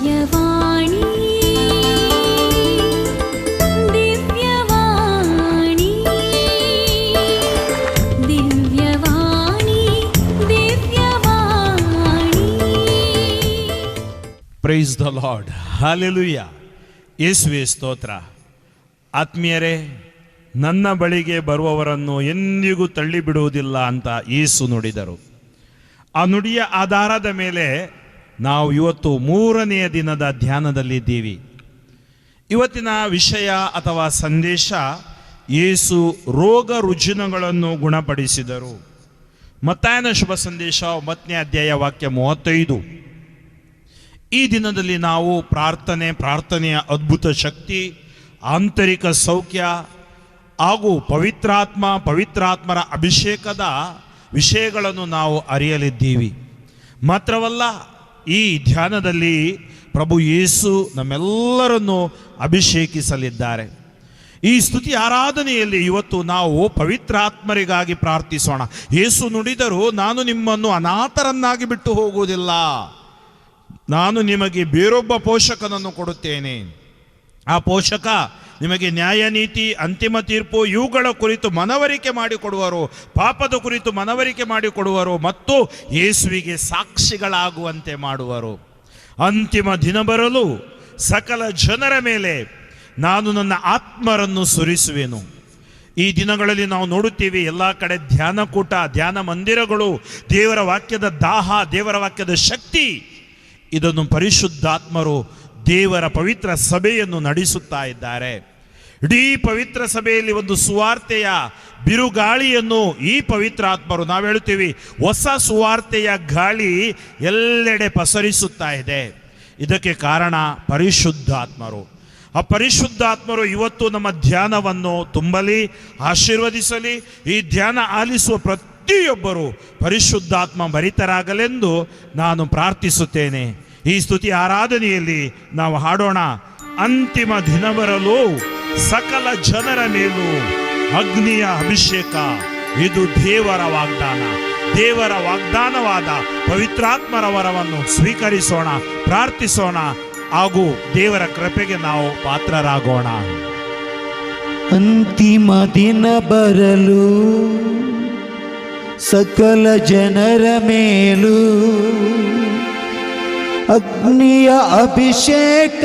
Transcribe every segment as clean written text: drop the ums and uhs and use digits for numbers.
ದಿವ್ಯವಾಣಿ Divyavani Divyavani Divyavani. Praise the Lord, hallelujah. ಯೇಸುವೇ ಸ್ತೋತ್ರ. ಆತ್ಮೀಯರೇ, ನನ್ನ ಬಳಿಗೆ ಬರುವವರನ್ನು ಎಂದಿಗೂ ತಳ್ಳಿಬಿಡುವುದಿಲ್ಲ ಅಂತ ಯೇಸು ನುಡಿದರು. ಆ ನುಡಿಯ ಆಧಾರದ ಮೇಲೆ ನಾವು ಇವತ್ತು 3ನೆಯ ದಿನದ ಧ್ಯಾನದಲ್ಲಿದ್ದೀವಿ. ಇವತ್ತಿನ ವಿಷಯ ಅಥವಾ ಸಂದೇಶ, ಯೇಸು ರೋಗ ರುಜಿನಗಳನ್ನು ಗುಣಪಡಿಸಿದರು. ಮತ್ತಾಯನ ಶುಭ ಸಂದೇಶ 9ನೇ ಅಧ್ಯಾಯ ವಾಕ್ಯ 35. ಈ ದಿನದಲ್ಲಿ ನಾವು ಪ್ರಾರ್ಥನೆಯ ಅದ್ಭುತ ಶಕ್ತಿ, ಆಂತರಿಕ ಸೌಖ್ಯ ಹಾಗೂ ಪವಿತ್ರಾತ್ಮರ ಅಭಿಷೇಕದ ವಿಷಯಗಳನ್ನು ನಾವು ಅರಿಯಲಿದ್ದೀವಿ. ಮಾತ್ರವಲ್ಲ, ಈ ಧ್ಯಾನದಲ್ಲಿ ಪ್ರಭು ಯೇಸು ನಮ್ಮೆಲ್ಲರನ್ನು ಅಭಿಷೇಕಿಸಲಿದ್ದಾರೆ. ಈ ಸ್ತುತಿ ಆರಾಧನೆಯಲ್ಲಿ ಇವತ್ತು ನಾವು ಪವಿತ್ರಾತ್ಮರಿಗಾಗಿ ಪ್ರಾರ್ಥಿಸೋಣ. ಯೇಸು ನುಡಿದರು, ನಾನು ನಿಮ್ಮನ್ನು ಅನಾಥರನ್ನಾಗಿ ಬಿಟ್ಟು ಹೋಗುವುದಿಲ್ಲ, ನಾನು ನಿಮಗೆ ಬೇರೊಬ್ಬ ಪೋಷಕನನ್ನು ಕೊಡುತ್ತೇನೆ. ಆ ಪೋಷಕ ನಿಮಗೆ ನ್ಯಾಯ, ನೀತಿ, ಅಂತಿಮ ತೀರ್ಪು ಇವುಗಳ ಕುರಿತು ಮನವರಿಕೆ ಮಾಡಿಕೊಡುವರು, ಪಾಪದ ಕುರಿತು ಮನವರಿಕೆ ಮಾಡಿಕೊಡುವರು ಮತ್ತು ಯೇಸುವಿಗೆ ಸಾಕ್ಷಿಗಳಾಗುವಂತೆ ಮಾಡುವರು. ಅಂತಿಮ ದಿನ ಬರಲು ಸಕಲ ಜನರ ಮೇಲೆ ನಾನು ನನ್ನ ಆತ್ಮರನ್ನು ಸುರಿಸುವೆನು. ಈ ದಿನಗಳಲ್ಲಿ ನಾವು ನೋಡುತ್ತೀವಿ, ಎಲ್ಲ ಕಡೆ ಧ್ಯಾನಕೂಟ, ಧ್ಯಾನ ಮಂದಿರಗಳು, ದೇವರ ವಾಕ್ಯದ ದಾಹ, ದೇವರ ವಾಕ್ಯದ ಶಕ್ತಿ, ಇದನ್ನು ಪರಿಶುದ್ಧಾತ್ಮರು ದೇವರ ಪವಿತ್ರ ಸಭೆಯನ್ನು ನಡೆಸುತ್ತಾ ಇದ್ದಾರೆ. ಇಡೀ ಪವಿತ್ರ ಸಭೆಯಲ್ಲಿ ಒಂದು ಸುವಾರ್ತೆಯ ಬಿರುಗಾಳಿಯನ್ನು ಈ ಪವಿತ್ರಾತ್ಮರು, ನಾವು ಹೇಳ್ತೀವಿ, ಹೊಸ ಸುವಾರ್ತೆಯ ಗಾಳಿ ಎಲ್ಲೆಡೆ ಪಸರಿಸುತ್ತಾ ಇದೆ. ಇದಕ್ಕೆ ಕಾರಣ ಪರಿಶುದ್ಧಾತ್ಮರು. ಆ ಪರಿಶುದ್ಧಾತ್ಮರು ಇವತ್ತು ನಮ್ಮ ಧ್ಯಾನವನ್ನು ತುಂಬಲಿ, ಆಶೀರ್ವದಿಸಲಿ. ಈ ಧ್ಯಾನ ಆಲಿಸುವ ಪ್ರತಿಯೊಬ್ಬರು ಪರಿಶುದ್ಧಾತ್ಮ ಭರಿತರಾಗಲೆಂದು ನಾನು ಪ್ರಾರ್ಥಿಸುತ್ತೇನೆ. ಈ ಸ್ತುತಿ ಆರಾಧನೆಯಲ್ಲಿ ನಾವು ಹಾಡೋಣ, ಅಂತಿಮ ದಿನ ಬರಲು ಸಕಲ ಜನರ ಮೇಲೂ ಅಗ್ನಿಯ ಅಭಿಷೇಕ. ಇದು ದೇವರ ವಾಗ್ದಾನ. ದೇವರ ವಾಗ್ದಾನವಾದ ಪವಿತ್ರಾತ್ಮರ ವರವನ್ನು ಸ್ವೀಕರಿಸೋಣ, ಪ್ರಾರ್ಥಿಸೋಣ ಹಾಗೂ ದೇವರ ಕೃಪೆಗೆ ನಾವು ಪಾತ್ರರಾಗೋಣ. ಅಂತಿಮ ದಿನ ಬರಲು ಸಕಲ ಜನರ ಮೇಲೂ ಅಗ್ನಿಯ ಅಭಿಷೇಕ.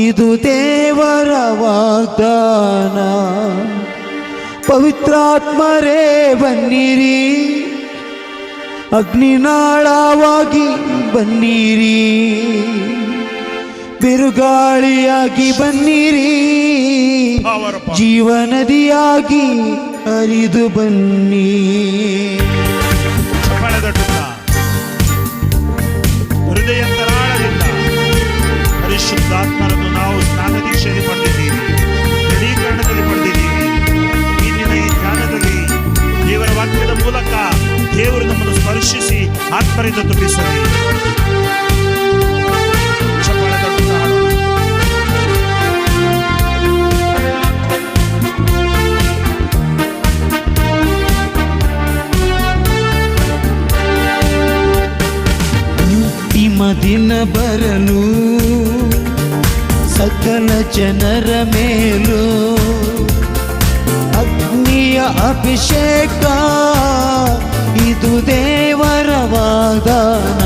ಇದು ದೇವರ ವಾಗ್ದಾನ. ಪವಿತ್ರಾತ್ಮರೇ ಬನ್ನಿರಿ, ಅಗ್ನಿನಾಳವಾಗಿ ಬನ್ನಿರಿ, ಬಿರುಗಾಳಿಯಾಗಿ ಬನ್ನಿರಿ, ಜೀವನದಿಯಾಗಿ ಹರಿದು ಬನ್ನಿ. ಹೃದಯಂತರಾಳದಿಂದ ಪರಿಶುದ್ಧಾತ್ಮರನ್ನು ನಾವು ಸ್ನಾನ ದೀಕ್ಷೆಯಲ್ಲಿ ಪಡೆದಿದ್ದೀವಿ, ದೃಢೀಕರಣದಲ್ಲಿ ಪಡೆದಿದ್ದೀವಿ. ಈ ದಿನ ಈ ಧ್ಯಾನದಲ್ಲಿ ದೇವರ ವಾಕ್ಯದ ಮೂಲಕ ದೇವರು ನಮ್ಮನ್ನು ಸ್ಪರ್ಶಿಸಿ ಆತ್ಮರಿಂದ ತುಂಬಿಸಲಿ. ಅಂತಿಮ ದಿನ ಬರಲು ಸಕಲ ಜನರ ಮೇಲೂ ಅಗ್ನಿಯ ಅಭಿಷೇಕ. ಇದು ದೇವರ ವಾಗ್ದಾನ.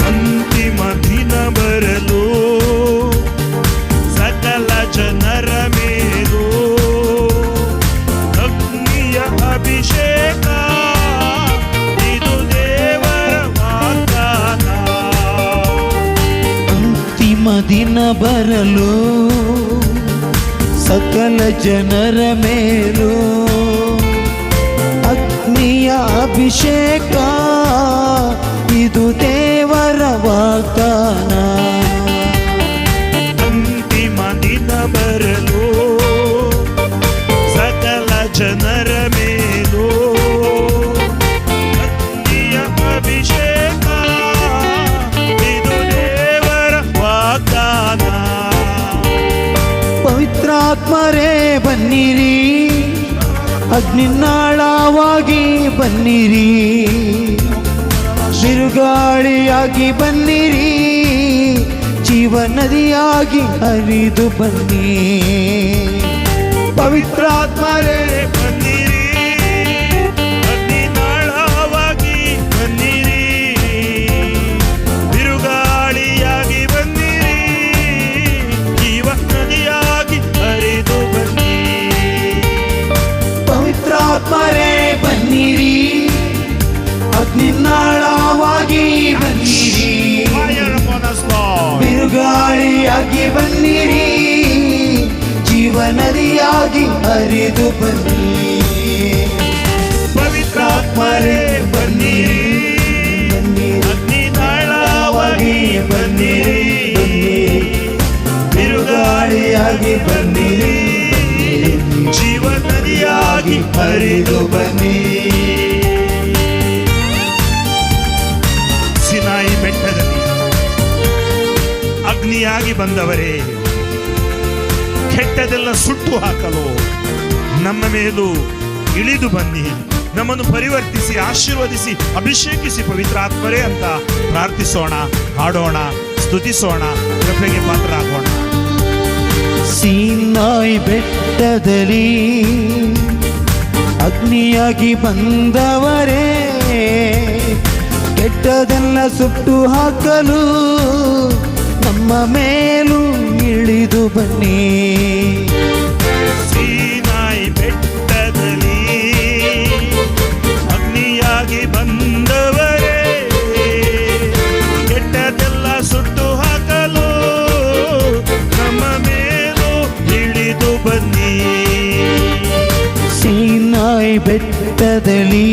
ಅಂತಿಮ ದಿನ ಬರಲು ಸಕಲ ಜನರ ಮೇಲೂ ಅಗ್ನಿಯ ಅಭಿಷೇಕ. ಇದು ದೇವರ ವಾಗ್ದಾನ. ಅಂತಿಮ ದಿನ ಬರಲು ಸಕಲ ಜನರ ಮೇಲೂ ಅಗ್ನಿಯ ಅಭಿಷೇಕ. ಇದು ದೇವರ ವಾಗ್ದಾನ. ಅಂತಿಮ ದಿನ ಬರಲು ಸಕಲ ಜನರ ಮೇಲೂ ಅಗ್ನಿಯ ಅಭಿಷೇಕ. ಇದು ದೇವರ ವಾಗ್ದಾನ. ಪವಿತ್ರಾತ್ಮರೇ ಬನ್ನಿರಿ, ಅಗ್ನಿನಾಳವಾಗಿ ಬನ್ನಿರಿ, ಬಿರುಗಾಳಿಯಾಗಿ ಬನ್ನಿರಿ, ಜೀವ ನದಿಯಾಗಿ ಹರಿದು ಬನ್ನಿ. ಪವಿತ್ರಾತ್ಮರೇ ಬನ್ನಿರಿ, ಅಗ್ನಿನಾಳವಾಗಿ ಬನ್ನಿರಿ, ಬಿರುಗಾಳಿಯಾಗಿ ಬನ್ನಿರಿ, ಜೀವ ನದಿಯಾಗಿ ಹರಿದು ಬನ್ನಿ. ಪವಿತ್ರಾತ್ಮರೇ ಬನ್ನಿರಿ, ಅಗ್ನಿನಾಳವಾಗಿ ಬನ್ನಿರಿ, ಬಿರುಗಾಳಿಯಾಗಿ ಬನ್ನಿರಿ, ಜೀವ ನದಿಯಾಗಿ ಹರಿದು ಬನ್ನಿ. ಪವಿತ್ರಾತ್ಮರೇ ಬನ್ನಿರಿ, ಅಗ್ನಿನಾಳವಾಗಿ ಬನ್ನಿರಿ, ಬಿರುಗಾಳಿಯಾಗಿ ಬನ್ನಿರಿ, ಜೀವ ನದಿಯಾಗಿ ಹರಿದು ಬನ್ನಿ. ಸಿನಾಯಿ ಬೆಟ್ಟದಲ್ಲಿ ಅಗ್ನಿಯಾಗಿ ಬಂದವರೇ, ಕೆಟ್ಟದೆಲ್ಲ ಸುಟ್ಟು ಹಾಕಲು ನಮ್ಮ ಮೇಲೂ ಇಳಿದು ಬನ್ನಿ, ನಮ್ಮನ್ನು ಪರಿವರ್ತಿಸಿ, ಆಶೀರ್ವದಿಸಿ, ಅಭಿಷೇಕಿಸಿ ಪವಿತ್ರಾತ್ಮರೇ ಅಂತ ಪ್ರಾರ್ಥಿಸೋಣ, ಹಾಡೋಣ, ಸ್ತುತಿಸೋಣ, ಕೃಪೆಗೆ ಪಾತ್ರರಾಗೋಣ. ಸೀನಾಯಿ ಬೆಟ್ಟದಲ್ಲಿ ಅಗ್ನಿಯಾಗಿ ಬಂದವರೇ, ಕೆಟ್ಟದೆಲ್ಲ ಸುಟ್ಟು ಹಾಕಲು ನಮ್ಮ ಮೇಲೂ ಇಳಿದು ಬನ್ನಿ. ಸೀನಾಯಿ ಬೆಟ್ಟದಲ್ಲಿ ಅಗ್ನಿಯಾಗಿ ಬಂದವರೇ, ಕೆಟ್ಟದೆಲ್ಲ ಸುಟ್ಟು ಹಾಕಲು ನಮ್ಮ ಮೇಲೂ ಇಳಿದು ಬನ್ನಿ. ಸೀನಾಯಿ ಬೆಟ್ಟದಲ್ಲಿ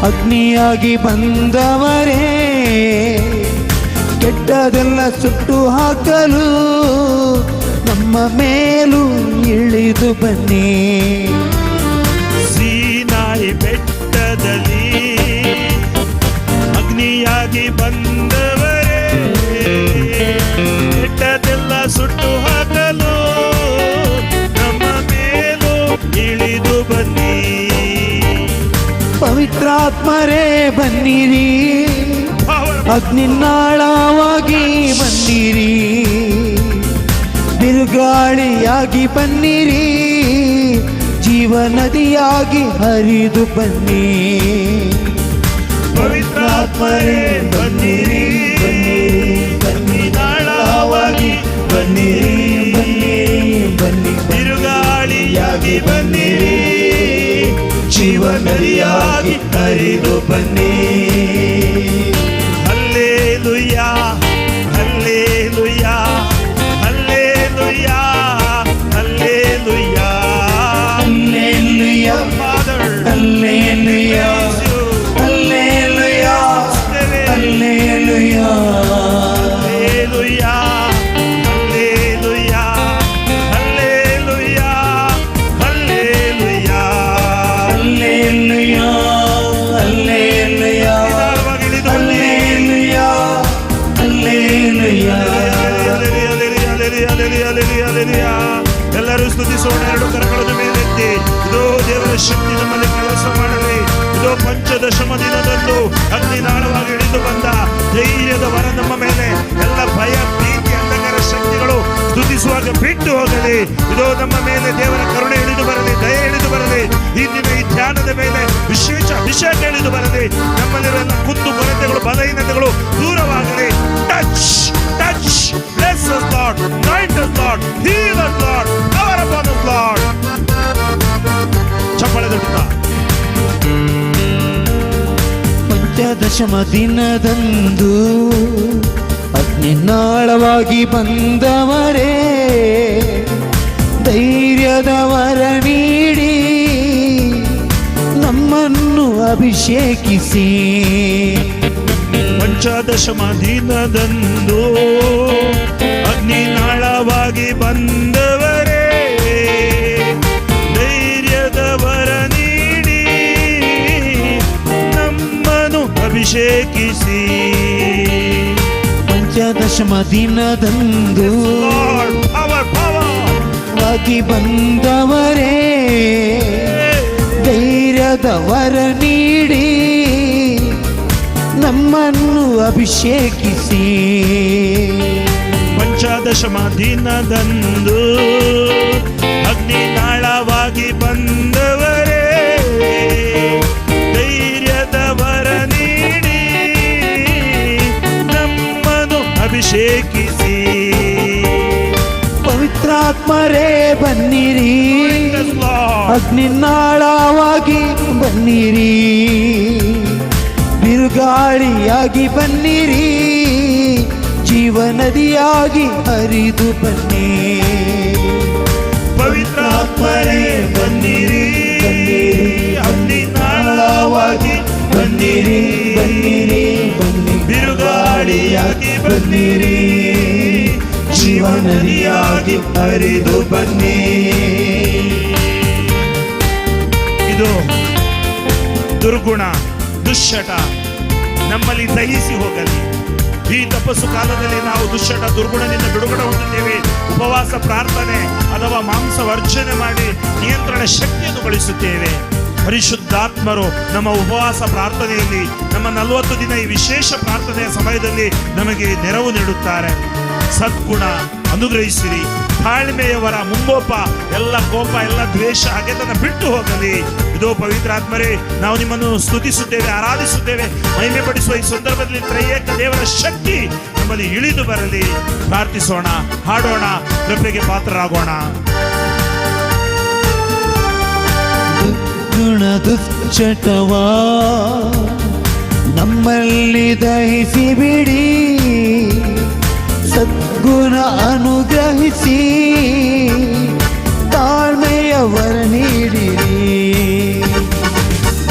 ಅಗ್ನಿಯಾಗಿ ಬಂದವರೇ, ಕೆಟ್ಟದೆಲ್ಲ ಸುಟ್ಟು ಹಾಕಲು ನಮ್ಮ ಮೇಲೂ ಇಳಿದು ಬನ್ನಿ. ಸೀನಾಯಿ ಬೆಟ್ಟದಲ್ಲಿ ಅಗ್ನಿಯಾಗಿ ಬಂದವರೇ, ಕೆಟ್ಟದೆಲ್ಲ ಸುಟ್ಟು ಹಾಕಲು ನಮ್ಮ ಮೇಲೂ ಇಳಿದು ಬನ್ನಿ. ಪವಿತ್ರಾತ್ಮರೇ ಬನ್ನಿರಿ, ಅಗ್ನಿನಾಳವಾಗಿ ಬನ್ನಿರಿ, ಬಿರುಗಾಳಿಯಾಗಿ ಬನ್ನಿರಿ, ಜೀವ ನದಿಯಾಗಿ ಹರಿದು ಬನ್ನಿ. ಪವಿತ್ರಾತ್ಮರೇ ಬನ್ನಿರಿ, ಅಗ್ನಿನಾಳವಾಗಿ ಬನ್ನಿರಿ, ಬನ್ನಿ, ಬಿರುಗಾಳಿಯಾಗಿ ಬನ್ನಿರಿ, ಜೀವ ನದಿಯಾಗಿ ಹರಿದು ಬನ್ನಿ. Hallelujah, hallelujah, hallelujah, hallelujah, hallelujah, father, hallelujah, hallelujah, hallelujah, hallelujah, hallelujah, hallelujah, hallelujah, hallelujah, hallelujah, ನಿಧಾನವಾಗಿ ಇಳಿದು ಬನ್ನಿ. Hallelujah, hallelujah. ಎಲ್ಲರೂ ಸ್ತುತಿಸೋಣ, ಎರಡು ಕರಗಳ ಮೇಲೆತ್ತಿ. ಇದೋ ದೇವರ ಶಕ್ತಿ ನಮ್ಮಲ್ಲಿ ಕೆಲಸ ಮಾಡಲಿ. ಇದೋ ಪಂಚದಶಮ ದಿನದಂದು ಅಗ್ನಿನಾಳವಾಗಿ ಇಳಿದು ಬಂದ ಧೈರ್ಯದ ವರ ನಮ್ಮ ಮೇಲೆ. ಎಲ್ಲ ಭಯ, ಭೀತಿ, ಅಂಧಕಾರ ಶಕ್ತಿಗಳು ಸ್ತುತಿಸುವಾಗ ಬಿಟ್ಟು ಹೋಗಲಿ. ಇದೋ ನಮ್ಮ ಮೇಲೆ ದೇವರ ಕರುಣೆ ಇಳಿದು ಬರಲಿ, ದಯೆ ಇಳಿದು ಬರಲಿ. ಈ ದಿನ ಈ ಧ್ಯಾನದ ಮೇಲೆ ವಿಶೇಷ ಅಭಿಷೇಕ ಇಳಿದು ಬರಲಿ. ನಮ್ಮಲ್ಲಿರುವ ಕುಂದು ಕೊರತೆಗಳು, ಬಲಹೀನತೆಗಳು ದೂರವಾಗಲಿ. Touch, touch, bless us Lord, anoint us Lord, heal us Lord, cover upon us Lord. ಚಪ್ಪಳೆ ತಟ್ಟುತ್ತಾ ಪಂಚದಶಮ ದಿನದಂದು ಅಗ್ನಿನಾಳವಾಗಿ ಬಂದವರೇ, ಧೈರ್ಯದ ವರ ನೀಡಿ ನಮ್ಮನ್ನು ಅಭಿಷೇಕಿಸಿ. ಪಂಚದಶಮ ದಿನದಂದು ಅಗ್ನಿನಾಳವಾಗಿ ಬಂದವರೇ, ಧೈರ್ಯದ ವರ ನೀಡಿ ನಮ್ಮನ್ನು ಅಭಿಷೇಕಿಸಿ. ಪಂಚದಶಮ ದಿನದಂದು Lord, power, power. ಆಗಿ ಬಂದವರೇ, ಧೈರ್ಯದ ವರ ನೀಡಿ ನಮ್ಮನ್ನು ಅಭಿಷೇಕಿಸಿ ಪಂಚದಶಮ ದಿನದಂದು ಅಗ್ನಿನಾಳವಾಗಿ ಬಂದವರೇ ಧೈರ್ಯದ ವರ ನೀಡಿ ನಮ್ಮನ್ನು ಅಭಿಷೇಕಿಸಿ ಪವಿತ್ರಾತ್ಮರೇ ಬನ್ನಿರಿ ಅಗ್ನಿನಾಳವಾಗಿ ಬನ್ನಿರಿ ಬಿರುಗಾಳಿಯಾಗಿ ಬನ್ನಿರಿ ಜೀವನದಿಯಾಗಿ ಹರಿದು ಬನ್ನಿ ಪವಿತ್ರಾತ್ಮರೇ ಬನ್ನಿರಿ ಅಗ್ನಿನಾಳವಾಗಿ ಬನ್ನಿರಿ ಬನ್ನಿರಿ ಬನ್ನಿ ಬಿರುಗಾಳಿಯಾಗಿ ಬನ್ನಿರಿ ಜೀವನದಿಯಾಗಿ ಹರಿದು ಬನ್ನಿ. ಇದು ದುರ್ಗುಣ ದುಶ್ಚಟ ನಮ್ಮಲ್ಲಿ ದಹಿಸಿ ಹೋಗಲಿ. ಈ ತಪಸ್ಸು ಕಾಲದಲ್ಲಿ ನಾವು ದುಶ್ಚಟ ದುರ್ಗುಣದಿಂದ ಬಿಡುಗಡೆ ಹೊಂದುತ್ತೇವೆ. ಉಪವಾಸ ಪ್ರಾರ್ಥನೆ ಅಥವಾ ಮಾಂಸ ವರ್ಜನೆ ಮಾಡಿ ನಿಯಂತ್ರಣ ಶಕ್ತಿಯನ್ನು ಗಳಿಸುತ್ತೇವೆ. ಪರಿಶುದ್ಧಾತ್ಮರು ನಮ್ಮ ಉಪವಾಸ ಪ್ರಾರ್ಥನೆಯಲ್ಲಿ ನಮ್ಮ 40 ದಿನ ಈ ವಿಶೇಷ ಪ್ರಾರ್ಥನೆಯ ಸಮಯದಲ್ಲಿ ನಮಗೆ ನೆರವು ನೀಡುತ್ತಾರೆ. ಸದ್ಗುಣ ಅನುಗ್ರಹಿಸಿರಿ, ತಾಳ್ಮೆಯವರ ಮುಂಗೋಪ, ಎಲ್ಲ ಕೋಪ, ಎಲ್ಲ ದ್ವೇಷ ಹಗೆತನ ಬಿಟ್ಟು ಹೋಗಲಿ. ಇದೋ ಪವಿತ್ರಾತ್ಮರೇ, ನಾವು ನಿಮ್ಮನ್ನು ಸ್ತುತಿಸುತ್ತೇವೆ, ಆರಾಧಿಸುತ್ತೇವೆ, ಮಹಿಮೆ ಪಡಿಸುವ ಈ ಸಂದರ್ಭದಲ್ಲಿ ತ್ರೈಯೇಕ ದೇವರ ಶಕ್ತಿ ನಮ್ಮಲ್ಲಿ ಇಳಿದು ಬರಲಿ. ಪ್ರಾರ್ಥಿಸೋಣ, ಹಾಡೋಣ, ಕೃಪೆಗೆ ಪಾತ್ರರಾಗೋಣ. ಗುಣ ದುಶ್ಚಟವಾ ನಮ್ಮಲ್ಲಿ ದಹಿಸಿ ಬಿಡಿ, ಸದ್ಗುಣ ಅನುಗ್ರಹಿಸಿ ತಾಳ್ಮೆಯ ವರ ನೀಡಿರಿ.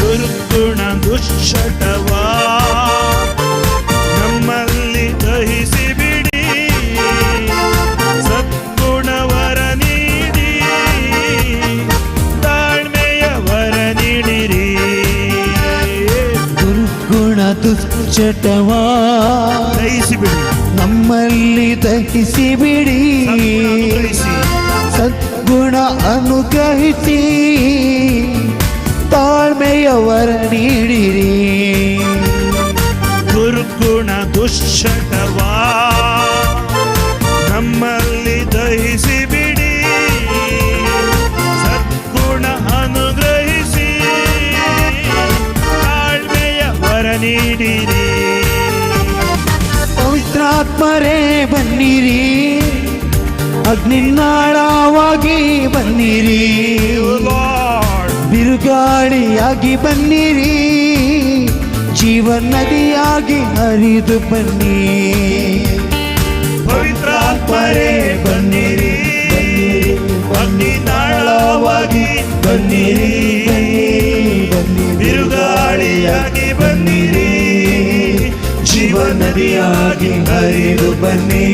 ದುರ್ಗುಣ ದುಶ್ಚಟವಾ ನಮ್ಮಲ್ಲಿ ದಹಿಸಿ ಬಿಡಿ, ಸದ್ಗುಣ ವರ ನೀಡಿ ತಾಳ್ಮೆಯ ವರ ನೀಡಿರಿ. ದುರ್ಗುಣ ದುಶ್ಚಟವಾ ದಹಿಸಿ ಬಿಡಿ, ನಮ್ಮಲ್ಲಿ ದಹಿಸಿ ಬಿಡಿ, ಸದ್ಗುಣ ಅನುಗ್ರಹಿಸಿ ತಾಳ್ಮೆಯ ವರ ನೀಡಿರಿ. ದುರ್ಗುಣ ದುಶ್ಚಟವಾ ನಮ್ಮಲ್ಲಿ ದಹಿಸಿ ಬಿಡಿ, ಸದ್ಗುಣ ಅನುಗ್ರಹಿಸಿ ತಾಳ್ಮೆಯ ವರ ನೀಡಿರಿ. ಪವಿತ್ರಾತ್ಮರೇ ಬನ್ನಿರಿ ಅಗ್ನಿನಾಳವಾಗಿ ಬನ್ನಿರಿ, ಬಿರುಗಾಳಿಯಾಗಿ ಬನ್ನಿರಿ ಜೀವನದಿಯಾಗಿ ಹರಿದು ಬನ್ನಿ. ಪವಿತ್ರಾತ್ಮರೇ ಬನ್ನಿರಿ ಅಗ್ನಿನಾಳವಾಗಿ ಬನ್ನಿರಿ, ಬಿರುಗಾಳಿಯಾಗಿ ಬನ್ನಿರಿ ಜೀವನದಿಯಾಗಿ ಹರಿದು ಬನ್ನಿ.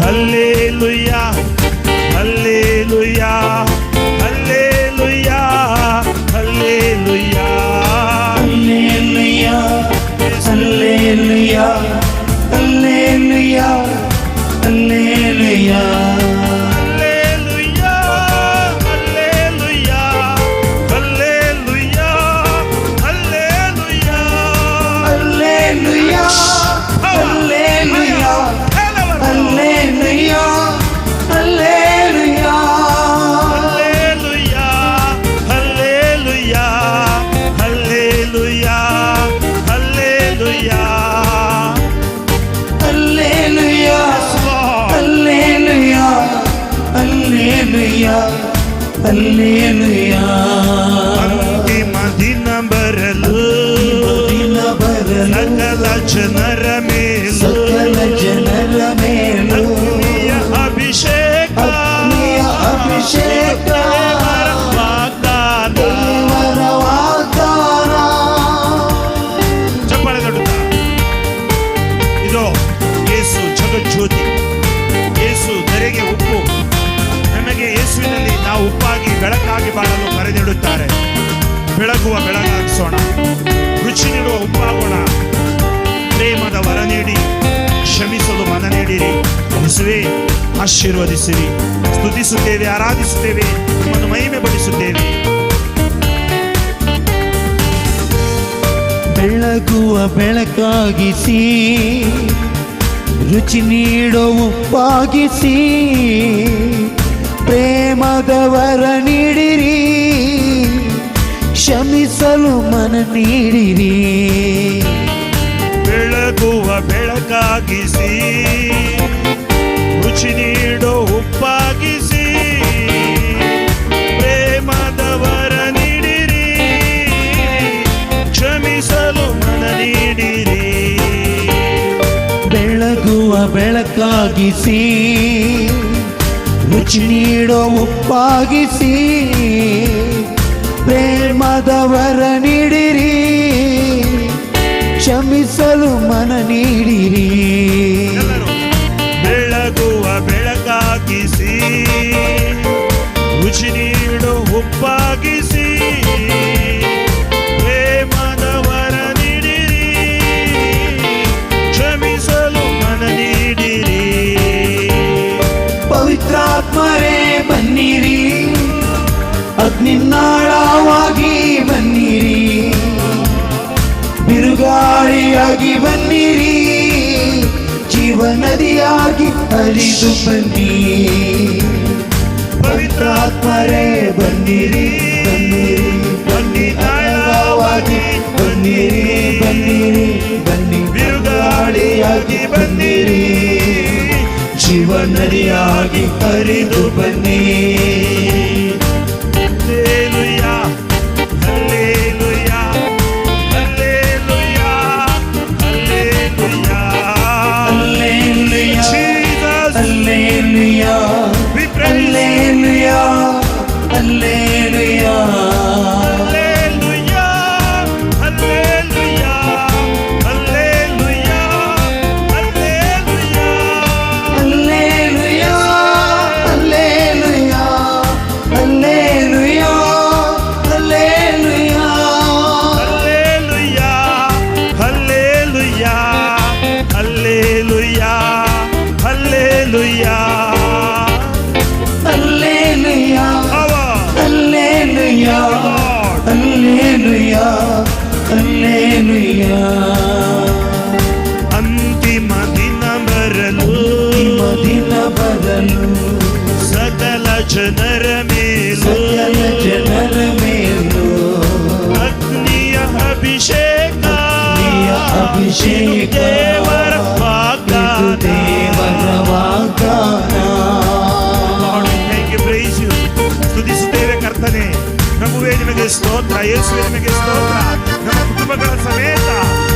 Hallelujah hallelujah hallelujah hallelujah hallelujah hallelujah hallelujah hallelujah hallelujah. ಅಂತಿಮ ದಿನ ಬರಲು ಸಕಲ ಜನರ ಮೇಲೂ, ಸಕಲ ಜನರ ಮೇಲೂ ಅಗ್ನಿಯ ಅಭಿಷೇಕ, ಅಗ್ನಿಯ ಅಭಿಷೇಕ, ವಾಗ್ದಾನ. ದೇವರ ವಾಗ್ದಾನ. ಚಪ್ಪಾಳೆ ತಟ್ಟುತ್ತಾ, ಇದು ಯೇಸು ಜಗಜ್ಯೋತಿ, ಯೇಸು ಧರೆಗೆ ಉಪ್ಪು. ನಮಗೆ ಯೇಸುವಿನಲ್ಲಿ ನಾವು ಉಪ್ಪಾಗಿ ಬೆಳಕಾಗಿ ಬಾಳಲು ಕರೆದಿಡುತ್ತಾರೆ. ಬೆಳಗುವ ಬೆಳಗಾಗಿಸೋಣ, ರುಚಿ ನೀಡುವ ಉಪ್ಪಾಗೋಣ. ಪ್ರೇಮದ ವರ ನೀಡಿ ಕ್ಷಮಿಸಲು ಮನ ನೀಡಿರಿ. ಯೇಸುವೇ ಆಶೀರ್ವದಿಸಿರಿ. ಸ್ತುತಿಸುತ್ತೇವೆ, ಆರಾಧಿಸುತ್ತೇವೆ, ನಿಮ್ಮನ್ನು ಮಹಿಮೆ ಪಡಿಸುತ್ತೇವೆ. ಬೆಳಗುವ ಬೆಳಕಾಗಿಸಿ ರುಚಿ ನೀಡೋ ಉಪ್ಪಾಗಿಸಿ ಪ್ರೇಮದವರ ನೀಡಿರಿ ಕ್ಷಮಿಸಲು ಮನ ನೀಡಿರಿ ಬೆಳಗುವ ಬೆಳಕಾಗಿಸಿ ರುಚಿ ನೀಡೋ ಉಪ್ಪಾಗಿಸಿ ಪ್ರೇಮದವರ ನೀಡಿರಿ ಕ್ಷಮಿಸಲು ಮನ ನೀಡಿರಿ ಬೆಳಗುವ ಬೆಳಕಾಗಿಸಿ ರುಚಿ ನೀಡೋ ಉಪ್ಪಾಗಿಸಿ ಪ್ರೇಮದವರ ನೀಡಿರಿ ಕ್ಷಮಿಸಲು ಮನ ನೀಡಿರಿ ಬೆಳಗುವ ಬೆಳಕಾಗಿಸಿ ರುಚಿ ನೀಡೋ ಉಪ್ಪಾಗಿಸಿ ಪ್ರೇಮದವರ ನೀಡಿರಿ ಕ್ಷಮಿಸಲು ಮನ ನೀಡಿರಿ ಪವಿತ್ರಾತ್ಮರೇ ಬನ್ನಿರಿ ಅಗ್ನಿನಾಳವಾಗಿ ಬನ್ನಿರಿ ಬಿರುಗಾಳಿಯಾಗಿ ಬನ್ನಿರಿ ಜೀವನದಿಯಾಗಿ ಹರಿದು ಬನ್ನಿ ಪವಿತ್ರಾತ್ಮರೇ ಬನ್ನಿರಿ ಬನ್ನಿರಿ ಅಗ್ನಿನಾಳವಾಗಿ ಬನ್ನಿರಿ ಬನ್ನಿರಿ ಬನ್ನಿ ಬಿರುಗಾಳಿಯಾಗಿ ಬನ್ನಿರಿ ಜೀವನದಿಯಾಗಿ ಹರಿದು ಬನ್ನಿ ಅಂತಿಮ ದಿನ ಬರಲು ಸಕಲ ಜನರ ಮೇಲೂ ಅಗ್ನಿಯ ಅಭಿಷೇಕ ದೇವರ ವಾಗ್ದಾನ ಹೇಗೆ ಪ್ರೈಸು ಸ್ತುತಿಸುತ್ತೇವೆ ಕರ್ತನೆ ನಗುವೆ ನಿಮಗೆ ಸ್ತೋತ್ರ ಯೇಸುವೆ ನಿಮಗೆ ಸ್ತೋತ್ರ ನಮ್ಮ ಕುಟುಂಬಗಳ ಸಮೇತ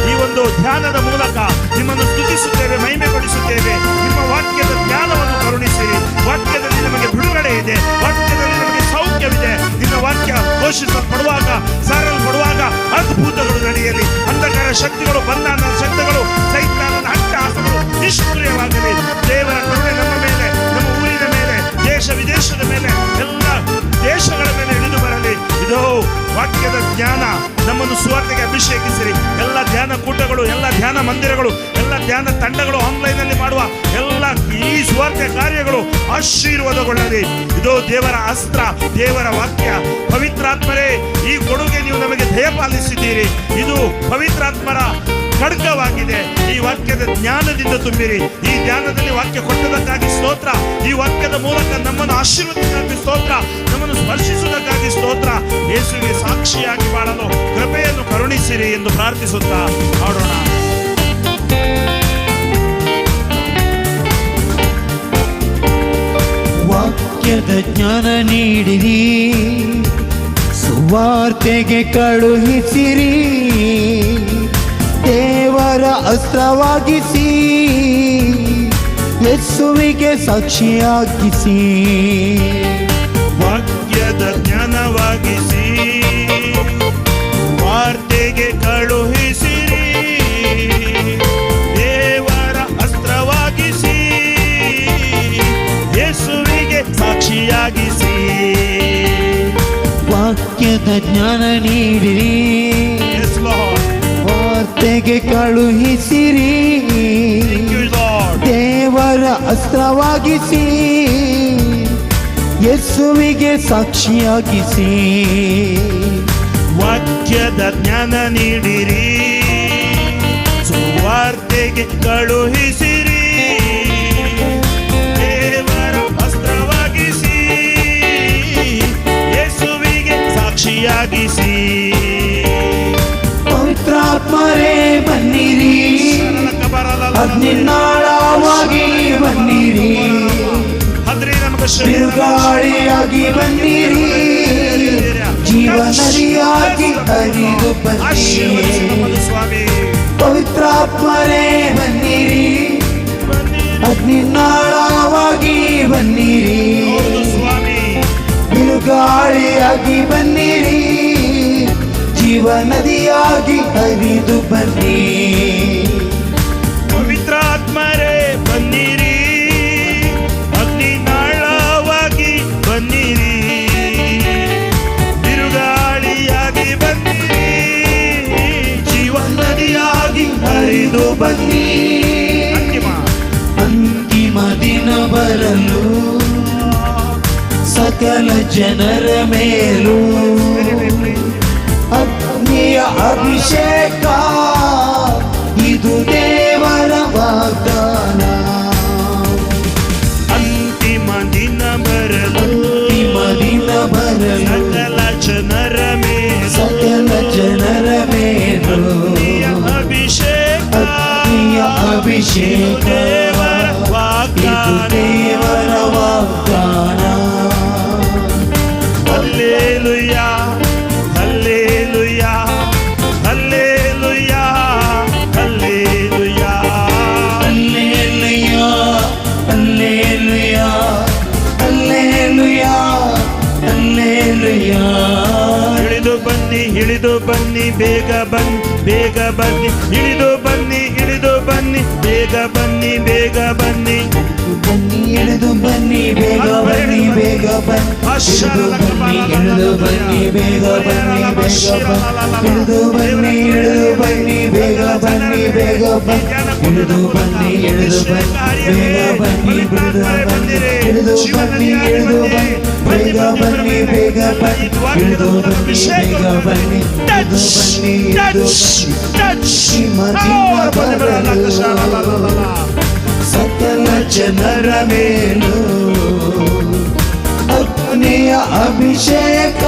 ಈ ಒಂದು ಧ್ಯಾನದ ಮೂಲಕ ನಿಮ್ಮನ್ನು ಸ್ತುತಿಸುತ್ತೇವೆ ಮಹಿಮೆಪಡಿಸುತ್ತೇವೆ ನಿಮ್ಮ ವಾಕ್ಯದ ಜ್ಞಾನವನ್ನು ಕರುಣಿಸಿರಿ ವಾಕ್ಯದಲ್ಲಿ ನಮಗೆ ಬಿಡುಗಡೆ ಇದೆ ವಾಕ್ಯದಲ್ಲಿ ನಮಗೆ ಸೌಖ್ಯವಿದೆ ನಿನ್ನ ವಾಕ್ಯ ಘೋಷಿಸಲ್ಪಡುವಾಗ ಸಾರಲ್ಪಡುವಾಗ ಅದ್ಭುತಗಳು ನಡೆಯಲಿ ಅಂಧಕಾರ ಶಕ್ತಿಗಳು ಬಂಧನ ಶಕ್ತಿಗಳು ಸೈತಾನನ ಅಟ್ಟಹಾಸಗಳು ನಿಷ್ಕ್ರಿಯವಾಗಲಿ ದೇವರ ಕರುಣೆ ನಮ್ಮ ಮೇಲೆ ನಮ್ಮ ಊರಿನ ಮೇಲೆ ದೇಶ ವಿದೇಶದ ಮೇಲೆ ಎಲ್ಲ ದೇಶಗಳ ಮೇಲೆ ಇಳಿದು ಬರಲಿ ಇದೋ ವಾಕ್ಯದ ಜ್ಞಾನ ನಮ್ಮನ್ನು ಸುವಾರ್ತೆಗೆ ಅಭಿಷೇಕಿಸಿರಿ ಎಲ್ಲ ಧ್ಯಾನ ಕೂಟಗಳು ಎಲ್ಲ ಧ್ಯಾನ ಮಂದಿರಗಳು ಎಲ್ಲ ಧ್ಯಾನ ತಂಡಗಳು ಆನ್ಲೈನ್ ಅಲ್ಲಿ ಮಾಡುವ ಎಲ್ಲ ಈ ಸುವಾರ್ತೆ ಕಾರ್ಯಗಳು ಆಶೀರ್ವಾದಗೊಳ್ಳಲಿ ಇದೋ ದೇವರ ಅಸ್ತ್ರ ದೇವರ ವಾಕ್ಯ ಪವಿತ್ರಾತ್ಮರೇ ಈ ಕೊಡುಗೆ ನೀವು ನಮಗೆ ದಯಪಾಲಿಸಿದ್ದೀರಿ ಇದು ಪವಿತ್ರಾತ್ಮರ ಖಡ್ಗವಾಗಿದೆ ಈ ವಾಕ್ಯದ ಜ್ಞಾನದಿಂದ ತುಂಬಿರಿ ಈ ಧ್ಯಾನದಲ್ಲಿ ವಾಕ್ಯ ಕೊಟ್ಟದಕ್ಕಾಗಿ ಸ್ತೋತ್ರ ಈ ವಾಕ್ಯದ ಮೂಲಕ ನಮ್ಮನ್ನು ಆಶೀರ್ವದಿಸೋದಕ್ಕಾಗಿ ಸ್ತೋತ್ರ ನಮ್ಮನ್ನು ಸ್ಪರ್ಶಿಸುವುದಕ್ಕಾಗಿ ಸ್ತೋತ್ರ ಯೇಸುವಿಗೆ ಸಾಕ್ಷಿಯಾಗಿ ಬಾಳಲು ಕೃಪೆಯನ್ನು ಕರುಣಿಸಿರಿ ಎಂದು ಪ್ರಾರ್ಥಿಸುತ್ತಾ ಆಡೋಣ ವಾಕ್ಯದ ಜ್ಞಾನ ನೀಡಿರಿ ಸುವಾರ್ತೆಗೆ ಕಳುಹಿಸಿರಿ ದೇವರ ಅಸ್ತ್ರವಾಗಿಸಿ ಯೇಸುವಿಗೆ ಸಾಕ್ಷಿಯಾಗಿಸಿ ವಾಕ್ಯದ ಜ್ಞಾನವಾಗಿಸಿ ವಾರ್ತೆಗೆ ಕಳುಹಿಸಿರಿ ದೇವರ ಅಸ್ತ್ರವಾಗಿಸಿ ಯೇಸುವಿಗೆ ಸಾಕ್ಷಿಯಾಗಿಸಿ ವಾಕ್ಯದ ಜ್ಞಾನ ನೀಡಿರಿ ವಾರ್ತೆಗೆ ಕಳುಹಿಸಿರಿ ದೇವರ ಅಸ್ತ್ರವಾಗಿಸಿ ಯೇಸುವಿಗೆ ಸಾಕ್ಷಿಯಾಗಿಸಿ ವಾಕ್ಯದ ಜ್ಞಾನ ನೀಡಿರಿ ಯೇಸುವಿಗೆ ಕಳುಹಿಸಿರಿ, ದೇವರ ಅಸ್ತ್ರವಾಗಿಸಿ, ಯೇಸುವಿಗೆ ಸಾಕ್ಷಿಯಾಗಿಸಿ. ಪವಿತ್ರಾತ್ಮರೇ ಬನ್ನಿರಿ, ಅಗ್ನಿನಾಳವಾಗಿ ಬನ್ನಿರಿ, ಬಿರುಗಾಳಿಯಾಗಿ ಬನ್ನಿರಿ, ಜೀವನದಿಯಾಗಿ ಹರಿದು ಬನ್ನಿರಿ. ಪವಿತ್ರಾತ್ಮರೇ ಬನ್ನಿರಿ, ಅಗ್ನಿನಾಳವಾಗಿ ಬನ್ನಿರಿ, ಬಿರುಗಾಳಿಯಾಗಿ ಬನ್ನಿರಿ, ಜೀವನದಿಯಾಗಿ ಹರಿದು ಬನ್ನಿ. ಪವಿತ್ರಾತ್ಮರೇ ಬನ್ನಿರಿ, ಅಗ್ನಿನಾಳವಾಗಿ ಬನ್ನಿರಿ, ಬಿರುಗಾಳಿಯಾಗಿ ಬನ್ನಿರಿ, ಜೀವನದಿಯಾಗಿ ಹರಿದು ಬನ್ನಿ. ಅಂತಿಮ ದಿನ ಬರಲು ಸಕಲ ಜನರ ಮೇಲೂ ಅಗ್ನಿಯ ಅಭಿಷೇಕ, ಇದು ದೇವರ ವಾಗ್ದಾನ. ಅಂತಿಮ ದಿನ ಬರಲು, ಅಂತಿಮ ದಿನ ಬರಲು ಸಕಲ ಜನರ ಮೇಲೆ, ಸಕಲ ಜನರ ಮೇಲೂ ಅಭಿಷೇಕ, ಅಗ್ನಿಯ ಅಭಿಷೇಕ, ದೇವರ ಇದು ದೇವರ ವಾಗ್ದಾನ. Hallelujah, hallelujah, hallelujah, hallelujah, hallelujah, hallelujah, hallelujah, hallelujah. ಇಳಿದು ಬನ್ನಿ, ಇಳಿದು ಬನ್ನಿ, ಬೇಗ ಬನ್ನಿ, ಬೇಗ ಬನ್ನಿ, ಇಳಿದು ಬನ್ನಿ, ಇಳಿದು ಬನ್ನಿ, ಬೇಗ ಬನ್ನಿ, ಬೇಗ ಬನ್ನಿ, ಬನ್ನಿ, ಇಳಿದು ಬನ್ನಿ, ಬೇಗ ಬನ್ನಿ, ಬೇಗ ಬನ್ನಿ, ಇಳಿದು ಬನ್ನಿ, ಇಳಿದು ಬನ್ನಿ, ಬೇಗ ಬನ್ನಿ, ಬೇಗ ಬನ್ನಿ, ಇಳಿದು ಬನ್ನಿ, ಇಳಿದು ಬನ್ನಿ, ಬೇಗ ಬನ್ನಿ, ಬೇಗ ಬನ್ನಿ, ಇಳಿದು ಬನ್ನಿ, ಇಳಿದು ಬನ್ನಿ, ಬೇಗ ಬನ್ನಿ, ಇಳಿದು ಬನ್ನಿ, ಇಳಿದು ಬನ್ನಿ, ಇಳಿದು ಬನ್ನಿ, ಬೇಗ ಬನ್ನಿ, ಬೇಗ ಬನ್ನಿ, ಇಳಿದು ಬನ್ನಿ, ಬೇಗ ಬನ್ನಿ, ಇಳಿದು ಬನ್ನಿ, ಇಳಿದು ಬನ್ನಿ. ಶ್ರೀಮತಿಯ ಬರಲು ಸಕಲ ಜನರ ಮೇಲೂ ಅಗ್ನಿಯ ಅಭಿಷೇಕ,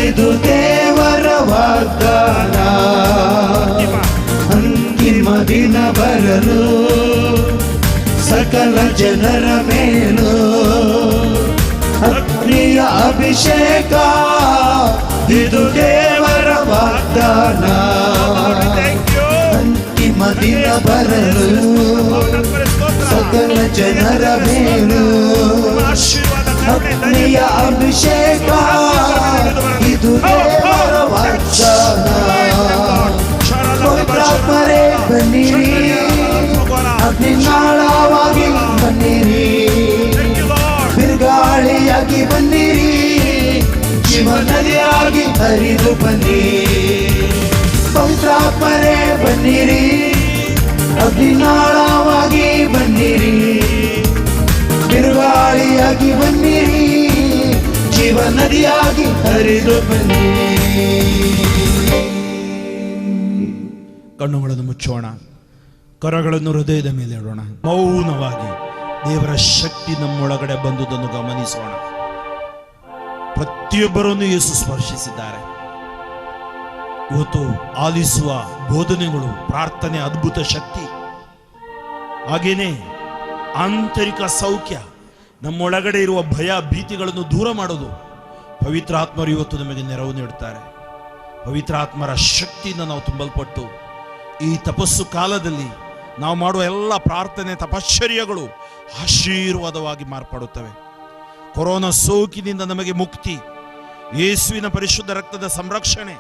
ಇದು ದೇವರ ವಾಗ್ದಾನ. ಅಂತಿಮ ದಿನ ಬರಲು ಸಕಲ ಜನರ ಮೇಲೂ ಅಗ್ನಿಯ ಅಭಿಷೇಕ, ಇದು ದೇವರ ವಾಗ್ದಾನ. ಅಂತಿಮ ದಿನ ಬರಲು ಸಕಲ ಜನರ ಮೇಲೂ ಅಗ್ನಿಯ ಅಭಿಷೇಕ, ಇದು ದೇವರ ವಾಗ್ದಾನ. ಪವಿತ್ರಾತ್ಮರೇ ಬನ್ನಿರಿ, ಅಗ್ನಿನಾಳವಾಗಿ ಬನ್ನಿರಿ, ಬಿರುಗಾಳಿಯಾಗಿ ಬನ್ನಿರಿ, ಜೀವನದಿಯಾಗಿ ಹರಿದು ಬನ್ನಿ. ಪವಿತ್ರಾತ್ಮರೇ ಬನ್ನಿರಿ, ಅಗ್ನಿನಾಳವಾಗಿ ಬನ್ನಿರಿ, ಬಿರುಗಾಳಿಯಾಗಿ ಬನ್ನಿರಿ, ಜೀವನದಿಯಾಗಿ ಹರಿದು ಬನ್ನಿ. ಕಣ್ಣುಗಳನ್ನು ಮುಚ್ಚೋಣ, ಕರಗಳನ್ನು ಹೃದಯದ ಮೇಲೆ ಇಡೋಣ, ಮೌನವಾಗಿ ದೇವರ ಶಕ್ತಿ ನಮ್ಮೊಳಗಡೆ ಬಂದುದನ್ನು ಗಮನಿಸೋಣ. ಪ್ರತಿಯೊಬ್ಬರನ್ನು ಯೇಸು ಸ್ಪರ್ಶಿಸಿದ್ದಾರೆ. ಇವತ್ತು ಆಲಿಸುವ ಬೋಧನೆಗಳು, ಪ್ರಾರ್ಥನೆ, ಅದ್ಭುತ ಶಕ್ತಿ, ಹಾಗೇನೆ ಆಂತರಿಕ ಸೌಖ್ಯ, ನಮ್ಮೊಳಗಡೆ ಇರುವ ಭಯ ಭೀತಿಗಳನ್ನು ದೂರ ಮಾಡೋದು ಪವಿತ್ರಾತ್ಮರು ಇವತ್ತು ನಮಗೆ ನೆರವು ನೀಡುತ್ತಾರೆ. ಪವಿತ್ರಾತ್ಮರ ಶಕ್ತಿಯಿಂದ ನಾವು ತುಂಬಲ್ಪಟ್ಟು ಈ ತಪಸ್ಸು ಕಾಲದಲ್ಲಿ ನಾವು ಮಾಡುವ ಎಲ್ಲ ಪ್ರಾರ್ಥನೆ ತಪಶ್ಚರ್ಯಗಳು ಆಶೀರ್ವಾದವಾಗಿ ಮಾರ್ಪಡುತ್ತವೆ. ಕೊರೋನಾ ಸೋಂಕಿನಿಂದ ನಮಗೆ ಮುಕ್ತಿ, ಯೇಸುವಿನ ಪರಿಶುದ್ಧ ರಕ್ತದ ಸಂರಕ್ಷಣೆ,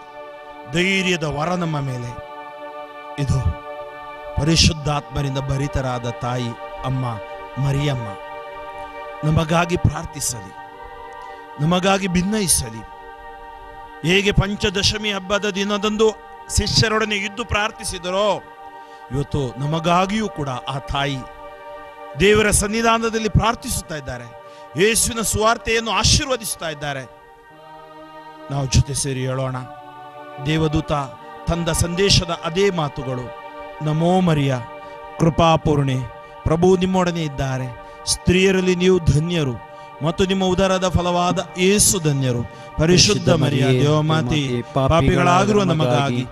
ಧೈರ್ಯದ ವರ ನಮ್ಮ ಮೇಲೆ. ಇದು ಪರಿಶುದ್ಧಾತ್ಮರಿಂದ ಭರಿತರಾದ ತಾಯಿ ಅಮ್ಮ ಮರಿಯಮ್ಮ ನಮಗಾಗಿ ಪ್ರಾರ್ಥಿಸಲಿ, ನಮಗಾಗಿ ಭಿನ್ನಯಿಸಲಿ. ಹೇಗೆ ಪಂಚದಶಮಿ ಹಬ್ಬದ ದಿನದಂದು ಶಿಷ್ಯರೊಡನೆ ಇದ್ದು ಪ್ರಾರ್ಥಿಸಿದರೋ, ಇವತ್ತು ನಮಗಾಗಿಯೂ ಕೂಡ ಆ ತಾಯಿ ದೇವರ ಸನ್ನಿಧಾನದಲ್ಲಿ ಪ್ರಾರ್ಥಿಸುತ್ತಾ ಇದ್ದಾರೆ. ಯೇಸುವಿನ ಸುವಾರ್ತೆಯನ್ನು ಆಶೀರ್ವದಿಸುತ್ತಾ ಇದ್ದಾರೆ. ನಾವು ಜೊತೆ ಸೇರಿ ಹೇಳೋಣ, ದೇವದೂತ ತಂದ ಸಂದೇಶದ ಅದೇ ಮಾತುಗಳು ನಮೋ ಮರಿಯ, ಕೃಪಾಪೂರ್ಣೆ, ಪ್ರಭು ನಿಮ್ಮೊಡನೆ ಇದ್ದಾರೆ. ಸ್ತ್ರೀಯರಲ್ಲಿ ನೀವು ಧನ್ಯರು ಮತ್ತು ನಿಮ್ಮ ಉದರದ ಫಲವಾದ ಯೇಸು ಧನ್ಯರು. ಪರಿಶುದ್ಧ ಮರಿಯ, ದೇವಮಾತೆ, ಪಾಪಿಗಳಾಗಿರುವ ನಮಗಾಗಿ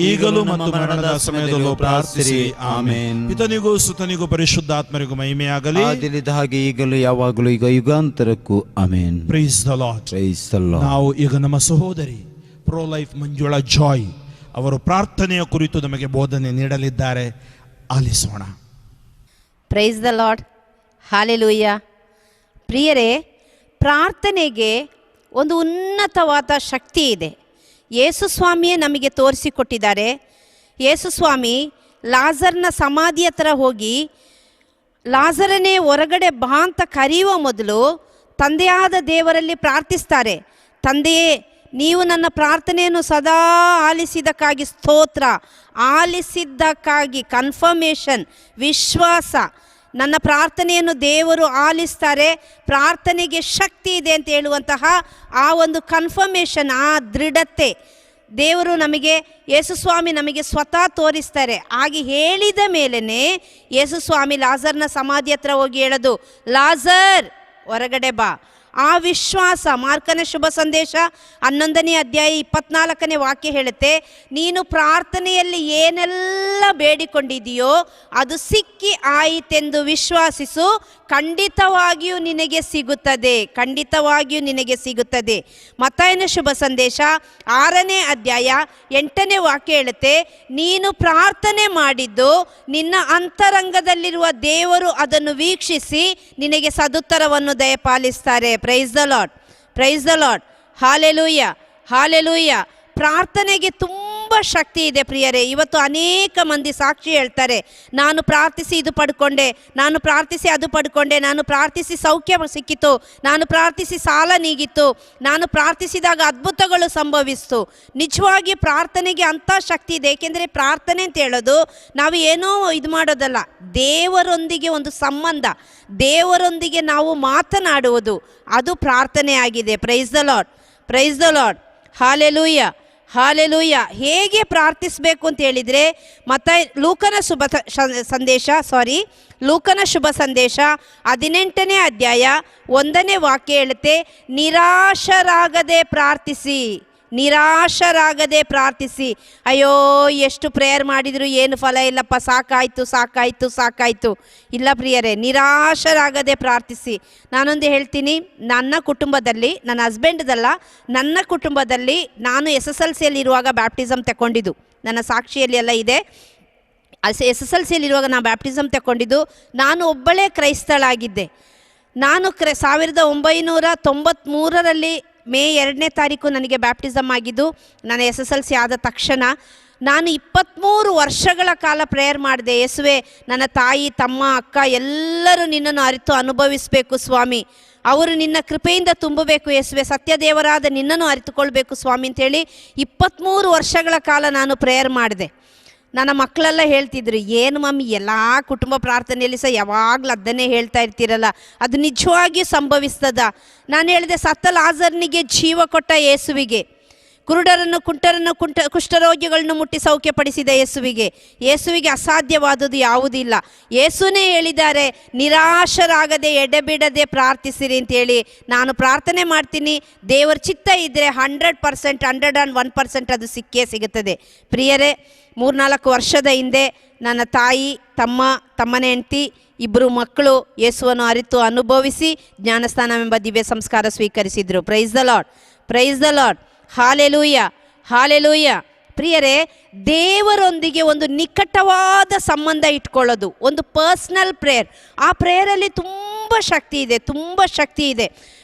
ಈಗಲೂ ಮತ್ತು ಮರಣದ ಸಮಯದಲ್ಲೂ ಪ್ರಾರ್ಥಿಸಿ. ಆಮೆನ್. ಪಿತನಿಗೂ ಸುತನಿಗೂ ಪರಿಶುದ್ಧಾತ್ಮರಿಗೂ ಮಹಿಮೆಯಾಗಲಿ, ಹಾಗೆ ಈಗಲೂ ಯಾವಾಗಲೂ ಈಗ ಯುಗಾಂತರಕ್ಕೂ amen. Praise the Lord. Praise the Lord. ನಾವು ಈಗ ನಮ್ಮ ಸಹೋದರಿ ಪ್ರೋ ಲೈಫ್ ಮಂಜುಳಾ ಜಾಯ್ ಅವರು ಪ್ರಾರ್ಥನೆಯ ಕುರಿತು ನಮಗೆ ಬೋಧನೆ ನೀಡಲಿದ್ದಾರೆ. ಆಲಿಸೋಣ. Praise the Lord. ಹಾಲೆಲೂಯ. ಪ್ರಿಯರೇ, ಪ್ರಾರ್ಥನೆಗೆ ಒಂದು ಉನ್ನತವಾದ ಶಕ್ತಿ ಇದೆ. ಯೇಸು ಸ್ವಾಮಿಯೇ ನಮಗೆ ತೋರಿಸಿಕೊಟ್ಟಿದ್ದಾರೆ. ಯೇಸು ಸ್ವಾಮಿ ಲಾಜರ್ನ ಸಮಾಧಿ ಹತ್ರ ಹೋಗಿ, ಲಾಜರನೇ ಹೊರಗಡೆ ಬಾ ಅಂತ ಕರೆಯುವ ಮೊದಲು ತಂದೆಯಾದ ದೇವರಲ್ಲಿ ಪ್ರಾರ್ಥಿಸ್ತಾರೆ. ತಂದೆಯೇ, ನೀವು ನನ್ನ ಪ್ರಾರ್ಥನೆಯನ್ನು ಸದಾ ಆಲಿಸಿದ್ದಕ್ಕಾಗಿ ಸ್ತೋತ್ರ. ಆಲಿಸಿದ್ದಕ್ಕಾಗಿ ಕನ್ಫರ್ಮೇಷನ್, ವಿಶ್ವಾಸ. ನನ್ನ ಪ್ರಾರ್ಥನೆಯನ್ನು ದೇವರು ಆಲಿಸ್ತಾರೆ, ಪ್ರಾರ್ಥನೆಗೆ ಶಕ್ತಿ ಇದೆ ಅಂತ ಹೇಳುವಂತಹ ಆ ಒಂದು ಕನ್ಫರ್ಮೇಷನ್, ಆ ದೃಢತೆ ದೇವರು ನಮಗೆ, ಯೇಸುಸ್ವಾಮಿ ನಮಗೆ ಸ್ವತಃ ತೋರಿಸ್ತಾರೆ. ಹಾಗೆ ಹೇಳಿದ ಮೇಲೇ ಯೇಸುಸ್ವಾಮಿ ಲಾಜರ್ನ ಸಮಾಧಿ ಹತ್ರ ಹೋಗಿ ಹೇಳೋದು, ಲಾಜರ್ ಹೊರಗಡೆ ಬಾ. ಆ ವಿಶ್ವಾಸ, ಮಾರ್ಕನ ಶುಭ ಸಂದೇಶ 11ನೇ ಅಧ್ಯಾಯ 24ನೇ ವಾಕ್ಯ ಹೇಳುತ್ತೆ, ನೀನು ಪ್ರಾರ್ಥನೆಯಲ್ಲಿ ಏನೆಲ್ಲ ಬೇಡಿಕೊಂಡಿದೆಯೋ ಅದು ಸಿಕ್ಕಿ ಆಯಿತೆಂದು ವಿಶ್ವಾಸಿಸು, ಖಂಡಿತವಾಗಿಯೂ ನಿನಗೆ ಸಿಗುತ್ತದೆ, ಖಂಡಿತವಾಗಿಯೂ ನಿನಗೆ ಸಿಗುತ್ತದೆ. ಮತ್ತಾಯನ ಶುಭ ಸಂದೇಶ 6ನೇ ಅಧ್ಯಾಯ 8ನೇ ವಾಕ್ಯ ಹೇಳುತ್ತೆ, ನೀನು ಪ್ರಾರ್ಥನೆ ಮಾಡಿದ್ದು ನಿನ್ನ ಅಂತರಂಗದಲ್ಲಿರುವ ದೇವರು ಅದನ್ನು ವೀಕ್ಷಿಸಿ ನಿನಗೆ ಸದುತ್ತರವನ್ನು ದಯಪಾಲಿಸ್ತಾರೆ. Praise the Lord. Praise the Lord. Hallelujah, hallelujah. ಪ್ರಾರ್ಥನೆಗೆ ತುಂಬ ಶಕ್ತಿ ಇದೆ ಪ್ರಿಯರೇ. ಇವತ್ತು ಅನೇಕ ಮಂದಿ ಸಾಕ್ಷಿ ಹೇಳ್ತಾರೆ, ನಾನು ಪ್ರಾರ್ಥಿಸಿ ಇದು ಪಡ್ಕೊಂಡೆ, ನಾನು ಪ್ರಾರ್ಥಿಸಿ ಅದು ಪಡ್ಕೊಂಡೆ, ನಾನು ಪ್ರಾರ್ಥಿಸಿ ಸೌಖ್ಯ ಸಿಕ್ಕಿತು, ನಾನು ಪ್ರಾರ್ಥಿಸಿ ಸಾಲ ನೀಗಿತ್ತು, ನಾನು ಪ್ರಾರ್ಥಿಸಿದಾಗ ಅದ್ಭುತಗಳು ಸಂಭವಿಸ್ತು. ನಿಜವಾಗಿ ಪ್ರಾರ್ಥನೆಗೆ ಅಂಥ ಶಕ್ತಿ ಇದೆ. ಏಕೆಂದರೆ ಪ್ರಾರ್ಥನೆ ಅಂತ ಹೇಳೋದು ನಾವು ಏನೋ ಇದು ಮಾಡೋದಲ್ಲ, ದೇವರೊಂದಿಗೆ ಒಂದು ಸಂಬಂಧ, ದೇವರೊಂದಿಗೆ ನಾವು ಮಾತನಾಡುವುದು, ಅದು ಪ್ರಾರ್ಥನೆ ಆಗಿದೆ. Price the Lord. Praise the Lord. Hallelujah, hallelujah. ಹೇಗೆ ಪ್ರಾರ್ಥಿಸಬೇಕು ಅಂತ ಹೇಳಿದರೆ, ಮತ್ತು ಲೂಕನ ಶುಭ ಸಂದೇಶ 18ನೇ ಅಧ್ಯಾಯ 1ನೇ ವಾಕ್ಯ ಹೇಳುತ್ತೆ, ನಿರಾಶರಾಗದೆ ಪ್ರಾರ್ಥಿಸಿ, ನಿರಾಶರಾಗದೆ ಪ್ರಾರ್ಥಿಸಿ. ಅಯ್ಯೋ, ಎಷ್ಟು ಪ್ರೇಯರ್ ಮಾಡಿದ್ರು ಏನು ಫಲ ಇಲ್ಲಪ್ಪ, ಸಾಕಾಯಿತು ಸಾಕಾಯಿತು ಸಾಕಾಯಿತು. ಇಲ್ಲ ಪ್ರಿಯರೇ, ನಿರಾಶರಾಗದೆ ಪ್ರಾರ್ಥಿಸಿ. ನಾನೊಂದು ಹೇಳ್ತೀನಿ, ನನ್ನ ಕುಟುಂಬದಲ್ಲಿ, ನನ್ನ ಹಸ್ಬೆಂಡ್ದಲ್ಲ, ನನ್ನ ಕುಟುಂಬದಲ್ಲಿ ನಾನು SSLCಯಲ್ಲಿ ಇರುವಾಗ ಬ್ಯಾಪ್ಟಿಸಮ್ ತಗೊಂಡಿದ್ದು, ನನ್ನ ಸಾಕ್ಷಿಯಲ್ಲಿ ಎಲ್ಲ ಇದೆ. SSLCಯಲ್ಲಿರುವಾಗ ನಾನು ಬ್ಯಾಪ್ಟಿಸಮ್ ತಗೊಂಡಿದ್ದು. ನಾನು ಒಬ್ಬಳೇ ಕ್ರೈಸ್ತಳಾಗಿದ್ದೆ. ನಾನು 1993ರಲ್ಲಿ ಮೇ 2ನೇ ತಾರೀಕು ನನಗೆ ಬ್ಯಾಪ್ಟಿಸಮ್ ಆಗಿದ್ದು. ನಾನು SSLC ಆದ ತಕ್ಷಣ ನಾನು 23 ವರ್ಷಗಳ ಕಾಲ ಪ್ರೇಯರ್ ಮಾಡಿದೆ. ಯೇಸುವೆ, ನನ್ನ ತಾಯಿ, ತಮ್ಮ, ಅಕ್ಕ ಎಲ್ಲರೂ ನಿನ್ನನ್ನು ಅರಿತು ಅನುಭವಿಸಬೇಕು ಸ್ವಾಮಿ, ಅವರು ನಿನ್ನ ಕೃಪೆಯಿಂದ ತುಂಬಬೇಕು ಯೇಸುವೆ, ಸತ್ಯದೇವರಾದ ನಿನ್ನನ್ನು ಅರಿತುಕೊಳ್ಬೇಕು ಸ್ವಾಮಿ ಅಂತೇಳಿ 23 ವರ್ಷಗಳ ಕಾಲ ನಾನು ಪ್ರೇಯರ್ ಮಾಡಿದೆ. ನನ್ನ ಮಕ್ಕಳೆಲ್ಲ ಹೇಳ್ತಿದ್ರು, ಏನು ಮಮ್ಮಿ ಎಲ್ಲ ಕುಟುಂಬ ಪ್ರಾರ್ಥನೆಯಲ್ಲಿ ಸಹ ಯಾವಾಗಲೂ ಅದನ್ನೇ ಹೇಳ್ತಾ ಇರ್ತೀರಲ್ಲ, ಅದು ನಿಜವಾಗಿಯೂ ಸಂಭವಿಸ್ತದ? ನಾನು ಹೇಳಿದೆ, ಸತ್ತ ಲಾಜರನಿಗೆ ಜೀವ ಕೊಟ್ಟ ಯೇಸುವಿಗೆ, ಕುರುಡರನ್ನು ಕುಷ್ಠರೋಗಿಗಳನ್ನು ಮುಟ್ಟಿ ಸೌಖ್ಯಪಡಿಸಿದ ಯೇಸುವಿಗೆ ಅಸಾಧ್ಯವಾದುದು ಯಾವುದಿಲ್ಲ. ಯೇಸುನೇ ಹೇಳಿದ್ದಾರೆ, ನಿರಾಶರಾಗದೆ ಎಡೆಬಿಡದೆ ಪ್ರಾರ್ಥಿಸಿರಿ ಅಂತೇಳಿ. ನಾನು ಪ್ರಾರ್ಥನೆ ಮಾಡ್ತೀನಿ, ದೇವರ ಚಿತ್ತ ಇದ್ದರೆ 100%, 101% ಅದು ಸಿಕ್ಕೇ ಸಿಗುತ್ತದೆ. ಪ್ರಿಯರೇ, 3-4 ವರ್ಷದ ಹಿಂದೆ ನನ್ನ ತಾಯಿ, ತಮ್ಮನ ಹೆಂಡತಿ, 2 ಮಕ್ಕಳು ಯೇಸುವನ್ನು ಅರಿತು ಅನುಭವಿಸಿ ಜ್ಞಾನಸ್ನಾನವೆಂಬ ದಿವ್ಯ ಸಂಸ್ಕಾರ ಸ್ವೀಕರಿಸಿದರು. Price the Lord. Praise the Lord. Hallelujah, hallelujah. ಪ್ರಿಯರೇ, ದೇವರೊಂದಿಗೆ ಒಂದು ನಿಕಟವಾದ ಸಂಬಂಧ ಇಟ್ಕೊಳ್ಳೋದು, ಒಂದು ಪರ್ಸ್ನಲ್ ಪ್ರೇಯರ್. ಆ ಪ್ರೇಯರಲ್ಲಿ ತುಂಬ ಶಕ್ತಿ ಇದೆ, ತುಂಬ ಶಕ್ತಿ ಇದೆ.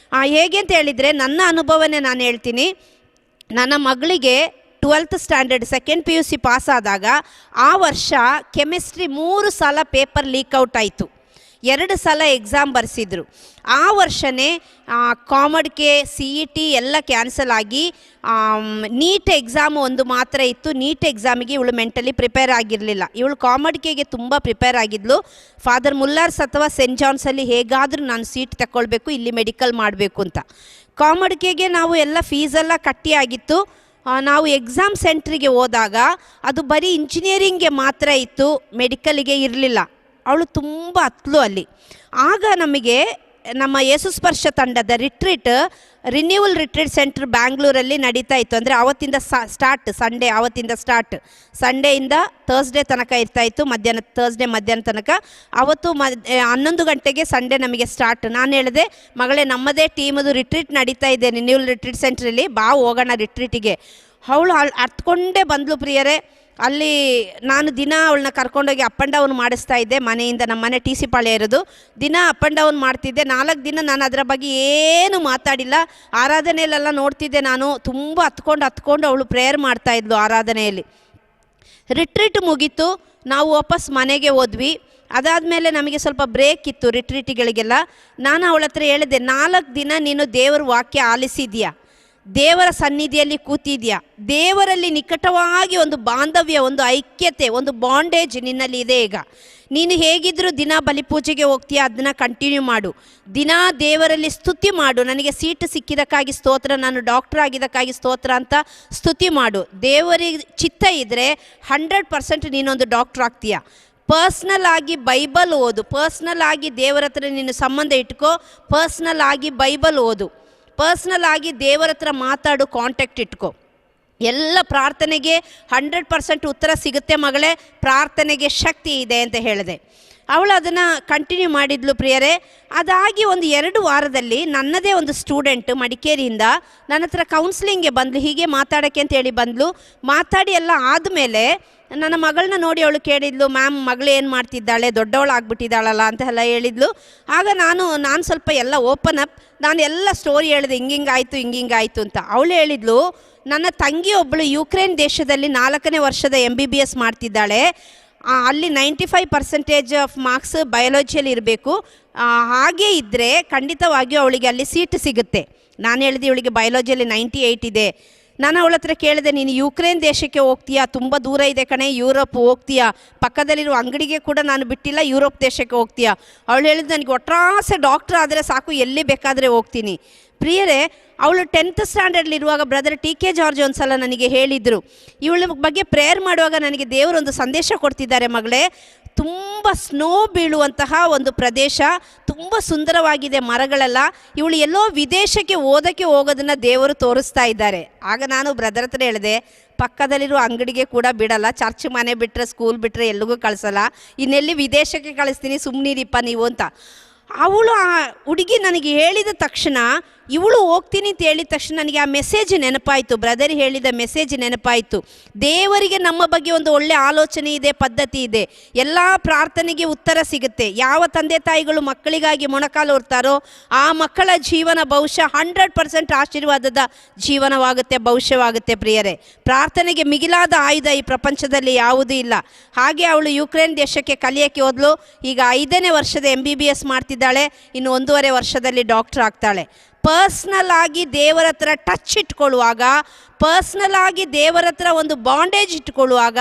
ಹೇಗೆ ಅಂತ ಹೇಳಿದರೆ, ನನ್ನ ಅನುಭವನೇ ನಾನು ಹೇಳ್ತೀನಿ. ನನ್ನ ಮಗಳಿಗೆ 12th standard 2nd PUC pass ಆದಾಗ ಆ ವರ್ಷ ಕೆಮಿಸ್ಟ್ರಿ 3 ಸಲ ಪೇಪರ್ ಲೀಕ್ಔಟ್ ಆಯಿತು, 2 ಸಲ ಎಕ್ಸಾಮ್ ಬರೆಸಿದ್ರು. ಆ ವರ್ಷವೇ ಕಾಮಡ್ಗೆ, CET ಎಲ್ಲ ಕ್ಯಾನ್ಸಲ್ ಆಗಿ ನೀಟ್ ಎಕ್ಸಾಮ್ ಒಂದು ಮಾತ್ರ ಇತ್ತು. ನೀಟ್ ಎಕ್ಸಾಮಿಗೆ ಇವಳು ಮೆಂಟಲಿ ಪ್ರಿಪೇರ್ ಆಗಿರಲಿಲ್ಲ. ಇವಳು ಕಾಮಡ್ಗೆಗೆ ತುಂಬ ಪ್ರಿಪೇರ್ ಆಗಿದ್ಲು. ಫಾದರ್ ಮುಲ್ಲಾರ್ಸ್ ಅಥವಾ ಸೆಂಟ್ ಜಾನ್ಸಲ್ಲಿ ಹೇಗಾದರೂ ನಾನು ಸೀಟ್ ತಗೊಳ್ಬೇಕು, ಇಲ್ಲಿ ಮೆಡಿಕಲ್ ಮಾಡಬೇಕು ಅಂತ. ಕಾಮಡ್ಗೆಗೆ ನಾವು ಎಲ್ಲ ಫೀಸೆಲ್ಲ ಕಟ್ಟಿ ಆಗಿತ್ತು. ನಾವು ಎಕ್ಸಾಮ್ ಸೆಂಟ್ರಿಗೆ ಹೋದಾಗ ಅದು ಬರೀ ಇಂಜಿನಿಯರಿಂಗ್ಗೆ ಮಾತ್ರ ಇತ್ತು, ಮೆಡಿಕಲ್ಗೆ ಇರಲಿಲ್ಲ. ಅವಳು ತುಂಬ ಹತ್ಲು ಅಲ್ಲಿ. ಆಗ ನಮಗೆ ನಮ್ಮ ಯೇಸುಸ್ಪರ್ಶ ತಂಡದ ರಿನ್ಯೂವಲ್ ರಿಟ್ರೀಟ್ ಸೆಂಟರ್ ಬ್ಯಾಂಗ್ಳೂರಲ್ಲಿ ನಡೀತಾ ಇತ್ತು. ಅಂದರೆ ಆವತ್ತಿಂದ ಸಂಡೇ ಆವತ್ತಿಂದ ಸಂಡೇಯಿಂದ ಥರ್ಸ್ಡೇ ತನಕ ಇರ್ತಾಯಿತ್ತು, ಥರ್ಸ್ಡೇ ಮಧ್ಯಾಹ್ನ ತನಕ. ಅವತ್ತು 11 ಗಂಟೆಗೆ ಸಂಡೇ ನಮಗೆ ಸ್ಟಾರ್ಟ್. ನಾನು ಹೇಳಿದೆ, ಮಗಳೇ ನಮ್ಮದೇ ಟೀಮದು ರಿಟ್ರೀಟ್ ನಡೀತಾ ಇದೆ ರಿನ್ಯೂವಲ್ ರಿಟ್ರೀಟ್ ಸೆಂಟ್ರಲ್ಲಿ, ಬಾ ಹೋಗೋಣ ರಿಟ್ರೀಟಿಗೆ. ಅವಳು ಅರ್ಥಕೊಂಡೇ ಬಂದಳು ಪ್ರಿಯರೇ. ಅಲ್ಲಿ ನಾನು ದಿನ ಅವಳನ್ನ ಕರ್ಕೊಂಡೋಗಿ ಅಪ್ ಆ್ಯಂಡ್ ಡೌನ್ ಮಾಡಿಸ್ತಾ ಇದ್ದೆ. ಮನೆಯಿಂದ ನಮ್ಮ ಮನೆ ಟಿ ಸಿ ಪಾಳ್ಯ ಇರೋದು. ದಿನ ಅಪ್ ಆ್ಯಂಡ್ ಡೌನ್ ಮಾಡ್ತಿದ್ದೆ. 4 ದಿನ ನಾನು ಅದರ ಬಗ್ಗೆ ಏನು ಮಾತಾಡಿಲ್ಲ. ಆರಾಧನೆಯಲ್ಲೆಲ್ಲ ನೋಡ್ತಿದ್ದೆ ನಾನು. ತುಂಬ ಹತ್ಕೊಂಡು ಅವಳು ಪ್ರೇಯರ್ ಮಾಡ್ತಾಯಿದ್ಲು ಆರಾಧನೆಯಲ್ಲಿ. ರಿಟ್ರೀಟ್ ಮುಗೀತು, ನಾವು ವಾಪಸ್ ಮನೆಗೆ ಹೋದ್ವಿ. ಅದಾದಮೇಲೆ ನಮಗೆ ಸ್ವಲ್ಪ ಬ್ರೇಕ್ ಇತ್ತು ರಿಟ್ರೀಟಿಗಳಿಗೆಲ್ಲ. ನಾನು ಅವಳ ಹತ್ರ ಹೇಳಿದೆ, 4 ದಿನ ನೀನು ದೇವರ ವಾಕ್ಯ ಆಲಿಸಿದ್ಯಾ, ದೇವರ ಸನ್ನಿಧಿಯಲ್ಲಿ ಕೂತಿದ್ಯಾ, ದೇವರಲ್ಲಿ ನಿಕಟವಾಗಿ ಒಂದು ಬಾಂಧವ್ಯ, ಒಂದು ಐಕ್ಯತೆ, ಒಂದು ಬಾಂಡೇಜ್ ನಿನ್ನಲ್ಲಿ ಇದೆ. ಈಗ ನೀನು ಹೇಗಿದ್ದರೂ ದಿನ ಬಲಿಪೂಜೆಗೆ ಹೋಗ್ತೀಯ, ಅದನ್ನು ಕಂಟಿನ್ಯೂ ಮಾಡು. ದಿನ ದೇವರಲ್ಲಿ ಸ್ತುತಿ ಮಾಡು. ನನಗೆ ಸೀಟ್ ಸಿಕ್ಕಿದ್ದಕ್ಕಾಗಿ ಸ್ತೋತ್ರ, ನಾನು ಡಾಕ್ಟರ್ ಆಗಿದ್ದಕ್ಕಾಗಿ ಸ್ತೋತ್ರ ಅಂತ ಸ್ತುತಿ ಮಾಡು. ದೇವರಿಗೆ ಚಿತ್ತ ಇದ್ದರೆ 100% ನೀನೊಂದು ಡಾಕ್ಟರ್ ಆಗ್ತೀಯ. ಪರ್ಸ್ನಲ್ ಆಗಿ ಬೈಬಲ್ ಓದು, ಪರ್ಸ್ನಲ್ ಆಗಿ ದೇವರ ಹತ್ರ ನೀನು ಸಂಬಂಧ ಇಟ್ಕೋ, ಪರ್ಸ್ನಲ್ ಆಗಿ ಬೈಬಲ್ ಓದು, ಪರ್ಸ್ನಲ್ ಆಗಿ ದೇವರ ಹತ್ರ ಮಾತಾಡು, ಕಾಂಟ್ಯಾಕ್ಟ್ ಇಟ್ಕೋ. ಎಲ್ಲ ಪ್ರಾರ್ಥನೆಗೆ 100% ಉತ್ತರ ಸಿಗುತ್ತೆ ಮಗಳೇ, ಪ್ರಾರ್ಥನೆಗೆ ಶಕ್ತಿ ಇದೆ ಅಂತ ಹೇಳಿದೆ. ಅವಳು ಅದನ್ನು ಕಂಟಿನ್ಯೂ ಮಾಡಿದ್ಲು ಪ್ರಿಯರೇ. ಅದಾಗಿ ಒಂದು 2 ವಾರದಲ್ಲಿ ನನ್ನದೇ ಒಂದು ಸ್ಟೂಡೆಂಟ್ ಮಡಿಕೇರಿಯಿಂದ ನನ್ನ ಹತ್ರ ಕೌನ್ಸಿಲಿಂಗ್ಗೆ ಬಂದಳು. ಹೀಗೆ ಮಾತಾಡೋಕ್ಕೆ ಅಂತೇಳಿ ಬಂದಳು. ಮಾತಾಡಿ ಎಲ್ಲ ಆದಮೇಲೆ ನನ್ನ ಮಗಳನ್ನ ನೋಡಿ ಅವಳು ಕೇಳಿದ್ಲು, ಮ್ಯಾಮ್ ಮಗಳು ಏನು ಮಾಡ್ತಿದ್ದಾಳೆ, ದೊಡ್ಡವಳು ಆಗ್ಬಿಟ್ಟಿದ್ದಾಳಲ್ಲ ಅಂತ ಎಲ್ಲ ಹೇಳಿದ್ಲು. ಆಗ ನಾನು ಸ್ವಲ್ಪ ಎಲ್ಲ ಓಪನ್ ಅಪ್, ನಾನು ಎಲ್ಲ ಸ್ಟೋರಿ ಹೇಳಿದೆ, ಹಿಂಗಾಯಿತು ಅಂತ. ಅವಳು ಹೇಳಿದ್ಲು, ನನ್ನ ತಂಗಿ ಒಬ್ಬಳು ಯುಕ್ರೇನ್ ದೇಶದಲ್ಲಿ 4ನೇ ವರ್ಷದ MBBS ಮಾಡ್ತಿದ್ದಾಳೆ. ಅಲ್ಲಿ 95% ಆಫ್ ಮಾರ್ಕ್ಸ್ ಬಯಾಲಜಿಯಲ್ಲಿ ಇರಬೇಕು. ಹಾಗೇ ಇದ್ದರೆ ಖಂಡಿತವಾಗಿಯೂ ಅವಳಿಗೆ ಅಲ್ಲಿ ಸೀಟ್ ಸಿಗುತ್ತೆ. ನಾನು ಹೇಳಿದೆ, ಇವಳಿಗೆ ಬಯಾಲಜಿಯಲ್ಲಿ 98 ಇದೆ. ನಾನು ಅವಳ ಹತ್ರ ಕೇಳಿದೆ, ನೀನು ಯುಕ್ರೇನ್ ದೇಶಕ್ಕೆ ಹೋಗ್ತೀಯಾ, ತುಂಬ ದೂರ ಇದೆ ಕಣೆ, ಯುರೋಪ್ ಹೋಗ್ತೀಯಾ, ಪಕ್ಕದಲ್ಲಿರೋ ಅಂಗಡಿಗೆ ಕೂಡ ನಾನು ಬಿಟ್ಟಿಲ್ಲ, ಯುರೋಪ್ ದೇಶಕ್ಕೆ ಹೋಗ್ತೀಯಾ. ಅವಳು ಹೇಳಿದ್ದು, ನನಗೆ ಒಟ್ರಾಸೆ ಡಾಕ್ಟ್ರ್ ಆದರೆ ಸಾಕು, ಎಲ್ಲಿ ಬೇಕಾದರೆ ಹೋಗ್ತೀನಿ. ಪ್ರಿಯರೇ, ಅವಳು 10th ಸ್ಟ್ಯಾಂಡರ್ಡ್ಲಿರುವಾಗ ಬ್ರದರ್ TK ಜಾರ್ಜ್ ಒಂದ್ಸಲ ನನಗೆ ಹೇಳಿದರು, ಇವಳ ಬಗ್ಗೆ ಪ್ರೇಯರ್ ಮಾಡುವಾಗ ನನಗೆ ದೇವರೊಂದು ಸಂದೇಶ ಕೊಡ್ತಿದ್ದಾರೆ ಮಗಳೇ, ತುಂಬ ಸ್ನೋ ಬೀಳುವಂತಹ ಒಂದು ಪ್ರದೇಶ, ತುಂಬ ಸುಂದರವಾಗಿದೆ ಮರಗಳೆಲ್ಲ, ಇವಳು ಎಲ್ಲೋ ವಿದೇಶಕ್ಕೆ ಓದೋಕ್ಕೆ ಹೋಗೋದನ್ನು ದೇವರು ತೋರಿಸ್ತಾ ಇದ್ದಾರೆ. ಆಗ ನಾನು ಬ್ರದರ್ ಹತ್ರ ಹೇಳಿದೆ, ಪಕ್ಕದಲ್ಲಿರೋ ಅಂಗಡಿಗೆ ಕೂಡ ಬಿಡಲ್ಲ, ಚರ್ಚ್ ಮನೆ ಬಿಟ್ಟರೆ, ಸ್ಕೂಲ್ ಬಿಟ್ಟರೆ ಎಲ್ಲಿಗೂ ಕಳಿಸಲ್ಲ, ಇನ್ನೆಲ್ಲಿ ವಿದೇಶಕ್ಕೆ ಕಳಿಸ್ತೀನಿ, ಸುಮ್ಮನಿರಿಪ್ಪ ನೀವು ಅಂತ. ಅವಳು ಆ ಹುಡುಗಿ ನನಗೆ ಹೇಳಿದ ತಕ್ಷಣ, ಇವಳು ಹೋಗ್ತೀನಿ ಅಂತ ಹೇಳಿದ ತಕ್ಷಣ ನನಗೆ ಆ ಮೆಸೇಜ್ ನೆನಪಾಯಿತು, ಬ್ರದರ್ ಹೇಳಿದ ಮೆಸೇಜ್ ನೆನಪಾಯಿತು. ದೇವರಿಗೆ ನಮ್ಮ ಬಗ್ಗೆ ಒಂದು ಒಳ್ಳೆ ಆಲೋಚನೆ ಇದೆ, ಪದ್ಧತಿ ಇದೆ. ಎಲ್ಲ ಪ್ರಾರ್ಥನೆಗೆ ಉತ್ತರ ಸಿಗುತ್ತೆ. ಯಾವ ತಂದೆ ತಾಯಿಗಳು ಮಕ್ಕಳಿಗಾಗಿ ಮೊಣಕಾಲು ಹೊರ್ತಾರೋ ಆ ಮಕ್ಕಳ ಜೀವನ ಬಹುಶಃ 100% ಆಶೀರ್ವಾದದ ಜೀವನವಾಗುತ್ತೆ, ಭವಿಷ್ಯವಾಗುತ್ತೆ. ಪ್ರಿಯರೇ, ಪ್ರಾರ್ಥನೆಗೆ ಮಿಗಿಲಾದ ಆಯುಧ ಈ ಪ್ರಪಂಚದಲ್ಲಿ ಯಾವುದೂ ಇಲ್ಲ. ಹಾಗೆ ಅವಳು ಯುಕ್ರೇನ್ ದೇಶಕ್ಕೆ ಕಲಿಯೋಕ್ಕೆ ಹೋದ್ಲು. ಈಗ 5ನೇ ವರ್ಷದ MBBS ಮಾಡ್ತಿದ್ದಾಳೆ, ಇನ್ನು 1.5 ವರ್ಷದಲ್ಲಿ ಡಾಕ್ಟರ್ ಆಗ್ತಾಳೆ. ಪರ್ಸ್ನಲ್ ಆಗಿ ದೇವರ ಹತ್ರ ಟಚ್ ಇಟ್ಕೊಳ್ಳುವಾಗ, ಪರ್ಸ್ನಲ್ ಆಗಿ ದೇವರ ಹತ್ರ ಒಂದು ಬಾಂಡೇಜ್ ಇಟ್ಕೊಳ್ಳುವಾಗ,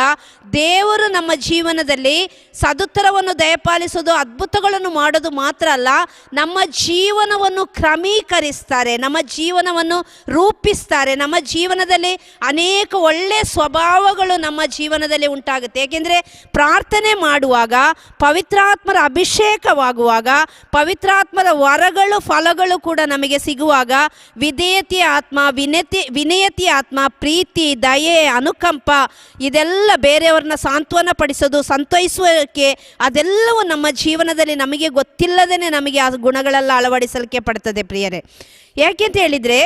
ದೇವರು ನಮ್ಮ ಜೀವನದಲ್ಲಿ ಸದುತ್ತರವನ್ನು ದಯಪಾಲಿಸೋದು, ಅದ್ಭುತಗಳನ್ನು ಮಾಡೋದು ಮಾತ್ರ ಅಲ್ಲ, ನಮ್ಮ ಜೀವನವನ್ನು ಕ್ರಮೀಕರಿಸ್ತಾರೆ, ನಮ್ಮ ಜೀವನವನ್ನು ರೂಪಿಸ್ತಾರೆ. ನಮ್ಮ ಜೀವನದಲ್ಲಿ ಅನೇಕ ಒಳ್ಳೆಯ ಸ್ವಭಾವಗಳು ನಮ್ಮ ಜೀವನದಲ್ಲಿ ಉಂಟಾಗುತ್ತೆ. ಏಕೆಂದರೆ ಪ್ರಾರ್ಥನೆ ಮಾಡುವಾಗ, ಪವಿತ್ರಾತ್ಮರ ಅಭಿಷೇಕವಾಗುವಾಗ, ಪವಿತ್ರಾತ್ಮರ ವರಗಳು, ಫಲಗಳು ಕೂಡ ನಮಗೆ ಸಿಗುವಾಗ, ವಿಧೇಯತೆಯ ಆತ್ಮ, ವಿನಯತೆಯ ಆತ್ಮ, ಪ್ರೀತಿ, ದಯೆ, ಅನುಕಂಪ, ಇದೆಲ್ಲ ಬೇರೆಯವ್ರನ್ನ ಸಾಂತ್ವನ ಪಡಿಸೋದು, ಸಂತೈಸುವಿಕೆ, ಅದೆಲ್ಲವೂ ನಮ್ಮ ಜೀವನದಲ್ಲಿ ನಮಗೆ ಗೊತ್ತಿಲ್ಲದೇ ನಮಗೆ ಆ ಗುಣಗಳೆಲ್ಲ ಅಳವಡಿಸಲಿಕ್ಕೆ ಪಡ್ತದೆ ಪ್ರಿಯರೇ. ಯಾಕೆಂತ ಹೇಳಿದರೆ,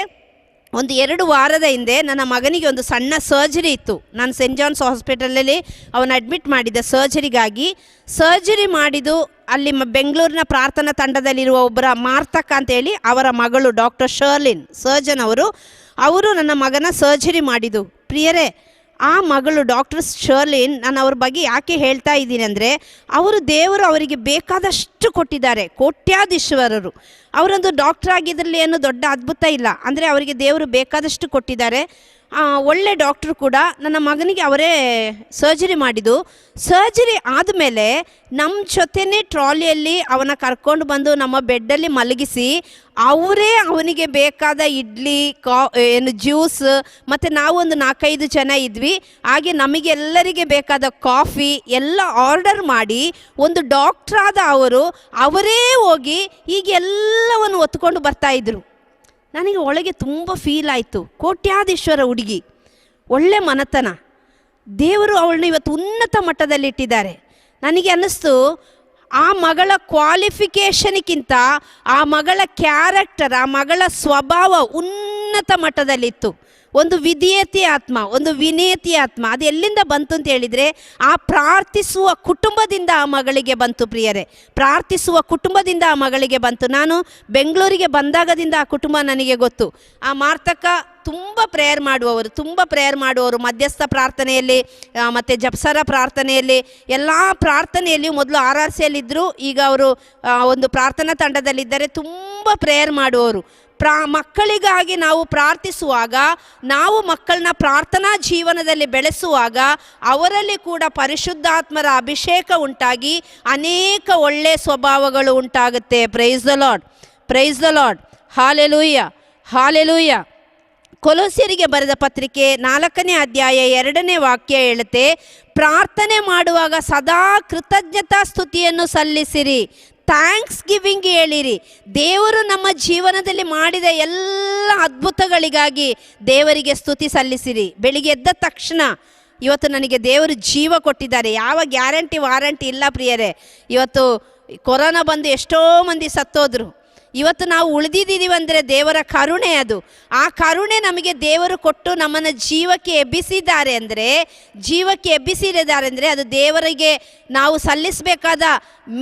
ಒಂದು 2 ವಾರದ ಹಿಂದೆ ನನ್ನ ಮಗನಿಗೆ ಒಂದು ಸಣ್ಣ ಸರ್ಜರಿ ಇತ್ತು. ನಾನು ಸೆಂಟ್ ಜಾನ್ಸ್ ಹಾಸ್ಪಿಟಲಲ್ಲಿ ಅವನು ಅಡ್ಮಿಟ್ ಮಾಡಿದ್ದೆ ಸರ್ಜರಿಗಾಗಿ. ಸರ್ಜರಿ ಮಾಡಿದ್ದು ಅಲ್ಲಿ ಬೆಂಗಳೂರಿನ ಪ್ರಾರ್ಥನಾ ತಂಡದಲ್ಲಿರುವ ಒಬ್ಬರ ಮಾರ್ತಕ್ಕ ಅಂತೇಳಿ, ಅವರ ಮಗಳು ಡಾಕ್ಟರ್ ಶರ್ಲಿನ್, ಸರ್ಜನ್ ಅವರು ನನ್ನ ಮಗನ ಸರ್ಜರಿ ಮಾಡಿದ್ದು. ಪ್ರಿಯರೇ, ಆ ಮಗಳು ಡಾಕ್ಟರ್ ಶರ್ಲಿನ್, ನಾನು ಅವ್ರ ಬಗ್ಗೆ ಯಾಕೆ ಹೇಳ್ತಾ ಇದ್ದೀನಿ ಅಂದರೆ, ದೇವರು ಅವರಿಗೆ ಬೇಕಾದಷ್ಟು ಕೊಟ್ಟಿದ್ದಾರೆ, ಕೋಟ್ಯಾಧೀಶ್ವರರು. ಅವರೊಂದು ಡಾಕ್ಟರ್ ಆಗಿದ್ರಲ್ಲಿ ಏನು ದೊಡ್ಡ ಅದ್ಭುತ ಇಲ್ಲ, ಅಂದರೆ ಅವರಿಗೆ ದೇವರು ಬೇಕಾದಷ್ಟು ಕೊಟ್ಟಿದ್ದಾರೆ. ಒಳ್ಳೆ ಡಾಕ್ಟ್ರು ಕೂಡ ನನ್ನ ಮಗನಿಗೆ ಅವರೇ ಸರ್ಜರಿ ಮಾಡಿದ್ದು. ಸರ್ಜರಿ ಆದಮೇಲೆ ನಮ್ಮ ಜೊತೆನೇ ಟ್ರಾಲಿಯಲ್ಲಿ ಅವನ ಕರ್ಕೊಂಡು ಬಂದು ನಮ್ಮ ಬೆಡ್ಡಲ್ಲಿ ಮಲಗಿಸಿ ಅವರೇ ಅವನಿಗೆ ಬೇಕಾದ ಇಡ್ಲಿ ಜ್ಯೂಸ್, ಮತ್ತು ನಾವು ಒಂದು 4-5 ಜನ ಇದ್ವಿ, ಹಾಗೆ ನಮಗೆಲ್ಲರಿಗೆ ಬೇಕಾದ ಕಾಫಿ ಎಲ್ಲ ಆರ್ಡರ್ ಮಾಡಿ ಒಂದು ಡಾಕ್ಟ್ರಾದ ಅವರೇ ಹೋಗಿ ಹೀಗೆಲ್ಲವನ್ನು ಹೊತ್ಕೊಂಡು ಬರ್ತಾಯಿದ್ರು. ನನಗೆ ಒಳಗೆ ತುಂಬ ಫೀಲ್ ಆಯಿತು. ಕೋಟ್ಯಾಧೀಶ್ವರ ಹುಡುಗಿ, ಒಳ್ಳೆ ಮನತನ, ದೇವರು ಅವಳನ್ನ ಇವತ್ತು ಉನ್ನತ ಮಟ್ಟದಲ್ಲಿಟ್ಟಿದ್ದಾರೆ. ನನಗೆ ಅನ್ನಿಸ್ತು ಆ ಮಗಳ ಕ್ವಾಲಿಫಿಕೇಷನ್ಗಿಂತ ಆ ಮಗಳ ಕ್ಯಾರೆಕ್ಟರ್, ಆ ಮಗಳ ಸ್ವಭಾವ ಉನ್ನತ ಮಟ್ಟದಲ್ಲಿತ್ತು. ಒಂದು ವಿಧೇಯತೆ ಆತ್ಮ, ಒಂದು ವಿನಯತೆ ಆತ್ಮ, ಅದು ಎಲ್ಲಿಂದ ಬಂತು ಅಂತ ಹೇಳಿದರೆ ಆ ಪ್ರಾರ್ಥಿಸುವ ಕುಟುಂಬದಿಂದ ಆ ಮಗಳಿಗೆ ಬಂತು. ಪ್ರಿಯರೇ, ಪ್ರಾರ್ಥಿಸುವ ಕುಟುಂಬದಿಂದ ಆ ಮಗಳಿಗೆ ಬಂತು. ನಾನು ಬೆಂಗಳೂರಿಗೆ ಬಂದಾಗದಿಂದ ಆ ಕುಟುಂಬ ನನಗೆ ಗೊತ್ತು. ಆ ಮಾರ್ತಕ್ಕ ತುಂಬ ಪ್ರೇಯರ್ ಮಾಡುವವರು, ಮಧ್ಯಸ್ಥ ಪ್ರಾರ್ಥನೆಯಲ್ಲಿ ಮತ್ತು ಜಪ್ಸರ ಪ್ರಾರ್ಥನೆಯಲ್ಲಿ, ಎಲ್ಲ ಪ್ರಾರ್ಥನೆಯಲ್ಲಿ ಮೊದಲು RRCಯಲ್ಲಿದ್ದರು, ಈಗ ಅವರು ಒಂದು ಪ್ರಾರ್ಥನಾ ತಂಡದಲ್ಲಿದ್ದಾರೆ. ತುಂಬ ಪ್ರೇಯರ್ ಮಾಡುವವರು. ಮಕ್ಕಳಿಗಾಗಿ ನಾವು ಪ್ರಾರ್ಥಿಸುವಾಗ, ನಾವು ಮಕ್ಕಳನ್ನ ಪ್ರಾರ್ಥನಾ ಜೀವನದಲ್ಲಿ ಬೆಳೆಸುವಾಗ ಅವರಲ್ಲಿ ಕೂಡ ಪರಿಶುದ್ಧಾತ್ಮರ ಅಭಿಷೇಕ ಉಂಟಾಗಿ ಅನೇಕ ಒಳ್ಳೆಯ ಸ್ವಭಾವಗಳು ಉಂಟಾಗುತ್ತೆ. Praise the Lord, praise the Lord, hallelujah, hallelujah. ಕೊಲೋಸ್ಯರಿಗೆ ಬರೆದ ಪತ್ರಿಕೆ 4ನೇ ಅಧ್ಯಾಯ 2ನೇ ವಾಕ್ಯ ಹೇಳುತ್ತೆ, ಪ್ರಾರ್ಥನೆ ಮಾಡುವಾಗ ಸದಾ ಕೃತಜ್ಞತಾ ಸ್ತುತಿಯನ್ನು ಸಲ್ಲಿಸಿರಿ, ಥ್ಯಾಂಕ್ಸ್ ಗಿವಿಂಗ್ ಹೇಳಿರಿ. ದೇವರು ನಮ್ಮ ಜೀವನದಲ್ಲಿ ಮಾಡಿದ ಎಲ್ಲ ಅದ್ಭುತಗಳಿಗಾಗಿ ದೇವರಿಗೆ ಸ್ತುತಿ ಸಲ್ಲಿಸಿರಿ. ಬೆಳಿಗ್ಗೆ ಎದ್ದ ತಕ್ಷಣ ಇವತ್ತು ನನಗೆ ದೇವರು ಜೀವ ಕೊಟ್ಟಿದ್ದಾರೆ, ಯಾವ ಗ್ಯಾರಂಟಿ ವಾರಂಟಿ ಇಲ್ಲ ಪ್ರಿಯರೇ. ಇವತ್ತು ಕೊರೋನಾ ಬಂದು ಎಷ್ಟೋ ಮಂದಿ ಸತ್ತೋದ್ರು. ಇವತ್ತು ನಾವು ಉಳಿದಿದ್ದೀವಿ ಅಂದರೆ ದೇವರ ಕರುಣೆ. ಅದು ಆ ಕರುಣೆ ನಮಗೆ ದೇವರು ಕೊಟ್ಟು ನಮ್ಮನ್ನು ಜೀವಕ್ಕೆ ಎಬ್ಬಿಸಿದ್ದಾರೆ ಅಂದರೆ ಅದು ದೇವರಿಗೆ ನಾವು ಸಲ್ಲಿಸಬೇಕಾದ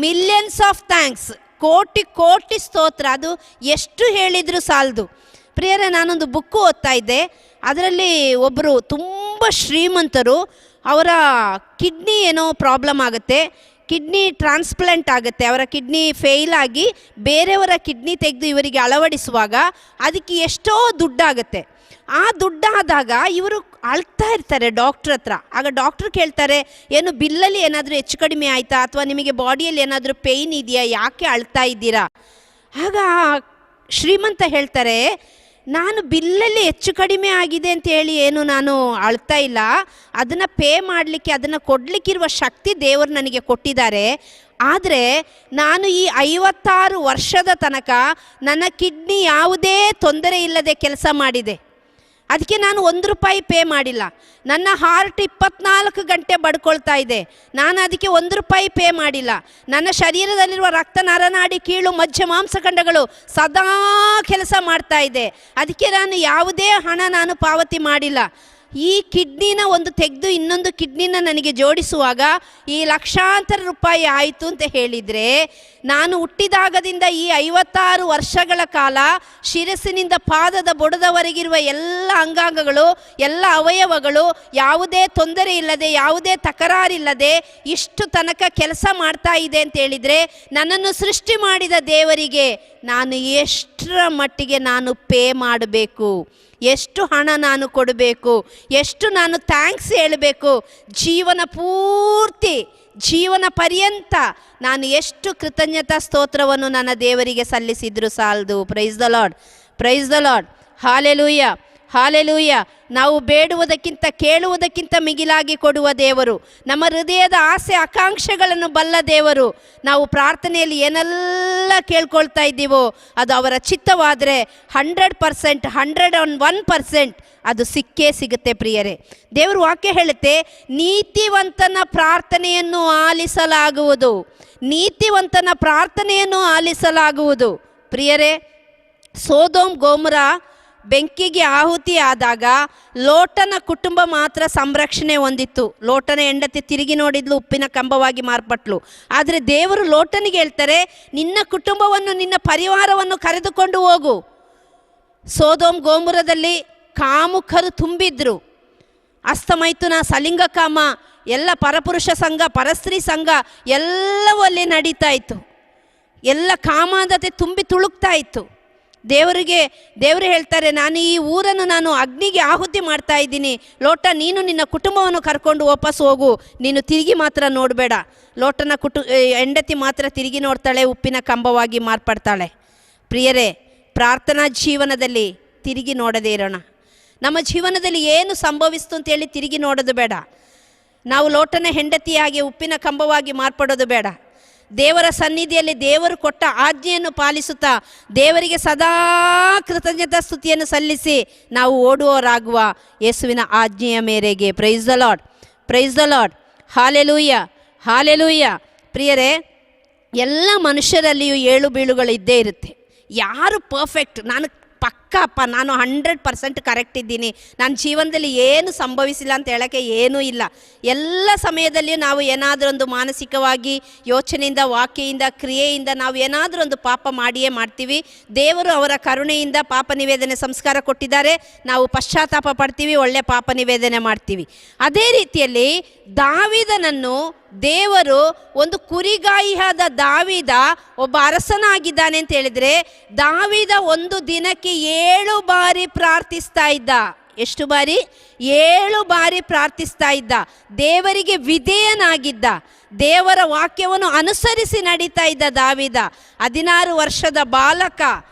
ಮಿಲಿಯನ್ಸ್ ಆಫ್ ಥ್ಯಾಂಕ್ಸ್, ಕೋಟಿ ಸ್ತೋತ್ರ. ಅದು ಎಷ್ಟು ಹೇಳಿದರೂ ಸಾಲದು. ಪ್ರಿಯರೇ, ನಾನೊಂದು ಬುಕ್ಕು ಓದ್ತಾ ಇದ್ದೆ. ಅದರಲ್ಲಿ ಒಬ್ಬರು ತುಂಬ ಶ್ರೀಮಂತರು, ಅವರ ಕಿಡ್ನಿ ಏನೋ ಪ್ರಾಬ್ಲಮ್ ಆಗುತ್ತೆ, ಕಿಡ್ನಿ ಟ್ರಾನ್ಸ್ಪ್ಲಾಂಟ್ ಆಗುತ್ತೆ. ಅವರ ಕಿಡ್ನಿ ಫೇಲ್ ಆಗಿ ಬೇರೆಯವರ ಕಿಡ್ನಿ ತೆಗೆದು ಇವರಿಗೆ ಅಳವಡಿಸುವಾಗ ಅದಕ್ಕೆ ಎಷ್ಟೋ ದುಡ್ಡಾಗುತ್ತೆ. ಆ ದುಡ್ಡಾದಾಗ ಇವರು ಅಳ್ತಾ ಇರ್ತಾರೆ ಡಾಕ್ಟ್ರ್ ಹತ್ರ. ಆಗ ಡಾಕ್ಟ್ರು ಕೇಳ್ತಾರೆ, ಏನು ಬಿಲ್ಲಲ್ಲಿ ಏನಾದರೂ ಹೆಚ್ಚು ಕಡಿಮೆ ಆಯಿತಾ, ಅಥವಾ ನಿಮಗೆ ಬಾಡಿಯಲ್ಲಿ ಏನಾದರೂ ಪೇಯ್ನ್ ಇದೆಯಾ, ಯಾಕೆ ಅಳ್ತಾ ಇದ್ದೀರಾ? ಆಗ ಶ್ರೀಮಂತ ಹೇಳ್ತಾರೆ, ನಾನು ಬಿಲ್ಲಲ್ಲಿ ಹೆಚ್ಚು ಕಡಿಮೆ ಆಗಿದೆ ಅಂತೇಳಿ ಏನು ನಾನು ಅಳ್ತಾ ಇಲ್ಲ, ಅದನ್ನು ಪೇ ಮಾಡಲಿಕ್ಕೆ, ಅದನ್ನು ಕೊಡಲಿಕ್ಕಿರುವ ಶಕ್ತಿ ದೇವರು ನನಗೆ ಕೊಟ್ಟಿದ್ದಾರೆ. ಆದರೆ ನಾನು ಈ 56 ವರ್ಷದ ತನಕ ನನ್ನ ಕಿಡ್ನಿ ಯಾವುದೇ ತೊಂದರೆ ಇಲ್ಲದೆ ಕೆಲಸ ಮಾಡಿದೆ. ಅದಕ್ಕೆ ನಾನು 1 ರೂಪಾಯಿ ಪೇ ಮಾಡಿಲ್ಲ. ನನ್ನ ಹಾರ್ಟ್ 24 ಗಂಟೆ ಬಡ್ಕೊಳ್ತಾ ಇದೆ, ನಾನು ಅದಕ್ಕೆ 1 ರೂಪಾಯಿ ಪೇ ಮಾಡಿಲ್ಲ. ನನ್ನ ಶರೀರದಲ್ಲಿರುವ ರಕ್ತ, ನರನಾಡಿ, ಕೀಳು, ಮಜ್ಜೆ, ಮಾಂಸಖಂಡಗಳು ಸದಾ ಕೆಲಸ ಮಾಡ್ತಾ ಇದೆ. ಅದಕ್ಕೆ ನಾನು ಯಾವುದೇ ಹಣ ನಾನು ಪಾವತಿ ಮಾಡಿಲ್ಲ. ಈ ಕಿಡ್ನಿನ ಒಂದು ತೆಗೆದು ಇನ್ನೊಂದು ಕಿಡ್ನಿನ ನನಗೆ ಜೋಡಿಸುವಾಗ ಈ ಲಕ್ಷಾಂತರ ರೂಪಾಯಿ ಆಯಿತು ಅಂತ ಹೇಳಿದರೆ, ನಾನು ಹುಟ್ಟಿದಾಗದಿಂದ ಈ 56 ವರ್ಷಗಳ ಕಾಲ ಶಿರಸ್ಸಿನಿಂದ ಪಾದದ ಬುಡದವರೆಗಿರುವ ಎಲ್ಲ ಅಂಗಾಂಗಗಳು, ಎಲ್ಲ ಅವಯವಗಳು ಯಾವುದೇ ತೊಂದರೆ ಇಲ್ಲದೆ, ಯಾವುದೇ ತಕರಾರಿಲ್ಲದೆ ಇಷ್ಟು ತನಕ ಕೆಲಸ ಮಾಡ್ತಾ ಇದೆ ಅಂತ ಹೇಳಿದರೆ, ನನ್ನನ್ನು ಸೃಷ್ಟಿ ಮಾಡಿದ ದೇವರಿಗೆ ನಾನು ಎಷ್ಟರ ಮಟ್ಟಿಗೆ ನಾನು ಪೇ ಮಾಡಬೇಕು, ಎಷ್ಟು ಹಣ ನಾನು ಕೊಡಬೇಕು, ಎಷ್ಟು ನಾನು ಥ್ಯಾಂಕ್ಸ್ ಹೇಳಬೇಕು. ಜೀವನ ಪೂರ್ತಿ, ಜೀವನ ಪರ್ಯಂತ ನಾನು ಎಷ್ಟು ಕೃತಜ್ಞತಾ ಸ್ತೋತ್ರವನ್ನು ನನ್ನ ದೇವರಿಗೆ ಸಲ್ಲಿಸಿದ್ರು ಸಾಲದು. Price the Lord, praise the Lord, hallelujah, hallelujah. ನಾವು ಬೇಡುವುದಕ್ಕಿಂತ ಕೇಳುವುದಕ್ಕಿಂತ ಮಿಗಿಲಾಗಿ ಕೊಡುವ ದೇವರು, ನಮ್ಮ ಹೃದಯದ ಆಸೆ ಆಕಾಂಕ್ಷೆಗಳನ್ನು ಬಲ್ಲ ದೇವರು. ನಾವು ಪ್ರಾರ್ಥನೆಯಲ್ಲಿ ಏನೆಲ್ಲ ಕೇಳ್ಕೊಳ್ತಾ ಇದ್ದೀವೋ ಅದು ಅವರ ಚಿತ್ತವಾದರೆ 100%, 101% ಅದು ಸಿಕ್ಕೇ ಸಿಗುತ್ತೆ ಪ್ರಿಯರೇ. ದೇವರು ವಾಕ್ಯ ಹೇಳುತ್ತೆ, ನೀತಿವಂತನ ಪ್ರಾರ್ಥನೆಯನ್ನು ಆಲಿಸಲಾಗುವುದು, ನೀತಿವಂತನ ಪ್ರಾರ್ಥನೆಯನ್ನು ಆಲಿಸಲಾಗುವುದು. ಪ್ರಿಯರೇ, ಸೋದೋಮ್ ಗೋಮರ ಬೆಂಕಿಗೆ ಆಹುತಿ ಆದಾಗ ಲೋಟನ ಕುಟುಂಬ ಮಾತ್ರ ಸಂರಕ್ಷಣೆ ಹೊಂದಿತ್ತು. ಲೋಟನ ಹೆಂಡತಿ ತಿರುಗಿ ನೋಡಿದ್ಲು, ಉಪ್ಪಿನ ಕಂಬವಾಗಿ ಮಾರ್ಪಟ್ಲು. ಆದರೆ ದೇವರು ಲೋಟನಿಗೆ ಹೇಳ್ತಾರೆ, ನಿನ್ನ ಕುಟುಂಬವನ್ನು, ನಿನ್ನ ಪರಿವಾರವನ್ನು ಕರೆದುಕೊಂಡು ಹೋಗು. ಸೋದೋಮ್ ಗೋಮುರದಲ್ಲಿ ಕಾಮುಕರು ತುಂಬಿದ್ರು. ಅಸ್ತಮೈಥುನ, ಸಲಿಂಗಕಾಮ, ಎಲ್ಲ ಪರಪುರುಷ ಸಂಘ, ಪರಸ್ತ್ರೀ ಸಂಘ ಎಲ್ಲವೂ ಅಲ್ಲಿ ನಡೀತಾ ಇತ್ತು. ಎಲ್ಲ ಕಾಮಾಂಧತೆ ತುಂಬಿ ತುಳುಕ್ತಾ ಇತ್ತು. ದೇವರು ಹೇಳ್ತಾರೆ, ನಾನು ಈ ಊರನ್ನು ನಾನು ಅಗ್ನಿಗೆ ಆಹುತಿ ಮಾಡ್ತಾ ಇದ್ದೀನಿ. ಲೋಟ, ನೀನು ನಿನ್ನ ಕುಟುಂಬವನ್ನು ಕರ್ಕೊಂಡು ವಾಪಸ್ ಹೋಗು, ನೀನು ತಿರುಗಿ ಮಾತ್ರ ನೋಡಬೇಡ. ಲೋಟನ ಹೆಂಡತಿ ಮಾತ್ರ ತಿರುಗಿ ನೋಡ್ತಾಳೆ, ಉಪ್ಪಿನ ಕಂಬವಾಗಿ ಮಾರ್ಪಡ್ತಾಳೆ. ಪ್ರಿಯರೇ, ಪ್ರಾರ್ಥನಾ ಜೀವನದಲ್ಲಿ ತಿರುಗಿ ನೋಡದೇ ಇರೋಣ. ನಮ್ಮ ಜೀವನದಲ್ಲಿ ಏನು ಸಂಭವಿಸ್ತು ಅಂತೇಳಿ ತಿರುಗಿ ನೋಡೋದು ಬೇಡ. ನಾವು ಲೋಟನ ಹೆಂಡತಿಯಾಗಿ ಉಪ್ಪಿನ ಕಂಬವಾಗಿ ಮಾರ್ಪಡೋದು ಬೇಡ. ದೇವರ ಸನ್ನಿಧಿಯಲ್ಲಿ ದೇವರು ಕೊಟ್ಟ ಆಜ್ಞೆಯನ್ನು ಪಾಲಿಸುತ್ತಾ ದೇವರಿಗೆ ಸದಾ ಕೃತಜ್ಞತಾ ಸ್ತುತಿಯನ್ನು ಸಲ್ಲಿಸಿ ನಾವು ಓಡುವವರಾಗುವ ಯೇಸುವಿನ ಆಜ್ಞೆಯ ಮೇರೆಗೆ. Price the Lord, praise the Lord, hallelujah, hallelujah. ಪ್ರಿಯರೇ, ಎಲ್ಲ ಮನುಷ್ಯರಲ್ಲಿಯೂ ಏಳು ಬೀಳುಗಳು ಇದ್ದೇ ಇರುತ್ತೆ. ಯಾರು ಪರ್ಫೆಕ್ಟ್, ನಾನು ಪಕ್ಕಪ್ಪ, ನಾನು 100% ಕರೆಕ್ಟ್ ಇದ್ದೀನಿ, ನನ್ನ ಜೀವನದಲ್ಲಿ ಏನು ಸಂಭವಿಸಿಲ್ಲ ಅಂತ ಹೇಳೋಕ್ಕೆ ಏನೂ ಇಲ್ಲ. ಎಲ್ಲ ಸಮಯದಲ್ಲಿಯೂ ನಾವು ಏನಾದರೂ ಒಂದು ಮಾನಸಿಕವಾಗಿ ಯೋಚನೆಯಿಂದ, ವಾಕ್ಯೆಯಿಂದ, ಕ್ರಿಯೆಯಿಂದ ನಾವು ಏನಾದರೂ ಒಂದು ಪಾಪ ಮಾಡಿಯೇ ಮಾಡ್ತೀವಿ. ದೇವರು ಅವರ ಕರುಣೆಯಿಂದ ಪಾಪ ನಿವೇದನೆ ಸಂಸ್ಕಾರ ಕೊಟ್ಟಿದ್ದಾರೆ. ನಾವು ಪಶ್ಚಾತ್ತಾಪ ಪಡ್ತೀವಿ, ಒಳ್ಳೆ ಪಾಪ ನಿವೇದನೆ ಮಾಡ್ತೀವಿ. ಅದೇ ರೀತಿಯಲ್ಲಿ ದಾವೀದನನ್ನು ದೇವರು ಒಂದು ಕುರಿಗಾಯಿಯಾದ ದಾವೀದ ಒಬ್ಬ ಅರಸನಾಗಿದ್ದಾನೆ ಅಂತ ಹೇಳಿದರೆ, ದಾವೀದ ಒಂದು ದಿನಕ್ಕೆ 7 ಬಾರಿ ಪ್ರಾರ್ಥಿಸ್ತಾ ಇದ್ದ. ಎಷ್ಟು ಬಾರಿ? 7 ಬಾರಿ ಪ್ರಾರ್ಥಿಸ್ತಾ ಇದ್ದ. ದೇವರಿಗೆ ವಿಧೇಯನಾಗಿದ್ದ, ದೇವರ ವಾಕ್ಯವನ್ನು ಅನುಸರಿಸಿ ನಡೀತಾ ಇದ್ದ ದಾವೀದ. 16 ವರ್ಷದ ಬಾಲಕ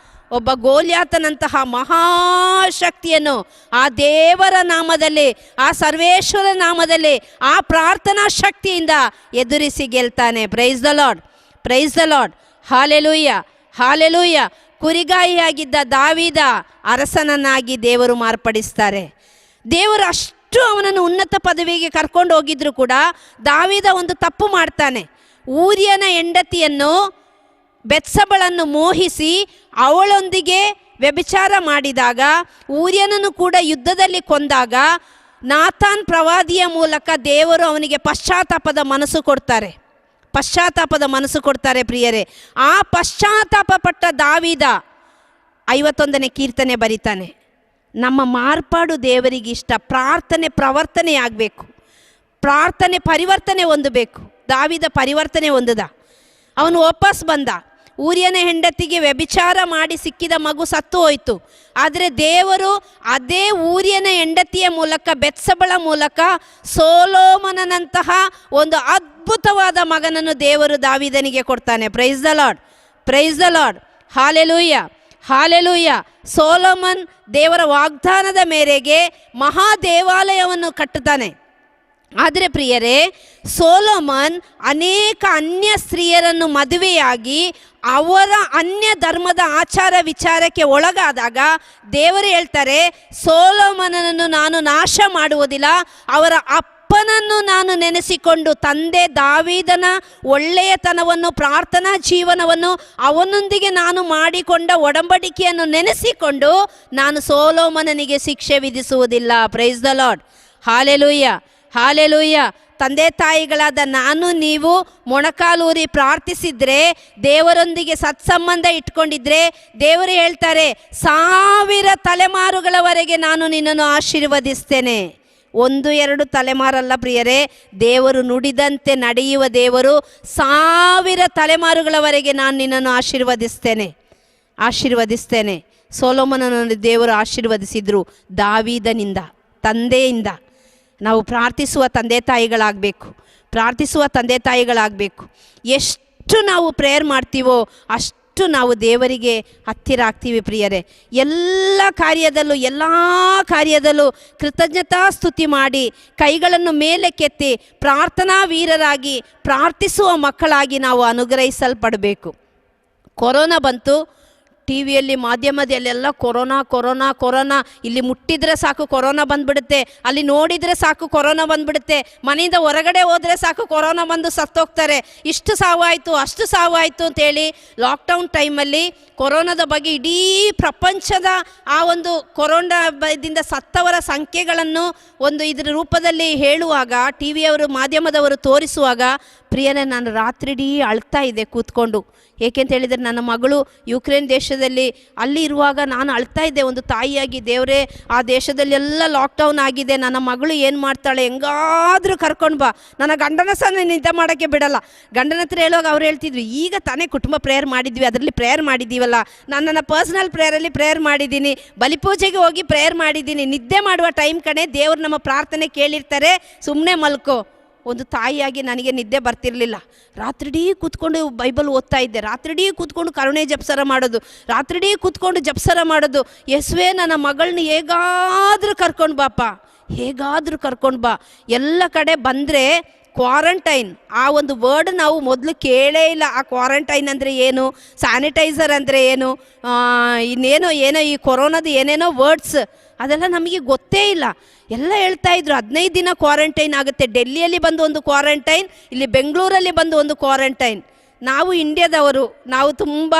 ಒಬ್ಬ ಗೋಲ್ಯಾತನಂತಹ ಮಹಾಶಕ್ತಿಯನ್ನು ಆ ದೇವರ ನಾಮದಲ್ಲಿ, ಆ ಸರ್ವೇಶ್ವರ ನಾಮದಲ್ಲಿ, ಆ ಪ್ರಾರ್ಥನಾ ಶಕ್ತಿಯಿಂದ ಎದುರಿಸಿ ಗೆಲ್ತಾನೆ. Praise the Lord, praise the Lord, hallelujah, hallelujah. ಕುರಿಗಾಯಿಯಾಗಿದ್ದ ದಾವೀದ ಅರಸನನ್ನಾಗಿ ದೇವರು ಮಾರ್ಪಡಿಸ್ತಾರೆ. ದೇವರು ಅಷ್ಟು ಅವನನ್ನು ಉನ್ನತ ಪದವಿಗೆ ಕರ್ಕೊಂಡು ಹೋಗಿದ್ರು ಕೂಡ ದಾವೀದ ಒಂದು ತಪ್ಪು ಮಾಡ್ತಾನೆ. ಊರಿಯನ ಹೆಂಡತಿಯನ್ನು ಬೆತ್ಸಬಳನ್ನು ಮೋಹಿಸಿ ಅವಳೊಂದಿಗೆ ವ್ಯಭಿಚಾರ ಮಾಡಿದಾಗ, ಊರಿಯನನ್ನು ಕೂಡ ಯುದ್ಧದಲ್ಲಿ ಕೊಂದಾಗ ನಾತಾನ್ ಪ್ರವಾದಿಯ ಮೂಲಕ ದೇವರು ಅವನಿಗೆ ಪಶ್ಚಾತ್ತಾಪದ ಮನಸ್ಸು ಕೊಡ್ತಾರೆ, ಪಶ್ಚಾತ್ತಾಪದ ಮನಸ್ಸು ಕೊಡ್ತಾರೆ. ಪ್ರಿಯರೇ, ಆ ಪಶ್ಚಾತ್ತಾಪ ಪಟ್ಟ ದಾವೀದ 51ನೇ ಕೀರ್ತನೆ ಬರಿತಾನೆ, ನಮ್ಮ ಮಾರ್ಪಾಡು ದೇವರಿಗೆ ಇಷ್ಟ, ಪ್ರಾರ್ಥನೆ ಪ್ರವರ್ತನೆ ಆಗಬೇಕು, ಪ್ರಾರ್ಥನೆ ಪರಿವರ್ತನೆ ಹೊಂದಬೇಕು. ದಾವೀದ ಪರಿವರ್ತನೆ ಹೊಂದದ. ಅವನು ವಾಪಸ್ ಬಂದ. ಊರಿಯನ ಹೆಂಡತಿಗೆ ವ್ಯಭಿಚಾರ ಮಾಡಿ ಸಿಕ್ಕಿದ ಮಗು ಸತ್ತು ಹೋಯಿತು. ಆದರೆ ದೇವರು ಅದೇ ಊರಿಯನ ಹೆಂಡತಿಯ ಮೂಲಕ, ಬೆತ್ಸಬಳ ಮೂಲಕ ಸೊಲೊಮೋನನಂತಹ ಒಂದು ಅದ್ಭುತವಾದ ಮಗನನ್ನು ದೇವರು ದಾವೀದನಿಗೆ ಕೊಡ್ತಾನೆ. Price the Lord, praise the Lord, hallelujah, hallelujah. Solomon ದೇವರ ವಾಗ್ದಾನದ ಮೇರೆಗೆ ಮಹಾ ದೇವಾಲಯವನ್ನು ಕಟ್ಟುತ್ತಾನೆ. ಆದರೆ ಪ್ರಿಯರೇ, ಸೊಲೊಮೋನ್ ಅನೇಕ ಅನ್ಯ ಸ್ತ್ರೀಯರನ್ನು ಮದುವೆಯಾಗಿ ಅವರ ಅನ್ಯ ಧರ್ಮದ ಆಚಾರ ವಿಚಾರಕ್ಕೆ ಒಳಗಾದಾಗ ದೇವರು ಹೇಳ್ತಾರೆ, ಸೊಲೊಮೋನನನ್ನು ನಾನು ನಾಶ ಮಾಡುವುದಿಲ್ಲ, ಅವರ ಅಪ್ಪನನ್ನು ನಾನು ನೆನೆಸಿಕೊಂಡು, ತಂದೆ ದಾವೀದನ ಒಳ್ಳೆಯತನವನ್ನು, ಪ್ರಾರ್ಥನಾ ಜೀವನವನ್ನು, ಅವನೊಂದಿಗೆ ನಾನು ಮಾಡಿಕೊಂಡ ಒಡಂಬಡಿಕೆಯನ್ನು ನೆನೆಸಿಕೊಂಡು ನಾನು ಸೊಲೊಮೋನನಿಗೆ ಶಿಕ್ಷೆ ವಿಧಿಸುವುದಿಲ್ಲ. Praise the Lord, hallelujah, hallelujah. ತಂದೆ ತಾಯಿಗಳಾದ ನಾನು ನೀವು ಮೊಣಕಾಲೂರಿ ಪ್ರಾರ್ಥಿಸಿದ್ರೆ, ದೇವರೊಂದಿಗೆ ಸತ್ಸಂಬಂಧ ಇಟ್ಕೊಂಡಿದ್ರೆ, ದೇವರು ಹೇಳ್ತಾರೆ 1000 ತಲೆಮಾರುಗಳವರೆಗೆ ನಾನು ನಿನ್ನನ್ನು ಆಶೀರ್ವದಿಸ್ತೇನೆ. 1-2 ತಲೆಮಾರಲ್ಲ ಪ್ರಿಯರೇ, ದೇವರು ನುಡಿದಂತೆ ನಡೆಯುವ ದೇವರು. 1000 ತಲೆಮಾರುಗಳವರೆಗೆ ನಾನು ನಿನ್ನನ್ನು ಆಶೀರ್ವದಿಸ್ತೇನೆ, ಆಶೀರ್ವದಿಸ್ತೇನೆ. ಸೊಲೊಮೋನನನ್ನು ದೇವರು ಆಶೀರ್ವದಿಸಿದ್ರು ದಾವೀದನಿಂದ, ತಂದೆಯಿಂದ. ನಾವು ಪ್ರಾರ್ಥಿಸುವ ತಂದೆ ತಾಯಿಗಳಾಗಬೇಕು, ಪ್ರಾರ್ಥಿಸುವ ತಂದೆ ತಾಯಿಗಳಾಗಬೇಕು. ಎಷ್ಟು ನಾವು ಪ್ರೇಯರ್ ಮಾಡ್ತೀವೋ ಅಷ್ಟು ನಾವು ದೇವರಿಗೆ ಹತ್ತಿರ ಆಗ್ತೀವಿ. ಪ್ರಿಯರೇ, ಎಲ್ಲ ಕಾರ್ಯದಲ್ಲೂ ಕೃತಜ್ಞತಾ ಸ್ತುತಿ ಮಾಡಿ, ಕೈಗಳನ್ನು ಮೇಲೆ ಕೆತ್ತಿ ಪ್ರಾರ್ಥನಾ ವೀರರಾಗಿ, ಪ್ರಾರ್ಥಿಸುವ ಮಕ್ಕಳಾಗಿ ನಾವು ಅನುಗ್ರಹಿಸಲ್ಪಡಬೇಕು. ಕೊರೋನಾ ಬಂತು, ಟಿ ವಿಯಲ್ಲಿ ಮಾಧ್ಯಮದಲ್ಲೆಲ್ಲ ಕೊರೋನಾ ಕೊರೋನಾ ಕೊರೋನಾ, ಇಲ್ಲಿ ಮುಟ್ಟಿದರೆ ಸಾಕು ಕೊರೋನಾ ಬಂದುಬಿಡುತ್ತೆ, ಅಲ್ಲಿ ನೋಡಿದರೆ ಸಾಕು ಕೊರೋನಾ ಬಂದುಬಿಡುತ್ತೆ, ಮನೆಯಿಂದ ಹೊರಗಡೆ ಹೋದರೆ ಸಾಕು ಕೊರೋನಾ ಬಂದು ಸತ್ತೋಗ್ತಾರೆ, ಇಷ್ಟು ಸಾವಾಯಿತು ಅಷ್ಟು ಸಾವಾಯಿತು ಅಂತೇಳಿ ಲಾಕ್ಡೌನ್ ಟೈಮಲ್ಲಿ ಕೊರೋನಾದ ಬಗ್ಗೆ ಇಡೀ ಪ್ರಪಂಚದ ಆ ಒಂದು ಕೊರೋನಾದಿಂದ ಸತ್ತವರ ಸಂಖ್ಯೆಗಳನ್ನು ಒಂದು ಇದರ ರೂಪದಲ್ಲಿ ಹೇಳುವಾಗ, ಟಿ ವಿಯವರು ಮಾಧ್ಯಮದವರು ತೋರಿಸುವಾಗ, ಪ್ರಿಯನೇ, ನಾನು ರಾತ್ರಿಡೀ ಅಳ್ತಾ ಇದ್ದೆ ಕೂತ್ಕೊಂಡು. ಏಕೆಂತ ಹೇಳಿದರೆ ನನ್ನ ಮಗಳು ಯುಕ್ರೇನ್ ದೇಶದ ದೇಶದಲ್ಲಿ ಅಲ್ಲಿ ಇರುವಾಗ ನಾನು ಅಳ್ತಾ ಇದ್ದೆ ಒಂದು ತಾಯಿಯಾಗಿ. ದೇವರೇ, ಆ ದೇಶದಲ್ಲೆಲ್ಲ ಲಾಕ್ಡೌನ್ ಆಗಿದೆ, ನನ್ನ ಮಗಳು ಏನು ಮಾಡ್ತಾಳೆ, ಹೆಂಗಾದರೂ ಕರ್ಕೊಂಡು ಬಾ. ನನ್ನ ಗಂಡನ ಸಹ ನಿದ್ದೆ ಮಾಡೋಕ್ಕೆ ಬಿಡಲ್ಲ. ಗಂಡನ ಹತ್ರ ಹೇಳುವಾಗ ಅವ್ರು ಹೇಳ್ತಿದ್ವಿ, ಈಗ ತಾನೇ ಕುಟುಂಬ ಪ್ರೇಯರ್ ಮಾಡಿದ್ವಿ, ಅದರಲ್ಲಿ ಪ್ರೇಯರ್ ಮಾಡಿದ್ದೀವಲ್ಲ, ನಾನು ನನ್ನ ಪರ್ಸ್ನಲ್ ಪ್ರೇಯರಲ್ಲಿ ಪ್ರೇಯರ್ ಮಾಡಿದ್ದೀನಿ, ಬಲಿಪೂಜೆಗೆ ಹೋಗಿ ಪ್ರೇಯರ್ ಮಾಡಿದ್ದೀನಿ, ನಿದ್ದೆ ಮಾಡುವ ಟೈಮ್ ಕಡೆ ದೇವ್ರು ನಮ್ಮ ಪ್ರಾರ್ಥನೆ ಕೇಳಿರ್ತಾರೆ, ಸುಮ್ಮನೆ ಮಲ್ಕೋ. ಒಂದು ತಾಯಿಯಾಗಿ ನನಗೆ ನಿದ್ದೆ ಬರ್ತಿರಲಿಲ್ಲ. ರಾತ್ರಿಡೀ ಕೂತ್ಕೊಂಡು ಬೈಬಲ್ ಓದ್ತಾ ಇದ್ದೆ, ರಾತ್ರಿಡೀ ಕೂತ್ಕೊಂಡು ಕರುಣೆ ಜಪ್ಸರ ಮಾಡೋದು, ರಾತ್ರಿಡೀ ಕೂತ್ಕೊಂಡು ಜಪ್ಸರ ಮಾಡೋದು. ಯೇಸುವೇ, ನನ್ನ ಮಗಳನ್ನ ಹೇಗಾದರೂ ಕರ್ಕೊಂಡು ಬಾಪ, ಹೇಗಾದರೂ ಕರ್ಕೊಂಡು ಬಾ. ಎಲ್ಲ ಕಡೆ ಬಂದರೆ ಕ್ವಾರಂಟೈನ್, ಆ ಒಂದು ವರ್ಡ್ ನಾವು ಮೊದಲು ಕೇಳೇ ಇಲ್ಲ. ಆ ಕ್ವಾರಂಟೈನ್ ಅಂದರೆ ಏನು, ಸ್ಯಾನಿಟೈಸರ್ ಅಂದರೆ ಏನು, ಇನ್ನೇನೋ ಈ ಕೊರೋನಾದ ಏನೇನೋ ವರ್ಡ್ಸ್ ಅದೆಲ್ಲ ನಮಗೆ ಗೊತ್ತೇ ಇಲ್ಲ. ಎಲ್ಲ ಹೇಳ್ತಾ ಇದ್ರು 15 ದಿನ ಕ್ವಾರಂಟೈನ್ ಆಗುತ್ತೆ. ಡೆಲ್ಲಿಯಲ್ಲಿ ಬಂದು ಒಂದು ಕ್ವಾರಂಟೈನ್, ಇಲ್ಲಿ ಬೆಂಗಳೂರಲ್ಲಿ ಬಂದು ಒಂದು ಕ್ವಾರಂಟೈನ್. ನಾವು ಇಂಡಿಯಾದವರು, ನಾವು ತುಂಬ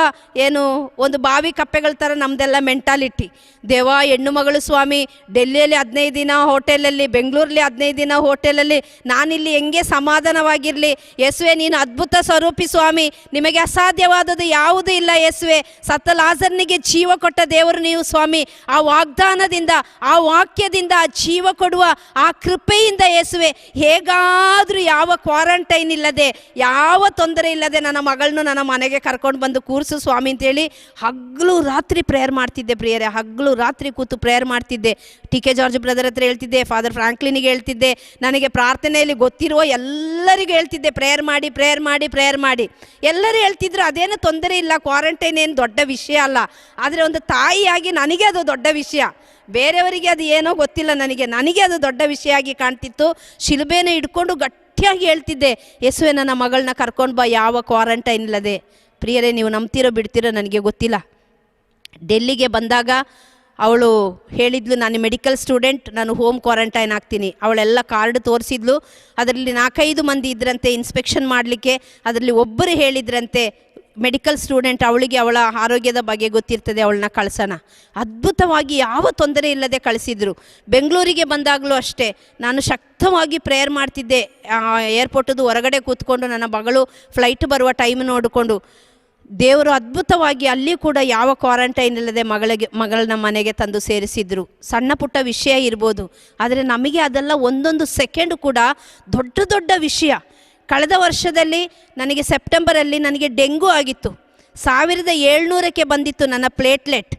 ಒಂದು ಬಾವಿ ಕಪ್ಪೆಗಳ ಥರ ನಮ್ಮದೆಲ್ಲ ಮೆಂಟಾಲಿಟಿ. ದೇವ, ಹೆಣ್ಣು ಮಗಳು ಸ್ವಾಮಿ, ಡೆಲ್ಲಿಯಲ್ಲಿ 15 ದಿನ ಹೋಟೆಲಲ್ಲಿ, ಬೆಂಗಳೂರಲ್ಲಿ 15 ದಿನ ಹೋಟೆಲಲ್ಲಿ, ನಾನಿಲ್ಲಿ ಹೆಂಗೆ ಸಮಾಧಾನವಾಗಿರಲಿ? ಯೇಸುವೆ, ನೀನು ಅದ್ಭುತ ಸ್ವರೂಪಿ ಸ್ವಾಮಿ, ನಿಮಗೆ ಅಸಾಧ್ಯವಾದದ್ದು ಯಾವುದೂ ಇಲ್ಲ ಯೇಸುವೆ. ಸತ್ತ ಲಾಜರನಿಗೆ ಜೀವ ಕೊಟ್ಟ ದೇವರು ನೀವು ಸ್ವಾಮಿ. ಆ ವಾಗ್ದಾನದಿಂದ, ಆ ವಾಕ್ಯದಿಂದ, ಆ ಜೀವ ಕೊಡುವ ಆ ಕೃಪೆಯಿಂದ ಯೇಸುವೆ, ಹೇಗಾದರೂ ಯಾವ ಕ್ವಾರಂಟೈನ್ ಇಲ್ಲದೆ, ಯಾವ ತೊಂದರೆ ಇಲ್ಲದೆ ನನ್ನ ಮಗಳನ್ನೂ ನನ್ನ ಮನೆಗೆ ಕರ್ಕೊಂಡು ಬಂದು ಕೂರಿಸು ಸ್ವಾಮಿ ಅಂತೇಳಿ ಹಗಲು ರಾತ್ರಿ ಪ್ರೇಯರ್ ಮಾಡ್ತಿದ್ದೆ ಪ್ರಿಯರೇ. ಹಗಲು ರಾತ್ರಿ ಕೂತು ಪ್ರೇಯರ್ ಮಾಡ್ತಿದ್ದೆ. ಟಿ.ಕೆ. ಜಾರ್ಜ್ ಬ್ರದರ್ ಹತ್ರ ಹೇಳ್ತಿದ್ದೆ, ಫಾದರ್ ಫ್ರಾಂಕ್ಲಿನಿಗೆ ಹೇಳ್ತಿದ್ದೆ, ನನಗೆ ಪ್ರಾರ್ಥನೆಯಲ್ಲಿ ಗೊತ್ತಿರುವ ಎಲ್ಲರಿಗೂ ಹೇಳ್ತಿದ್ದೆ, ಪ್ರೇಯರ್ ಮಾಡಿ ಪ್ರೇಯರ್ ಮಾಡಿ ಪ್ರೇಯರ್ ಮಾಡಿ. ಎಲ್ಲರೂ ಹೇಳ್ತಿದ್ರು ಅದೇನು ತೊಂದರೆ ಇಲ್ಲ, ಕ್ವಾರಂಟೈನ್ ಏನು ದೊಡ್ಡ ವಿಷಯ ಅಲ್ಲ. ಆದರೆ ಒಂದು ತಾಯಿಯಾಗಿ ನನಗೆ ಅದು ದೊಡ್ಡ ವಿಷಯ. ಬೇರೆಯವರಿಗೆ ಅದು ಏನೋ ಗೊತ್ತಿಲ್ಲ, ನನಗೆ ಅದು ದೊಡ್ಡ ವಿಷಯ ಆಗಿ ಕಾಣ್ತಿತ್ತು. ಶಿಲುಬೆನ ಹಿಡ್ಕೊಂಡು ಗಟ್ಟಿಯಾಗಿ ಹೇಳ್ತಿದ್ದೆ, ಯೇಸುವೆ, ನನ್ನ ಮಗಳನ್ನ ಕರ್ಕೊಂಡು ಬಾ, ಯಾವ ಕ್ವಾರಂಟೈನ್ ಇಲ್ಲದೆ. ಪ್ರಿಯರೇ, ನೀವು ನಂಬ್ತಿರೋ ಬಿಡ್ತಿರೋ ನನಗೆ ಗೊತ್ತಿಲ್ಲ. ಡೆಲ್ಲಿಗೆ ಬಂದಾಗ ಅವಳು ಹೇಳಿದ್ಲು, ನಾನು ಮೆಡಿಕಲ್ ಸ್ಟೂಡೆಂಟ್, ನಾನು ಹೋಮ್ ಕ್ವಾರಂಟೈನ್ ಆಗ್ತೀನಿ. ಅವಳೆಲ್ಲ ಕಾರ್ಡ್ ತೋರಿಸಿದ್ಲು. ಅದರಲ್ಲಿ 4-5 ಮಂದಿ ಇದ್ರಂತೆ ಇನ್ಸ್ಪೆಕ್ಷನ್ ಮಾಡಲಿಕ್ಕೆ. ಅದರಲ್ಲಿ ಒಬ್ಬರು ಹೇಳಿದ್ರಂತೆ, ಮೆಡಿಕಲ್ ಸ್ಟೂಡೆಂಟ್, ಅವಳಿಗೆ ಅವಳ ಆರೋಗ್ಯದ ಬಗ್ಗೆ ಗೊತ್ತಿರ್ತದೆ, ಅವಳನ್ನ ಕಳ್ಸೋಣ. ಅದ್ಭುತವಾಗಿ ಯಾವ ತೊಂದರೆ ಇಲ್ಲದೆ ಕಳಿಸಿದ್ರು. ಬೆಂಗಳೂರಿಗೆ ಬಂದಾಗಲೂ ಅಷ್ಟೇ, ನಾನು ಶಕ್ತವಾಗಿ ಪ್ರೇಯರ್ ಮಾಡ್ತಿದ್ದೆ. ಏರ್ಪೋರ್ಟದು ಹೊರಗಡೆ ಕೂತ್ಕೊಂಡು ನನ್ನ ಮಗಳು ಫ್ಲೈಟ್ ಬರುವ ಟೈಮ್ ನೋಡಿಕೊಂಡು. ದೇವರು ಅದ್ಭುತವಾಗಿ ಅಲ್ಲಿ ಕೂಡ ಯಾವ ಕ್ವಾರಂಟೈನ್ ಇಲ್ಲದೆ ಮಗಳನ್ನ ಮನೆಗೆ ತಂದು ಸೇರಿಸಿದ್ರು. ಸಣ್ಣ ಪುಟ್ಟ ವಿಷಯ ಇರ್ಬೋದು, ಆದರೆ ನಮಗೆ ಅದೆಲ್ಲ ಒಂದೊಂದು ಸೆಕೆಂಡ್ ಕೂಡ ದೊಡ್ಡ ದೊಡ್ಡ ವಿಷಯ. ಕಳೆದ ವರ್ಷದಲ್ಲಿ ನನಗೆ ಸೆಪ್ಟೆಂಬರಲ್ಲಿ ನನಗೆ ಡೆಂಗು ಆಗಿತ್ತು. 1700ಕ್ಕೆ ಬಂದಿತ್ತು ನನ್ನ ಪ್ಲೇಟ್ಲೆಟ್.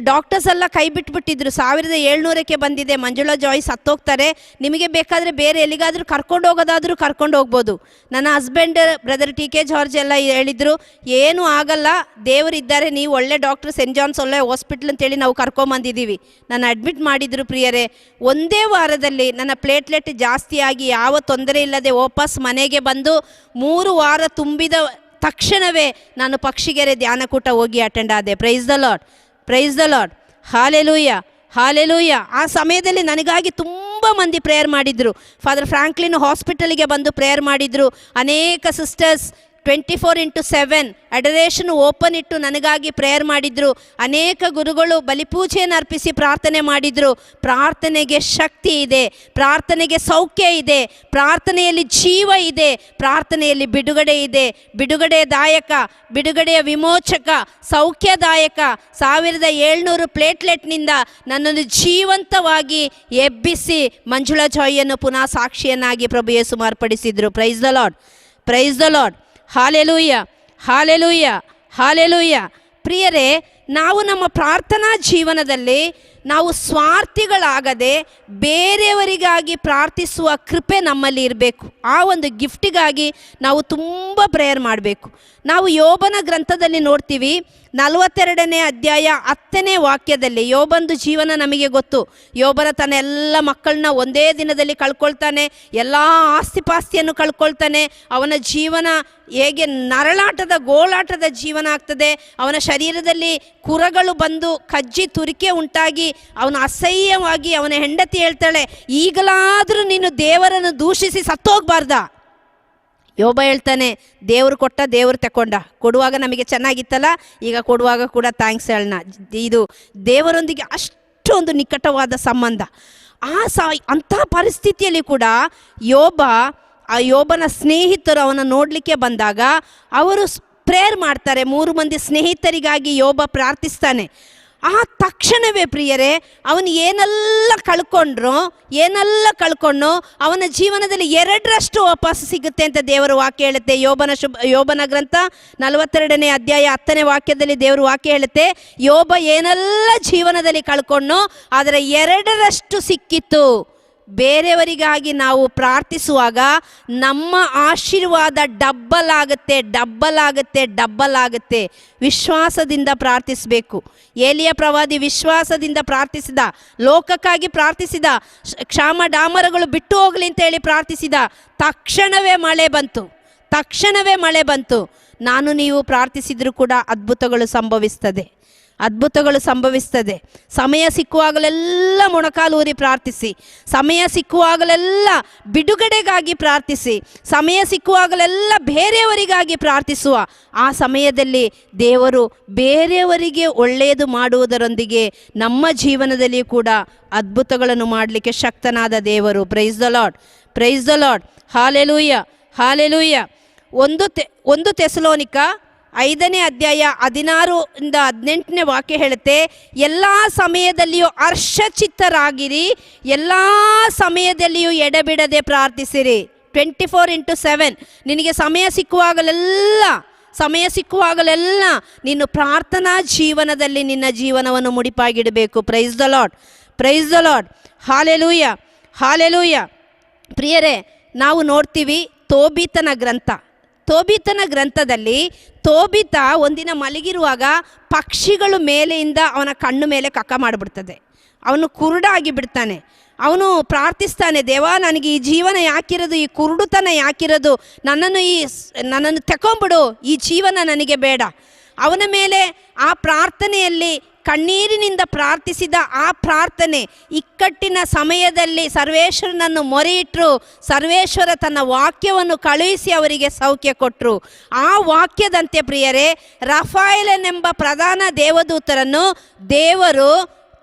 ಡಾಕ್ಟರ್ಸ್ ಎಲ್ಲ ಕೈ ಬಿಟ್ಬಿಟ್ಟಿದ್ರು. 1700ಕ್ಕೆ ಬಂದಿದೆ, ಮಂಜುಳಾ ಜಾಯ್ ಸತ್ತೋಗ್ತಾರೆ, ನಿಮಗೆ ಬೇಕಾದರೆ ಬೇರೆ ಎಲ್ಲಿಗಾದರೂ ಕರ್ಕೊಂಡು ಹೋಗೋದಾದರೂ ಕರ್ಕೊಂಡು ಹೋಗ್ಬೋದು. ನನ್ನ ಹಸ್ಬೆಂಡ್ ಬ್ರದರ್ ಟಿ.ಕೆ. ಜಾರ್ಜ್ ಎಲ್ಲ ಹೇಳಿದರು, ಏನೂ ಆಗಲ್ಲ, ದೇವರಿದ್ದಾರೆ, ನೀವು ಒಳ್ಳೆ ಡಾಕ್ಟ್ರು, ಸೆಂಟ್ ಜಾನ್ಸ್ ಒಳ್ಳೆ ಹಾಸ್ಪಿಟ್ಲ್ ಅಂತೇಳಿ ನಾವು ಕರ್ಕೊಂಬಂದಿದ್ದೀವಿ. ನಾನು ಅಡ್ಮಿಟ್ ಮಾಡಿದರು ಪ್ರಿಯರೇ. ಒಂದೇ ವಾರದಲ್ಲಿ ನನ್ನ ಪ್ಲೇಟ್ಲೆಟ್ ಜಾಸ್ತಿಯಾಗಿ ಯಾವ ತೊಂದರೆ ಇಲ್ಲದೆ ವಾಪಸ್ ಮನೆಗೆ ಬಂದು 3 ವಾರ ತುಂಬಿದ ತಕ್ಷಣವೇ ನಾನು ಪಕ್ಷಿಗೆರೆ ಧ್ಯಾನಕೂಟ ಹೋಗಿ ಅಟೆಂಡ್ ಆದೆ. Price the Lord, praise the Lord, hallelujah, hallelujah. ಆ ಸಮಯದಲ್ಲಿ ನನಗಾಗಿ ತುಂಬ ಮಂದಿ ಪ್ರೇಯರ್ ಮಾಡಿದರು. ಫಾದರ್ ಫ್ರಾಂಕ್ಲಿನ್ ಹಾಸ್ಪಿಟಲಿಗೆ ಬಂದು ಪ್ರೇಯರ್ ಮಾಡಿದರು. ಅನೇಕ ಸಿಸ್ಟರ್ಸ್ 24/7 ಅಡರೇಷನ್ ಓಪನ್ ಇಟ್ಟು ನನಗಾಗಿ ಪ್ರೇಯರ್ ಮಾಡಿದರು. ಅನೇಕ ಗುರುಗಳು ಬಲಿಪೂಜೆಯನ್ನು ಅರ್ಪಿಸಿ ಪ್ರಾರ್ಥನೆ ಮಾಡಿದರು. ಪ್ರಾರ್ಥನೆಗೆ ಶಕ್ತಿ ಇದೆ, ಪ್ರಾರ್ಥನೆಗೆ ಸೌಖ್ಯ ಇದೆ, ಪ್ರಾರ್ಥನೆಯಲ್ಲಿ ಜೀವ ಇದೆ, ಪ್ರಾರ್ಥನೆಯಲ್ಲಿ ಬಿಡುಗಡೆ ಇದೆ. ಬಿಡುಗಡೆದಾಯಕ, ಬಿಡುಗಡೆಯ ವಿಮೋಚಕ, ಸೌಖ್ಯದಾಯಕ 1700 ಪ್ಲೇಟ್ಲೆಟ್ನಿಂದ ನನ್ನನ್ನು ಜೀವಂತವಾಗಿ ಎಬ್ಬಿಸಿ ಮಂಜುಳಾ ಜಾಯಿಯನ್ನು ಪುನಃ ಸಾಕ್ಷಿಯನ್ನಾಗಿ ಪ್ರಭು ಯೇಸು ಮಾರ್ಪಡಿಸಿದರು. Praise the Lord, praise the Lord, hallelujah, hallelujah, hallelujah. ಪ್ರಿಯರೇ, ನಾವು ನಮ್ಮ ಪ್ರಾರ್ಥನಾ ಜೀವನದಲ್ಲಿ ನಾವು ಸ್ವಾರ್ಥಿಗಳಾಗದೆ ಬೇರೆಯವರಿಗಾಗಿ ಪ್ರಾರ್ಥಿಸುವ ಕೃಪೆ ನಮ್ಮಲ್ಲಿ ಇರಬೇಕು. ಆ ಒಂದು ಗಿಫ್ಟಿಗಾಗಿ ನಾವು ತುಂಬ ಪ್ರೇಯರ್ ಮಾಡಬೇಕು. ನಾವು ಯೋಬನ ಗ್ರಂಥದಲ್ಲಿ ನೋಡ್ತೀವಿ, 42ನೇ ಅಧ್ಯಾಯ 10ನೇ ವಾಕ್ಯದಲ್ಲಿ ಯೋಬಂದು ಜೀವನ ನಮಗೆ ಗೊತ್ತು. ಯೋಬನ ತನ್ನ ಎಲ್ಲ ಮಕ್ಕಳನ್ನ ಒಂದೇ ದಿನದಲ್ಲಿ ಕಳ್ಕೊಳ್ತಾನೆ, ಎಲ್ಲ ಆಸ್ತಿಪಾಸ್ತಿಯನ್ನು ಕಳ್ಕೊಳ್ತಾನೆ. ಅವನ ಜೀವನ ಹೇಗೆ ನರಳಾಟದ ಗೋಳಾಟದ ಜೀವನ ಆಗ್ತದೆ. ಅವನ ಶರೀರದಲ್ಲಿ ಕುರಗಳು ಬಂದು ಕಜ್ಜಿ ತುರಿಕೆ ಉಂಟಾಗಿ ಅವನು ಅಸಹ್ಯವಾಗಿ, ಅವನ ಹೆಂಡತಿ ಹೇಳ್ತಾಳೆ, ಈಗಲಾದರೂ ನೀನು ದೇವರನ್ನು ದೂಷಿಸಿ ಸತ್ತೋಗ್ಬಾರ್ದ. ಯೋಬ ಹೇಳ್ತಾನೆ, ದೇವರು ಕೊಟ್ಟ, ದೇವರು ತಗೊಂಡ. ಕೊಡುವಾಗ ನಮಗೆ ಚೆನ್ನಾಗಿತ್ತಲ್ಲ, ಈಗ ಕೊಡುವಾಗ ಕೂಡ ಥ್ಯಾಂಕ್ಸ್ ಹೇಳೋಣ. ಇದು ದೇವರೊಂದಿಗೆ ಅಷ್ಟೊಂದು ನಿಕಟವಾದ ಸಂಬಂಧ. ಅಂಥ ಪರಿಸ್ಥಿತಿಯಲ್ಲಿ ಕೂಡ ಯೋಬನ ಸ್ನೇಹಿತರು ಅವನ ನೋಡಲಿಕ್ಕೆ ಬಂದಾಗ ಅವರು ಪ್ರೇಯರ್ ಮಾಡ್ತಾರೆ. 3 ಮಂದಿ ಸ್ನೇಹಿತರಿಗಾಗಿ ಯೋಬ ಪ್ರಾರ್ಥಿಸ್ತಾನೆ. ಆ ತಕ್ಷಣವೇ ಪ್ರಿಯರೇ, ಅವನು ಏನೆಲ್ಲ ಕಳ್ಕೊಂಡ್ನೋ ಅವನ ಜೀವನದಲ್ಲಿ 2ರಷ್ಟು ವಾಪಸ್ ಸಿಗುತ್ತೆ ಅಂತ ದೇವರು ವಾಕ್ಯ ಹೇಳುತ್ತೆ. ಯೋಬನ ಗ್ರಂಥ 42ನೇ ಅಧ್ಯಾಯ 10ನೇ ವಾಕ್ಯದಲ್ಲಿ ದೇವರು ವಾಕ್ಯ ಹೇಳುತ್ತೆ, ಯೋಬ ಏನೆಲ್ಲ ಜೀವನದಲ್ಲಿ ಕಳ್ಕೊಂಡ್ನೋ ಅದರ 2ರಷ್ಟು ಸಿಕ್ಕಿತ್ತು. ಬೇರೆಯವರಿಗಾಗಿ ನಾವು ಪ್ರಾರ್ಥಿಸುವಾಗ ನಮ್ಮ ಆಶೀರ್ವಾದ ಡಬ್ಬಲ್ ಆಗುತ್ತೆ. ವಿಶ್ವಾಸದಿಂದ ಪ್ರಾರ್ಥಿಸಬೇಕು. ಏಲಿಯ ಪ್ರವಾದಿ ವಿಶ್ವಾಸದಿಂದ ಪ್ರಾರ್ಥಿಸಿದ, ಲೋಕಕ್ಕಾಗಿ ಪ್ರಾರ್ಥಿಸಿದ, ಕ್ಷಾಮ ಡಾಮರಗಳು ಬಿಟ್ಟು ಹೋಗಲಿ ಅಂತ ಹೇಳಿ ಪ್ರಾರ್ಥಿಸಿದ. ತಕ್ಷಣವೇ ಮಳೆ ಬಂತು. ನಾನು ನೀವು ಪ್ರಾರ್ಥಿಸಿದರೂ ಕೂಡ ಅದ್ಭುತಗಳು ಸಂಭವಿಸ್ತದೆ. ಸಮಯ ಸಿಕ್ಕುವಾಗಲೆಲ್ಲ ಮೊಣಕಾಲೂರಿ ಪ್ರಾರ್ಥಿಸಿ, ಸಮಯ ಸಿಕ್ಕುವಾಗಲೆಲ್ಲ ಬಿಡುಗಡೆಗಾಗಿ ಪ್ರಾರ್ಥಿಸಿ, ಸಮಯ ಸಿಕ್ಕುವಾಗಲೆಲ್ಲ ಬೇರೆಯವರಿಗಾಗಿ ಪ್ರಾರ್ಥಿಸುವ. ಆ ಸಮಯದಲ್ಲಿ ದೇವರು ಬೇರೆಯವರಿಗೆ ಒಳ್ಳೆಯದು ಮಾಡುವುದರೊಂದಿಗೆ ನಮ್ಮ ಜೀವನದಲ್ಲಿ ಕೂಡ ಅದ್ಭುತಗಳನ್ನು ಮಾಡಲಿಕ್ಕೆ ಶಕ್ತನಾದ ದೇವರು. Price the Lord. Hallelujah. 1 Thessalonica 5ನೇ ಅಧ್ಯಾಯ 16ರಿಂದ 18ನೇ ವಾಕ್ಯ ಹೇಳುತ್ತೆ, ಎಲ್ಲ ಸಮಯದಲ್ಲಿಯೂ ಹರ್ಷಚಿತ್ತರಾಗಿರಿ, ಎಲ್ಲ ಸಮಯದಲ್ಲಿಯೂ ಎಡೆಬಿಡದೆ ಪ್ರಾರ್ಥಿಸಿರಿ. 24x7. ನಿನಗೆ ಸಮಯ ಸಿಕ್ಕುವಾಗಲೆಲ್ಲ ನೀನು ಪ್ರಾರ್ಥನಾ ಜೀವನದಲ್ಲಿ ನಿನ್ನ ಜೀವನವನ್ನು ಮುಡಿಪಾಗಿಡಬೇಕು. Praise the Lord. ಹಾಲೆಲೂಯ. ಪ್ರಿಯರೇ, ನಾವು ನೋಡ್ತೀವಿ ತೋಬೀತನ ಗ್ರಂಥದಲ್ಲಿ ತೋಬೀತ ಒಂದಿನ ಮಲಗಿರುವಾಗ ಪಕ್ಷಿಗಳು ಮೇಲೆಯಿಂದ ಅವನ ಕಣ್ಣು ಮೇಲೆ ಕಕ್ಕ ಮಾಡಿಬಿಡ್ತದೆ. ಅವನು ಕುರುಡಾಗಿ ಬಿಡ್ತಾನೆ. ಅವನು ಪ್ರಾರ್ಥಿಸ್ತಾನೆ, ದೇವಾ, ನನಗೆ ಈ ಜೀವನ ಯಾಕಿರೋದು, ಈ ಕುರುಡುತನ ಯಾಕಿರೋದು, ನನ್ನನ್ನು ತಗೊಂಬಿಡು, ಈ ಜೀವನ ನನಗೆ ಬೇಡ. ಅವನ ಮೇಲೆ ಆ ಪ್ರಾರ್ಥನೆಯಲ್ಲಿ ಕಣ್ಣೀರಿನಿಂದ ಪ್ರಾರ್ಥಿಸಿದ ಆ ಪ್ರಾರ್ಥನೆ ಇಕ್ಕಟ್ಟಿನ ಸಮಯದಲ್ಲಿ ಸರ್ವೇಶ್ವರನನ್ನು ಮೊರೆಯಿಟ್ಟರು. ಸರ್ವೇಶ್ವರ ತನ್ನ ವಾಕ್ಯವನ್ನು ಕಳುಹಿಸಿ ಅವರಿಗೆ ಸೌಖ್ಯ ಕೊಟ್ಟರು. ಆ ವಾಕ್ಯದಂತೆ ಪ್ರಿಯರೇ, ರಫಾಯೇಲನೆಂಬ ಪ್ರಧಾನ ದೇವದೂತರನ್ನು ದೇವರು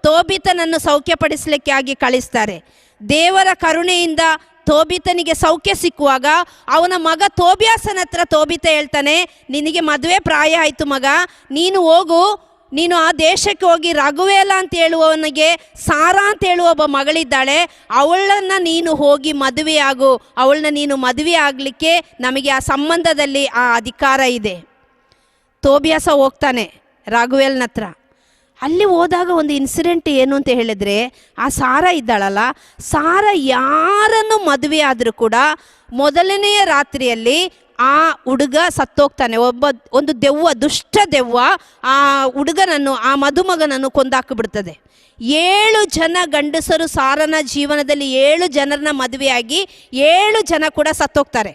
ತೋಬೀತನನ್ನು ಸೌಖ್ಯಪಡಿಸಲಿಕ್ಕಾಗಿ ಕಳಿಸ್ತಾರೆ. ದೇವರ ಕರುಣೆಯಿಂದ ತೋಬೀತನಿಗೆ ಸೌಖ್ಯ ಸಿಕ್ಕುವಾಗ ಅವನ ಮಗ ತೋಬಿಯಾಸನ ಹತ್ರ ತೋಬೀತ ಹೇಳ್ತಾನೆ, ನಿನಗೆ ಮದುವೆ ಪ್ರಾಯ ಆಯಿತು ಮಗ, ನೀನು ಹೋಗು, ನೀನು ಆ ದೇಶಕ್ಕೆ ಹೋಗಿ ರಘುವೇಲ ಅಂತ ಹೇಳುವವನಿಗೆ ಸಾರಾ ಅಂತ ಹೇಳುವ ಒಬ್ಬ ಮಗಳಿದ್ದಾಳೆ, ಅವಳನ್ನು ನೀನು ಹೋಗಿ ಮದುವೆಯಾಗು, ಅವಳನ್ನ ನೀನು ಮದುವೆ ಆಗಲಿಕ್ಕೆ ನಮಗೆ ಆ ಸಂಬಂಧದಲ್ಲಿ ಆ ಅಧಿಕಾರ ಇದೆ. ತೋಬಿಯಾಸ ಹೋಗ್ತಾನೆ ರಘುವೇಲನ ಹತ್ರ. ಅಲ್ಲಿ ಹೋದಾಗ ಒಂದು ಇನ್ಸಿಡೆಂಟ್ ಏನು ಅಂತ ಹೇಳಿದ್ರೆ, ಆ ಸಾರಾ ಇದ್ದಾಳಲ್ಲ, ಸಾರಾ ಯಾರನ್ನು ಮದುವೆ ಆದರೂ ಕೂಡ ಮೊದಲನೆಯ ರಾತ್ರಿಯಲ್ಲಿ ಆ ಹುಡುಗ ಸತ್ತೋಗ್ತಾನೆ. ಒಂದು ದುಷ್ಟ ದೆವ್ವ ಆ ಹುಡುಗನನ್ನು, ಆ ಮದುಮಗನನ್ನು ಕೊಂದಾಕಿಬಿಡ್ತದೆ. 7 ಜನ ಗಂಡಸರು ಸಾರನ ಜೀವನದಲ್ಲಿ 7 ಜನರನ್ನ ಮದುವೆಯಾಗಿ 7 ಜನ ಕೂಡ ಸತ್ತೋಗ್ತಾರೆ.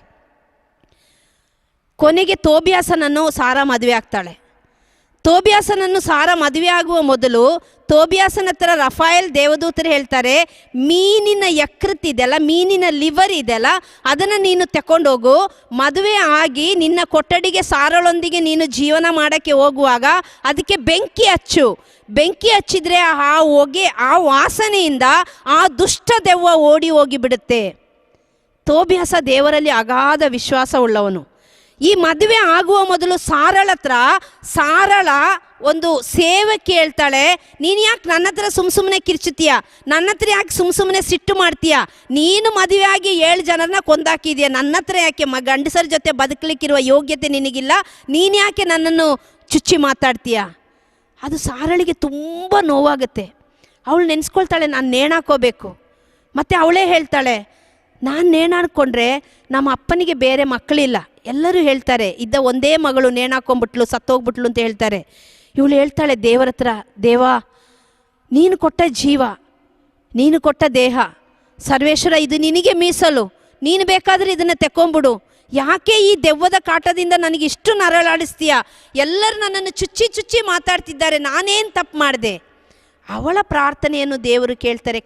ಕೊನೆಗೆ ತೋಬಿಯಾಸನನ್ನು ಸಾರಾ ಮದುವೆ ಆಗ್ತಾಳೆ. ತೋಬಿಯಾಸನನ್ನು ಸಾರಾ ಮದುವೆ ಆಗುವ ಮೊದಲು ತೋಬಿಯಾಸನ ಹತ್ರ ರಫಾಯೇಲ್ ದೇವದೂತರು ಹೇಳ್ತಾರೆ, ಮೀನಿನ ಯಕೃತ್ತು ಇದೆಯಲ್ಲ, ಮೀನಿನ ಲಿವರ್ ಇದೆಯಲ್ಲ, ಅದನ್ನು ನೀನು ತಗೊಂಡೋಗು, ಮದುವೆ ಆಗಿ ನಿನ್ನ ಕೊಠಡಿಗೆ ಸಾರಳೊಂದಿಗೆ ನೀನು ಜೀವನ ಮಾಡೋಕ್ಕೆ ಹೋಗುವಾಗ ಅದಕ್ಕೆ ಬೆಂಕಿ ಹಚ್ಚಿದ್ರೆ ಆ ಹೊಗೆ, ಆ ವಾಸನೆಯಿಂದ ಆ ದುಷ್ಟ ದೆವ್ವ ಓಡಿ ಹೋಗಿಬಿಡುತ್ತೆ. ತೋಬಿಯಾಸ ದೇವರಲ್ಲಿ ಅಗಾಧ ವಿಶ್ವಾಸ ಉಳ್ಳವನು. ಈ ಮದುವೆ ಆಗುವ ಮೊದಲು ಸಾರಳ ಒಂದು ಸೇವೆ ಕೇಳ್ತಾಳೆ, ನೀನು ಯಾಕೆ ನನ್ನ ಹತ್ರ ಸುಮ್ಮನೆ ಕಿರ್ಚುತ್ತೀಯ, ನನ್ನ ಹತ್ರ ಯಾಕೆ ಸುಮ್ಮನೆ ಸಿಟ್ಟು ಮಾಡ್ತೀಯ, ನೀನು ಮದುವೆ ಆಗಿ 7 ಜನರನ್ನ ಕೊಂದಾಕಿದೀಯ, ನನ್ನ ಹತ್ರ ಯಾಕೆ ಗಂಡಸರ ಜೊತೆ ಬದುಕಲಿಕ್ಕಿರುವ ಯೋಗ್ಯತೆ ನಿನಗಿಲ್ಲ, ನೀನು ಯಾಕೆ ನನ್ನನ್ನು ಚುಚ್ಚಿ ಮಾತಾಡ್ತೀಯ. ಅದು ಸಾರಳಿಗೆ ತುಂಬ ನೋವಾಗುತ್ತೆ. ಅವಳು ನೆನೆಸ್ಕೊಳ್ತಾಳೆ, ನಾನು ನೇಣಾಕೋಬೇಕು. ಮತ್ತು ಅವಳೇ ಹೇಳ್ತಾಳೆ, ನಾನು ನೇಣಾಡ್ಕೊಂಡ್ರೆ ನಮ್ಮ ಅಪ್ಪನಿಗೆ ಬೇರೆ ಮಕ್ಕಳಿಲ್ಲ, ಎಲ್ಲರೂ ಹೇಳ್ತಾರೆ, ಇದ್ದ ಒಂದೇ ಮಗಳು ನೇಣಾಕೊಂಡ್ಬಿಟ್ಲು, ಸತ್ತೋಗ್ಬಿಟ್ಲು ಅಂತ ಹೇಳ್ತಾರೆ. ಇವಳು ಹೇಳ್ತಾಳೆ ದೇವರ ಹತ್ರ, ದೇವಾ, ನೀನು ಕೊಟ್ಟ ಜೀವ, ನೀನು ಕೊಟ್ಟ ದೇಹ, ಸರ್ವೇಶ್ವರ ಇದು ನಿನಗೆ ಮೀಸಲು, ನೀನು ಬೇಕಾದರೆ ಇದನ್ನು ತೆಕ್ಕೊಂಬಿಡು, ಯಾಕೆ ಈ ದೆವ್ವದ ಕಾಟದಿಂದ ನನಗೆ ಇಷ್ಟು ನರಳಾಡಿಸ್ತೀಯ, ಎಲ್ಲರೂ ನನ್ನನ್ನು ಚುಚ್ಚಿ ಮಾತಾಡ್ತಿದ್ದಾರೆ, ನಾನೇನು ತಪ್ಪು ಮಾಡಿದೆ. ಅವಳ ಪ್ರಾರ್ಥನೆಯನ್ನು ದೇವರು ಕೇಳ್ತಾರೆ.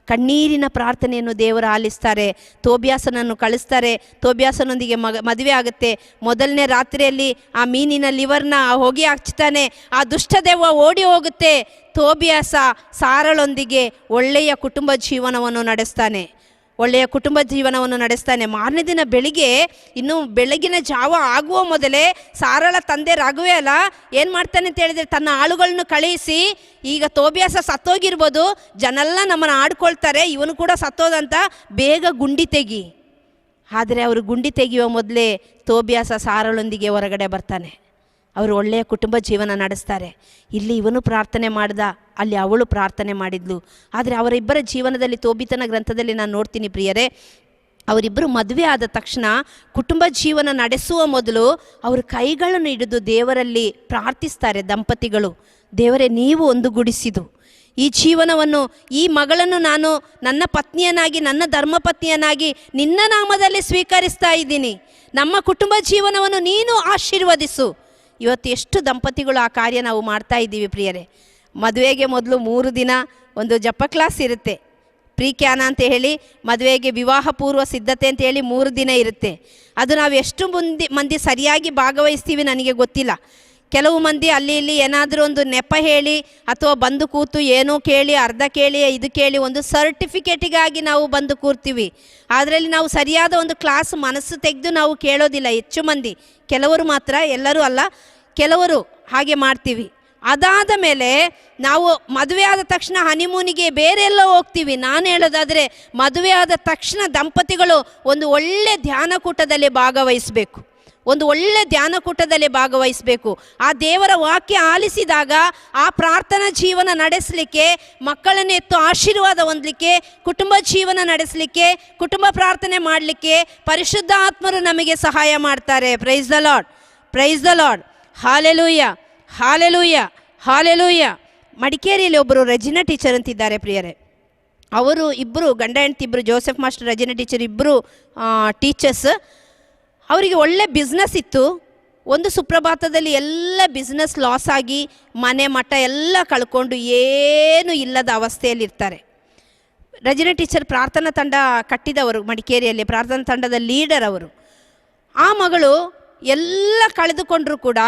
ಕಣ್ಣೀರಿನ ಪ್ರಾರ್ಥನೆಯನ್ನು ದೇವರು ಆಲಿಸ್ತಾರೆ. ತೋಬಿಯಾಸನನ್ನು ಕಳಿಸ್ತಾರೆ. ತೋಬಿಯಾಸನೊಂದಿಗೆ ಮದುವೆ ಆಗುತ್ತೆ. ಮೊದಲನೇ ರಾತ್ರಿಯಲ್ಲಿ ಆ ಮೀನಿನ ಲಿವರ್ನ ಹೊಗೆ ಹಚ್ತಾನೆ. ಆ ದುಷ್ಟದೆವ್ವ ಓಡಿ ಹೋಗುತ್ತೆ. ತೋಬಿಯಾಸ ಸಾರಳೊಂದಿಗೆ ಒಳ್ಳೆಯ ಕುಟುಂಬ ಜೀವನವನ್ನು ನಡೆಸ್ತಾನೆ. ಒಳ್ಳೆಯ ಕುಟುಂಬ ಜೀವನವನ್ನು ನಡೆಸ್ತಾನೆ. ಮಾರನೇ ದಿನ ಬೆಳಿಗ್ಗೆ, ಇನ್ನು ಬೆಳಗಿನ ಜಾವ ಆಗುವ ಮೊದಲೇ ಸಾರಳ ತಂದೆ ರಾಘವೇ ಅಲ್ಲ ಏನು ಮಾಡ್ತಾನೆ ಅಂತ ಹೇಳಿದರೆ, ತನ್ನ ಆಳುಗಳನ್ನು ಕಳುಹಿಸಿ, ಈಗ ತೋಬಿಯಾಸ ಸತ್ತೋಗಿರ್ಬೋದು, ಜನೆಲ್ಲ ನಮ್ಮನ್ನು ಆಡ್ಕೊಳ್ತಾರೆ, ಇವನು ಕೂಡ ಸತ್ತೋದಂತ, ಬೇಗ ಗುಂಡಿ ತೆಗಿ. ಆದರೆ ಅವರು ಗುಂಡಿ ತೆಗೆಯುವ ಮೊದಲೇ ತೋಬಿಯಾಸ ಸಾರಳೊಂದಿಗೆ ಹೊರಗಡೆ ಬರ್ತಾನೆ. ಅವರು ಒಳ್ಳೆಯ ಕುಟುಂಬ ಜೀವನ ನಡೆಸ್ತಾರೆ. ಇಲ್ಲಿ ಇವನು ಪ್ರಾರ್ಥನೆ ಮಾಡ್ದ, ಅಲ್ಲಿ ಅವಳು ಪ್ರಾರ್ಥನೆ ಮಾಡಿದ್ಲು. ಆದರೆ ಅವರಿಬ್ಬರ ಜೀವನದಲ್ಲಿ ತೋಬಿತನ ಗ್ರಂಥದಲ್ಲಿ ನಾನು ನೋಡ್ತೀನಿ ಪ್ರಿಯರೇ, ಅವರಿಬ್ಬರು ಮದುವೆ ಆದ ತಕ್ಷಣ ಕುಟುಂಬ ಜೀವನ ನಡೆಸುವ ಮೊದಲು ಅವರು ಕೈಗಳನ್ನು ಹಿಡಿದು ದೇವರಲ್ಲಿ ಪ್ರಾರ್ಥಿಸ್ತಾರೆ. ದಂಪತಿಗಳು, ದೇವರೇ ನೀವು ಒಂದುಗೂಡಿಸಿದು ಈ ಜೀವನವನ್ನು, ಈ ಮಗಳನ್ನು ನಾನು ನನ್ನ ಪತ್ನಿಯನ್ನಾಗಿ, ನನ್ನ ಧರ್ಮಪತ್ನಿಯನ್ನಾಗಿ ನಿನ್ನ ನಾಮದಲ್ಲಿ ಸ್ವೀಕರಿಸ್ತಾ ಇದ್ದೀನಿ. ನಮ್ಮ ಕುಟುಂಬ ಜೀವನವನ್ನು ನೀನು ಆಶೀರ್ವದಿಸು. ಇವತ್ತು ಎಷ್ಟು ದಂಪತಿಗಳು ಆ ಕಾರ್ಯ ನಾವು ಮಾಡ್ತಾ ಇದ್ದೀವಿ ಪ್ರಿಯರೇ. ಮದುವೆಗೆ ಮೊದಲು 3 ದಿನ ಒಂದು ಜಪ ಕ್ಲಾಸ್ ಇರುತ್ತೆ, ಪ್ರೀ ಕ್ಯಾನ ಅಂತ ಹೇಳಿ, ಮದುವೆಗೆ ವಿವಾಹ ಪೂರ್ವ ಸಿದ್ಧತೆ ಅಂತ ಹೇಳಿ 3 ದಿನ ಇರುತ್ತೆ. ಅದು ನಾವು ಎಷ್ಟು ಮಂದಿ ಸರಿಯಾಗಿ ಭಾಗವಹಿಸ್ತೀವಿ ನನಗೆ ಗೊತ್ತಿಲ್ಲ. ಕೆಲವು ಮಂದಿ ಅಲ್ಲಿ ಇಲ್ಲಿ ಏನಾದರೂ ಒಂದು ನೆಪ ಹೇಳಿ ಅಥವಾ ಬಂದು ಕೂತು ಏನೋ ಕೇಳಿ, ಅರ್ಧ ಕೇಳಿ, ಇದು ಕೇಳಿ, ಒಂದು ಸರ್ಟಿಫಿಕೇಟಿಗಾಗಿ ನಾವು ಬಂದು ಕೂರ್ತೀವಿ. ಅದರಲ್ಲಿ ನಾವು ಸರಿಯಾದ ಒಂದು ಕ್ಲಾಸ್ ಮನಸ್ಸು ತೆಗೆದು ನಾವು ಕೇಳೋದಿಲ್ಲ. ಹೆಚ್ಚು ಮಂದಿ, ಕೆಲವರು ಮಾತ್ರ, ಎಲ್ಲರೂ ಅಲ್ಲ, ಕೆಲವರು ಹಾಗೆ ಮಾಡ್ತೀವಿ. ಅದಾದ ಮೇಲೆ ನಾವು ಮದುವೆ ಆದ ತಕ್ಷಣ ಹನಿಮೂನಿಗೆ ಬೇರೆ ಎಲ್ಲ ಹೋಗ್ತೀವಿ. ನಾನು ಹೇಳೋದಾದರೆ, ಮದುವೆ ಆದ ತಕ್ಷಣ ದಂಪತಿಗಳು ಒಂದು ಒಳ್ಳೆ ಧ್ಯಾನಕೂಟದಲ್ಲಿ ಭಾಗವಹಿಸಬೇಕು. ಒಂದು ಒಳ್ಳೆ ಧ್ಯಾನಕೂಟದಲ್ಲಿ ಭಾಗವಹಿಸಬೇಕು. ಆ ದೇವರ ವಾಕ್ಯ ಆಲಿಸಿದಾಗ ಆ ಪ್ರಾರ್ಥನಾ ಜೀವನ ನಡೆಸಲಿಕ್ಕೆ, ಮಕ್ಕಳನ್ನು ಎತ್ತು ಆಶೀರ್ವಾದ ಹೊಂದಲಿಕ್ಕೆ, ಕುಟುಂಬ ಜೀವನ ನಡೆಸಲಿಕ್ಕೆ, ಕುಟುಂಬ ಪ್ರಾರ್ಥನೆ ಮಾಡಲಿಕ್ಕೆ ಪರಿಶುದ್ಧ ಆತ್ಮರು ನಮಗೆ ಸಹಾಯ ಮಾಡ್ತಾರೆ. Price the Lord, praise the Lord, hallelujah, hallelujah, hallelujah. ಮಡಿಕೇರಿಯಲ್ಲಿ ಒಬ್ಬರು ರೆಜಿನಾ ಟೀಚರ್ ಅಂತಿದ್ದಾರೆ ಪ್ರಿಯರೇ. ಅವರು ಇಬ್ಬರು ಗಂಡ ಹೆಂಡತಿ ಇಬ್ಬರು, ಜೋಸೆಫ್ ಮಾಸ್ಟರ್, ರೆಜಿನಾ ಟೀಚರ್, ಇಬ್ಬರು ಟೀಚರ್ಸ್. ಅವರಿಗೆ ಒಳ್ಳೆ ಬಿಸ್ನೆಸ್ ಇತ್ತು. ಒಂದು ಸುಪ್ರಭಾತದಲ್ಲಿ ಎಲ್ಲ ಬಿಸ್ನೆಸ್ ಲಾಸ್ ಆಗಿ ಮನೆ ಮಠ ಎಲ್ಲ ಕಳ್ಕೊಂಡು ಏನೂ ಇಲ್ಲದ ಅವಸ್ಥೆಯಲ್ಲಿರ್ತಾರೆ. ರೆಜಿನಾ ಟೀಚರ್ ಪ್ರಾರ್ಥನಾ ತಂಡ ಕಟ್ಟಿದವರು, ಮಡಿಕೇರಿಯಲ್ಲಿ ಪ್ರಾರ್ಥನಾ ತಂಡದ ಲೀಡರ್ ಅವರು. ಆ ಮಗಳು ಎಲ್ಲ ಕಳೆದುಕೊಂಡ್ರೂ ಕೂಡ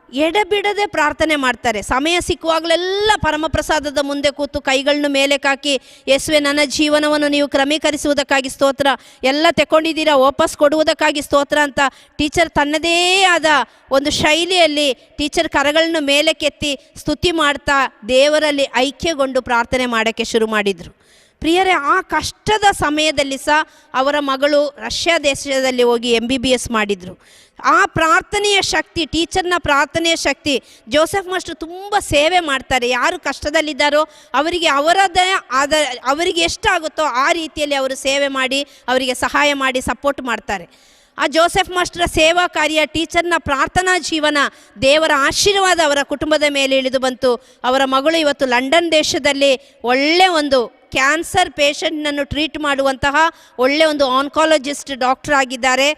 ಎಡೆಬಿಡದೆ ಪ್ರಾರ್ಥನೆ ಮಾಡ್ತಾರೆ. ಸಮಯ ಸಿಕ್ಕುವಾಗಲೆಲ್ಲ ಪರಮಪ್ರಸಾದದ ಮುಂದೆ ಕೂತು ಕೈಗಳನ್ನ ಮೇಲೆ ಹಾಕಿ, ಯೇಸುವೆ ನನ್ನ ಜೀವನವನ್ನು ನೀವು ಕ್ರಮೀಕರಿಸುವುದಕ್ಕಾಗಿ ಸ್ತೋತ್ರ, ಎಲ್ಲ ತೆಕ್ಕೊಂಡಿದ್ದೀರಾ ವಾಪಸ್ ಕೊಡುವುದಕ್ಕಾಗಿ ಸ್ತೋತ್ರ ಅಂತ ಟೀಚರ್ ತನ್ನದೇ ಆದ ಒಂದು ಶೈಲಿಯಲ್ಲಿ ಟೀಚರ್ ಕರಗಳನ್ನು ಮೇಲೆ ಕೆತ್ತಿ ಸ್ತುತಿ ಮಾಡ್ತಾ ದೇವರಲ್ಲಿ ಐಕ್ಯಗೊಂಡು ಪ್ರಾರ್ಥನೆ ಮಾಡೋಕ್ಕೆ ಶುರು ಮಾಡಿದರು. ಪ್ರಿಯರೇ, ಆ ಕಷ್ಟದ ಸಮಯದಲ್ಲಿ ಸಹ ಅವರ ಮಗಳು ರಷ್ಯಾ ದೇಶದಲ್ಲಿ ಹೋಗಿ MBBS ಮಾಡಿದರು. ಆ ಪ್ರಾರ್ಥನೆಯ ಶಕ್ತಿ, ಟೀಚರ್ನ ಪ್ರಾರ್ಥನೆಯ ಶಕ್ತಿ. ಜೋಸೆಫ್ ಮಾಸ್ಟರ್ ತುಂಬ ಸೇವೆ ಮಾಡ್ತಾರೆ. ಯಾರು ಕಷ್ಟದಲ್ಲಿದ್ದಾರೋ ಅವರಿಗೆ ಅವರದೇ ಆದ, ಅವರಿಗೆ ಎಷ್ಟಾಗುತ್ತೋ ಆ ರೀತಿಯಲ್ಲಿ ಅವರು ಸೇವೆ ಮಾಡಿ ಅವರಿಗೆ ಸಹಾಯ ಮಾಡಿ ಸಪೋರ್ಟ್ ಮಾಡ್ತಾರೆ. ಆ ಜೋಸೆಫ್ ಮಾಸ್ಟರ ಸೇವಾ ಕಾರ್ಯ, ಟೀಚರ್ನ ಪ್ರಾರ್ಥನಾ ಜೀವನ, ದೇವರ ಆಶೀರ್ವಾದ ಅವರ ಕುಟುಂಬದ ಮೇಲೆ ಇಳಿದು ಬಂತು. ಅವರ ಮಗಳು ಇವತ್ತು ಲಂಡನ್ ದೇಶದಲ್ಲಿ ಒಳ್ಳೆ ಒಂದು ಕ್ಯಾನ್ಸರ್ ಪೇಷಂಟ್ನನ್ನು ಟ್ರೀಟ್ ಮಾಡುವಂತಹ ಒಳ್ಳೆ ಒಂದು ಆನ್ಕಾಲಜಿಸ್ಟ್ ಡಾಕ್ಟರ್ ಆಗಿದ್ದಾರೆ.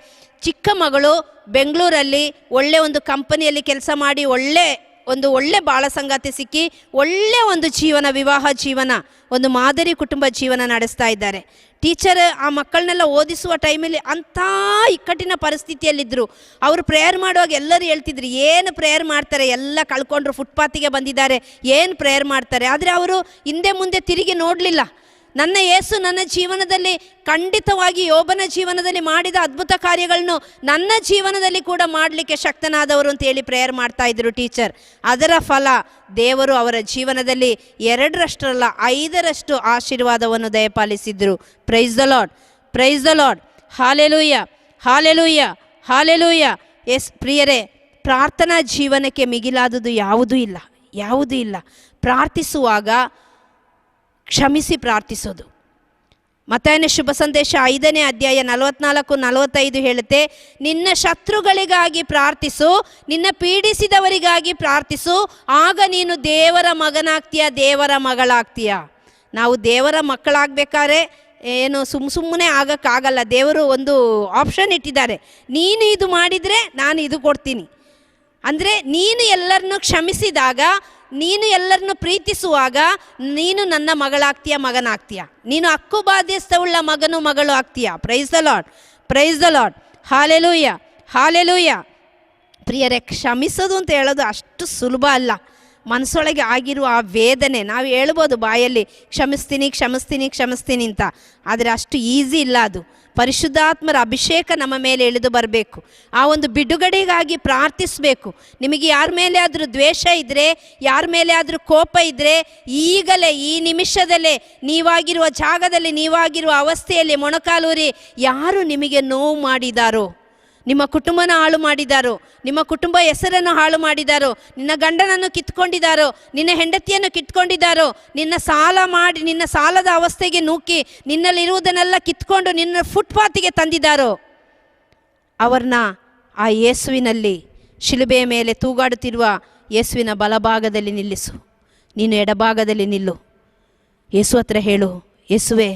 ಚಿಕ್ಕ ಮಗಳು ಬೆಂಗಳೂರಲ್ಲಿ ಒಳ್ಳೆ ಒಂದು ಕಂಪನಿಯಲ್ಲಿ ಕೆಲಸ ಮಾಡಿ ಒಳ್ಳೆ ಬಾಳ ಸಂಗಾತಿ ಸಿಕ್ಕಿ ಒಳ್ಳೆ ಒಂದು ಜೀವನ, ವಿವಾಹ ಜೀವನ, ಒಂದು ಮಾದರಿ ಕುಟುಂಬ ಜೀವನ ನಡೆಸ್ತಾ ಇದ್ದಾರೆ. ಟೀಚರ್ ಆ ಮಕ್ಕಳನ್ನೆಲ್ಲ ಓದಿಸುವ ಟೈಮಲ್ಲಿ ಅಂಥ ಇಕ್ಕಟ್ಟಿನ ಪರಿಸ್ಥಿತಿಯಲ್ಲಿದ್ದರು. ಅವರು ಪ್ರೇಯರ್ ಮಾಡುವಾಗ ಎಲ್ಲರೂ ಹೇಳ್ತಿದ್ರು, ಏನು ಪ್ರೇಯರ್ ಮಾಡ್ತಾರೆ, ಎಲ್ಲ ಕಳ್ಕೊಂಡ್ರು, ಫುಟ್ಪಾತಿಗೆ ಬಂದಿದ್ದಾರೆ, ಏನು ಪ್ರೇಯರ್ ಮಾಡ್ತಾರೆ. ಆದರೆ ಅವರು ಹಿಂದೆ ಮುಂದೆ ತಿರುಗಿ ನೋಡಲಿಲ್ಲ. ನನ್ನ ಯೇಸು ನನ್ನ ಜೀವನದಲ್ಲಿ ಖಂಡಿತವಾಗಿ ಯೋಬನ ಜೀವನದಲ್ಲಿ ಮಾಡಿದ ಅದ್ಭುತ ಕಾರ್ಯಗಳನ್ನು ನನ್ನ ಜೀವನದಲ್ಲಿ ಕೂಡ ಮಾಡಲಿಕ್ಕೆ ಶಕ್ತನಾದವರು ಅಂತ ಹೇಳಿ ಪ್ರೇಯರ್ ಮಾಡ್ತಾ ಇದ್ರು ಟೀಚರ್. ಅದರ ಫಲ ದೇವರು ಅವರ ಜೀವನದಲ್ಲಿ 2ರಷ್ಟಲ್ಲ 5ರಷ್ಟು ಆಶೀರ್ವಾದವನ್ನು ದಯಪಾಲಿಸಿದ್ರು. Praise the Lord, praise the Lord, hallelujah, hallelujah, hallelujah. Yes ಪ್ರಿಯರೇ, ಪ್ರಾರ್ಥನಾ ಜೀವನಕ್ಕೆ ಮಿಗಿಲಾದುದು ಯಾವುದೂ ಇಲ್ಲ, ಯಾವುದೂ ಇಲ್ಲ. ಪ್ರಾರ್ಥಿಸುವಾಗ ಕ್ಷಮಿಸಿ ಪ್ರಾರ್ಥಿಸೋದು. ಮತ್ತಾಯನ ಶುಭ ಸಂದೇಶ 5ನೇ ಅಧ್ಯಾಯ 44-45 ಹೇಳುತ್ತೆ, ನಿನ್ನ ಶತ್ರುಗಳಿಗಾಗಿ ಪ್ರಾರ್ಥಿಸು, ನಿನ್ನ ಪೀಡಿಸಿದವರಿಗಾಗಿ ಪ್ರಾರ್ಥಿಸು, ಆಗ ನೀನು ದೇವರ ಮಗನಾಗ್ತೀಯ, ದೇವರ ಮಗಳಾಗ್ತೀಯ. ನಾವು ದೇವರ ಮಕ್ಕಳಾಗಬೇಕಾದ್ರೆ ಏನು ಸುಮ್ಮನೆ ಆಗೋಕ್ಕಾಗಲ್ಲ. ದೇವರು ಒಂದು ಆಪ್ಷನ್ ಇಟ್ಟಿದ್ದಾರೆ, ನೀನು ಇದು ಮಾಡಿದರೆ ನಾನು ಇದು ಕೊಡ್ತೀನಿ. ಅಂದರೆ ನೀನು ಎಲ್ಲರನ್ನೂ ಕ್ಷಮಿಸಿದಾಗ, ನೀನು ಎಲ್ಲರನ್ನು ಪ್ರೀತಿಸುವಾಗ ನೀನು ನನ್ನ ಮಗಳಾಗ್ತೀಯ, ಮಗನಾಗ್ತೀಯ. ನೀನು ಹಕ್ಕು ಬಾಧ್ಯಸ್ಥವುಳ್ಳ ಮಗನು, ಮಗಳು ಆಗ್ತೀಯ. Praise the Lord, praise the Lord, hallelujah, hallelujah. ಪ್ರಿಯರೇ, ಕ್ಷಮಿಸೋದು ಅಂತ ಹೇಳೋದು ಅಷ್ಟು ಸುಲಭ ಅಲ್ಲ. ಮನಸ್ಸೊಳಗೆ ಆಗಿರುವ ಆ ವೇದನೆ ನಾವು ಹೇಳ್ಬೋದು ಬಾಯಲ್ಲಿ ಕ್ಷಮಿಸ್ತೀನಿ ಕ್ಷಮಿಸ್ತೀನಿ ಕ್ಷಮಿಸ್ತೀನಿ ಅಂತ, ಆದರೆ ಅಷ್ಟು ಈಸಿ ಇಲ್ಲ. ಅದು ಪರಿಶುದ್ಧಾತ್ಮರ ಅಭಿಷೇಕ ನಮ್ಮ ಮೇಲೆ ಇಳಿದು ಬರಬೇಕು. ಆ ಒಂದು ಬಿಡುಗಡೆಗಾಗಿ ಪ್ರಾರ್ಥಿಸಬೇಕು. ನಿಮಗೆ ಯಾರ ಮೇಲೆ ಆದರೂ ದ್ವೇಷ ಇದ್ದರೆ, ಯಾರ ಮೇಲೆ ಆದರೂ ಕೋಪ ಇದ್ದರೆ, ಈಗಲೇ ಈ ನಿಮಿಷದಲ್ಲೇ ನೀವಾಗಿರುವ ಜಾಗದಲ್ಲಿ, ನೀವಾಗಿರುವ ಅವಸ್ಥೆಯಲ್ಲಿ ಮೊಣಕಾಲೂರಿ ಯಾರು ನಿಮಗೆ ನೋವು ಮಾಡಿದಾರೋ, ನಿಮ್ಮ ಕುಟುಂಬನ ಹಾಳು ಮಾಡಿದಾರೋ, ನಿಮ್ಮ ಕುಟುಂಬ ಹೆಸರನ್ನು ಹಾಳು ಮಾಡಿದಾರೋ, ನಿನ್ನ ಗಂಡನನ್ನು ಕಿತ್ಕೊಂಡಿದ್ದಾರೋ, ನಿನ್ನ ಹೆಂಡತಿಯನ್ನು ಕಿತ್ಕೊಂಡಿದ್ದಾರೋ, ನಿನ್ನ ಸಾಲ ಮಾಡಿ ನಿನ್ನ ಸಾಲದ ಅವಸ್ಥೆಗೆ ನೂಕಿ ನಿನ್ನಲ್ಲಿರುವುದನ್ನೆಲ್ಲ ಕಿತ್ಕೊಂಡು ನಿನ್ನ ಫುಟ್ಪಾತಿಗೆ ತಂದಿದ್ದಾರೋ, ಅವ್ರನ್ನ ಆ ಯೇಸುವಿನಲ್ಲಿ ಶಿಲುಬೆಯ ಮೇಲೆ ತೂಗಾಡುತ್ತಿರುವ ಯೇಸುವಿನ ಬಲಭಾಗದಲ್ಲಿ ನಿಲ್ಲಿಸು. ನೀನು ಎಡಭಾಗದಲ್ಲಿ ನಿಲ್ಲು. ಯೇಸು ಹತ್ರ ಹೇಳು, ಯೇಸುವೆ,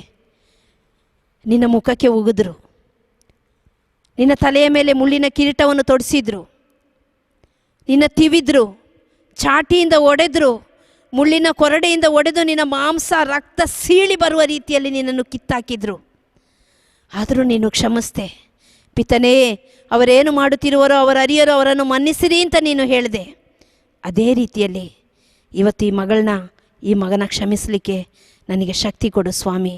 ನಿನ್ನ ಮುಖಕ್ಕೆ ಉಗಿದ್ರು, ನಿನ್ನ ತಲೆಯ ಮೇಲೆ ಮುಳ್ಳಿನ ಕಿರೀಟವನ್ನು ತೊಡಿಸಿದ್ರು, ನಿನ್ನ ತಿವಿದ್ರು, ಚಾಟಿಯಿಂದ ಒಡೆದ್ರು, ಮುಳ್ಳಿನ ಕೊರಡೆಯಿಂದ ಒಡೆದು ನಿನ್ನ ಮಾಂಸ ರಕ್ತ ಸೀಳಿ ಬರುವ ರೀತಿಯಲ್ಲಿ ನಿನ್ನನ್ನು ಕಿತ್ತಾಕಿದ್ರು. ಆದರೂ ನೀನು ಕ್ಷಮಿಸ್ದೆ. ಪಿತನೇ, ಅವರೇನು ಮಾಡುತ್ತಿರುವರೋ ಅವರು ಅರಿಯರೋ, ಅವರನ್ನು ಮನ್ನಿಸಿರಿ ಅಂತ ನೀನು ಹೇಳಿದೆ. ಅದೇ ರೀತಿಯಲ್ಲಿ ಇವತ್ತು ಈ ಮಗನ ಕ್ಷಮಿಸಲಿಕ್ಕೆ ನನಗೆ ಶಕ್ತಿ ಕೊಡು ಸ್ವಾಮಿ.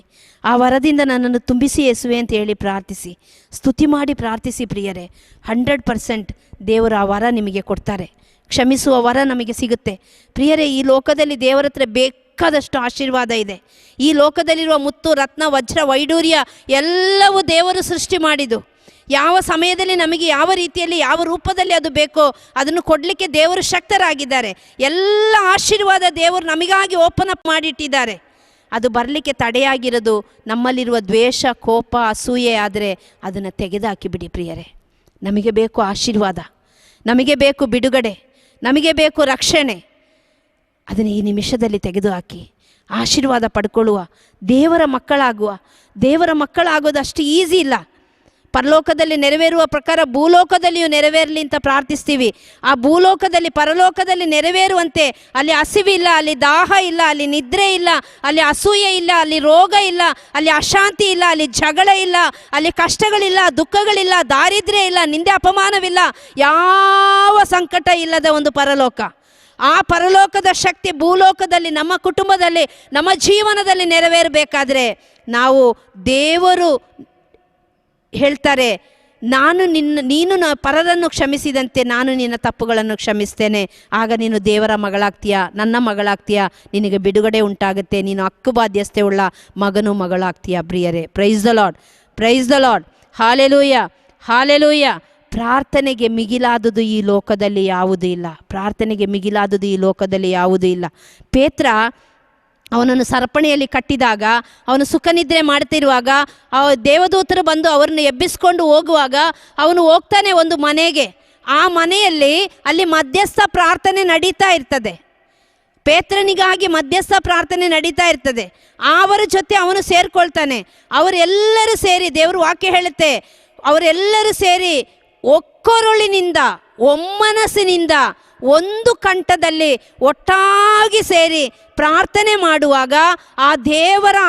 ಆ ವರದಿಂದ ನನ್ನನ್ನು ತುಂಬಿಸಿ ಯೇಸುವೆ ಅಂತ ಹೇಳಿ ಪ್ರಾರ್ಥಿಸಿ, ಸ್ತುತಿ ಮಾಡಿ ಪ್ರಾರ್ಥಿಸಿ ಪ್ರಿಯರೇ. 100% ದೇವರು ಆ ವರ ನಿಮಗೆ ಕೊಡ್ತಾರೆ. ಕ್ಷಮಿಸುವ ವರ ನಮಗೆ ಸಿಗುತ್ತೆ ಪ್ರಿಯರೇ. ಈ ಲೋಕದಲ್ಲಿ ದೇವರ ಹತ್ರ ಬೇಕಾದಷ್ಟು ಆಶೀರ್ವಾದ ಇದೆ. ಈ ಲೋಕದಲ್ಲಿರುವ ಮುತ್ತು, ರತ್ನ, ವಜ್ರ, ವೈಡೂರ್ಯ ಎಲ್ಲವೂ ದೇವರು ಸೃಷ್ಟಿ ಮಾಡಿದ್ದು. ಯಾವ ಸಮಯದಲ್ಲಿ ನಮಗೆ ಯಾವ ರೀತಿಯಲ್ಲಿ ಯಾವ ರೂಪದಲ್ಲಿ ಅದು ಬೇಕೋ ಅದನ್ನು ಕೊಡಲಿಕ್ಕೆ ದೇವರು ಶಕ್ತರಾಗಿದ್ದಾರೆ. ಎಲ್ಲ ಆಶೀರ್ವಾದ ದೇವರು ನಮಗಾಗಿ ಓಪನ್ ಅಪ್ ಮಾಡಿಟ್ಟಿದ್ದಾರೆ. ಅದು ಬರಲಿಕ್ಕೆ ತಡೆಯಾಗಿರೋದು ನಮ್ಮಲ್ಲಿರುವ ದ್ವೇಷ, ಕೋಪ, ಅಸೂಯೆ. ಆದರೆ ಅದನ್ನು ತೆಗೆದುಹಾಕಿಬಿಡಿ ಪ್ರಿಯರೇ. ನಮಗೆ ಬೇಕು ಆಶೀರ್ವಾದ, ನಮಗೆ ಬೇಕು ಬಿಡುಗಡೆ, ನಮಗೆ ಬೇಕು ರಕ್ಷಣೆ. ಅದನ್ನು ಈ ನಿಮಿಷದಲ್ಲಿ ತೆಗೆದುಹಾಕಿ ಆಶೀರ್ವಾದ ಪಡ್ಕೊಳ್ಳುವ, ದೇವರ ಮಕ್ಕಳಾಗೋದು ಅಷ್ಟು ಈಸಿ ಇಲ್ಲ. ಪರಲೋಕದಲ್ಲಿ ನೆರವೇರುವ ಪ್ರಕಾರ ಭೂಲೋಕದಲ್ಲಿಯೂ ನೆರವೇರಲಿ ಅಂತ ಪ್ರಾರ್ಥಿಸ್ತೀವಿ. ಆ ಭೂಲೋಕದಲ್ಲಿ ಪರಲೋಕದಲ್ಲಿ ನೆರವೇರುವಂತೆ ಅಲ್ಲಿ ಹಸಿವಿಲ್ಲ, ಅಲ್ಲಿ ದಾಹ ಇಲ್ಲ, ಅಲ್ಲಿ ನಿದ್ರೆ ಇಲ್ಲ, ಅಲ್ಲಿ ಅಸೂಯೆ ಇಲ್ಲ, ಅಲ್ಲಿ ರೋಗ ಇಲ್ಲ, ಅಲ್ಲಿ ಅಶಾಂತಿ ಇಲ್ಲ, ಅಲ್ಲಿ ಜಗಳ ಇಲ್ಲ, ಅಲ್ಲಿ ಕಷ್ಟಗಳಿಲ್ಲ, ದುಃಖಗಳಿಲ್ಲ, ದಾರಿದ್ರ್ಯ ಇಲ್ಲ, ನಿಂದೆ ಅಪಮಾನವಿಲ್ಲ, ಯಾವ ಸಂಕಟ ಇಲ್ಲದ ಒಂದು ಪರಲೋಕ. ಆ ಪರಲೋಕದ ಶಕ್ತಿ ಭೂಲೋಕದಲ್ಲಿ ನಮ್ಮ ಕುಟುಂಬದಲ್ಲಿ ನಮ್ಮ ಜೀವನದಲ್ಲಿ ನೆರವೇರಬೇಕಾದ್ರೆ ನಾವು ದೇವರು ಹೇಳ್ತಾರೆ, ನೀನು ಪರರನ್ನು ಕ್ಷಮಿಸಿದಂತೆ ನಾನು ನಿನ್ನ ತಪ್ಪುಗಳನ್ನು ಕ್ಷಮಿಸ್ತೇನೆ. ಆಗ ನೀನು ದೇವರ ಮಗಳಾಗ್ತೀಯ, ನನ್ನ ಮಗಳಾಗ್ತೀಯ, ನಿನಗೆ ಬಿಡುಗಡೆ ಉಂಟಾಗುತ್ತೆ, ನೀನು ಹಕ್ಕು ಬಾಧ್ಯಸ್ಥೆ ಉಳ್ಳ ಮಗನು ಮಗಳಾಗ್ತೀಯ ಪ್ರಿಯರೇ. Price the Lord, praise the Lord. Hallelujah, hallelujah. ಪ್ರಾರ್ಥನೆಗೆ ಮಿಗಿಲಾದುದು ಈ ಲೋಕದಲ್ಲಿ ಯಾವುದೂ ಇಲ್ಲ. ಪ್ರಾರ್ಥನೆಗೆ ಮಿಗಿಲಾದುದು ಈ ಲೋಕದಲ್ಲಿ ಯಾವುದೂ ಇಲ್ಲ. ಪೇತ್ರ ಅವನನ್ನು ಸರಪಣಿಯಲ್ಲಿ ಕಟ್ಟಿದಾಗ, ಅವನು ಸುಖನಿದ್ರೆ ಮಾಡ್ತಿರುವಾಗ, ದೇವದೂತರು ಬಂದು ಅವರನ್ನು ಎಬ್ಬಿಸ್ಕೊಂಡು ಹೋಗುವಾಗ ಅವನು ಹೋಗ್ತಾನೆ ಒಂದು ಮನೆಗೆ. ಆ ಮನೆಯಲ್ಲಿ ಅಲ್ಲಿ ಮಧ್ಯಸ್ಥ ಪ್ರಾರ್ಥನೆ ನಡೀತಾ ಇರ್ತದೆ. ಪೇತ್ರನಿಗಾಗಿ ಮಧ್ಯಸ್ಥ ಪ್ರಾರ್ಥನೆ ನಡೀತಾ ಇರ್ತದೆ. ಅವರ ಜೊತೆ ಅವನು ಸೇರ್ಕೊಳ್ತಾನೆ. ಅವರೆಲ್ಲರೂ ಸೇರಿ, ದೇವರು ವಾಕ್ಯ ಹೇಳುತ್ತೆ, ಅವರೆಲ್ಲರೂ ಸೇರಿ ಒಕ್ಕೊರಳಿನಿಂದ, ಒಮ್ಮನಸ್ಸಿನಿಂದ, ಒಂದು ಕಂಠದಲ್ಲಿ ಒಟ್ಟಾಗಿ ಸೇರಿ ಪ್ರಾರ್ಥನೆ ಮಾಡುವಾಗ ಆ ದೇವರ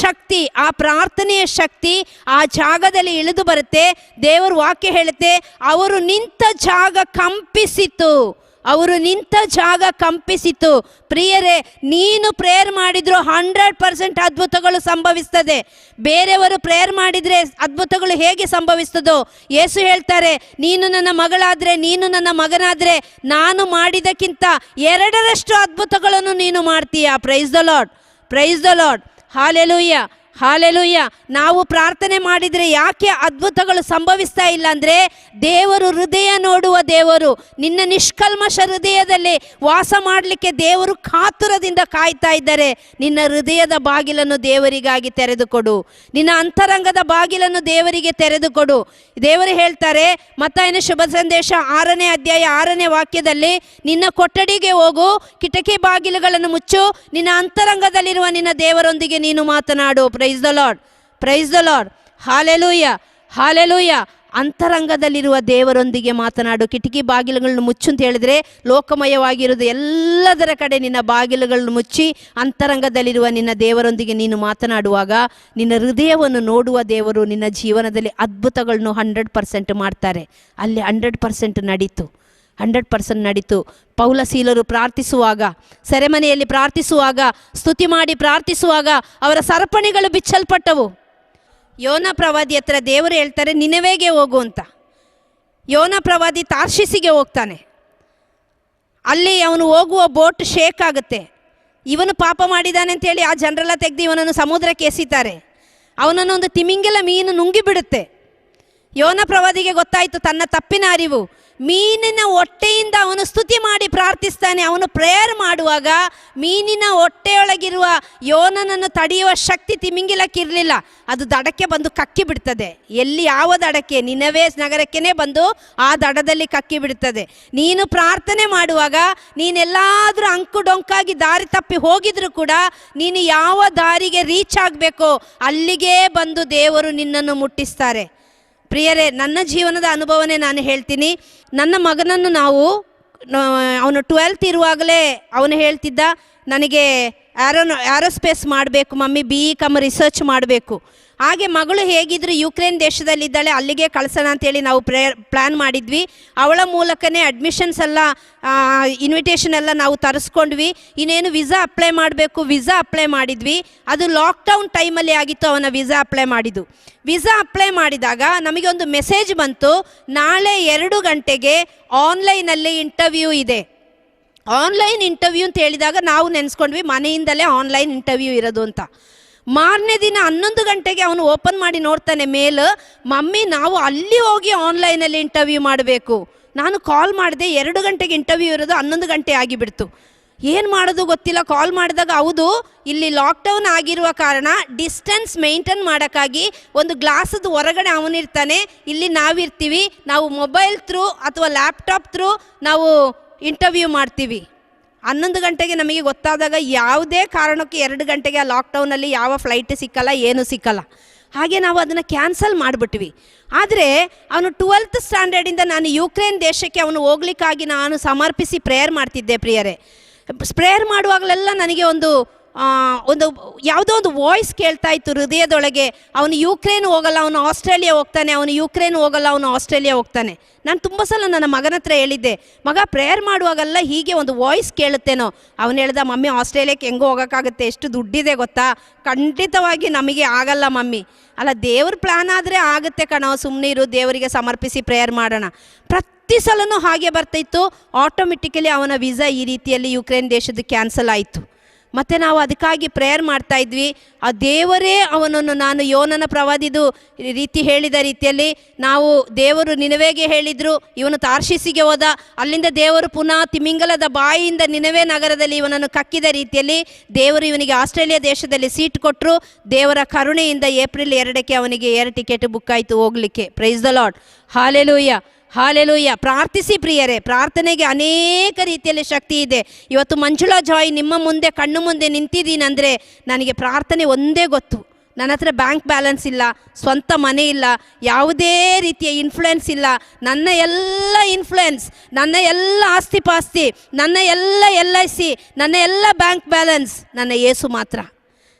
ಶಕ್ತಿ, ಆ ಪ್ರಾರ್ಥನೆಯ ಶಕ್ತಿ ಆ ಜಾಗದಲ್ಲಿ ಇಳಿದು ಬರುತ್ತೆ. ದೇವರ ವಾಕ್ಯ ಹೇಳುತ್ತೆ, ಅವರು ನಿಂತ ಜಾಗ ಕಂಪಿಸಿತು, ಅವರು ನಿಂತ ಜಾಗ ಕಂಪಿಸಿತು. ಪ್ರಿಯರೇ, ನೀನು ಪ್ರೇಯರ್ ಮಾಡಿದ್ರು 100% ಅದ್ಭುತಗಳು ಸಂಭವಿಸ್ತದೆ. ಬೇರೆಯವರು ಪ್ರೇಯರ್ ಮಾಡಿದರೆ ಅದ್ಭುತಗಳು ಹೇಗೆ ಸಂಭವಿಸ್ತದೋ, ಯೇಸು ಹೇಳ್ತಾರೆ, ನೀನು ನನ್ನ ಮಗಳಾದರೆ, ನೀನು ನನ್ನ ಮಗನಾದರೆ ನಾನು ಮಾಡಿದಕ್ಕಿಂತ 2ರಷ್ಟು ಅದ್ಭುತಗಳನ್ನು ನೀನು ಮಾಡ್ತೀಯ. Price the Lord, praise the Lord. Hallelujah, hallelujah. ನಾವು ಪ್ರಾರ್ಥನೆ ಮಾಡಿದರೆ ಯಾಕೆ ಅದ್ಭುತಗಳು ಸಂಭವಿಸ್ತಾ ಇಲ್ಲ ಅಂದರೆ, ದೇವರು ಹೃದಯ ನೋಡುವ ದೇವರು. ನಿನ್ನ ನಿಷ್ಕಲ್ಮಶ ಹೃದಯದಲ್ಲಿ ವಾಸ ಮಾಡಲಿಕ್ಕೆ ದೇವರು ಕಾತುರದಿಂದ ಕಾಯ್ತಾ ಇದ್ದಾರೆ. ನಿನ್ನ ಹೃದಯದ ಬಾಗಿಲನ್ನು ದೇವರಿಗಾಗಿ ತೆರೆದುಕೊಡು, ನಿನ್ನ ಅಂತರಂಗದ ಬಾಗಿಲನ್ನು ದೇವರಿಗೆ ತೆರೆದುಕೊಡು. ದೇವರು ಹೇಳ್ತಾರೆ, ಮತ್ತಾಯನ ಶುಭ ಸಂದೇಶ 6ನೇ ಅಧ್ಯಾಯ 6ನೇ ವಾಕ್ಯದಲ್ಲಿ, ನಿನ್ನ ಕೊಠಡಿಗೆ ಹೋಗು, ಕಿಟಕಿ ಬಾಗಿಲುಗಳನ್ನು ಮುಚ್ಚು, ನಿನ್ನ ಅಂತರಂಗದಲ್ಲಿರುವ ನಿನ್ನ ದೇವರೊಂದಿಗೆ ನೀನು ಮಾತನಾಡು. Praise the Lord, praise the Lord. Hallelujah, hallelujah. ಅಂತರಂಗದಲ್ಲಿರುವ ದೇವರೊಂದಿಗೆ ಮಾತನಾಡು. ಕಿಟಕಿ ಬಾಗಿಲುಗಳನ್ನು ಮುಚ್ಚು ಅಂತ ಹೇಳಿದ್ರೆ, ಲೋಕಮಯವಾಗಿರೋದು ಎಲ್ಲದರ ಕಡೆ ನಿನ್ನ ಬಾಗಿಲುಗಳನ್ನು ಮುಚ್ಚಿ ಅಂತರಂಗದಲ್ಲಿರುವ ನಿನ್ನ ದೇವರೊಂದಿಗೆ ನೀನು ಮಾತನಾಡುವಾಗ ನಿನ್ನ ಹೃದಯವನ್ನು ನೋಡುವ ದೇವರು ನಿನ್ನ ಜೀವನದಲ್ಲಿ ಅದ್ಭುತಗಳನ್ನು 100% ಮಾಡ್ತಾರೆ. ಅಲ್ಲಿ 100% ನಡೀತು. 100% ನಡೀತು. ಪೌಲ ಸೀಲರು ಪ್ರಾರ್ಥಿಸುವಾಗ, ಸೆರೆಮನೆಯಲ್ಲಿ ಪ್ರಾರ್ಥಿಸುವಾಗ, ಸ್ತುತಿ ಮಾಡಿ ಪ್ರಾರ್ಥಿಸುವಾಗ ಅವರ ಸರಪಣಿಗಳು ಬಿಚ್ಚಲ್ಪಟ್ಟವು. ಯೋನ ಪ್ರವಾದಿ ಹತ್ರ ದೇವರು ಹೇಳ್ತಾರೆ ನಿನೆವೆಗೆ ಹೋಗು ಅಂತ. ಯೋನ ಪ್ರವಾದಿ ತಾರ್ಷಿಸಿಗೆ ಹೋಗ್ತಾನೆ. ಅಲ್ಲಿ ಅವನು ಹೋಗುವ ಬೋಟ್ ಶೇಕ್ ಆಗುತ್ತೆ. ಇವನು ಪಾಪ ಮಾಡಿದ್ದಾನೆ ಅಂತೇಳಿ ಆ ಜನರೆಲ್ಲ ತೆಗೆದು ಇವನನ್ನು ಸಮುದ್ರಕ್ಕೆ ಎಸಿತಾರೆ. ಅವನನ್ನು ಒಂದು ತಿಮಿಂಗಿಲ ಮೀನು ನುಂಗಿಬಿಡುತ್ತೆ. ಯೋನ ಪ್ರವಾದಿಗೆ ಗೊತ್ತಾಯಿತು ತನ್ನ ತಪ್ಪಿನ ಅರಿವು. ಮೀನಿನ ಹೊಟ್ಟೆಯಿಂದ ಅವನು ಸ್ತುತಿ ಮಾಡಿ ಪ್ರಾರ್ಥಿಸ್ತಾನೆ. ಅವನು ಪ್ರೇಯರ್ ಮಾಡುವಾಗ ಮೀನಿನ ಹೊಟ್ಟೆಯೊಳಗಿರುವ ಯೋನನನ್ನು ತಡೆಯುವ ಶಕ್ತಿ ತಿಮಿಂಗಿಲಕ್ಕಿರಲಿಲ್ಲ. ಅದು ದಡಕ್ಕೆ ಬಂದು ಕಕ್ಕಿ ಬಿಡ್ತದೆ. ಎಲ್ಲಿ ಯಾವ ದಡಕ್ಕೆ? ನಿನವೆ ನಗರಕ್ಕೇ ಬಂದು ಆ ದಡದಲ್ಲಿ ಕಕ್ಕಿ ಬಿಡ್ತದೆ. ನೀನು ಪ್ರಾರ್ಥನೆ ಮಾಡುವಾಗ ನೀನೆಲ್ಲಾದರೂ ಅಂಕು ಡೊಂಕಾಗಿ ದಾರಿ ತಪ್ಪಿ ಹೋಗಿದ್ರು ಕೂಡ ನೀನು ಯಾವ ದಾರಿಗೆ ರೀಚ್ ಆಗಬೇಕೋ ಅಲ್ಲಿಗೇ ಬಂದು ದೇವರು ನಿನ್ನನ್ನು ಮುಟ್ಟಿಸ್ತಾರೆ. ಪ್ರಿಯರೇ, ನನ್ನ ಜೀವನದ ಅನುಭವನೇ ನಾನು ಹೇಳ್ತೀನಿ. ನನ್ನ ಮಗನನ್ನು ಅವನು 12th ಇರುವಾಗಲೇ ಅವನು ಹೇಳ್ತಿದ್ದ ನನಗೆ ಏರೋಸ್ಪೇಸ್ ಮಾಡಬೇಕು ಮಮ್ಮಿ, BE.Com ರಿಸರ್ಚ್ ಮಾಡಬೇಕು. ಹಾಗೆ ಮಗಳು ಹೇಗಿದ್ರು ಯುಕ್ರೇನ್ ದೇಶದಲ್ಲಿದ್ದಾಳೆ, ಅಲ್ಲಿಗೆ ಕಳ್ಸೋಣ ಅಂತೇಳಿ ನಾವು ಪ್ಲ್ಯಾನ್ ಮಾಡಿದ್ವಿ. ಅವಳ ಮೂಲಕನೇ ಅಡ್ಮಿಷನ್ಸ್ ಎಲ್ಲ ಇನ್ವಿಟೇಷನ್ ಎಲ್ಲ ನಾವು ತರಿಸ್ಕೊಂಡ್ವಿ. ಇನ್ನೇನು ವಿಸಾ ಅಪ್ಲೈ ಮಾಡಬೇಕು, ವಿಸಾ ಅಪ್ಲೈ ಮಾಡಿದ್ವಿ. ಅದು ಲಾಕ್ಡೌನ್ ಟೈಮಲ್ಲಿ ಆಗಿತ್ತು ಅವನ ವಿಸಾ ಅಪ್ಲೈ ಮಾಡಿದ್ದು. ವಿಸಾ ಅಪ್ಲೈ ಮಾಡಿದಾಗ ನಮಗೆ ಒಂದು ಮೆಸೇಜ್ ಬಂತು, ನಾಳೆ 2 ಗಂಟೆಗೆ ಆನ್ಲೈನಲ್ಲಿ ಇಂಟರ್ವ್ಯೂ ಇದೆ. ಆನ್ಲೈನ್ ಇಂಟರ್ವ್ಯೂ ಅಂತ ಹೇಳಿದಾಗ ನಾವು ನೆನೆಸ್ಕೊಂಡ್ವಿ ಮನೆಯಿಂದಲೇ ಆನ್ಲೈನ್ ಇಂಟರ್ವ್ಯೂ ಇರೋದು ಅಂತ. ಮಾರನೇ ದಿನ 11 ಗಂಟೆಗೆ ಅವನು ಓಪನ್ ಮಾಡಿ ನೋಡ್ತಾನೆ ಮೇಲ್, ಮಮ್ಮಿ ನಾವು ಅಲ್ಲಿ ಹೋಗಿ ಆನ್ಲೈನಲ್ಲಿ ಇಂಟರ್ವ್ಯೂ ಮಾಡಬೇಕು. ನಾನು ಕಾಲ್ ಮಾಡಿದೆ, 2 ಗಂಟೆಗೆ ಇಂಟರ್ವ್ಯೂ ಇರೋದು 11 ಗಂಟೆ ಆಗಿಬಿಡ್ತು. ಏನು ಮಾಡೋದು ಗೊತ್ತಿಲ್ಲ. ಕಾಲ್ ಮಾಡಿದಾಗ ಹೌದು ಇಲ್ಲಿ ಲಾಕ್ಡೌನ್ ಆಗಿರುವ ಕಾರಣ ಡಿಸ್ಟೆನ್ಸ್ ಮೇಂಟೈನ್ ಮಾಡೋಕ್ಕಾಗಿ ಒಂದು ಗ್ಲಾಸದ ಹೊರಗಡೆ ಅವನಿರ್ತಾನೆ, ಇಲ್ಲಿ ನಾವಿರ್ತೀವಿ, ನಾವು ಮೊಬೈಲ್ ಥ್ರೂ ಅಥವಾ ಲ್ಯಾಪ್ಟಾಪ್ ಥ್ರೂ ನಾವು ಇಂಟರ್ವ್ಯೂ ಮಾಡ್ತೀವಿ. 11 ಗಂಟೆಗೆ ನಮಗೆ ಗೊತ್ತಾದಾಗ ಯಾವುದೇ ಕಾರಣಕ್ಕೂ 2 ಗಂಟೆಗೆ ಆ ಲಾಕ್ಡೌನಲ್ಲಿ ಯಾವ ಫ್ಲೈಟ್ ಸಿಕ್ಕಲ್ಲ, ಏನೂ ಸಿಕ್ಕಲ್ಲ. ಹಾಗೆ ನಾವು ಅದನ್ನು ಕ್ಯಾನ್ಸಲ್ ಮಾಡಿಬಿಟ್ವಿ. ಆದರೆ ಅವನು 12th ಸ್ಟ್ಯಾಂಡರ್ಡಿಂದ ನಾನು ಯುಕ್ರೇನ್ ದೇಶಕ್ಕೆ ಅವನು ಹೋಗ್ಲಿಕ್ಕಾಗಿ ನಾನು ಸಮರ್ಪಿಸಿ ಪ್ರೇಯರ್ ಮಾಡ್ತಿದ್ದೆ. ಪ್ರಿಯರೇ, ಪ್ರೇಯರ್ ಮಾಡುವಾಗಲೆಲ್ಲ ನನಗೆ ಒಂದು ಯಾವುದೋ ಒಂದು ವಾಯ್ಸ್ ಕೇಳ್ತಾ ಇತ್ತು ಹೃದಯದೊಳಗೆ, ಅವನು ಯುಕ್ರೇನ್ ಹೋಗಲ್ಲ, ಅವನು ಆಸ್ಟ್ರೇಲಿಯಾ ಹೋಗ್ತಾನೆ, ಅವನು ಯುಕ್ರೇನ್ ಹೋಗಲ್ಲ, ಅವನು ಆಸ್ಟ್ರೇಲಿಯಾ ಹೋಗ್ತಾನೆ. ನಾನು ತುಂಬ ಸಲ ನನ್ನ ಮಗನ ಹತ್ರ ಹೇಳಿದ್ದೆ, ಮಗ ಪ್ರೇಯರ್ ಮಾಡುವಾಗೆಲ್ಲ ಹೀಗೆ ಒಂದು ವಾಯ್ಸ್ ಕೇಳುತ್ತೇನೋ. ಅವನು ಹೇಳ್ದ, ಮಮ್ಮಿ ಆಸ್ಟ್ರೇಲಿಯಾಕ್ಕೆ ಹೆಂಗೋ ಹೋಗೋಕ್ಕಾಗುತ್ತೆ, ಎಷ್ಟು ದುಡ್ಡಿದೆ ಗೊತ್ತಾ, ಖಂಡಿತವಾಗಿ ನಮಗೆ ಆಗಲ್ಲ ಮಮ್ಮಿ. ಅಲ್ಲ, ದೇವ್ರ ಪ್ಲ್ಯಾನ್ ಆದರೆ ಆಗುತ್ತೆ ಕಣೋ, ಸುಮ್ಮನೆ ಇರು, ದೇವರಿಗೆ ಸಮರ್ಪಿಸಿ ಪ್ರೇಯರ್ ಮಾಡೋಣ. ಪ್ರತಿ ಸಲನೂ ಹಾಗೆ ಬರ್ತಾಯಿತ್ತು. ಆಟೋಮೆಟಿಕಲಿ ಅವನ ವೀಸಾ ಈ ರೀತಿಯಲ್ಲಿ ಯುಕ್ರೇನ್ ದೇಶದ ಕ್ಯಾನ್ಸಲ್ ಆಯಿತು. ಮತ್ತು ನಾವು ಅದಕ್ಕಾಗಿ ಪ್ರೇಯರ್ ಮಾಡ್ತಾಯಿದ್ವಿ. ಆ ದೇವರೇ ಅವನನ್ನು, ನಾನು ಯೋನನ ಪ್ರವಾದಿದು ರೀತಿ ಹೇಳಿದ ರೀತಿಯಲ್ಲಿ ನಾವು ದೇವರು ನಿನವೆಗೆ ಹೇಳಿದರು, ಇವನು ತಾರ್ಷೀಸಿಗೆ ಹೋದ, ಅಲ್ಲಿಂದ ದೇವರು ಪುನಃ ತಿಮಿಂಗಲದ ಬಾಯಿಯಿಂದ ನಿನವೆ ನಗರದಲ್ಲಿ ಇವನನ್ನು ಕಕ್ಕಿದ ರೀತಿಯಲ್ಲಿ ದೇವರು ಇವನಿಗೆ ಆಸ್ಟ್ರೇಲಿಯಾ ದೇಶದಲ್ಲಿ ಸೀಟ್ ಕೊಟ್ಟರು. ದೇವರ ಕರುಣೆಯಿಂದ ಏಪ್ರಿಲ್ 2ಕ್ಕೆ ಅವನಿಗೆ ಏರ್ ಟಿಕೆಟ್ ಬುಕ್ ಆಯಿತು ಹೋಗಲಿಕ್ಕೆ. Price the Lord, hallelujah hallelujah. ಪ್ರಾರ್ಥಿಸಿ ಪ್ರಿಯರೇ, ಪ್ರಾರ್ಥನೆಗೆ ಅನೇಕ ರೀತಿಯಲ್ಲಿ ಶಕ್ತಿ ಇದೆ. ಇವತ್ತು ಮಂಜುಳಾ ಜಾಯ್ ನಿಮ್ಮ ಮುಂದೆ ಕಣ್ಣು ಮುಂದೆ ನಿಂತಿದ್ದೀನಂದರೆ ನನಗೆ ಪ್ರಾರ್ಥನೆ ಒಂದೇ ಗೊತ್ತು. ನನ್ನ ಹತ್ರ ಬ್ಯಾಂಕ್ ಬ್ಯಾಲೆನ್ಸ್ ಇಲ್ಲ, ಸ್ವಂತ ಮನೆ ಇಲ್ಲ, ಯಾವುದೇ ರೀತಿಯ ಇನ್ಫ್ಲುಯೆನ್ಸ್ ಇಲ್ಲ. ನನ್ನ ಎಲ್ಲ ಇನ್ಫ್ಲುಯೆನ್ಸ್, ನನ್ನ ಎಲ್ಲ ಆಸ್ತಿ ಪಾಸ್ತಿ, ನನ್ನ ಎಲ್ಲ LIC, ನನ್ನ ಎಲ್ಲ ಬ್ಯಾಂಕ್ ಬ್ಯಾಲೆನ್ಸ್ ನನ್ನ ಯೇಸು ಮಾತ್ರ.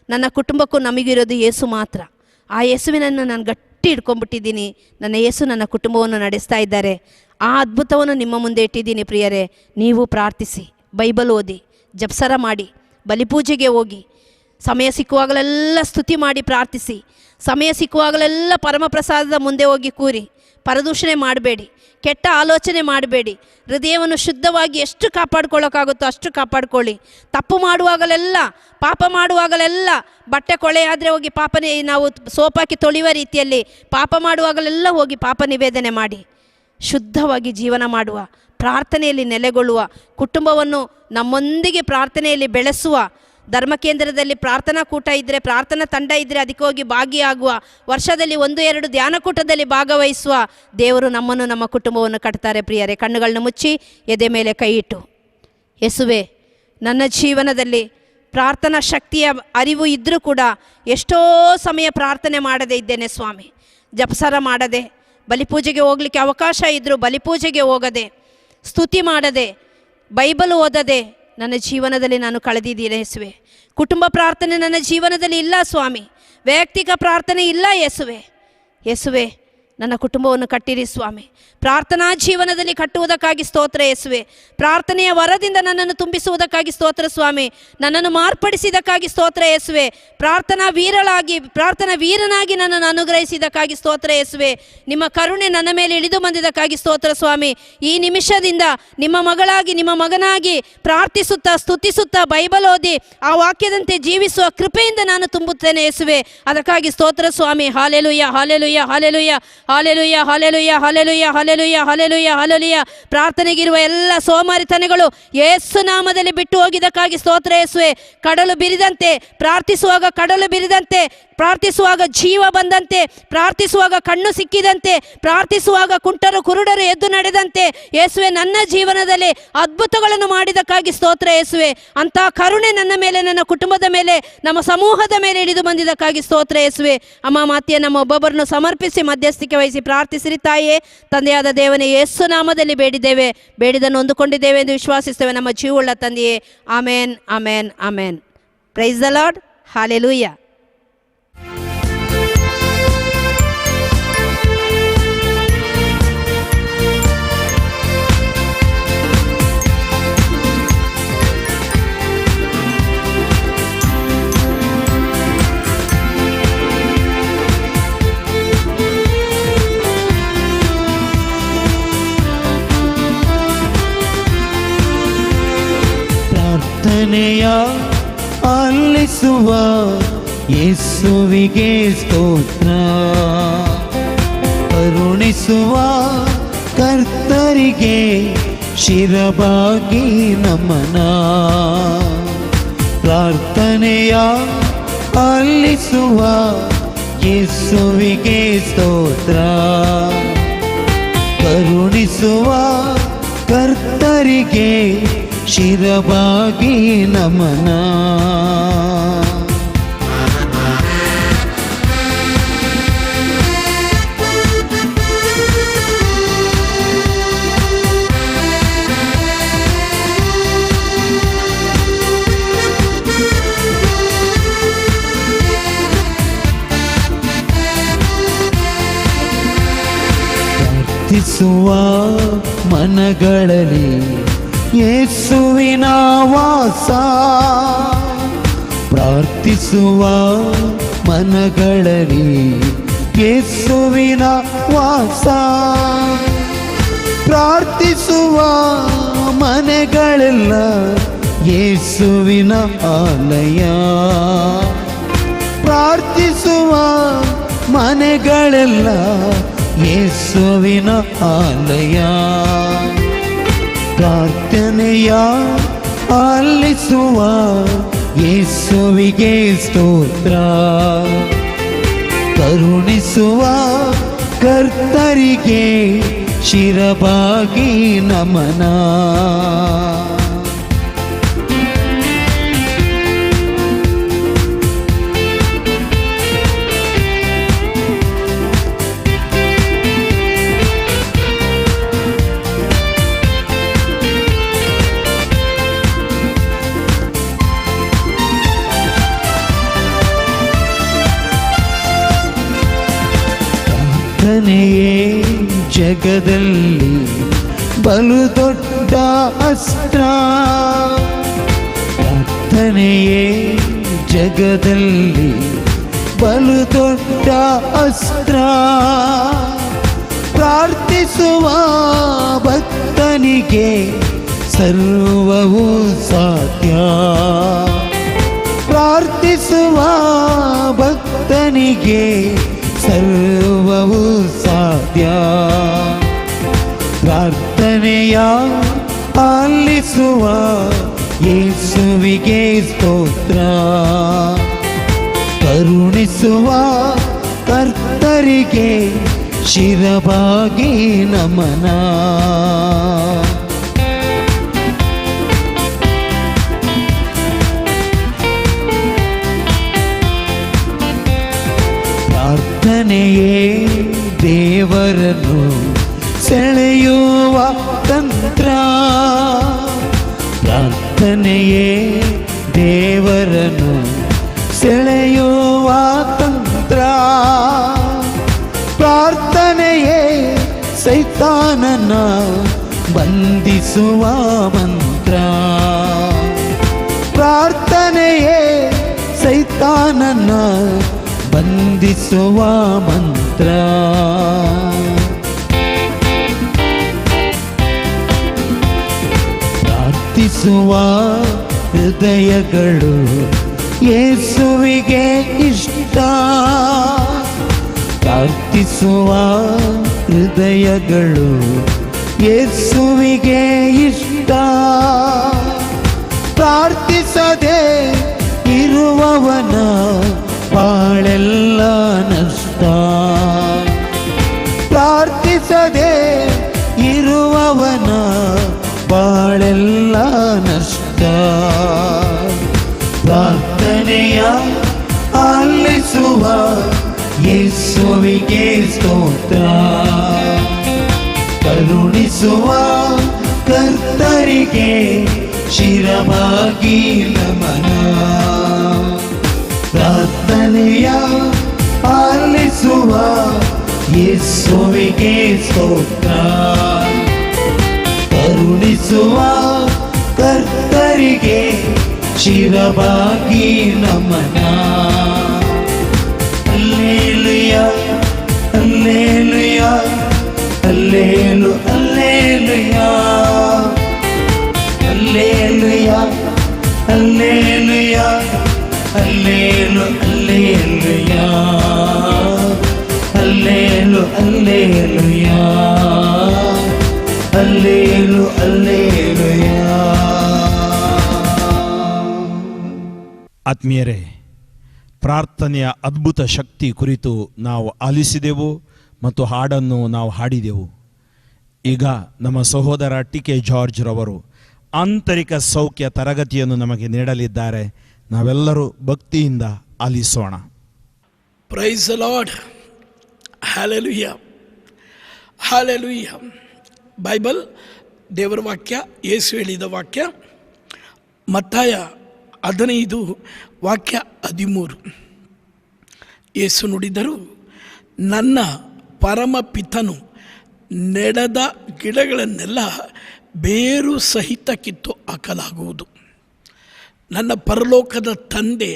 ನನ್ನ ಕುಟುಂಬಕ್ಕೂ ನಮಗಿರೋದು ಯೇಸು ಮಾತ್ರ. ಆ ಯೇಸುವಿನನ್ನು ನಾನು ಗಟ್ಟಿ ಹಿಡ್ಕೊಂಡ್ಬಿಟ್ಟಿದ್ದೀನಿ. ನನ್ನ ಯೇಸು ನನ್ನ ಕುಟುಂಬವನ್ನು ನಡೆಸ್ತಾ ಇದ್ದಾರೆ. ಆ ಅದ್ಭುತವನ್ನು ನಿಮ್ಮ ಮುಂದೆ ಇಟ್ಟಿದ್ದೀನಿ. ಪ್ರಿಯರೇ, ನೀವು ಪ್ರಾರ್ಥಿಸಿ, ಬೈಬಲ್ ಓದಿ, ಜಪಸರ ಮಾಡಿ, ಬಲಿಪೂಜೆಗೆ ಹೋಗಿ, ಸಮಯ ಸಿಕ್ಕುವಾಗಲೆಲ್ಲ ಸ್ತುತಿ ಮಾಡಿ ಪ್ರಾರ್ಥಿಸಿ, ಸಮಯ ಸಿಕ್ಕುವಾಗಲೆಲ್ಲ ಪರಮಪ್ರಸಾದದ ಮುಂದೆ ಹೋಗಿ ಕೂರಿ. ಪರದೂಷಣೆ ಮಾಡಬೇಡಿ, ಕೆಟ್ಟ ಆಲೋಚನೆ ಮಾಡಬೇಡಿ. ಹೃದಯವನ್ನು ಶುದ್ಧವಾಗಿ ಎಷ್ಟು ಕಾಪಾಡ್ಕೊಳ್ಳೋಕ್ಕಾಗುತ್ತೋ ಅಷ್ಟು ಕಾಪಾಡ್ಕೊಳ್ಳಿ. ತಪ್ಪು ಮಾಡುವಾಗಲೆಲ್ಲ, ಪಾಪ ಮಾಡುವಾಗಲೆಲ್ಲ, ಬಟ್ಟೆ ಕೊಳೆ ಆದರೆ ಹೋಗಿ ಪಾಪನೇ ನಾವು ಸೋಪಾಕಿ ತೊಳೆಯುವ ರೀತಿಯಲ್ಲಿ ಪಾಪ ಮಾಡುವಾಗಲೆಲ್ಲ ಹೋಗಿ ಪಾಪ ನಿವೇದನೆ ಮಾಡಿ ಶುದ್ಧವಾಗಿ ಜೀವನ ಮಾಡುವ, ಪ್ರಾರ್ಥನೆಯಲ್ಲಿ ನೆಲೆಗೊಳ್ಳುವ, ಕುಟುಂಬವನ್ನು ನಮ್ಮೊಂದಿಗೆ ಪ್ರಾರ್ಥನೆಯಲ್ಲಿ ಬೆಳೆಸುವ, ಧರ್ಮ ಕೇಂದ್ರದಲ್ಲಿ ಪ್ರಾರ್ಥನಾ ಕೂಟ ಇದ್ದರೆ, ಪ್ರಾರ್ಥನಾ ತಂಡ ಇದ್ದರೆ ಅದಕ್ಕೆ ಹೋಗಿ ಭಾಗಿಯಾಗುವ, ವರ್ಷದಲ್ಲಿ 1-2 ಧ್ಯಾನಕೂಟದಲ್ಲಿ ಭಾಗವಹಿಸುವ ದೇವರು ನಮ್ಮನ್ನು, ನಮ್ಮ ಕುಟುಂಬವನ್ನು ಕಟ್ತಾರೆ. ಪ್ರಿಯರೇ, ಕಣ್ಣುಗಳನ್ನ ಮುಚ್ಚಿ ಎದೆ ಮೇಲೆ ಕೈ ಇಟ್ಟು, ಯೇಸುವೆ, ನನ್ನ ಜೀವನದಲ್ಲಿ ಪ್ರಾರ್ಥನಾ ಶಕ್ತಿಯ ಅರಿವು ಇದ್ದರೂ ಕೂಡ ಎಷ್ಟೋ ಸಮಯ ಪ್ರಾರ್ಥನೆ ಮಾಡದೇ ಇದ್ದೇನೆ ಸ್ವಾಮಿ. ಜಪಸರ ಮಾಡದೆ, ಬಲಿಪೂಜೆಗೆ ಹೋಗಲಿಕ್ಕೆ ಅವಕಾಶ ಇದ್ದರೂ ಬಲಿಪೂಜೆಗೆ ಹೋಗದೆ, ಸ್ತುತಿ ಮಾಡದೆ, ಬೈಬಲ್ ಓದದೆ ನನ್ನ ಜೀವನದಲ್ಲಿ ನಾನು ಕಳೆದಿದ್ದೀನಿ ಯೇಸುವೆ. ಕುಟುಂಬ ಪ್ರಾರ್ಥನೆ ನನ್ನ ಜೀವನದಲ್ಲಿ ಇಲ್ಲ ಸ್ವಾಮಿ. ವೈಯಕ್ತಿಕ ಪ್ರಾರ್ಥನೆ ಇಲ್ಲ ಯೇಸುವೆ. ಯೇಸುವೆ, ನನ್ನ ಕುಟುಂಬವನ್ನು ಕಟ್ಟಿರಿ ಸ್ವಾಮಿ. ಪ್ರಾರ್ಥನಾ ಜೀವನದಲ್ಲಿ ಕಟ್ಟುವುದಕ್ಕಾಗಿ ಸ್ತೋತ್ರ ಯೇಸುವೆ. ಪ್ರಾರ್ಥನೆಯ ವರದಿಂದ ನನ್ನನ್ನು ತುಂಬಿಸುವುದಕ್ಕಾಗಿ ಸ್ತೋತ್ರ ಸ್ವಾಮಿ. ನನ್ನನ್ನು ಮಾರ್ಪಡಿಸಿದ್ದಕ್ಕಾಗಿ ಸ್ತೋತ್ರ ಯೇಸುವೆ. ಪ್ರಾರ್ಥನಾ ವೀರನಾಗಿ ನನ್ನನ್ನು ಅನುಗ್ರಹಿಸಿದ್ದಕ್ಕಾಗಿ ಸ್ತೋತ್ರ ಯೇಸುವೆ. ನಿಮ್ಮ ಕರುಣೆ ನನ್ನ ಮೇಲೆ ಇಳಿದು ಬಂದಿದ್ದಕ್ಕಾಗಿ ಸ್ತೋತ್ರ ಸ್ವಾಮಿ. ಈ ನಿಮಿಷದಿಂದ ನಿಮ್ಮ ಮಗಳಾಗಿ ನಿಮ್ಮ ಮಗನಾಗಿ ಪ್ರಾರ್ಥಿಸುತ್ತಾ ಸ್ತುತಿಸುತ್ತಾ ಬೈಬಲ್ ಓದಿ ಆ ವಾಕ್ಯದಂತೆ ಜೀವಿಸುವ ಕೃಪೆಯಿಂದ ನಾನು ತುಂಬುತ್ತೇನೆ ಯೇಸುವೆ. ಅದಕ್ಕಾಗಿ ಸ್ತೋತ್ರ ಸ್ವಾಮಿ. Hallelujah, hallelujah, hallelujah, hallelujah, hallelujah, hallelujah, hallelujah, hallelujah, hallelujah. ಪ್ರಾರ್ಥನೆಗಿರುವ ಎಲ್ಲ ಸೋಮಾರಿತನಗಳು ಯೇಸು ನಾಮದಲ್ಲಿ ಬಿಟ್ಟು ಹೋಗಿದ್ದಕ್ಕಾಗಿ ಸ್ತೋತ್ರ ಯೇಸುವೆ. ಕಡಲು ಬಿರಿದಂತೆ ಪ್ರಾರ್ಥಿಸುವಾಗ, ಕಡಲು ಬಿರಿದಂತೆ ಪ್ರಾರ್ಥಿಸುವಾಗ ಜೀವ ಬಂದಂತೆ, ಪ್ರಾರ್ಥಿಸುವಾಗ ಕಣ್ಣು ಸಿಕ್ಕಿದಂತೆ, ಪ್ರಾರ್ಥಿಸುವಾಗ ಕುಂಟರು ಕುರುಡರು ಎದ್ದು ನಡೆದಂತೆ ಯೇಸುವೆ ನನ್ನ ಜೀವನದಲ್ಲಿ ಅದ್ಭುತಗಳನ್ನು ಮಾಡಿದಕ್ಕಾಗಿ ಸ್ತೋತ್ರ ಯೇಸುವೆ. ಅಂತ ಕರುಣೆ ನನ್ನ ಮೇಲೆ, ನನ್ನ ಕುಟುಂಬದ ಮೇಲೆ, ನಮ್ಮ ಸಮೂಹದ ಮೇಲೆ ಹಿಡಿದು ಬಂದಿದ್ದಕ್ಕಾಗಿ ಸ್ತೋತ್ರ ಯೇಸುವೆ. ಅಮ್ಮ ಮಾತೆಯ ನಮ್ಮ ಒಬ್ಬೊಬ್ಬರನ್ನು ಸಮರ್ಪಿಸಿ ಮಧ್ಯಸ್ಥಿಕೆ ವಹಿಸಿ ಪ್ರಾರ್ಥಿಸಿರಿ ತಾಯೇ. ತಂದೆಯಾದ ದೇವನೇ, ಯೇಸು ನಾಮದಲ್ಲಿ ಬೇಡಿದ್ದೇವೆ, ಬೇಡಿದನ್ನು ಹೊಂದಿಕೊಂಡಿದ್ದೇವೆ ಎಂದು ವಿಶ್ವಾಸಿಸ್ತೇವೆ ನಮ್ಮ ಜೀವವುಳ್ಳ ತಂದೆಯೇ. Amen, amen, amen. Praise the Lord. Hallelujah. ಪ್ರಾರ್ಥನೆಯ ಆಲಿಸುವ ಯೇಸುವಿಗೆ ಸ್ತೋತ್ರ, ಕರುಣಿಸುವ ಕರ್ತರಿಗೆ ಶಿರಬಾಗಿ ನಮನ. ಪ್ರಾರ್ಥನೆಯ ಆಲಿಸುವ ಯೇಸುವಿಗೆ ಸ್ತೋತ್ರ, ಕರುಣಿಸುವ ಕರ್ತರಿಗೆ ಶಿರಬಾಗಿ ನಮನ. ಪ್ರಾರ್ಥಿಸುವ ಮನಗಳಲ್ಲಿ ಯೇಸುವಿನ ವಾಸ, ಪ್ರಾರ್ಥಿಸುವ ಮನಗಳಲ್ಲಿ ಯೇಸುವಿನ ವಾಸ, ಪ್ರಾರ್ಥಿಸುವ ಮನೆಗಳೆಲ್ಲ ಯೇಸುವಿನ ಆಲಯ, ಪ್ರಾರ್ಥಿಸುವ ಮನೆಗಳೆಲ್ಲ ಯೇಸುವಿನ ಆಲಯ. ಪ್ರಾರ್ಥನೆಯ ಆಲಿಸುವ ಯೇಸುವಿಗೆ ಸ್ತೋತ್ರ, ಕರುಣಿಸುವ ಕರ್ತರಿಗೆ ಶಿರಬಾಗಿ ನಮನ. ಪ್ರಾರ್ಥನೆಯೇ ಜಗದಲ್ಲಿ ಬಲು ದೊಡ್ಡ ಅಸ್ತ್ರ, ಪ್ರಾರ್ಥನೆಯೇ ಜಗದಲ್ಲಿ ಬಲು ದೊಡ್ಡ ಅಸ್ತ್ರ. ಪ್ರಾರ್ಥಿಸುವ ಭಕ್ತನಿಗೆ ಸರ್ವವೂ ಸಾಧ್ಯ, ಪ್ರಾರ್ಥಿಸುವ ಭಕ್ತನಿಗೆ ಸರ್ವವೂ ಸಾಧ್ಯ. ಪ್ರಾರ್ಥನೆಯ ಆಲಿಸುವ ಯೇಸುವಿಗೆ ಸ್ತೋತ್ರ, ಕರುಣಿಸುವ ಕರ್ತರಿಗೆ ಶಿರಬಾಗಿ ನಮನ. ಪ್ರಾರ್ಥನೆಯೇ ದೇವರನ್ನು ಸೆಳೆಯುವ ತಂತ್ರ, ಪ್ರಾರ್ಥನೆಯೇ ದೇವರನ್ನು ಸೆಳೆಯುವ ತಂತ್ರ. ಪ್ರಾರ್ಥನೆ ಪ್ರಾರ್ಥನೆಯೇ ಸೈತಾನನ ಬಂಧಿಸುವ ಮಂತ್ರ. ಪ್ರಾರ್ಥನೆಯೇ ಸೈತಾನನ ಬಂಧಿಸುವ ಮಂತ್ರ. ಪ್ರಾರ್ಥಿಸುವ ಹೃದಯಗಳು ಯೇಸುವಿಗೆ ಇಷ್ಟ. ಪ್ರಾರ್ಥಿಸುವ ಹೃದಯಗಳು ಯೇಸುವಿಗೆ ಇಷ್ಟ. ಪ್ರಾರ್ಥಿಸದೆ ಇರುವವನ ಬಾಳೆಲ್ಲ ನಷ್ಟ. ಪ್ರಾರ್ಥಿಸದೆ ಇರುವವನ ಬಾಳೆಲ್ಲ ನಷ್ಟ. ಪ್ರಾರ್ಥನೆಯ ಆಲಿಸುವ ಯೇಸುವಿಗೆ ಸ್ತೋತ್ರ. ಕರುಣಿಸುವ ಕರ್ತರಿಗೆ ಶಿರವಾಗಿ ನಮನ. ಪ್ರಾರ್ಥನೆಯ ಆಲಿಸುವ ಯೇಸುವಿಗೆ ಸ್ತೋತ್ರ. ಕರುಣಿಸುವ ಕರ್ತರಿಗೆ ಶಿರವಾಗಿ ನಮನ. Hallelujah hallelujah hallelu hallelujah hallelujah hallelujah hallelu hallelujah hallelu hallelujah hallelu hallelujah. ಆತ್ಮೀಯರೇ, ಪ್ರಾರ್ಥನೆಯ ಅದ್ಭುತ ಶಕ್ತಿ ಕುರಿತು ನಾವು ಆಲಿಸಿದೆವು ಮತ್ತು ಹಾಡನ್ನು ನಾವು ಹಾಡಿದೆವು. ಈಗ ನಮ್ಮ ಸಹೋದರ ಟಿ.ಕೆ. ಜಾರ್ಜ್ ರವರು ಆಂತರಿಕ ಸೌಖ್ಯ ತರಗತಿಯನ್ನು ನಮಗೆ ನೀಡಲಿದ್ದಾರೆ. ನಾವೆಲ್ಲರೂ ಭಕ್ತಿಯಿಂದ ಆಲಿಸೋಣ. Praise the Lord. Hallelujah hallelujah. Bible ದೇವರ ವಾಕ್ಯ, ಯೇಸು ಹೇಳಿದ ವಾಕ್ಯ ಮತ್ತಾಯ 15 ವಾಕ್ಯ 13. ಯೇಸು ನುಡಿದರು, ನನ್ನ ಪರಮ ಪಿತನು ನೆಡದ ಗಿಡಗಳನ್ನೆಲ್ಲ ಬೇರು ಸಹಿತ ಕಿತ್ತು ಹಾಕಲಾಗುವುದು. ನನ್ನ ಪರಲೋಕದ ತಂದೆ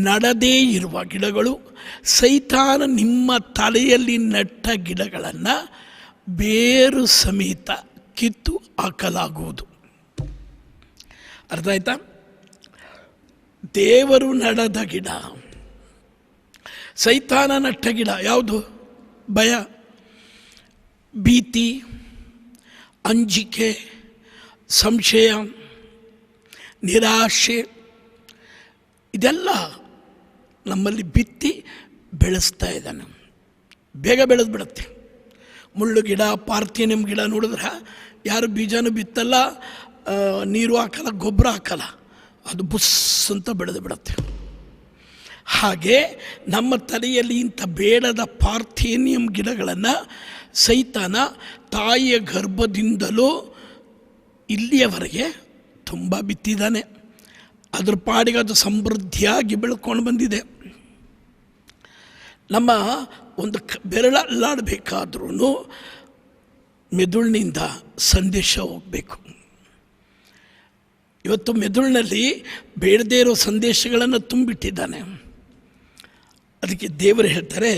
ನಡದೇ ಇರುವ ಗಿಡಗಳು, ಸೈತಾನ ನಿಮ್ಮ ತಲೆಯಲ್ಲಿ ನೆಟ್ಟ ಗಿಡಗಳನ್ನು ಬೇರು ಸಮೇತ ಕಿತ್ತು ಹಾಕಲಾಗುವುದು. ಅರ್ಥ ಆಯ್ತಾ? ದೇವರು ನಡೆದ ಗಿಡ, ಸೈತಾನ ನಟ್ಟ ಗಿಡ ಯಾವುದು? ಭಯ, ಭೀತಿ, ಅಂಜಿಕೆ, ಸಂಶಯ, ನಿರಾಶೆ, ಇದೆಲ್ಲ ನಮ್ಮಲ್ಲಿ ಬಿತ್ತಿ ಬೆಳೆಸ್ತಾ ಇದ್ದಾನೆ. ಬೇಗ ಬೆಳೆದು ಬಿಡುತ್ತೆ. ಮುಳ್ಳು ಗಿಡ, ಪಾರ್ಥೇನಿಯಂ ಗಿಡ ನೋಡಿದ್ರೆ ಯಾರು ಬೀಜನೂ ಬಿತ್ತಲ್ಲ, ನೀರು ಹಾಕಲ್ಲ, ಗೊಬ್ಬರ ಹಾಕಲ್ಲ, ಅದು ಬುಸ್ ಅಂತ ಬೆಳೆದು ಬಿಡುತ್ತೆ. ಹಾಗೆ ನಮ್ಮ ತಲೆಯಲ್ಲಿ ಇಂಥ ಬೇಡದ ಪಾರ್ಥೇನಿಯಂ ಗಿಡಗಳನ್ನು ಸೈತಾನ ತಾಯಿಯ ಗರ್ಭದಿಂದಲೂ ಇಲ್ಲಿಯವರೆಗೆ ತುಂಬ ಬಿತ್ತಿದ್ದಾನೆ. ಅದ್ರ ಪಾಡಿಗೆ ಅದು ಸಮೃದ್ಧಿಯಾಗಿ ಬೆಳ್ಕೊಂಡು ಬಂದಿದೆ. ನಮ್ಮ ಒಂದು ಬೆರಳಲ್ಲಾಡಬೇಕಾದ್ರೂ ಮೆದುಳಿನಿಂದ ಸಂದೇಶ ಹೋಗಬೇಕು. ಇವತ್ತು ಮೆದುಳಿನಲ್ಲಿ ಬೇಡದೇ ಇರೋ ಸಂದೇಶಗಳನ್ನು ತುಂಬಿಟ್ಟಿದ್ದಾನೆ. ಅದಕ್ಕೆ ದೇವರು ಹೇಳ್ತಾರೆ,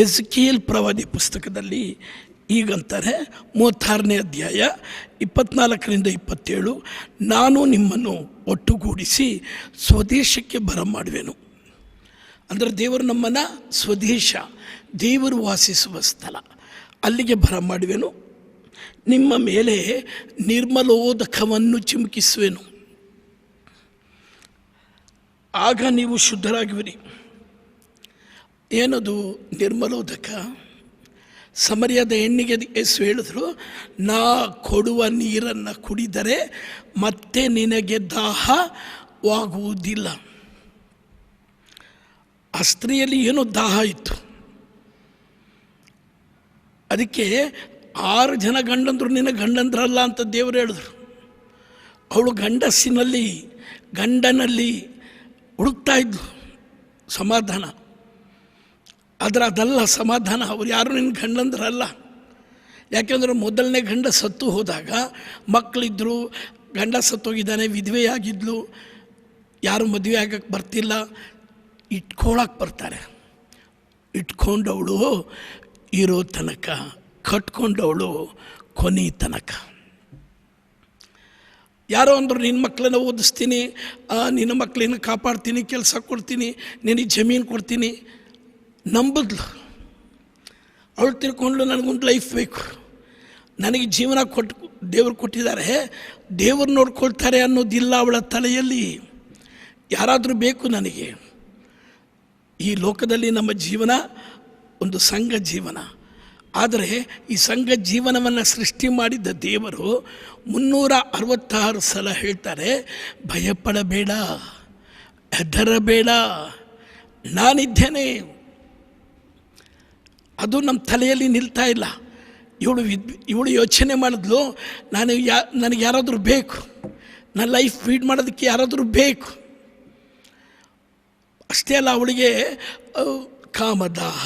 ಎಜ್ಕೀಯೇಲ್ ಪ್ರವಾದಿ ಪುಸ್ತಕದಲ್ಲಿ ಈಗಂತಾರೆ 36ನೇ ಅಧ್ಯಾಯ 24-27, ನಾನು ನಿಮ್ಮನ್ನು ಒಟ್ಟುಗೂಡಿಸಿ ಸ್ವದೇಶಕ್ಕೆ ಬರಮಾಡುವೆನು. ಅಂದರೆ ದೇವರು ನಮ್ಮನ್ನು ಸ್ವದೇಶ, ದೇವರು ವಾಸಿಸುವ ಸ್ಥಳ, ಅಲ್ಲಿಗೆ ಬರಮಾಡುವೆನು. ನಿಮ್ಮ ಮೇಲೆ ನಿರ್ಮಲೋದಕವನ್ನು ಚಿಮುಕಿಸುವೆನು, ಆಗ ನೀವು ಶುದ್ಧರಾಗುವಿರಿ. ಏನದು ನಿರ್ಮಲೋದಕ? ಸಮರ್ಯದ ಹೆಣ್ಣಿಗೆ ಯೇಸು ಹೇಳಿದ್ರು, ನಾ ಕೊಡುವ ನೀರನ್ನು ಕುಡಿದರೆ ಮತ್ತೆ ನಿನಗೆ ದಾಹವಾಗುವುದಿಲ್ಲ. ಆ ಸ್ತ್ರೀಯಲ್ಲಿ ಏನೋ ದಾಹ ಇತ್ತು. ಅದಕ್ಕೆ 6 ಜನ ಗಂಡಂದ್ರು ನಿನ್ನ ಗಂಡಂದ್ರಲ್ಲ ಅಂತ ದೇವರು ಹೇಳಿದ್ರು. ಅವಳು ಗಂಡನಲ್ಲಿ ಹುಡುಕ್ತಾ ಇದ್ಲು ಸಮಾಧಾನ. ಆದರೆ ಅದಲ್ಲ ಸಮಾಧಾನ. ಅವ್ರು ಯಾರು ನಿನ್ನ ಗಂಡಂದ್ರಲ್ಲ. ಯಾಕೆಂದ್ರೆ ಮೊದಲನೇ ಗಂಡ ಸತ್ತು ಹೋದಾಗ ಮಕ್ಕಳಿದ್ರು, ಗಂಡ ಸತ್ತೋಗಿದ್ದಾನೆ, ವಿಧವೆಯಾಗಿದ್ಲು, ಯಾರು ಮದುವೆ ಆಗಕ್ಕೆ ಬರ್ತಿಲ್ಲ, ಇಟ್ಕೊಳಕ್ಕೆ ಬರ್ತಾರೆ. ಇಟ್ಕೊಂಡವಳು ಇರೋ ತನಕ, ಕಟ್ಕೊಂಡವಳು ಕೊನೆ ತನಕ. ಯಾರೋ ಅಂದರು ನಿನ್ನ ಮಕ್ಕಳನ್ನ ಓದಿಸ್ತೀನಿ, ನಿನ್ನ ಮಕ್ಕಳನ್ನ ಕಾಪಾಡ್ತೀನಿ, ಕೆಲಸ ಕೊಡ್ತೀನಿ, ನಿನಗೆ ಜಮೀನು ಕೊಡ್ತೀನಿ. ನಂಬದ್ಲು. ಅವಳು ತಿಳ್ಕೊಂಡ್ಲು ನನಗೊಂದು ಲೈಫ್ ಬೇಕು, ನನಗೆ ಜೀವನ ದೇವರು ಕೊಟ್ಟಿದ್ದಾರೆ, ದೇವರು ನೋಡ್ಕೊಳ್ತಾರೆ ಅನ್ನೋದಿಲ್ಲ ಅವಳ ತಲೆಯಲ್ಲಿ. ಯಾರಾದರೂ ಬೇಕು ನನಗೆ. ಈ ಲೋಕದಲ್ಲಿ ನಮ್ಮ ಜೀವನ ಒಂದು ಸಂಘ ಜೀವನ. ಆದರೆ ಈ ಸಂಘ ಜೀವನವನ್ನು ಸೃಷ್ಟಿ ಮಾಡಿದ್ದ ದೇವರು 366 ಸಲ ಹೇಳ್ತಾರೆ, ಭಯಪಡಬೇಡ, ಹೆದರಬೇಡ, ನಾನಿದ್ದೇನೆ. ಅದು ನಮ್ಮ ತಲೆಯಲ್ಲಿ ನಿಲ್ತಾ ಇಲ್ಲ. ಇವಳು ಯೋಚನೆ ಮಾಡಿದ್ಲು, ನನಗೆ ಯಾರಾದರೂ ಬೇಕು, ನನ್ನ ಲೈಫ್ ಫೀಡ್ ಮಾಡೋದಕ್ಕೆ ಯಾರಾದರೂ ಬೇಕು. ಅಷ್ಟೇ ಅಲ್ಲ, ಅವಳಿಗೆ ಕಾಮದಾಹ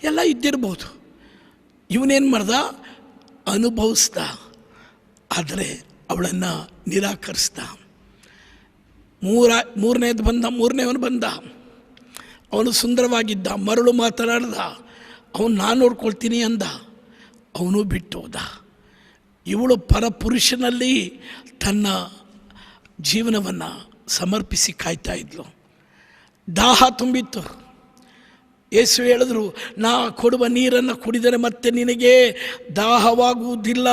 ಎಲ್ಲ ಇದ್ದಿರ್ಬೋದು. ಇವನೇನು ಮಾಡ್ದ, ಅನುಭವಿಸ್ದ. ಆದರೆ ಅವಳನ್ನು ನಿರಾಕರಿಸ್ದ. ಮೂರನೇವನು ಬಂದ. ಅವನು ಸುಂದರವಾಗಿದ್ದ, ಮರಳು ಮಾತನಾಡ್ದ, ಅವನು ನಾನು ನೋಡ್ಕೊಳ್ತೀನಿ ಅಂದ, ಅವನು ಬಿಟ್ಟು ಹೋದ. ಇವಳು ಪರಪುರುಷನಲ್ಲಿ ತನ್ನ ಜೀವನವನ್ನು ಸಮರ್ಪಿಸಿ ಕಾಯ್ತಾ ಇದ್ಲು. ದಾಹ ತುಂಬಿತ್ತು. ಯೇಸು ಹೇಳಿದ್ರು, ನಾ ಕೊಡುವ ನೀರನ್ನು ಕುಡಿದರೆ ಮತ್ತೆ ನಿನಗೆ ದಾಹವಾಗುವುದಿಲ್ಲ.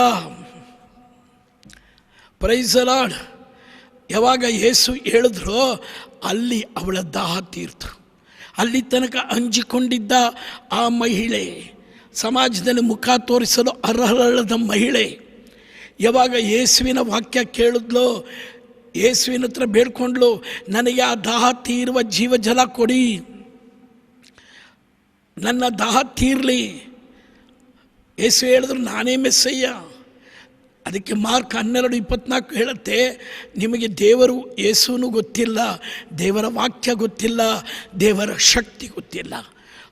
Price the lord. ಯಾವಾಗ ಯೇಸು ಹೇಳಿದ್ರೋ ಅಲ್ಲಿ ಅವಳ ದಾಹ ತೀರ್ತು. ಅಲ್ಲಿ ತನಕ ಅಂಜಿಕೊಂಡಿದ್ದ ಆ ಮಹಿಳೆ, ಸಮಾಜದಲ್ಲಿ ಮುಖ ತೋರಿಸಲು ಅರ್ಹಳದ ಮಹಿಳೆ, ಯಾವಾಗ ಯೇಸುವಿನ ವಾಕ್ಯ ಕೇಳಿದ್ಲೋ, ಯೇಸುವಿನ ಹತ್ರ ಬೇಡ್ಕೊಂಡ್ಲು, ನನಗೆ ಆ ದಾಹ ತೀರುವ ಜೀವಜಲ ಕೊಡಿ, ನನ್ನ ದಾಹ ತೀರಲಿ. ಯೇಸು ಹೇಳಿದ್ರು, ನಾನೇ ಮೆಸ್ಸಯ್ಯ. ಅದಕ್ಕೆ ಮಾರ್ಕ್ 12:24 ಹೇಳುತ್ತೆ, ನಿಮಗೆ ದೇವರು ಯೇಸುನು ಗೊತ್ತಿಲ್ಲ, ದೇವರ ವಾಕ್ಯ ಗೊತ್ತಿಲ್ಲ, ದೇವರ ಶಕ್ತಿ ಗೊತ್ತಿಲ್ಲ,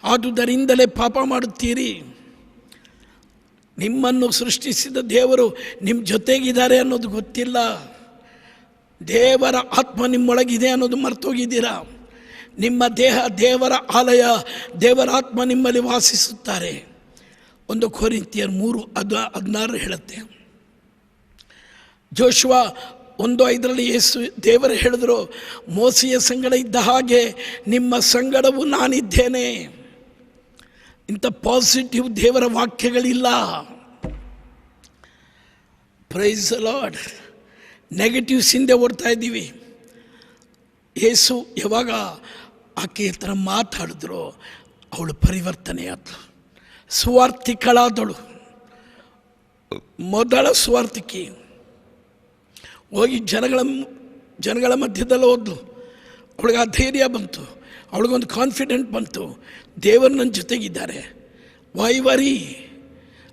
ಆದುದರಿಂದಲೇ ಪಾಪ ಮಾಡುತ್ತೀರಿ. ನಿಮ್ಮನ್ನು ಸೃಷ್ಟಿಸಿದ ದೇವರು ನಿಮ್ಮ ಜೊತೆಗಿದ್ದಾರೆ ಅನ್ನೋದು ಗೊತ್ತಿಲ್ಲ, ದೇವರ ಆತ್ಮ ನಿಮ್ಮೊಳಗಿದೆ ಅನ್ನೋದು ಮರ್ತೋಗಿದ್ದೀರಾ. ನಿಮ್ಮ ದೇಹ ದೇವರ ಆಲಯ, ದೇವರ ಆತ್ಮ ನಿಮ್ಮಲ್ಲಿ ವಾಸಿಸುತ್ತಾರೆ. 1 ಕೊರಿಂಥಿಯರ್ 3:16 ಹೇಳುತ್ತೆ. ಜೋಶುವ 1:5 ಯೇಸು ದೇವರು ಹೇಳಿದ್ರು, ಮೋಸೆಯ ಸಂಗಡ ಇದ್ದ ಹಾಗೆ ನಿಮ್ಮ ಸಂಗಡವೂ ನಾನಿದ್ದೇನೆ. ಇಂಥ ಪಾಸಿಟಿವ್ ದೇವರ ವಾಕ್ಯಗಳಿಲ್ಲ. Praise the Lord. ನೆಗೆಟಿವ್ಸ್ ಹಿಂದೆ ಓಡ್ತಾ ಇದ್ದೀವಿ. ಯೇಸು ಯಾವಾಗ ಆಕೆ ಹತ್ರ ಮಾತಾಡಿದ್ರು, ಅವಳು ಪರಿವರ್ತನೆಯಾದಳು, ಸುವಾರ್ತಿಕಳಾದಳು. ಮೊದಲ ಸುವಾರ್ತಿಕಿ. ಹೋಗಿ ಜನಗಳ ಮಧ್ಯದಲ್ಲಿ ಹೋದ್ಲು. ಅವಳಿಗೆ ಆ ಧೈರ್ಯ ಬಂತು, ಅವಳಿಗೊಂದು ಕಾನ್ಫಿಡೆಂಟ್ ಬಂತು, ದೇವರು ನನ್ನ ಜೊತೆಗಿದ್ದಾರೆ. ವೈವರಿ,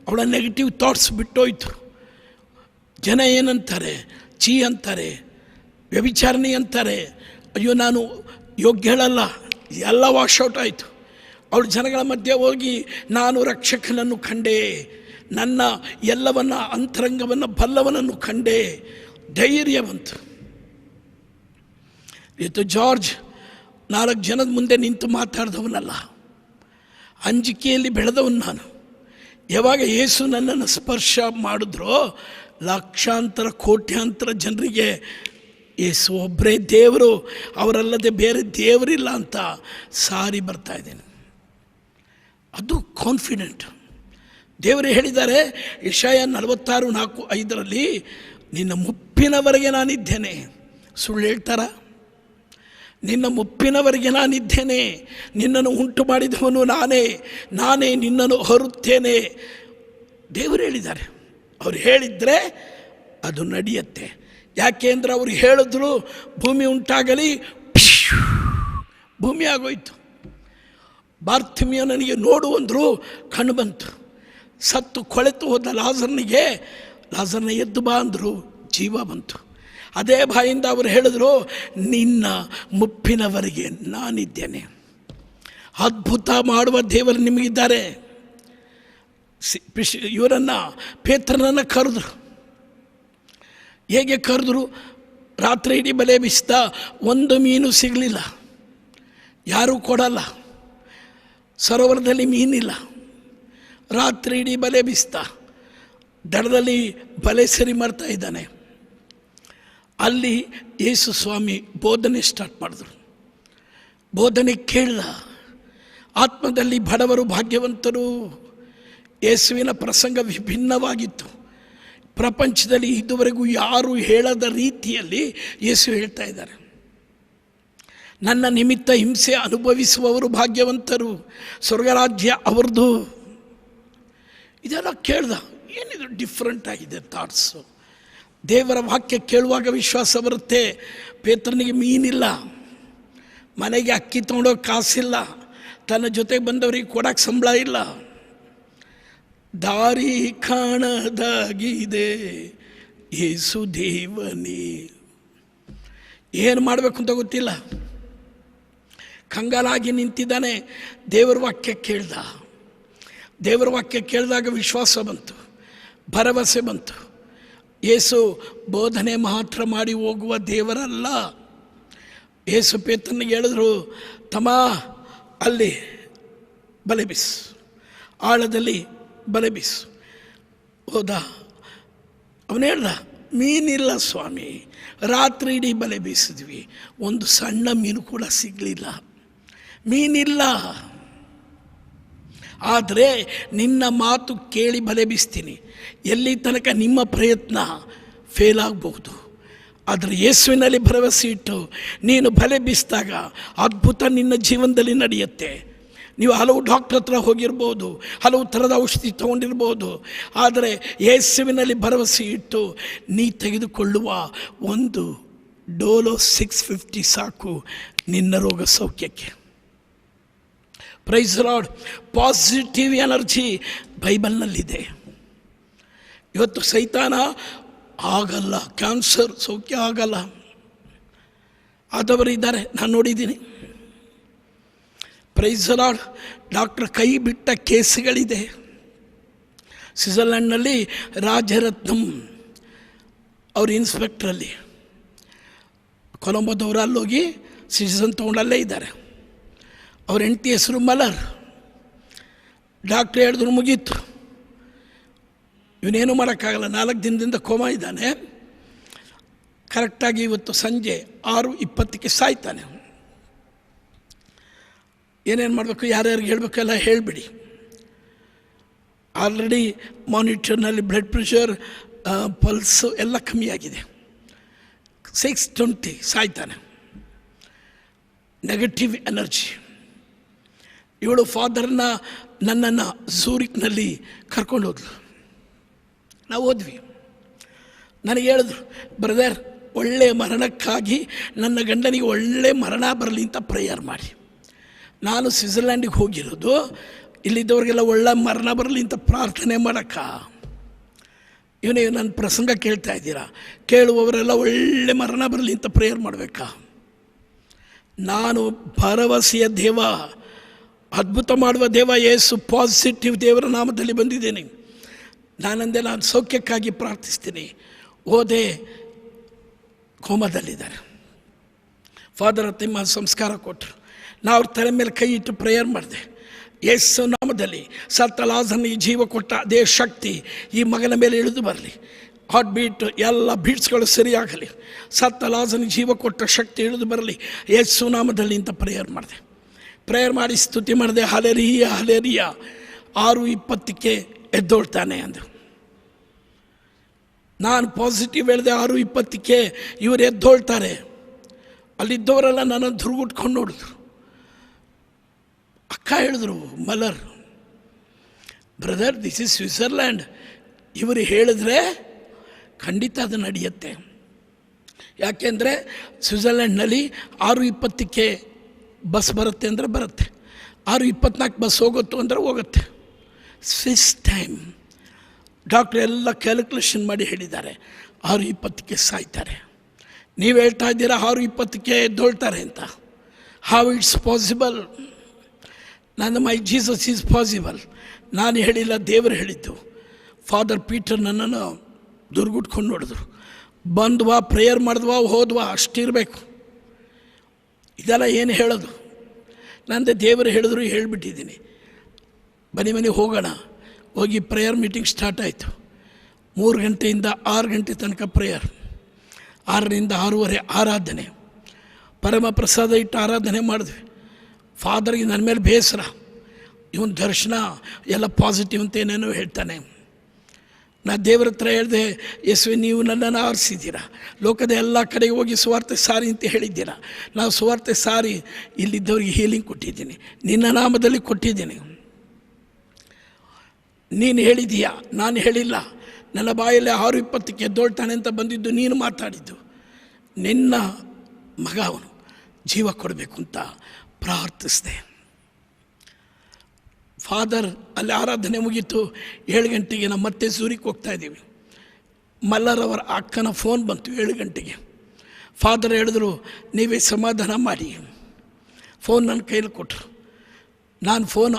ಅವಳ ನೆಗೆಟಿವ್ ಥಾಟ್ಸ್ ಬಿಟ್ಟೋಯ್ತು. ಜನ ಏನಂತಾರೆ, ಚೀ ಅಂತಾರೆ, ವ್ಯಭಿಚಾರಣೆ ಅಂತಾರೆ, ಅಯ್ಯೋ ನಾನು ಯೋಗ್ಯಳಲ್ಲ, ಎಲ್ಲ ವಾಶ್ಔಟ್ ಆಯಿತು. ಅವಳು ಜನಗಳ ಮಧ್ಯೆ ಹೋಗಿ ನಾನು ರಕ್ಷಕನನ್ನು ಕಂಡೆ, ನನ್ನ ಎಲ್ಲವನ್ನ ಅಂತರಂಗವನ್ನು ಬಲ್ಲವನನ್ನು ಕಂಡೆ, ಧೈರ್ಯ ಬಂತು. ಇವತ್ತು ಜಾರ್ಜ್ 4 ಜನದ ಮುಂದೆ ನಿಂತು ಮಾತಾಡಿದವನಲ್ಲ, ಅಂಜಿಕೆಯಲ್ಲಿ ಬೆಳೆದವನು ನಾನು. ಯಾವಾಗ ಯೇಸು ನನ್ನನ್ನು ಸ್ಪರ್ಶ ಮಾಡಿದ್ರೋ ಲಕ್ಷಾಂತರ ಕೋಟ್ಯಾಂತರ ಜನರಿಗೆ ಯೇಸು ಒಬ್ಬರೇ ದೇವರು, ಅವರಲ್ಲದೆ ಬೇರೆ ದೇವರಿಲ್ಲ ಅಂತ ಸಾರಿ ಬರ್ತಾ ಇದ್ದೇನೆ. ಅದು ಕಾನ್ಫಿಡೆಂಟ್. ದೇವರು ಹೇಳಿದ್ದಾರೆ ಯೆಶಾಯ 46:4-5 ನಿನ್ನ ಮುಪ್ಪಿನವರೆಗೆ ನಾನಿದ್ದೇನೆ. ಸುಳ್ಳು ಹೇಳ್ತಾರ? ನಿನ್ನ ಮುಪ್ಪಿನವರೆಗೆ ನಾನಿದ್ದೇನೆ, ನಿನ್ನನ್ನು ಉಂಟು ಮಾಡಿದವನು ನಾನೇ ನಿನ್ನನ್ನು ಹೊರುತ್ತೇನೆ. ದೇವರು ಹೇಳಿದ್ದಾರೆ. ಅವ್ರು ಹೇಳಿದರೆ ಅದು ನಡೆಯುತ್ತೆ. ಯಾಕೆ ಅಂದರೆ ಅವ್ರು ಹೇಳಿದ್ರು ಭೂಮಿ ಉಂಟಾಗಲಿ, ಭೂಮಿ ಆಗೋಯ್ತು. ಬಾರ್ತಿಮಿಯ ನನಗೆ ನೋಡು ಅಂದರು, ಕಣ್ಣು ಬಂತು. ಸತ್ತು ಕೊಳೆತು ಹೋದ ಲಾಜರ್ನ ಎದ್ದು ಬಾ ಅಂದರು, ಜೀವ ಬಂತು. ಅದೇ ಬಾಯಿಂದ ಅವರು ಹೇಳಿದ್ರು, ನಿನ್ನ ಮುಪ್ಪಿನವರೆಗೆ ನಾನಿದ್ದೇನೆ. ಅದ್ಭುತ ಮಾಡುವ ದೇವರು ನಿಮಗಿದ್ದಾರೆ. ಇವರನ್ನು ಪೇತ್ರನನ್ನು ಕರೆದ್ರು. ಹೇಗೆ ಕರೆದ್ರು? ರಾತ್ರಿ ಇಡೀ ಬಲೆ ಬೀಸಿದ, ಒಂದು ಮೀನು ಸಿಗಲಿಲ್ಲ, ಯಾರೂ ಕೊಡಲ್ಲ, ಸರೋವರದಲ್ಲಿ ಮೀನಿಲ್ಲ. ರಾತ್ರಿ ಇಡೀ ಬಲೆ ಬೀಸಿದ, ದಡದಲ್ಲಿ ಬಲೆ ಸರಿ ಮಾಡ್ತಾ ಇದ್ದಾನೆ. ಅಲ್ಲಿ ಯೇಸು ಸ್ವಾಮಿ ಬೋಧನೆ ಸ್ಟಾರ್ಟ್ ಮಾಡಿದ್ರು. ಬೋಧನೆ ಕೇಳಿದ. ಆತ್ಮದಲ್ಲಿ ಬಡವರು ಭಾಗ್ಯವಂತರು. ಯೇಸುವಿನ ಪ್ರಸಂಗ ವಿಭಿನ್ನವಾಗಿತ್ತು. ಪ್ರಪಂಚದಲ್ಲಿ ಇದುವರೆಗೂ ಯಾರೂ ಹೇಳದ ರೀತಿಯಲ್ಲಿ ಯೇಸು ಹೇಳ್ತಾ ಇದ್ದಾರೆ. ನನ್ನ ನಿಮಿತ್ತ ಹಿಂಸೆ ಅನುಭವಿಸುವವರು ಭಾಗ್ಯವಂತರು, ಸ್ವರ್ಗರಾಜ್ಯ ಅವ್ರದ್ದು. ಇದೆಲ್ಲ ಕೇಳ್ದ. ಏನಿದು ಡಿಫ್ರೆಂಟ್ ಆಗಿದೆ ಥಾಟ್ಸು. ದೇವರ ವಾಕ್ಯ ಕೇಳುವಾಗ ವಿಶ್ವಾಸ ಬರುತ್ತೆ. ಪೇತ್ರನಿಗೆ ಮೀನಿಲ್ಲ, ಮನೆಗೆ ಅಕ್ಕಿ ತೊಗೊಂಡೋಗಿ ಕಾಸಿಲ್ಲ, ತನ್ನ ಜೊತೆಗೆ ಬಂದವರಿಗೆ ಕೊಡೋಕ್ಕೆ ಸಂಬಳ ಇಲ್ಲ, ದಾರಿ ಕಾಣದಾಗಿದೆ ಯೇಸು ದೇವನೇ. ಏನು ಮಾಡಬೇಕು ಅಂತ ಗೊತ್ತಿಲ್ಲ, ಕಂಗಾಲಾಗಿ ನಿಂತಿದ್ದಾನೆ. ದೇವರ ವಾಕ್ಯ ಕೇಳ್ದ. ದೇವರ ವಾಕ್ಯ ಕೇಳಿದಾಗ ವಿಶ್ವಾಸ ಬಂತು, ಭರವಸೆ ಬಂತು. ಯೇಸು ಬೋಧನೆ ಮಾತ್ರ ಮಾಡಿ ಹೋಗುವ ದೇವರಲ್ಲ. ಯೇಸು ಪೇತ್ರನಿಗೆ ಹೇಳಿದ್ರು, ತಮ್ಮ ಅಲ್ಲಿ ಬಲೆ ಬೀಸು, ಆಳದಲ್ಲಿ ಬಲೆ ಬೀಸು. ಹೋದ. ಅವನು ಹೇಳ್ದ, ಮೀನಿಲ್ಲ ಸ್ವಾಮಿ, ರಾತ್ರಿ ಇಡೀ ಬಲೆ ಬೀಸಿದ್ವಿ, ಒಂದು ಸಣ್ಣ ಮೀನು ಕೂಡ ಸಿಗಲಿಲ್ಲ, ಮೀನಿಲ್ಲ. ಆದರೆ ನಿನ್ನ ಮಾತು ಕೇಳಿ ಬಲೆ ಬೀಸ್ತೀನಿ. ಎಲ್ಲಿ ತನಕ ನಿಮ್ಮ ಪ್ರಯತ್ನ ಫೇಲ್ ಆಗಬಹುದು, ಆದರೆ ಯೇಸುವಿನಲ್ಲಿ ಭರವಸೆ ಇಟ್ಟು ನೀನು ಬಲೆ ಬೀಸಿದಾಗ ಅದ್ಭುತ ನಿನ್ನ ಜೀವನದಲ್ಲಿ ನಡೆಯುತ್ತೆ. ನೀವು ಹಲವು ಡಾಕ್ಟ್ರ್ ಹತ್ರ ಹೋಗಿರ್ಬೋದು, ಹಲವು ಥರದ ಔಷಧಿ ತೊಗೊಂಡಿರ್ಬೋದು, ಆದರೆ ಯೇಸುವಿನಲ್ಲಿ ಭರವಸೆ ಇಟ್ಟು ನೀ ತೆಗೆದುಕೊಳ್ಳುವ ಒಂದು ಡೋಲೋ 650 ಸಾಕು ನಿನ್ನ ರೋಗ ಸೌಖ್ಯಕ್ಕೆ. Praise Lord. ಪಾಸಿಟಿವ್ ಎನರ್ಜಿ ಬೈಬಲ್ನಲ್ಲಿದೆ. ಇವತ್ತು ಸೈತಾನ ಆಗಲ್ಲ, ಕ್ಯಾನ್ಸರ್ ಸೌಖ್ಯ ಆಗಲ್ಲ ಆದವರು ಇದ್ದಾರೆ, ನಾನು ನೋಡಿದ್ದೀನಿ. Price lord. ಡಾಕ್ಟರ್ ಕೈ ಬಿಟ್ಟ ಕೇಸ್ಗಳಿದೆ. ಸ್ವಿಟ್ಜರ್ಲ್ಯಾಂಡ್ನಲ್ಲಿ ರಾಜರತ್ನಂ ಅವ್ರ ಇನ್ಸ್ಪೆಕ್ಟ್ರಲ್ಲಿ ಕೊಲಂಬೋದವರು ಅಲ್ಲೋಗಿ ಸಿಟಿಸನ್ ತೊಗೊಂಡಲ್ಲೇ ಇದ್ದಾರೆ. ಅವ್ರ ಹೆಂಡತಿ ಹೆಸರು ಮಲರ್. ಡಾಕ್ಟ್ರ್ ಹೇಳಿದ್ರು ಮುಗೀತು, ಇವನೇನು ಮಾಡೋಕ್ಕಾಗಲ್ಲ, 4 ದಿನದಿಂದ ಕೋಮಾ ಇದ್ದಾನೆ. ಕರೆಕ್ಟಾಗಿ ಇವತ್ತು ಸಂಜೆ 6:20ಕ್ಕೆ ಸಾಯ್ತಾನೆ. ಏನೇನು ಮಾಡಬೇಕು, ಯಾರ್ಯಾರಿಗೆ ಹೇಳಬೇಕು ಎಲ್ಲ ಹೇಳಿಬಿಡಿ. ಆಲ್ರೆಡಿ ಮಾನಿಟರ್ನಲ್ಲಿ ಬ್ಲಡ್ ಪ್ರೆಷರ್, ಪಲ್ಸು ಎಲ್ಲ ಕಮ್ಮಿಯಾಗಿದೆ. 6:20 ಸಾಯ್ತಾನೆ. Negative energy. ಇವಳು ಫಾದರ್ನ ನನ್ನನ್ನು ಝೂರಿಕ್ನಲ್ಲಿ ಕರ್ಕೊಂಡು ಹೋದ್ಲು. ನಾವು ಹೋದ್ವಿ. ನನಗೆ ಹೇಳಿದ್ರು, ಬ್ರದರ್ ಒಳ್ಳೆಯ ಮರಣಕ್ಕಾಗಿ ನನ್ನ ಗಂಡನಿಗೆ ಒಳ್ಳೆಯ ಮರಣ ಬರಲಿ ಅಂತ ಪ್ರೇಯರ್ ಮಾಡಿ. ನಾನು ಸ್ವಿಟ್ಜರ್ಲ್ಯಾಂಡಿಗೆ ಹೋಗಿರೋದು ಇಲ್ಲಿದ್ದವ್ರಿಗೆಲ್ಲ ಒಳ್ಳೆ ಮರಣ ಬರಲಿ ಅಂತ ಪ್ರಾರ್ಥನೆ ಮಾಡೋಕ್ಕ. ಇವನೇ ನನ್ನ ಪ್ರಸಂಗ ಕೇಳ್ತಾ ಇದ್ದೀರಾ, ಕೇಳುವವರೆಲ್ಲ ಒಳ್ಳೆ ಮರಣ ಬರಲಿ ಅಂತ ಪ್ರೇಯರ್ ಮಾಡಬೇಕಾ? ನಾನು ಭರವಸೆಯ ದೇವ, ಅದ್ಭುತ ಮಾಡುವ ದೇವ ಯೇಸು, ಪಾಸಿಟಿವ್ ದೇವರ ನಾಮದಲ್ಲಿ ಬಂದಿದ್ದೇನೆ. ನಾನಂದೆ ನಾನು ಸೌಖ್ಯಕ್ಕಾಗಿ ಪ್ರಾರ್ಥಿಸ್ತೀನಿ. ಹೋದೆ, ಕೋಮದಲ್ಲಿದ್ದಾರೆ. ಫಾದರ್ ತಿಮ್ಮ ಸಂಸ್ಕಾರ ಕೊಟ್ಟರು. ನಾವು ಅವ್ರ ತಲೆ ಮೇಲೆ ಕೈ ಇಟ್ಟು ಪ್ರೇಯರ್ ಮಾಡಿದೆ. ಯೇಸು ನಾಮದಲ್ಲಿ ಸತ್ತ ಲಾಜರನಿಗೆ ಜೀವ ಕೊಟ್ಟ ಅದೇ ಶಕ್ತಿ ಈ ಮಗನ ಮೇಲೆ ಇಳಿದು ಬರಲಿ. ಹಾರ್ಟ್ ಬೀಟ್ ಎಲ್ಲ ಬೀಟ್ಸ್ಗಳು ಸರಿಯಾಗಲಿ. ಸತ್ತ ಲಾಜರನಿಗೆ ಜೀವ ಕೊಟ್ಟ ಶಕ್ತಿ ಇಳಿದು ಬರಲಿ ಯೇಸು ನಾಮದಲ್ಲಿ ಅಂತ ಪ್ರೇಯರ್ ಮಾಡಿದೆ. ಪ್ರೇಯರ್ ಮಾಡಿ ಸ್ತುತಿ ಮಾಡಿದೆ. ಹಲೆರಿಯ ಹಲೆರಿಯ 6:20ಕ್ಕೆ ಎದ್ದೋಳ್ತಾನೆ ಅಂದರು. ನಾನು ಪಾಸಿಟಿವ್ ಹೇಳಿದೆ. 6:20ಕ್ಕೆ ಇವರು ಎದ್ದೋಳ್ತಾರೆ. ಅಲ್ಲಿದ್ದವರೆಲ್ಲ ನನ್ನನ್ನು ದುರ್ಗುಟ್ಕೊಂಡು ನೋಡಿದ್ರು. ಅಕ್ಕ ಹೇಳಿದ್ರು, Malar brother, this is Switzerland, ಇವರು ಹೇಳಿದ್ರೆ ಖಂಡಿತ ಅದು ನಡೆಯುತ್ತೆ. ಯಾಕೆಂದರೆ ಸ್ವಿಟ್ಜರ್ಲ್ಯಾಂಡ್ನಲ್ಲಿ 6:20ಕ್ಕೆ ಬಸ್ ಬರುತ್ತೆ ಅಂದರೆ ಬರುತ್ತೆ, 6:24 ಬಸ್ ಹೋಗುತ್ತೋ ಅಂದರೆ ಹೋಗುತ್ತೆ. Swiss time. ಡಾಕ್ಟ್ರ್ ಎಲ್ಲ ಕ್ಯಾಲ್ಕುಲೇಷನ್ ಮಾಡಿ ಹೇಳಿದ್ದಾರೆ 6:20ಕ್ಕೆ ಸಾಯ್ತಾರೆ. ನೀವು ಹೇಳ್ತಾ ಇದ್ದೀರಾ 6:20ಕ್ಕೆ ಎದ್ದೋಳ್ತಾರೆ ಅಂತ. How it's possible? My Jesus is possible. ನಾನು ಹೇಳಿಲ್ಲ, ದೇವರು ಹೇಳಿದ್ದು. ಫಾದರ್ ಪೀಟರ್ ನನ್ನನ್ನು ದುರ್ಗುಟ್ಕೊಂಡು ನೋಡಿದ್ರು. ಬಂದ್ವಾ, ಪ್ರೇಯರ್ ಮಾಡಿದ್ವಾ, ಹೋದ್ವಾ, ಅಷ್ಟಿರಬೇಕು. ಇದೆಲ್ಲ ಏನು ಹೇಳೋದು? ನಂದೇ ದೇವರು ಹೇಳಿದ್ರು, ಹೇಳಿಬಿಟ್ಟಿದ್ದೀನಿ. ಬನ್ನಿ ಹೋಗೋಣ. ಹೋಗಿ ಪ್ರೇಯರ್ ಮೀಟಿಂಗ್ ಸ್ಟಾರ್ಟ್ ಆಯಿತು. 3 ಗಂಟೆಯಿಂದ 6 ಗಂಟೆ ತನಕ ಪ್ರೇಯರ್, 6ರಿಂದ 6:30 ಆರಾಧನೆ, ಪರಮ ಪ್ರಸಾದ ಇಟ್ಟು ಆರಾಧನೆ ಮಾಡಿದ್ವಿ. ಫಾದರ್ಗೆ ನನ್ನ ಮೇಲೆ ಬೇಸರ, ಇವನ ದರ್ಶನ ಎಲ್ಲ ಪಾಸಿಟಿವ್ ಅಂತ ಏನೇನೋ ಹೇಳ್ತಾನೆ. ನಾ ದೇವರ ಹತ್ರ ಹೇಳಿದೆ, ಯೇಸುವೆ ನೀವು ನನ್ನನ್ನು ಆರಿಸಿದ್ದೀರಾ, ಲೋಕದ ಎಲ್ಲ ಕಡೆಗೆ ಹೋಗಿ ಸುವಾರ್ತೆ ಸಾರಿ ಅಂತ ಹೇಳಿದ್ದೀರಾ. ನಾವು ಸುವಾರ್ತೆ ಸಾರಿ ಇಲ್ಲಿದ್ದವ್ರಿಗೆ ಹೀಲಿಂಗ್ ಕೊಟ್ಟಿದ್ದೀನಿ, ನಿನ್ನ ನಾಮದಲ್ಲಿ ಕೊಟ್ಟಿದ್ದೀನಿ. ನೀನು ಹೇಳಿದೀಯಾ, ನಾನು ಹೇಳಿಲ್ಲ. ನನ್ನ ಬಾಯಲ್ಲಿ 6:20 ಎದ್ದೋಳ್ತಾನೆ ಅಂತ ಬಂದಿದ್ದು ನೀನು ಮಾತಾಡಿದ್ದು. ನಿನ್ನ ಮಗ ಅವನು ಜೀವ ಕೊಡಬೇಕು ಅಂತ ಪ್ರಾರ್ಥಿಸಿದೆ. ಫಾದರ್ ಅಲ್ಲಿ ಆರಾಧನೆ ಮುಗೀತು. 7 ಗಂಟೆಗೆ ನಾವು ಮತ್ತೆ ಸೂರಿಗೆ ಹೋಗ್ತಾಯಿದ್ದೀವಿ. ಮಲ್ಲರವರ ಅಕ್ಕನ ಫೋನ್ ಬಂತು 7 ಗಂಟೆಗೆ. ಫಾದರ್ ಹೇಳಿದ್ರು, ನೀವೇ ಸಮಾಧಾನ ಮಾಡಿ. ಫೋನ್ ನನ್ನ ಕೈಲಿ ಕೊಟ್ಟರು. ನಾನು ಫೋನ್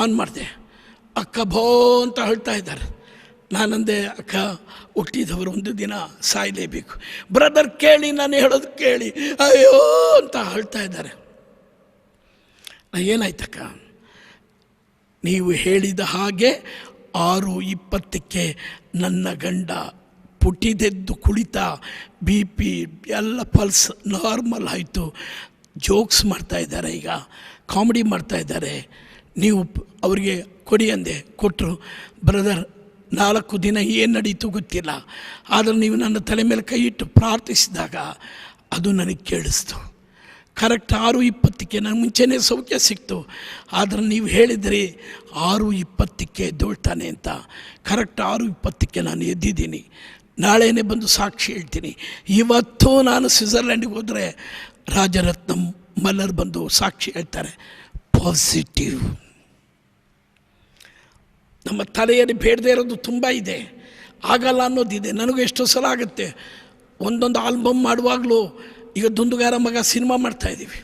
ಆನ್ ಮಾಡಿದೆ. ಅಕ್ಕ ಭೋ ಅಂತ ಹೇಳ್ತಾ ಇದ್ದಾರೆ. ನಾನಂದೆ, ಅಕ್ಕ ಹುಟ್ಟಿದವರು ಒಂದು ದಿನ ಸಾಯಲೇಬೇಕು. ಬ್ರದರ್ ಕೇಳಿ, ನಾನು ಹೇಳೋದು ಕೇಳಿ, ಅಯ್ಯೋ ಅಂತ ಹೇಳ್ತಾ ಇದ್ದಾರೆ. ಏನಾಯ್ತಕ್ಕ? ನೀವು ಹೇಳಿದ ಹಾಗೆ 6:20 ನನ್ನ ಗಂಡ ಪುಟಿದೆದ್ದು ಕುಳಿತ, BP ಎಲ್ಲ ಪಲ್ಸ್ ನಾರ್ಮಲ್ ಆಯಿತು. ಜೋಕ್ಸ್ ಮಾಡ್ತಾಯಿದ್ದಾರೆ, ಈಗ ಕಾಮಿಡಿ ಮಾಡ್ತಾಯಿದ್ದಾರೆ. ನೀವು ಅವರಿಗೆ ಕೊಡಿ ಅಂದೆ, ಕೊಟ್ಟರು. ಬ್ರದರ್ 4 ದಿನ ಏನು ನಡೀತು ಗೊತ್ತಿಲ್ಲ, ಆದರೆ ನೀವು ನನ್ನ ತಲೆ ಮೇಲೆ ಕೈ ಇಟ್ಟು ಪ್ರಾರ್ಥಿಸಿದಾಗ ಅದು ನನಗೆ ಕೇಳಿಸ್ತು. ಕರೆಕ್ಟ್ 6:20 ನನಗೆ ಮುಂಚೆನೇ ಸೌಖ್ಯ ಸಿಕ್ತು. ಆದರೆ ನೀವು ಹೇಳಿದ್ರಿ 6:20 ಎದ್ದೊಳ್ತಾನೆ ಅಂತ. ಕರೆಕ್ಟ್ 6:20 ನಾನು ಎದ್ದಿದ್ದೀನಿ. ನಾಳೆನೇ ಬಂದು ಸಾಕ್ಷಿ ಹೇಳ್ತೀನಿ. ಇವತ್ತು ನಾನು ಸ್ವಿಟ್ಜರ್ಲ್ಯಾಂಡಿಗೆ ಹೋದರೆ ರಾಜರತ್ನ ಮಲ್ಲರ್ ಬಂದು ಸಾಕ್ಷಿ ಹೇಳ್ತಾರೆ, ಪಾಸಿಟಿವ್. ನಮ್ಮ ತಲೆಯಲ್ಲಿ ಬೇಡದೇ ಇರೋದು ತುಂಬ ಇದೆ, ಆಗಲ್ಲ ಅನ್ನೋದಿದೆ. ನನಗೂ ಎಷ್ಟೋ ಸಲ ಆಗುತ್ತೆ. ಒಂದೊಂದು ಆಲ್ಬಮ್ ಮಾಡುವಾಗಲೂ, ಈಗ ದುಂದುಗಾರ ಮಗ ಸಿನಿಮಾ ಮಾಡ್ತಾಯಿದ್ದೀವಿ,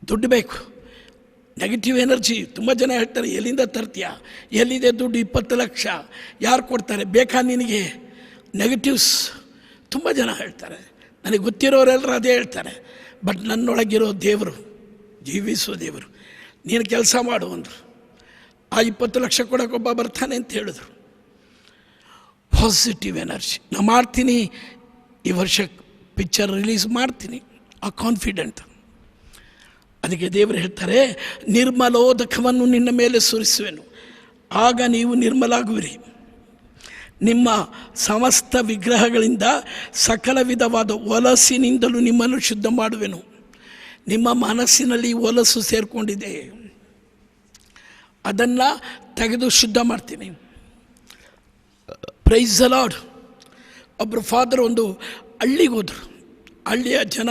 ದುಡ್ಡು ಬೇಕು, ನೆಗೆಟಿವ್ ಎನರ್ಜಿ. ತುಂಬ ಜನ ಹೇಳ್ತಾರೆ, ಎಲ್ಲಿಂದ ತರ್ತೀಯ, ಎಲ್ಲಿದೆ ದುಡ್ಡು, 20 ಲಕ್ಷ ಯಾರು ಕೊಡ್ತಾರೆ, ಬೇಕಾ ನಿನಗೆ, ನೆಗೆಟಿವ್ಸ್ ತುಂಬ ಜನ ಹೇಳ್ತಾರೆ. ನನಗೆ ಗೊತ್ತಿರೋರೆಲ್ಲರೂ ಅದೇ ಹೇಳ್ತಾರೆ. ಬಟ್ ನನ್ನೊಳಗಿರೋ ದೇವರು, ಜೀವಿಸೋ ದೇವರು, ನೀನು ಕೆಲಸ ಮಾಡು ಅಂದರು. ಆ 20 ಲಕ್ಷ ಕೊಡೋಕ್ಕೊಬ್ಬ ಬರ್ತಾನೆ ಅಂತ ಹೇಳಿದ್ರು. Positive energy. ನಾನು ಮಾಡ್ತೀನಿ, ಈ ವರ್ಷ ಪಿಕ್ಚರ್ ರಿಲೀಸ್ ಮಾಡ್ತೀನಿ, ಆ ಕಾನ್ಫಿಡೆಂಟ್. ಅದಕ್ಕೆ ದೇವರು ಹೇಳ್ತಾರೆ, ನಿರ್ಮಲೋದಕವನ್ನು ನಿನ್ನ ಮೇಲೆ ಸುರಿಸುವೆನು, ಆಗ ನೀವು ನಿರ್ಮಲಾಗುವಿರಿ. ನಿಮ್ಮ ಸಮಸ್ತ ವಿಗ್ರಹಗಳಿಂದ ಸಕಲ ವಿಧವಾದ ಒಲಸಿನಿಂದಲೂ ನಿಮ್ಮನ್ನು ಶುದ್ಧ ಮಾಡುವೆನು. ನಿಮ್ಮ ಮನಸ್ಸಿನಲ್ಲಿ ಒಲಸು ಸೇರಿಕೊಂಡಿದೆ, ಅದನ್ನು ತೆಗೆದು ಶುದ್ಧ ಮಾಡ್ತೀನಿ. Price the lord. ಒಬ್ಬರು ಫಾದರ್ ಒಂದು ಹಳ್ಳಿಗೆ ಹೋದರು. ಹಳ್ಳಿಯ ಜನ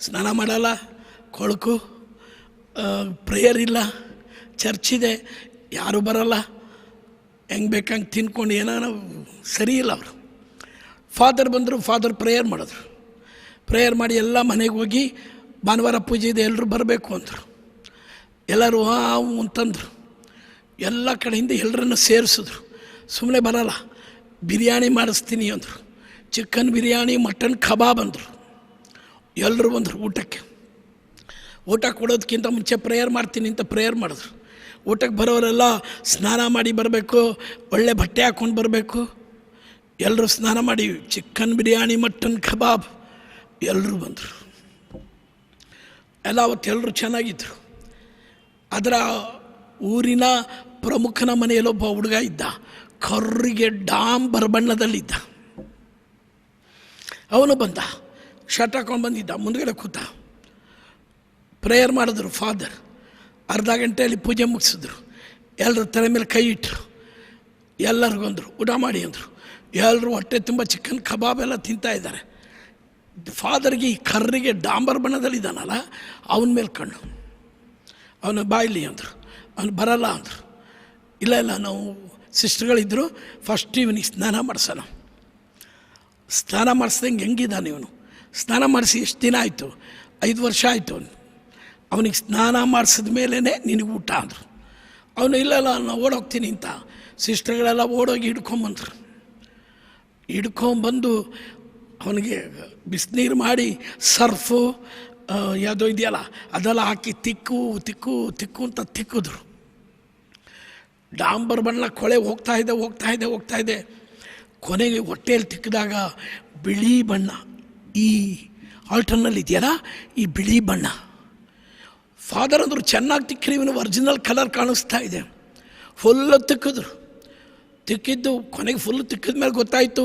ಸ್ನಾನ ಮಾಡಲ್ಲ, ಕೊಳಕು, ಪ್ರೇಯರ್ ಇಲ್ಲ, ಚರ್ಚಿದೆ, ಯಾರೂ ಬರಲ್ಲ, ಹೆಂಗೆ ಬೇಕಂಗೆ ತಿನ್ಕೊಂಡು ಏನೋ ಸರಿ ಇಲ್ಲ ಅವರು. ಫಾದರ್ ಬಂದರು, ಫಾದರ್ ಪ್ರೇಯರ್ ಮಾಡಿದ್ರು. ಪ್ರೇಯರ್ ಮಾಡಿ ಎಲ್ಲ ಮನೆಗೆ ಹೋಗಿ, ಭಾನುವಾರ ಪೂಜೆ ಇದೆ ಎಲ್ಲರೂ ಬರಬೇಕು ಅಂದರು. ಎಲ್ಲರೂ ಹಾವು ಅಂತಂದರು. ಎಲ್ಲ ಕಡೆಯಿಂದ ಎಲ್ಲರನ್ನು ಸೇರಿಸಿದ್ರು. ಸುಮ್ಮನೆ ಬರಲ್ಲ, ಬಿರಿಯಾನಿ ಮಾಡಿಸ್ತೀನಿ ಅಂದರು. ಚಿಕನ್ ಬಿರಿಯಾನಿ, ಮಟನ್ ಕಬಾಬ್ ಅಂದರು. ಎಲ್ಲರೂ ಬಂದರು ಊಟಕ್ಕೆ. ಊಟ ಕೊಡೋದಕ್ಕಿಂತ ಮುಂಚೆ ಪ್ರೇಯರ್ ಮಾಡ್ತೀನಿ ಅಂತ ಪ್ರೇಯರ್ ಮಾಡಿದ್ರು. ಊಟಕ್ಕೆ ಬರೋರೆಲ್ಲ ಸ್ನಾನ ಮಾಡಿ ಬರಬೇಕು, ಒಳ್ಳೆ ಬಟ್ಟೆ ಹಾಕ್ಕೊಂಡು ಬರಬೇಕು. ಎಲ್ಲರೂ ಸ್ನಾನ ಮಾಡಿ, ಚಿಕನ್ ಬಿರಿಯಾನಿ, ಮಟನ್ ಕಬಾಬ್ ಎಲ್ಲರೂ ಬಂದರು. ಎಲ್ಲ ಅವತ್ತು ಎಲ್ಲರೂ ಚೆನ್ನಾಗಿದ್ದರು. ಅದರ ಊರಿನ ಪ್ರಮುಖನ ಮನೆಯಲ್ಲೊಬ್ಬ ಹುಡುಗ ಇದ್ದ, ಕರ್ರಿಗೆ ಡಾಂಬರ್ ಬಣ್ಣದಲ್ಲಿದ್ದ. ಅವನು ಬಂದ, ಶರ್ಟ್ ಹಾಕೊಂಡು ಬಂದಿದ್ದ, ಮುಂದ್ಗಡೆ ಕೂತ. ಪ್ರೇಯರ್ ಮಾಡಿದ್ರು ಫಾದರ್. ಅರ್ಧ ಗಂಟೆಯಲ್ಲಿ ಪೂಜೆ ಮುಗಿಸಿದ್ರು. ಎಲ್ಲರ ತಲೆ ಮೇಲೆ ಕೈ ಇಟ್ಟರು. ಎಲ್ಲರಿಗೂ ಅಂದರು, ಊಟ ಮಾಡಿ ಅಂದರು. ಎಲ್ಲರೂ ಹೊಟ್ಟೆ ತುಂಬ ಚಿಕನ್ ಕಬಾಬ್ ಎಲ್ಲ ತಿಂತಾಯಿದ್ದಾರೆ. ಫಾದರ್ಗೆ ಈ ಕರ್ರಿಗೆ ಡಾಂಬರ್ ಬಣ್ಣದಲ್ಲಿದ್ದಾನಲ್ಲ, ಅವನ ಮೇಲೆ ಕಣ್ಣು. ಅವನ ಬಾಯಿಲಿ ಅಂದರು. ಅವನು ಬರಲ್ಲ ಅಂದರು. ಇಲ್ಲ ನಾವು ಸಿಸ್ಟರ್ಗಳಿದ್ದರು, ಫಸ್ಟ್ ಇವನಿಗೆ ಸ್ನಾನ ಮಾಡಿಸೋಣ. ಸ್ನಾನ ಮಾಡಿಸ್ದಂಗೆ ಹೆಂಗಿದ್ದಾನೆ ಇವನು. ಸ್ನಾನ ಮಾಡಿಸಿ ಎಷ್ಟು ದಿನ ಆಯಿತು? 5 ವರ್ಷ ಆಯಿತು ಅವನು. ಅವನಿಗೆ ಸ್ನಾನ ಮಾಡಿಸಿದ ಮೇಲೇ ನಿನಗೆ ಊಟ ಅಂದರು. ಅವನು ಇಲ್ಲಲ್ಲ ನಾನು ಓಡೋಗ್ತೀನಿ ಅಂತ. ಸಿಸ್ಟರ್ಗಳೆಲ್ಲ ಓಡೋಗಿ ಹಿಡ್ಕೊಂಬಂದು ಅವನಿಗೆ ಬಿಸಿನೀರು ಮಾಡಿ ಸರ್ಫು ಯಾವುದೋ ಇದೆಯಲ್ಲ ಅದೆಲ್ಲ ಹಾಕಿ ತಿಕ್ಕು ಅಂತ ತಿಕ್ಕಿದ್ರು. ಡಾಂಬರ್ ಬಣ್ಣ ಕೊಳೆ ಹೋಗ್ತಾ ಇದೆ. ಕೊನೆಗೆ ಹೊಟ್ಟೆಯಲ್ಲಿ ತಿಕ್ಕಿದಾಗ ಬಿಳಿ ಬಣ್ಣ, ಈ ಆಲ್ಟರ್ನಲ್ಲಿ ಇದೆಯಲ್ಲ ಈ ಬಿಳಿ ಬಣ್ಣ. ಫಾದರ್ ಅಂದರು ಚೆನ್ನಾಗಿ ತಿಕ್ಕಿರಿ, ಇವನು ಒರಿಜಿನಲ್ ಕಲರ್ ಕಾಣಿಸ್ತಾ ಇದೆ. ಫುಲ್ಲು ತಿಕ್ಕಿದ್ದು ಕೊನೆಗೆ ಫುಲ್ ತಿಕ್ಕಿದ ಮೇಲೆ ಗೊತ್ತಾಯಿತು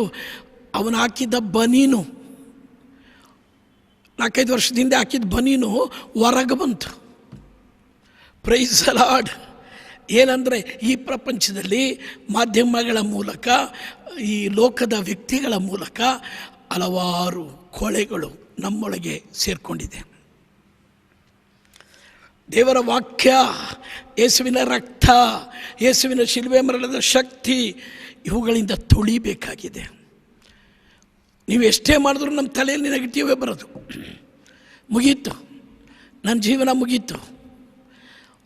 ಅವನು ಹಾಕಿದ್ದ ಬನೀನು, 4-5 ವರ್ಷದಿಂದ ಹಾಕಿದ ಬನೀನು ಹೊರಗೆ ಬಂತು. Price the lord. ಏನಂದರೆ ಈ ಪ್ರಪಂಚದಲ್ಲಿ ಮಾಧ್ಯಮಗಳ ಮೂಲಕ, ಈ ಲೋಕದ ವ್ಯಕ್ತಿಗಳ ಮೂಲಕ ಹಲವಾರು ಕೊಳೆಗಳು ನಮ್ಮೊಳಗೆ ಸೇರಿಕೊಂಡಿದೆ. ದೇವರ ವಾಕ್ಯ, ಯೇಸುವಿನ ರಕ್ತ, ಯೇಸುವಿನ ಶಿಲುಬೆ ಮರಣದ ಶಕ್ತಿ, ಇವುಗಳಿಂದ ತೊಳಿಬೇಕಾಗಿದೆ. ನೀವು ಎಷ್ಟೇ ಮಾಡಿದ್ರೂ ನಮ್ಮ ತಲೆಯಲ್ಲಿ ನೆಗೆಟಿವೇ ಬರೋದು. ಮುಗೀತು, ನನ್ನ ಜೀವನ ಮುಗೀತು,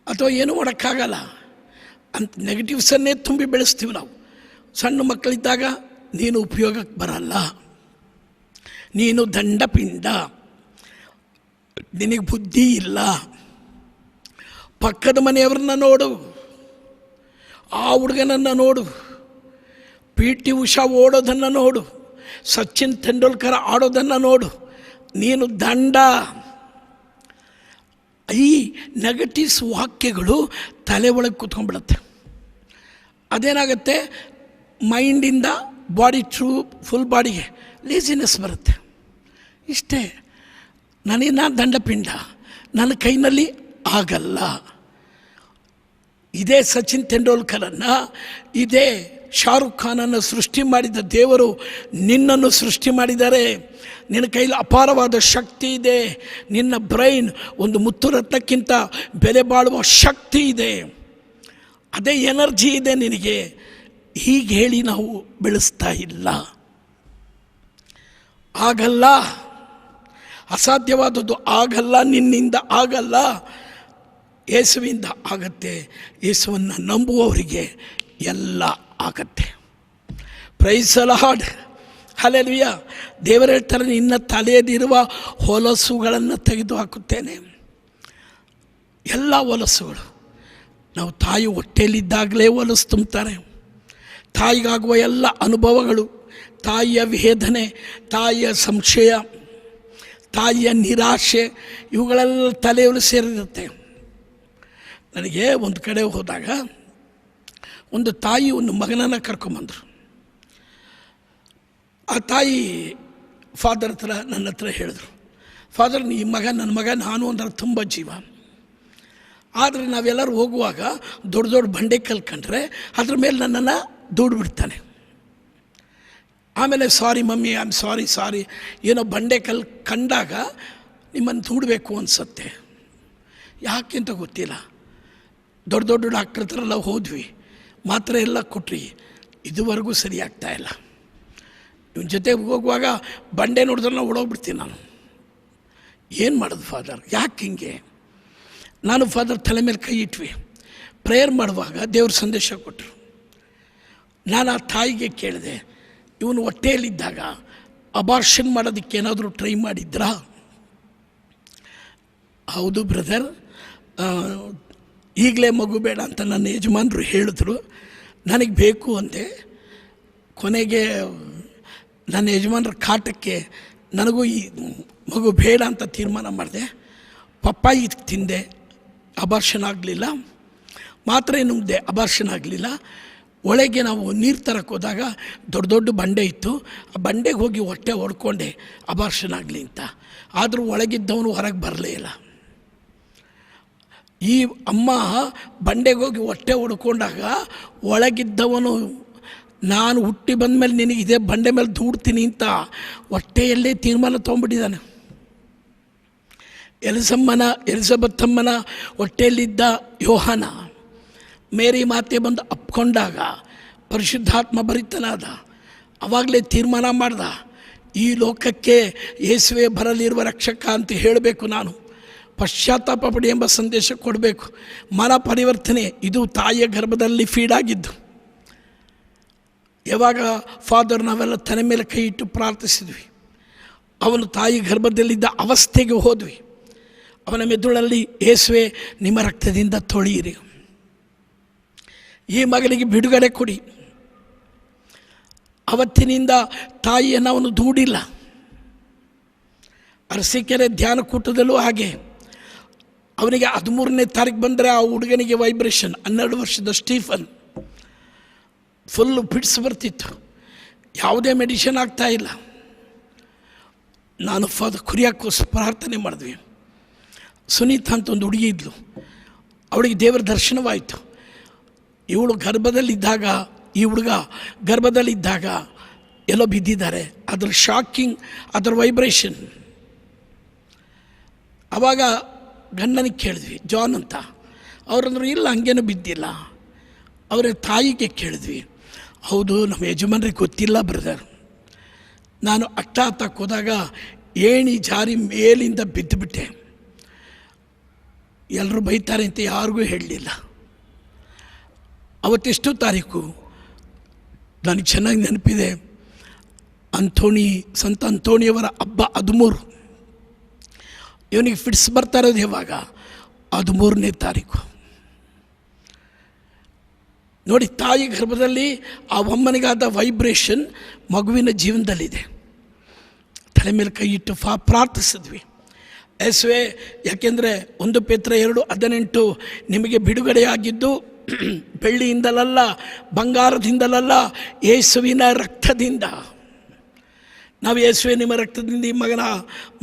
ಅಥವಾ ಏನೂ ಮಾಡೋಕ್ಕಾಗಲ್ಲ ಅಂತ ನೆಗೆಟಿವ್ಸನ್ನೇ ತುಂಬಿ ಬೆಳೆಸ್ತೀವಿ ನಾವು. ಸಣ್ಣ ಮಕ್ಕಳಿದ್ದಾಗ ನೀನು ಉಪಯೋಗಕ್ಕೆ ಬರಲ್ಲ, ನೀನು ದಂಡಪಿಂಡ, ನಿನಗೆ ಬುದ್ಧಿ ಇಲ್ಲ, ಪಕ್ಕದ ಮನೆಯವ್ರನ್ನ ನೋಡು, ಆ ಹುಡುಗನನ್ನು ನೋಡು, PT ಉಷಾ ಓಡೋದನ್ನು ನೋಡು, ಸಚಿನ್ ತೆಂಡೂಲ್ಕರ್ ಆಡೋದನ್ನು ನೋಡು, ನೀನು ದಂಡ. ಈ ನೆಗೆಟಿವ್ಸ್ ವಾಕ್ಯಗಳು ತಲೆ ಒಳಗೆ ಕೂತ್ಕೊಂಡ್ಬಿಡುತ್ತೆ. ಅದೇನಾಗುತ್ತೆ, ಮೈಂಡಿಂದ ಬಾಡಿ ಫುಲ್ ಬಾಡಿಗೆ ಲೇಜಿನೆಸ್ ಬರುತ್ತೆ. ಇಷ್ಟೇ, ನಾನು ದಂಡಪಿಂಡ, ನನ್ನ ಕೈನಲ್ಲಿ ಆಗಲ್ಲ. ಇದೇ ಸಚಿನ್ ತೆಂಡೂಲ್ಕರನ್ನು, ಇದೇ ಶಾರುಖ್ ಖಾನನ್ನು ಸೃಷ್ಟಿ ಮಾಡಿದ ದೇವರು ನಿನ್ನನ್ನು ಸೃಷ್ಟಿ ಮಾಡಿದ್ದಾರೆ. ನಿನ್ನ ಕೈಲಿ ಅಪಾರವಾದ ಶಕ್ತಿ ಇದೆ. ನಿನ್ನ ಬ್ರೈನ್ ಒಂದು ಮುತ್ತು ರತ್ನಕ್ಕಿಂತ ಬೆಲೆ ಬಾಳುವ ಶಕ್ತಿ ಇದೆ, ಅದೇ ಎನರ್ಜಿ ಇದೆ ನಿನಗೆ. ಹೀಗೆ ಹೇಳಿ ನಾವು ಬೆಳೆಸ್ತಾ ಇಲ್ಲ. ಆಗಲ್ಲ, ಅಸಾಧ್ಯವಾದದ್ದು ಆಗಲ್ಲ, ನಿನ್ನಿಂದ ಆಗಲ್ಲ, ಯೇಸುವಿಂದ ಆಗತ್ತೆ. ಯೇಸುವನ್ನು ನಂಬುವವರಿಗೆ ಎಲ್ಲ ಆಗತ್ತೆ. Price the lord. ಹಲ್ಲೆಲೂಯ. ದೇವರು ಹೇಳ್ತಾರೆ, ನಿನ್ನ ತಲೆಯಲ್ಲಿರುವ ಹೊಲಸುಗಳನ್ನು ತೆಗೆದು ಹಾಕುತ್ತೇನೆ. ಎಲ್ಲ ಹೊಲಸುಗಳು ನಾವು ತಾಯಿ ಹೊಟ್ಟೆಯಲ್ಲಿದ್ದಾಗಲೇ ಹೊಲಸು ತುಂಬ್ತಾರೆ. ತಾಯಿಗಾಗುವ ಎಲ್ಲ ಅನುಭವಗಳು, ತಾಯಿಯ ವೇದನೆ, ತಾಯಿಯ ಸಂಶಯ, ತಾಯಿಯ ನಿರಾಶೆ, ಇವುಗಳೆಲ್ಲ ತಲೆಯಲ್ಲಿ ಸೇರಿರುತ್ತೆ. ನನಗೆ ಒಂದು ಕಡೆ ಹೋದಾಗ ಒಂದು ತಾಯಿ ಒಂದು ಮಗನನ್ನು ಕರ್ಕೊಂಬಂದರು. ಆ ತಾಯಿ ಫಾದರ್ ಹತ್ರ ನನ್ನ ಹತ್ರ ಹೇಳಿದ್ರು, ಫಾದರ್ ಈ ಮಗ ನನ್ನ ಮಗ, ನಾನು ಅಂದ್ರೆ ತುಂಬ ಜೀವ. ಆದರೆ ನಾವೆಲ್ಲರೂ ಹೋಗುವಾಗ ದೊಡ್ಡ ದೊಡ್ಡ ಬಂಡೆ ಕಲ್ಕೊಂಡ್ರೆ ಅದ್ರ ಮೇಲೆ ನನ್ನನ್ನು ದೂಡ್ಬಿಡ್ತಾನೆ. ಆಮೇಲೆ ಸಾರಿ ಮಮ್ಮಿ, ಐ ಆಮ್ ಸಾರಿ, ಏನೋ ಬಂಡೆ ಕಂಡಾಗ ನಿಮ್ಮನ್ನು ದೂಡಬೇಕು ಅನಿಸುತ್ತೆ. ಯಾಕೆ ಅಂತ ಗೊತ್ತಿಲ್ಲ. ದೊಡ್ಡ ಡಾಕ್ಟ್ರ್ ಹತ್ರ ಎಲ್ಲ ಹೋದ್ವಿ, ಮಾತ್ರೆ ಎಲ್ಲ ಕೊಟ್ರಿ, ಇದುವರೆಗೂ ಸರಿ ಆಗ್ತಾಯಿಲ್ಲ. ಇವನ ಜೊತೆ ಹೋಗುವಾಗ ಬಂಡೆ ನೋಡಿದ್ರೆ ನಾವು ಓಡೋಗ್ಬಿಡ್ತೀನಿ. ನಾನು ಏನು ಮಾಡೋದು ಫಾದರ್, ಯಾಕೆ ಹಿಂಗೆ? ನಾನು ಫಾದರ್ ತಲೆ ಮೇಲೆ ಕೈ ಇಟ್ವಿ. ಪ್ರೇಯರ್ ಮಾಡುವಾಗ ದೇವ್ರ ಸಂದೇಶ ಕೊಟ್ಟರು. ನಾನು ಆ ತಾಯಿಗೆ ಕೇಳಿದೆ, ಇವನು ಹೊಟ್ಟೆಯಲ್ಲಿದ್ದಾಗ ಅಬಾರ್ಷನ್ ಮಾಡೋದಕ್ಕೆ ಏನಾದರೂ ಟ್ರೈ ಮಾಡಿದ್ರಾ? ಹೌದು ಬ್ರದರ್, ಈಗಲೇ ಮಗು ಬೇಡ ಅಂತ ನನ್ನ ಯಜಮಾನರು ಹೇಳಿದ್ರು. ನನಗೆ ಬೇಕು ಅಂದೆ. ಕೊನೆಗೆ ನನ್ನ ಯಜಮಾನರ ಕಾಟಕ್ಕೆ ನನಗೂ ಈ ಮಗು ಬೇಡ ಅಂತ ತೀರ್ಮಾನ ಮಾಡಿದೆ. ಪಪ್ಪಾಯಿ ತಿಂದೆ, ಅಬಾರ್ಷನ್ ಆಗಲಿಲ್ಲ. ಮಾತ್ರೆ ನುಂಗಿದೆ, ಅಬಾರ್ಷನ್ ಆಗಲಿಲ್ಲ. ಒಳಗೆ ನಾವು ನೀರು ತರಕ್ಕೆ ಹೋದಾಗ ದೊಡ್ಡ ಬಂಡೆ ಇತ್ತು. ಆ ಬಂಡೆಗೆ ಹೋಗಿ ಹೊಟ್ಟೆ ಹೊಡ್ಕೊಂಡೆ ಅಬಾರ್ಷನ್ ಆಗಲಿ ಅಂತ. ಆದರೂ ಒಳಗಿದ್ದವನು ಹೊರಗೆ ಬರಲೇ ಇಲ್ಲ. ಈ ಅಮ್ಮ ಬಂಡೆಗೆ ಹೋಗಿ ಹೊಟ್ಟೆ ಹೊಡ್ಕೊಂಡಾಗ ಒಳಗಿದ್ದವನು, ನಾನು ಹುಟ್ಟಿ ಬಂದ ಮೇಲೆ ನಿನಗೆ ಇದೇ ಬಂಡೆ ಮೇಲೆ ದೂಡ್ತೀನಿ ಅಂತ ಹೊಟ್ಟೆಯಲ್ಲೇ ತೀರ್ಮಾನ ತೊಗೊಂಡ್ಬಿಟ್ಟಿದ್ದಾನೆ. ಎಲಿಸಬೆತ್ತಮ್ಮನ ಹೊಟ್ಟೆಯಲ್ಲಿದ್ದ ಯೋಹಾನ ಮೇರಿ ಮಾತೆ ಬಂದು ಅಪ್ಕೊಂಡಾಗ ಪರಿಶುದ್ಧಾತ್ಮ ಭರಿತನಾದ. ಆವಾಗಲೇ ತೀರ್ಮಾನ ಮಾಡ್ದ, ಈ ಲೋಕಕ್ಕೆ ಯೇಸುವೆ ಬರಲಿರುವ ರಕ್ಷಕ ಅಂತ ಹೇಳಬೇಕು ನಾನು. ಪಶ್ಚಾತ್ತಾಪ ಪಡಿ ಎಂಬ ಸಂದೇಶ ಕೊಡಬೇಕು. ಮನ ಪರಿವರ್ತನೆ ಇದು ತಾಯಿಯ ಗರ್ಭದಲ್ಲಿ ಫೀಡ್ ಆಗಿದ್ದು. ಯಾವಾಗ ಫಾದರ್ ನಾವೆಲ್ಲ ತಲೆ ಮೇಲೆ ಕೈ ಇಟ್ಟು ಪ್ರಾರ್ಥಿಸಿದ್ವಿ, ಅವನು ತಾಯಿ ಗರ್ಭದಲ್ಲಿದ್ದ ಅವಸ್ಥೆಗೆ ಹೋದ್ವಿ. ಅವನ ಮೆದುಳಲ್ಲಿ ಯೇಸುವೆ ನಿಮ್ಮ ರಕ್ತದಿಂದ ತೊಳೆಯಿರಿ, ಈ ಮಗನಿಗೆ ಬಿಡುಗಡೆ ಕೊಡಿ. ಅವತ್ತಿನಿಂದ ತಾಯಿಯನ್ನು ಅವನು ದೂಡಿಲ್ಲ. ಅರಸೀಕೆರೆ ಧ್ಯಾನಕೂಟದಲ್ಲೂ ಹಾಗೆ. ಅವನಿಗೆ 13ನೇ ತಾರೀಕು ಬಂದರೆ ಆ ಹುಡುಗನಿಗೆ ವೈಬ್ರೇಷನ್. 12 ವರ್ಷದ ಸ್ಟೀಫನ್ ಫುಲ್ಲು ಫಿಟ್ಸ್ ಬರ್ತಿತ್ತು. ಯಾವುದೇ ಮೆಡಿಷನ್ ಆಗ್ತಾಯಿಲ್ಲ. ನಾನು ಕುರಿಯಾಕೋಸ್ ಪ್ರಾರ್ಥನೆ ಮಾಡಿದ್ವಿ. ಸುನೀತಾ ಅಂತ ಒಂದು ಹುಡುಗಿ ಇದ್ಲು, ಅವಳಿಗೆ ದೇವರ ದರ್ಶನವಾಯಿತು. ಇವಳು ಗರ್ಭದಲ್ಲಿದ್ದಾಗ, ಈ ಹುಡುಗ ಗರ್ಭದಲ್ಲಿದ್ದಾಗ ಎಲ್ಲೋ ಬಿದ್ದಿದ್ದಾರೆ. ಅದರ ಶಾಕಿಂಗ್, ಅದರ ವೈಬ್ರೇಷನ್. ಆವಾಗ ಗಂಡನಿಗೆ ಕೇಳಿದ್ವಿ, ಜಾನ್ ಅಂತ. ಅವರಂದ್ರು ಇಲ್ಲ, ಹಂಗೇನೂ ಬಿದ್ದಿಲ್ಲ. ಅವರ ತಾಯಿಗೆ ಕೇಳಿದ್ವಿ, ಹೌದು ನಮ್ಮ ಯಜಮಾನ್ರಿಗೆ ಗೊತ್ತಿಲ್ಲ ಬ್ರದರ್. ನಾನು ಅಟ್ಟ ಹತ್ತಕ್ಕೆ ಹೋದಾಗ ಏಣಿ ಜಾರಿ ಮೇಲಿಂದ ಬಿದ್ದುಬಿಟ್ಟೆ. ಎಲ್ಲರೂ ಬೈತಾರೆ ಅಂತ ಯಾರಿಗೂ ಹೇಳಲಿಲ್ಲ. ಅವತ್ತೆಷ್ಟು ತಾರೀಕು ನನಗೆ ಚೆನ್ನಾಗಿ ನೆನಪಿದೆ. ಸಂತ ಅಂತೋಣಿಯವರ ಹಬ್ಬ 13. ಇವನಿಗೆ ಫಿಟ್ಸ್ ಬರ್ತಾ ಇರೋದು ಯಾವಾಗ? 13ನೇ ತಾರೀಕು. ನೋಡಿ, ತಾಯಿ ಗರ್ಭದಲ್ಲಿ ಆ ಅಮ್ಮನಿಗಾದ ವೈಬ್ರೇಷನ್ ಮಗುವಿನ ಜೀವನದಲ್ಲಿದೆ. ತಲೆ ಮೇಲೆ ಕೈ ಇಟ್ಟು ಪ್ರಾರ್ಥಿಸಿದ್ವಿ. ಯೇಸುವೆ, ಯಾಕೆಂದರೆ 1 ಪೇತ್ರ 2:18 ನಿಮಗೆ ಬಿಡುಗಡೆಯಾಗಿದ್ದು ಬೆಳ್ಳಿಯಿಂದಲಲ್ಲ, ಬಂಗಾರದಿಂದಲಲ್ಲ, ಯೇಸುವಿನ ರಕ್ತದಿಂದ. ನಾವು ಯೇಸುವೆ ನಿಮ್ಮ ರಕ್ತದಿಂದ ಈ ಮಗನ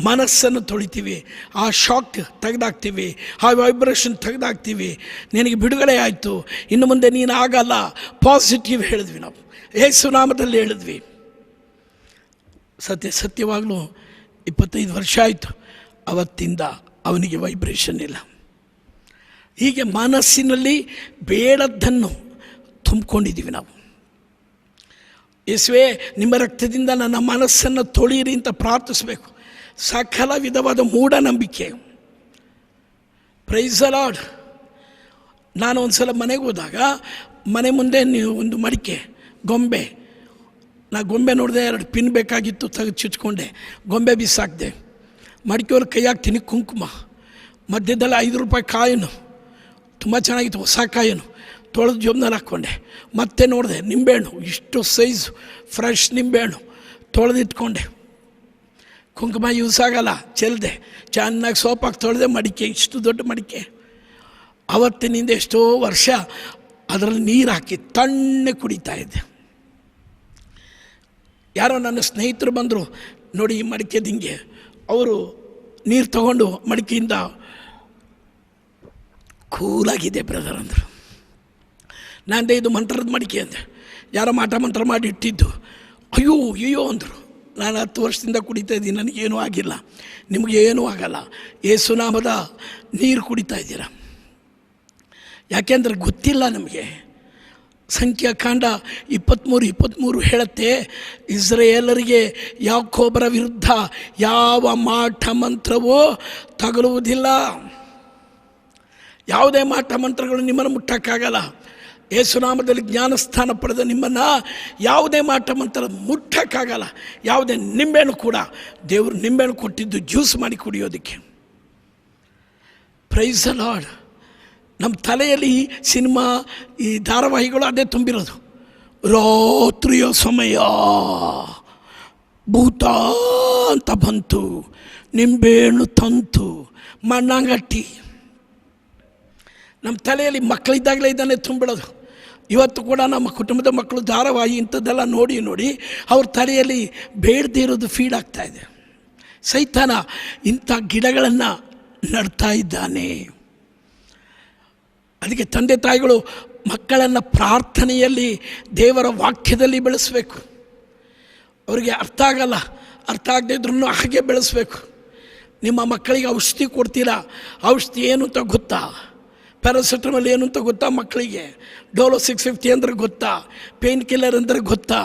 ಮನಸ್ಸನ್ನು ತೊಳಿತೀವಿ, ಆ ಶಾಕ್ ತೆಗೆದಾಕ್ತೀವಿ, ಆ ವೈಬ್ರೇಷನ್ ತೆಗೆದಾಕ್ತೀವಿ. ನಿನಗೆ ಬಿಡುಗಡೆ ಆಯಿತು, ಇನ್ನು ಮುಂದೆ ನೀನು ಆಗಲ್ಲ. ಪಾಸಿಟಿವ್ ಹೇಳಿದ್ವಿ ನಾವು, ಯೇಸು ನಾಮದಲ್ಲಿ ಹೇಳಿದ್ವಿ. ಸತ್ಯವಾಗಲೂ 25 ವರ್ಷ ಆಯಿತು. ಅವತ್ತಿಂದ ಅವನಿಗೆ ವೈಬ್ರೇಷನ್ ಇಲ್ಲ. ಹೀಗೆ ಮನಸ್ಸಿನಲ್ಲಿ ಬೇಡದ್ದನ್ನು ತುಂಬಿಕೊಂಡಿದ್ದೀವಿ ನಾವು. ಯೇಸುವೆ ನಿಮ್ಮ ರಕ್ತದಿಂದ ನನ್ನ ಮನಸ್ಸನ್ನು ತೊಳೆಯಿರಿ ಅಂತ ಪ್ರಾರ್ಥಿಸಬೇಕು. ಸಕಲ ವಿಧವಾದ ಮೂಢನಂಬಿಕೆ. Price the lord. ನಾನು ಒಂದು ಸಲ ಮನೆಗೆ ಹೋದಾಗ ಮನೆ ಮುಂದೆ ಒಂದು ಮಡಿಕೆ ಗೊಂಬೆ, ನಾ ಗೊಂಬೆ ನೋಡಿದೆ, 2 ಪಿನ್ ಬೇಕಾಗಿತ್ತು, ತೆಗೆದು ಚುಚ್ಕೊಂಡೆ, ಗೊಂಬೆ ಬಿಸಾಕ್ದೆ. ಮಡಿಕೆಯವ್ರ ಕೈ ಹಾಕ್ತೀನಿ, ಕುಂಕುಮ, ಮಧ್ಯದಲ್ಲಿ 5 ರೂಪಾಯಿ ಕಾಯಿನು, ತುಂಬ ಚೆನ್ನಾಗಿತ್ತು, ಹೊಸ ಕಾಯಿನು, ತೊಳೆದು ಜೋಬ್ನಲ್ಲಿ ಹಾಕ್ಕೊಂಡೆ. ಮತ್ತೆ ನೋಡಿದೆ, ನಿಂಬೆಹಣ್ಣು, ಇಷ್ಟು ಸೈಜು ಫ್ರೆಶ್ ನಿಂಬೆಹಣ್ಣು ತೊಳೆದಿಟ್ಕೊಂಡೆ. ಕುಂಕುಮ ಯೂಸ್ ಆಗಲ್ಲ, ಚೆಲ್ಲಿದೆ, ಚೆನ್ನಾಗಿ ಸೋಪಾಗಿ ತೊಳೆದೆ. ಮಡಿಕೆ, ಇಷ್ಟು ದೊಡ್ಡ ಮಡಿಕೆ. ಅವತ್ತಿನಿಂದ ಎಷ್ಟೋ ವರ್ಷ ಅದರಲ್ಲಿ ನೀರು ಹಾಕಿ ತಣ್ಣೆ ಕುಡಿತಾ ಇದ್ದೆ. ಯಾರೋ ನನ್ನ ಸ್ನೇಹಿತರು ಬಂದರು, ನೋಡಿ ಈ ಮಡಿಕೆದು ಹಿಂಗೆ. ಅವರು ನೀರು ತಗೊಂಡು ಮಡಿಕೆಯಿಂದ ಕೂಲಾಗಿದೆ ಬ್ರದರ್ ಅಂದರು. ನಾನಂದೆ ಇದು ಮಂತ್ರದ ಮಡಿಕೆ ಅಂದೆ. ಯಾರೋ ಮಾಟ ಮಂತ್ರ ಮಾಡಿ ಇಟ್ಟಿದ್ದು. ಅಯ್ಯೋ ಅಯ್ಯೋ ಅಂದರು. ನಾನು 10 ವರ್ಷದಿಂದ ಕುಡಿತಾ ಇದ್ದೀನಿ, ನನಗೇನೂ ಆಗಿಲ್ಲ, ನಿಮಗೇನೂ ಆಗಲ್ಲ. ಯೇಸುನಾಮದ ನೀರು ಕುಡಿತಾ ಇದ್ದೀರ. ಯಾಕೆಂದರೆ ಗೊತ್ತಿಲ್ಲ ನಮಗೆ. ಸಂಖ್ಯಾಕಾಂಡ 23:23 ಹೇಳುತ್ತೆ, ಇಸ್ರಾಯೇಲರಿಗೆ ಯಾಕೋಬರ ವಿರುದ್ಧ ಯಾವ ಮಾಟ ಮಂತ್ರವೂ ತಗಲುವುದಿಲ್ಲ. ಯಾವುದೇ ಮಾಟ ಮಂತ್ರಗಳು ನಿಮ್ಮನ್ನು ಮುಟ್ಟಕ್ಕಾಗಲ್ಲ. ಯೇಸುನಾಮದಲ್ಲಿ ಜ್ಞಾನಸ್ಥಾನ ಪಡೆದ ನಿಮ್ಮನ್ನು ಯಾವುದೇ ಮಾಟ ಮಂತ್ರ ಮುಟ್ಟಕ್ಕಾಗಲ್ಲ. ಯಾವುದೇ ನಿಂಬೆಹಣ್ಣು ಕೂಡ ದೇವರು ನಿಂಬೆಹಣ್ಣು ಕೊಟ್ಟಿದ್ದು ಜ್ಯೂಸ್ ಮಾಡಿ ಕುಡಿಯೋದಕ್ಕೆ. Price the lord. ನಮ್ಮ ತಲೆಯಲ್ಲಿ ಸಿನಿಮಾ, ಈ ಧಾರಾವಾಹಿಗಳು ಅದೇ ತುಂಬಿರೋದು. ರಾತ್ರಿಯ ಸಮಯ, ಭೂತ ಅಂತ ಬಂತು, ನಿಂಬೆಹಣ್ಣು ತಂತು, ಮಣ್ಣಂಗಟ್ಟಿ. ನಮ್ಮ ತಲೆಯಲ್ಲಿ ಮಕ್ಕಳಿದ್ದಾಗಲೇ ಇದನ್ನೇ ತುಂಬಿಡೋದು. ಇವತ್ತು ಕೂಡ ನಮ್ಮ ಕುಟುಂಬದ ಮಕ್ಕಳು ಧಾರಾವಾಹಿ ಇಂಥದ್ದೆಲ್ಲ ನೋಡಿ ನೋಡಿ ಅವ್ರ ತಲೆಯಲ್ಲಿ ಬೇಡದೇ ಇರೋದು ಫೀಡ್ ಆಗ್ತಾಯಿದೆ. ಸೈತಾನ ಇಂಥ ಗಿಡಗಳನ್ನು ನಡ್ತಾ ಇದ್ದಾನೆ. ಅದಕ್ಕೆ ತಂದೆ ತಾಯಿಗಳು ಮಕ್ಕಳನ್ನು ಪ್ರಾರ್ಥನೆಯಲ್ಲಿ, ದೇವರ ವಾಕ್ಯದಲ್ಲಿ ಬೆಳೆಸಬೇಕು. ಅವರಿಗೆ ಅರ್ಥ ಆಗಲ್ಲ, ಅರ್ಥ ಆಗದೇ ಇದ್ರೂ ಹಾಗೆ ಬೆಳೆಸಬೇಕು. ನಿಮ್ಮ ಮಕ್ಕಳಿಗೆ ಔಷಧಿ ಕೊಡ್ತೀರಾ, ಔಷಧಿ ಏನು ಅಂತ ಗೊತ್ತಾ? ಪ್ಯಾರಾಸಿಟಮಲ್ ಏನು ಅಂತ ಗೊತ್ತಾ ಮಕ್ಕಳಿಗೆ? ಡೋಲೋ 650 ಅಂದರೆ ಗೊತ್ತಾ? ಪೇನ್ ಕಿಲ್ಲರ್ ಅಂದರೆ ಗೊತ್ತಾ?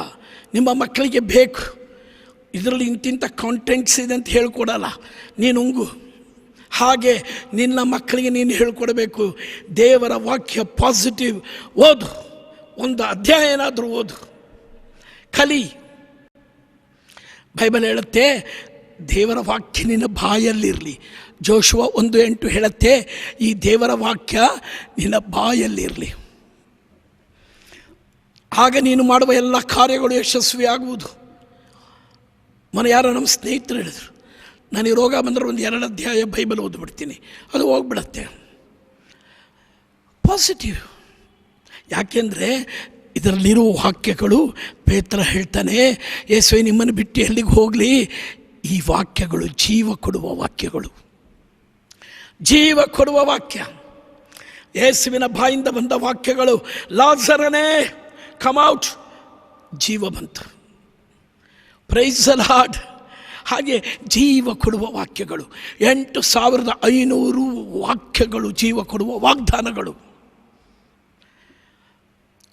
ನಿಮ್ಮ ಮಕ್ಕಳಿಗೆ ಬೇಕು. ಇದರಲ್ಲಿ ಇಂತಿಂಥ ಕಾಂಟೆಂಟ್ಸ್ ಇದೆ ಅಂತ ಹೇಳ್ಕೊಡಲ್ಲ. ನೀನು ಉಂಗು, ಹಾಗೆ ನಿನ್ನ ಮಕ್ಕಳಿಗೆ ನೀನು ಹೇಳ್ಕೊಡ್ಬೇಕು, ದೇವರ ವಾಕ್ಯ ಪಾಸಿಟಿವ್. ಓದು, ಒಂದು ಅಧ್ಯಾಯ ಏನಾದರೂ ಓದು, ಕಲಿ. ಬೈಬಲ್ ಹೇಳುತ್ತೆ ದೇವರ ವಾಕ್ಯ ನಿನ್ನ ಬಾಯಲ್ಲಿರಲಿ. ಜೋಶುವ 1:8 ಹೇಳುತ್ತೆ ಈ ದೇವರ ವಾಕ್ಯ ನಿನ್ನ ಬಾಯಲ್ಲಿರಲಿ, ಆಗ ನೀನು ಮಾಡುವ ಎಲ್ಲ ಕಾರ್ಯಗಳು ಯಶಸ್ವಿ ಆಗುವುದು. ಯಾರೋ ನಮ್ಮ ಸ್ನೇಹಿತರು ಹೇಳಿದರು, ನನಗೆ ರೋಗ ಬಂದರೆ ಒಂದು 2 ಅಧ್ಯಾಯ ಬೈಬಲ್ ಓದ್ಬಿಡ್ತೀನಿ, ಅದು ಹೋಗ್ಬಿಡತ್ತೆ. ಪಾಸಿಟಿವ್. ಯಾಕೆಂದರೆ ಇದರಲ್ಲಿರುವ ವಾಕ್ಯಗಳು, ಪೇತ್ರ ಹೇಳ್ತಾನೆ, ಯೇಸುವೆ ನಿಮ್ಮನ್ನು ಬಿಟ್ಟು ಎಲ್ಲಿಗೆ ಹೋಗಲಿ, ಈ ವಾಕ್ಯಗಳು ಜೀವ ಕೊಡುವ ವಾಕ್ಯಗಳು, ಜೀವ ಕೊಡುವ ವಾಕ್ಯ. ಯೇಸುವಿನ ಬಾಯಿಂದ ಬಂದ ವಾಕ್ಯಗಳು, ಲಾಜರನೇ ಕಮ್ ಔಟ್, ಜೀವ ಬಂತು. Price the lord. ಹಾಗೆ ಜೀವ ಕೊಡುವ ವಾಕ್ಯಗಳು, 8500 ವಾಕ್ಯಗಳು, ಜೀವ ಕೊಡುವ ವಾಗ್ದಾನಗಳು.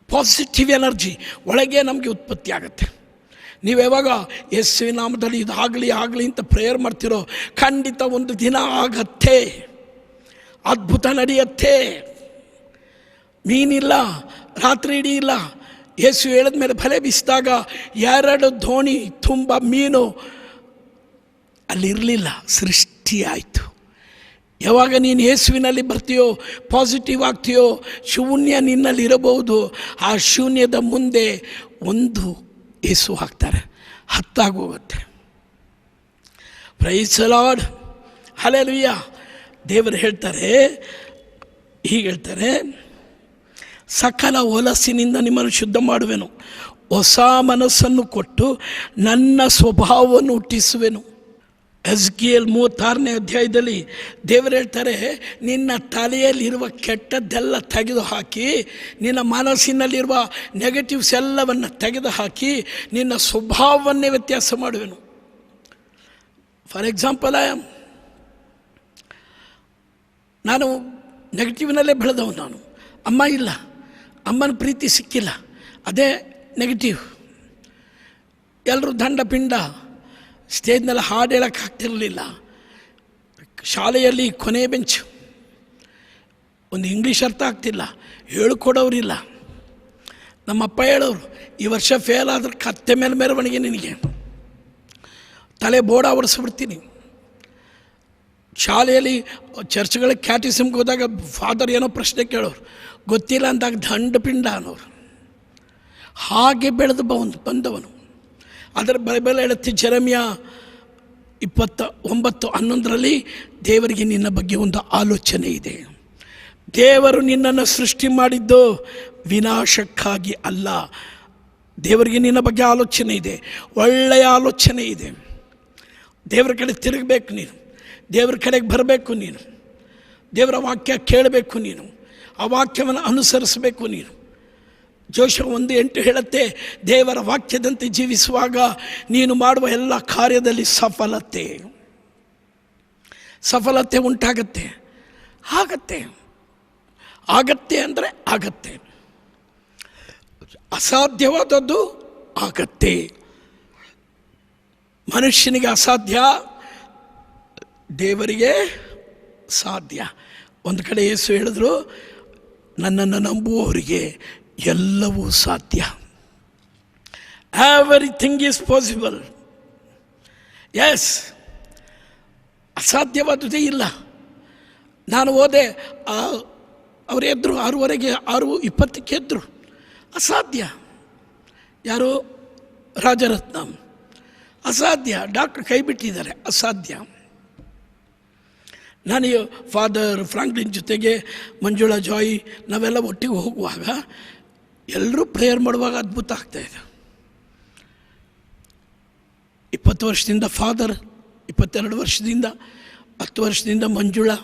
ಪಾಸಿಟಿವ್ ಎನರ್ಜಿ ಒಳಗೆ ನಮಗೆ ಉತ್ಪತ್ತಿ ಆಗುತ್ತೆ. ನೀವು ಯಾವಾಗ ಯೇಸುವಿನ ನಾಮದಲ್ಲಿ ಇದಾಗಲಿ ಆಗಲಿ ಅಂತ ಪ್ರೇಯರ್ ಮಾಡ್ತಿರೋ, ಖಂಡಿತ ಒಂದು ದಿನ ಆಗತ್ತೆ, ಅದ್ಭುತ ನಡೆಯುತ್ತೆ. ಮೀನಿಲ್ಲ, ರಾತ್ರಿ ಇಡೀ ಇಲ್ಲ. ಯೇಸು ಹೇಳಿದ ಮೇಲೆ ಬಲೆ ಬೀಸಿದಾಗ 2 ದೋಣಿ ತುಂಬ ಮೀನು ಅಲ್ಲಿರಲಿಲ್ಲ, ಸೃಷ್ಟಿಯಾಯಿತು. ಯಾವಾಗ ನೀನು ಯೇಸುವಿನಲ್ಲಿ ಬರ್ತೀಯೋ, ಪಾಸಿಟಿವ್ ಆಗ್ತೀಯೋ, ಶೂನ್ಯ ನಿನ್ನಲ್ಲಿ ಇರಬಹುದು. ಆ ಶೂನ್ಯದ ಮುಂದೆ ಒಂದು ಯೇಸು ಹಾಕ್ತಾರೆ, 10 ಆಗೋಗುತ್ತೆ. Price the Lord, hallelujah. ದೇವರು ಹೇಳ್ತಾರೆ, ಹೀಗೆ ಹೇಳ್ತಾರೆ, ಸಕಲ ಹೊಲಸಿನಿಂದ ನಿಮ್ಮನ್ನು ಶುದ್ಧ ಮಾಡುವೆನು, ಹೊಸ ಮನಸ್ಸನ್ನು ಕೊಟ್ಟು ನನ್ನ ಸ್ವಭಾವವನ್ನು ಹುಟ್ಟಿಸುವೆನು. ಎಸ್ಕೇಲ್ 36ನೇ ಅಧ್ಯಾಯದಲ್ಲಿ ದೇವರು ಹೇಳ್ತಾರೆ, ನಿನ್ನ ತಲೆಯಲ್ಲಿರುವ ಕೆಟ್ಟದ್ದೆಲ್ಲ ತೆಗೆದು ಹಾಕಿ, ನಿನ್ನ ಮನಸ್ಸಿನಲ್ಲಿರುವ ನೆಗೆಟಿವ್ಸ್ ಎಲ್ಲವನ್ನು ತೆಗೆದು ಹಾಕಿ ನಿನ್ನ ಸ್ವಭಾವವನ್ನೇ ವ್ಯತ್ಯಾಸ ಮಾಡುವೆನು. ಫಾರ್ ಎಕ್ಸಾಂಪಲ್, ನಾನು ನೆಗೆಟಿವ್ನಲ್ಲೇ ಬೆಳೆದವನು. ನಾನು ಅಮ್ಮ ಇಲ್ಲ, ಅಮ್ಮನ ಪ್ರೀತಿ ಸಿಕ್ಕಿಲ್ಲ, ಅದೇ ನೆಗೆಟಿವ್. ಎಲ್ಲರೂ ದಂಡ ಪಿಂಡ, ಸ್ಟೇಜ್ನಲ್ಲಿ ಹಾಡು ಹೇಳೋಕ್ಕಾಗ್ತಿರಲಿಲ್ಲ. ಶಾಲೆಯಲ್ಲಿ ಕೊನೆ ಬೆಂಚು, ಒಂದು ಇಂಗ್ಲೀಷ್ ಅರ್ಥ ಆಗ್ತಿಲ್ಲ, ಹೇಳ್ಕೊಡೋರಿಲ್ಲ. ನಮ್ಮಪ್ಪ ಹೇಳೋರು, ಈ ವರ್ಷ ಫೇಲ್ ಆದ್ರೆ ಕತ್ತೆ ಮೇಲೆ ಮೆರವಣಿಗೆ, ನಿನಗೆ ತಲೆ ಬೋಡ ಹೊಡೆಸ್ಬಿಡ್ತೀನಿ. ಶಾಲೆಯಲ್ಲಿ ಚರ್ಚ್ಗಳಿಗೆ ಕ್ಯಾಟಿಸಮ್ಗೆ ಹೋದಾಗ ಫಾದರ್ ಏನೋ ಪ್ರಶ್ನೆ ಕೇಳೋರು, ಗೊತ್ತಿಲ್ಲ ಅಂದಾಗ ದಂಡ ಪಿಂಡ ಅನ್ನೋರು. ಹಾಗೆ ಬೆಳೆದು ಬಂದವನು. ಅದರ ಬೈಬಲ್ ಹೇಳುತ್ತೆ, ಜೆರೆಮಿಯ 29:11 ದೇವರಿಗೆ ನಿನ್ನ ಬಗ್ಗೆ ಒಂದು ಆಲೋಚನೆ ಇದೆ. ದೇವರು ನಿನ್ನನ್ನು ಸೃಷ್ಟಿ ಮಾಡಿದ್ದು ವಿನಾಶಕ್ಕಾಗಿ ಅಲ್ಲ. ದೇವರಿಗೆ ನಿನ್ನ ಬಗ್ಗೆ ಆಲೋಚನೆ ಇದೆ, ಒಳ್ಳೆಯ ಆಲೋಚನೆ ಇದೆ. ದೇವರ ಕಡೆ ತಿರುಗಬೇಕು ನೀನು, ದೇವರ ಕಡೆಗೆ ಬರಬೇಕು ನೀನು, ದೇವರ ವಾಕ್ಯ ಕೇಳಬೇಕು ನೀನು, ಆ ವಾಕ್ಯವನ್ನು ಅನುಸರಿಸಬೇಕು ನೀನು. ಜೋಶುವ 1:8 ಹೇಳುತ್ತೆ, ದೇವರ ವಾಕ್ಯದಂತೆ ಜೀವಿಸುವಾಗ ನೀನು ಮಾಡುವ ಎಲ್ಲ ಕಾರ್ಯದಲ್ಲಿ ಸಫಲತೆ ಉಂಟಾಗತ್ತೆ. ಆಗತ್ತೆ ಅಂದರೆ ಆಗತ್ತೆ, ಅಸಾಧ್ಯವಾದದ್ದು ಆಗತ್ತೆ. ಮನುಷ್ಯನಿಗೆ ಅಸಾಧ್ಯ, ದೇವರಿಗೆ ಸಾಧ್ಯ. ಒಂದು ಕಡೆ ಯೇಸು ಹೇಳಿದ್ರು, ನನ್ನನ್ನು ನಂಬುವವರಿಗೆ ಎಲ್ಲವೂ ಸಾಧ್ಯ. Everything is possible. ಎಸ್, ಅಸಾಧ್ಯವಾದುದೇ ಇಲ್ಲ. ನಾನು ಹೋದೆ, ಅವರು ಎದ್ರು 6:20ಗೆ, 6:20ಕ್ಕೆ ಎದ್ರು. ಅಸಾಧ್ಯ. ಯಾರು? ರಾಜರತ್ನಂ. ಅಸಾಧ್ಯ. ಡಾಕ್ಟ್ರ್ ಕೈ ಬಿಟ್ಟಿದ್ದಾರೆ, ಅಸಾಧ್ಯ. ನಾನು ಫಾದರ್ ಫ್ರಾಂಕ್ಲಿನ್ ಜೊತೆಗೆ, ಮಂಜುಳಾ ಜಾಯ್, ನಾವೆಲ್ಲ ಒಟ್ಟಿಗೆ ಹೋಗುವಾಗ ಎಲ್ಲರೂ ಪ್ರೇಯರ್ ಮಾಡುವಾಗ ಅದ್ಭುತ ಆಗ್ತಾಯಿದೆ. 20 ವರ್ಷದಿಂದ ಫಾದರ್, 22 ವರ್ಷದಿಂದ, 10 ವರ್ಷದಿಂದ ಮಂಜುಳಾ,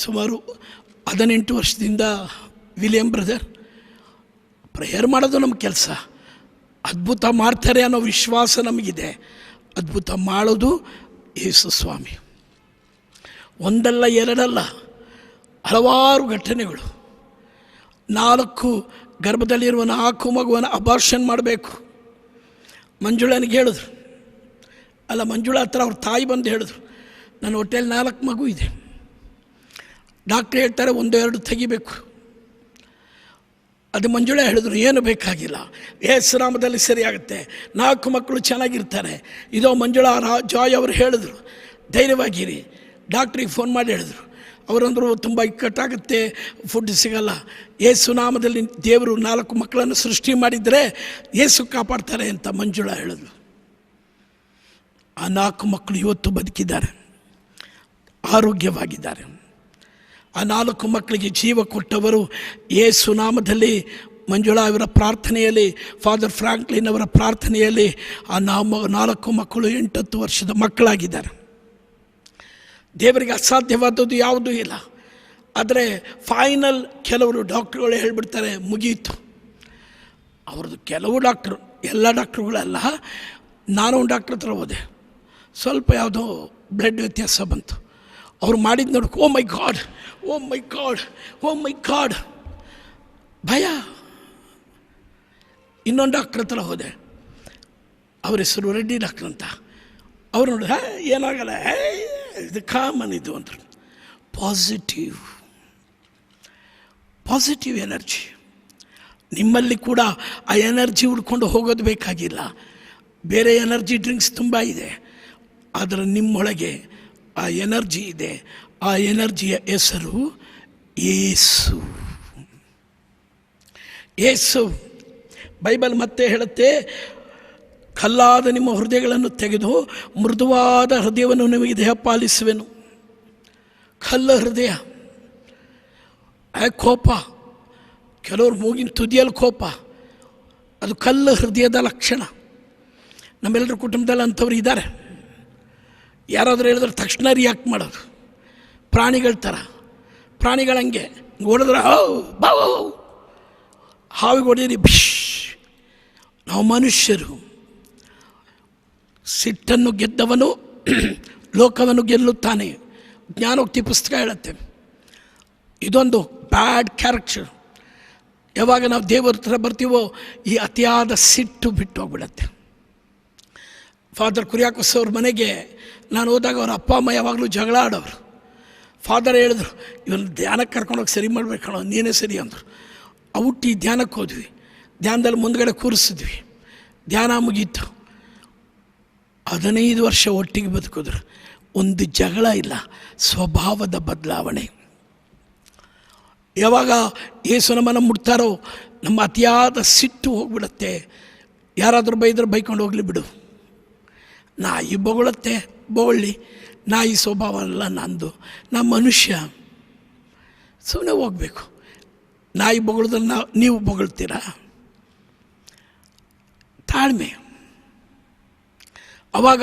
ಸುಮಾರು 18 ವರ್ಷದಿಂದ ವಿಲಿಯಂ ಬ್ರದರ್. ಪ್ರೇಯರ್ ಮಾಡೋದು ನಮ್ಮ ಕೆಲಸ. ಅದ್ಭುತ ಮಾಡ್ತಾರೆ ಅನ್ನೋ ವಿಶ್ವಾಸ ನಮಗಿದೆ. ಅದ್ಭುತ ಮಾಡೋದು ಯೇಸು ಸ್ವಾಮಿ. ಒಂದಲ್ಲ ಎರಡಲ್ಲ, ಹಲವಾರು ಘಟನೆಗಳು. 4 ಗರ್ಭದಲ್ಲಿರುವ 4 ಮಗುವನ್ನು ಅಬಾರ್ಷನ್ ಮಾಡಬೇಕು. ಮಂಜುಳನಿಗೆ ಹೇಳಿದ್ರು, ಅಲ್ಲ ಮಂಜುಳಾ ಹತ್ರ ಅವ್ರ ತಾಯಿ ಬಂದು ಹೇಳಿದ್ರು, ನನ್ನ ಹೊಟ್ಟೆಯಲ್ಲಿ 4 ಮಗು ಇದೆ. ಡಾಕ್ಟ್ರ್ ಹೇಳ್ತಾರೆ 1-2 ತೆಗಿಬೇಕು. ಅದು ಮಂಜುಳಾ ಹೇಳಿದ್ರು ಏನು ಬೇಕಾಗಿಲ್ಲ, ಯೇಸು ನಾಮದಲ್ಲಿ ಸರಿಯಾಗುತ್ತೆ, 4 ಮಕ್ಕಳು ಚೆನ್ನಾಗಿರ್ತಾರೆ. ಇದೋ ಮಂಜುಳಾ ಜಾಯ್ ಅವರು ಹೇಳಿದ್ರು ಧೈರ್ಯವಾಗಿರಿ. ಡಾಕ್ಟ್ರಿಗೆ ಫೋನ್ ಮಾಡಿ ಹೇಳಿದ್ರು. ಅವರಂದರು ತುಂಬ ಇಕ್ಕಟ್ಟಾಗುತ್ತೆ, ಫುಡ್ ಸಿಗಲ್ಲ. ಯೇಸು ನಾಮದಲ್ಲಿ ದೇವರು 4 ಮಕ್ಕಳನ್ನು ಸೃಷ್ಟಿ ಮಾಡಿದರೆ ಯೇಸು ಕಾಪಾಡ್ತಾರೆ ಅಂತ ಮಂಜುಳಾ ಹೇಳಿದ್ರು. ಆ 4 ಮಕ್ಕಳು ಇವತ್ತು ಬದುಕಿದ್ದಾರೆ, ಆರೋಗ್ಯವಾಗಿದ್ದಾರೆ. ಆ 4 ಮಕ್ಕಳಿಗೆ ಜೀವ ಕೊಟ್ಟವರು ಯೇಸು ನಾಮದಲ್ಲಿ. ಮಂಜುಳಾ ಅವರ ಪ್ರಾರ್ಥನೆಯಲ್ಲಿ, ಫಾದರ್ ಫ್ರಾಂಕ್ಲಿನ್ ಅವರ ಪ್ರಾರ್ಥನೆಯಲ್ಲಿ ಆ 4 ಮಕ್ಕಳು 8-10 ವರ್ಷದ ಮಕ್ಕಳಾಗಿದ್ದಾರೆ. ದೇವರಿಗೆ ಅಸಾಧ್ಯವಾದದ್ದು ಯಾವುದೂ ಇಲ್ಲ. ಆದರೆ ಫೈನಲ್ ಕೆಲವರು ಡಾಕ್ಟ್ರುಗಳು ಹೇಳಿಬಿಡ್ತಾರೆ ಮುಗಿಯಿತು. ಅವ್ರದ್ದು ಕೆಲವು ಡಾಕ್ಟ್ರು, ಎಲ್ಲ ಡಾಕ್ಟ್ರುಗಳಲ್ಲ. ನಾನು ಒಂದು ಡಾಕ್ಟ್ರ್ ಹತ್ರ ಹೋದೆ, ಸ್ವಲ್ಪ ಯಾವುದೋ ಬ್ಲಡ್ ವ್ಯತ್ಯಾಸ ಬಂತು. ಅವ್ರು ಮಾಡಿದ್ದು ನೋಡ್ಕೊ, ಓ ಮೈ ಗಾಡ್, ಓ ಮೈ ಗಾಡ್, ಓ ಮೈ ಗಾಡ್, ಭಯ. ಇನ್ನೊಂದು ಡಾಕ್ಟ್ರ್ ಹತ್ರ ಹೋದೆ, ಅವ್ರ ಹೆಸರು ರೆಡ್ಡಿ ಡಾಕ್ಟ್ರ್ ಅಂತ. ಅವ್ರು ನೋಡಿ, ಏನಾಗಲ್ಲ, ಇದು ಕಾಮನ್ ಇದು ಅಂದರು. ಪಾಸಿಟಿವ್ ಎನರ್ಜಿ ನಿಮ್ಮಲ್ಲಿ ಕೂಡ. ಆ ಎನರ್ಜಿ ಹುಡ್ಕೊಂಡು ಹೋಗೋದು ಬೇಕಾಗಿಲ್ಲ. ಬೇರೆ ಎನರ್ಜಿ ಡ್ರಿಂಕ್ಸ್ ತುಂಬ ಇದೆ, ಆದರೆ ನಿಮ್ಮೊಳಗೆ ಆ ಎನರ್ಜಿ ಇದೆ. ಆ ಎನರ್ಜಿಯ ಹೆಸರು ಯೇಸು. ಯೇಸು ಬೈಬಲ್ ಮತ್ತೆ ಹೇಳುತ್ತೆ, ಕಲ್ಲಾದ ನಿಮ್ಮ ಹೃದಯಗಳನ್ನು ತೆಗೆದು ಮೃದುವಾದ ಹೃದಯವನ್ನು ನಿಮಗೆ ದಯಪಾಲಿಸುವೆನು. ಕಲ್ಲ ಹೃದಯ, ಕೋಪ, ಕೆಲವರು ಮೂಗಿನ ತುದಿಯಲ್ಲಿ ಕೋಪ, ಅದು ಕಲ್ಲ ಹೃದಯದ ಲಕ್ಷಣ. ನಮ್ಮೆಲ್ಲರ ಕುಟುಂಬದಲ್ಲಿ ಅಂಥವ್ರು ಇದ್ದಾರೆ. ಯಾರಾದರೂ ಹೇಳಿದ್ರೆ ತಕ್ಷಣ ರಿಯಾಕ್ಟ್ ಮಾಡೋದು, ಪ್ರಾಣಿಗಳ ಥರ. ಪ್ರಾಣಿಗಳಂಗೆ ಹೊಡೆದ್ರೆ ಹಾವಿಗೆ ಹೊಡೆಯಿರಿ ಬಿಶ್. ನಾವು ಮನುಷ್ಯರು. ಸಿಟ್ಟನ್ನು ಗೆದ್ದವನು ಲೋಕವನ್ನು ಗೆಲ್ಲುತ್ತಾನೆ, ಜ್ಞಾನೋಕ್ತಿ ಪುಸ್ತಕ ಹೇಳುತ್ತೆ. ಇದೊಂದು ಬ್ಯಾಡ್ ಕ್ಯಾರೆಕ್ಟರ್. ಯಾವಾಗ ನಾವು ದೇವರ ಹತ್ರ ಬರ್ತೀವೋ ಈ ಅತಿಯಾದ ಸಿಟ್ಟು ಬಿಟ್ಟು ಹೋಗ್ಬಿಡತ್ತೆ. ಫಾದರ್ ಕುರಿಯಾಕೋಸ್ ಅವ್ರ ಮನೆಗೆ ನಾನು ಹೋದಾಗ ಅವ್ರ ಅಪ್ಪ ಅಮ್ಮ ಯಾವಾಗಲೂ ಜಗಳ ಆಡೋರು. ಫಾದರ್ ಹೇಳಿದ್ರು, ಇವನು ಧ್ಯಾನಕ್ಕೆ ಕರ್ಕೊಂಡೋಗಿ ಸರಿ ಮಾಡ್ಬೇಕಣೋ, ನೀನೇ ಸರಿ ಅಂದರು. ಹುಟ್ಟಿ ಧ್ಯಾನಕ್ಕೆ ಹೋದ್ವಿ. ಧ್ಯಾನದಲ್ಲಿ ಮುಂದ್ಗಡೆ ಕೂರಿಸಿದ್ವಿ. ಧ್ಯಾನ ಮುಗೀತು. 15 ವರ್ಷ ಒಟ್ಟಿಗೆ ಬದುಕಿದ್ರು. ಒಂದು ಜಗಳ ಇಲ್ಲ, ಸ್ವಭಾವದ ಬದಲಾವಣೆ. ಯಾವಾಗ ಯೇಸು ನಮ್ಮನ್ನು ಮುಟ್ತಾರೋ ನಮ್ಮ ಅತಿಯಾದ ಸಿಟ್ಟು ಹೋಗ್ಬಿಡುತ್ತೆ. ಯಾರಾದರೂ ಬೈದ್ರೆ ಬೈಕೊಂಡು ಹೋಗಲಿ ಬಿಡು, ನಾಯಿ ಬೊಗಳುತ್ತೆ ಬೊಗಳಿ, ನಾಯಿ ಸ್ವಭಾವ ಅಲ್ಲ ನಂದು, ನಾ ಮನುಷ್ಯ, ಸುಮ್ಮನೆ ಹೋಗಬೇಕು. ನಾಯಿ ಬೊಗಳ್ದಲ್ಲಿ ನೀವು ಬೊಗಳ್ತೀರಾ? ತಾಳ್ಮೆ. ಆವಾಗ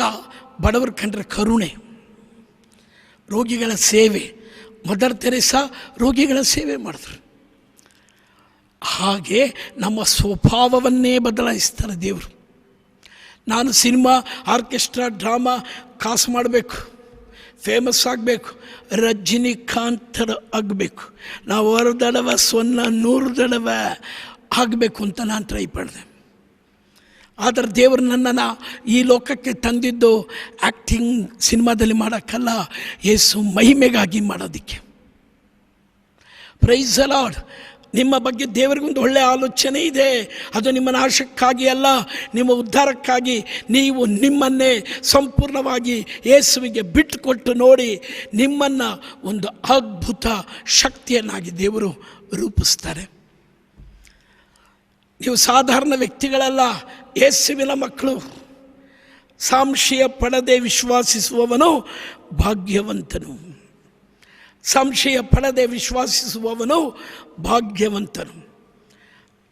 ಬಡವರು ಕಂಡ್ರೆ ಕರುಣೆ, ರೋಗಿಗಳ ಸೇವೆ. ಮದರ್ ತೆರೇಸಾ ರೋಗಿಗಳ ಸೇವೆ ಮಾಡಿದ್ರು. ಹಾಗೆ ನಮ್ಮ ಸ್ವಭಾವವನ್ನೇ ಬದಲಾಯಿಸ್ತಾರೆ ದೇವರು. ನಾನು ಸಿನಿಮಾ, ಆರ್ಕೆಸ್ಟ್ರಾ, ಡ್ರಾಮಾ ಕಾಸು ಮಾಡಬೇಕು, ಫೇಮಸ್ ಆಗಬೇಕು, ರಜನಿಕಾಂತರ ಆಗಬೇಕು, ನಾವು 1 ದಡವ 100 ದಡವ ಆಗಬೇಕು ಅಂತ ನಾನು ಟ್ರೈ ಮಾಡಿದೆ. ಆದರೆ ದೇವರು ನನ್ನನ್ನು ಈ ಲೋಕಕ್ಕೆ ತಂದಿದ್ದು ಆ್ಯಕ್ಟಿಂಗ್, ಸಿನಿಮಾದಲ್ಲಿ ಮಾಡೋಕ್ಕಲ್ಲ, ಯೇಸು ಮಹಿಮೆಗಾಗಿ ಮಾಡೋದಕ್ಕೆ. Price the lord. ನಿಮ್ಮ ಬಗ್ಗೆ ದೇವರಿಗೊಂದು ಒಳ್ಳೆಯ ಆಲೋಚನೆ ಇದೆ. ಅದು ನಿಮ್ಮ ನಾಶಕ್ಕಾಗಿ ಅಲ್ಲ, ನಿಮ್ಮ ಉದ್ಧಾರಕ್ಕಾಗಿ. ನೀವು ನಿಮ್ಮನ್ನೇ ಸಂಪೂರ್ಣವಾಗಿ ಯೇಸುವಿಗೆ ಬಿಟ್ಟುಕೊಟ್ಟು ನೋಡಿ, ನಿಮ್ಮನ್ನು ಒಂದು ಅದ್ಭುತ ಶಕ್ತಿಯನ್ನಾಗಿ ದೇವರು ರೂಪಿಸ್ತಾರೆ. ನೀವು ಸಾಧಾರಣ ವ್ಯಕ್ತಿಗಳಲ್ಲ, ಯೇಸುವಿನ ಮಕ್ಕಳು. ಸಂಶಯ ಪಡದೆ ವಿಶ್ವಾಸಿಸುವವನು ಭಾಗ್ಯವಂತನು. ಸಂಶಯ ಪಡದೆ ವಿಶ್ವಾಸಿಸುವವನು ಭಾಗ್ಯವಂತನು.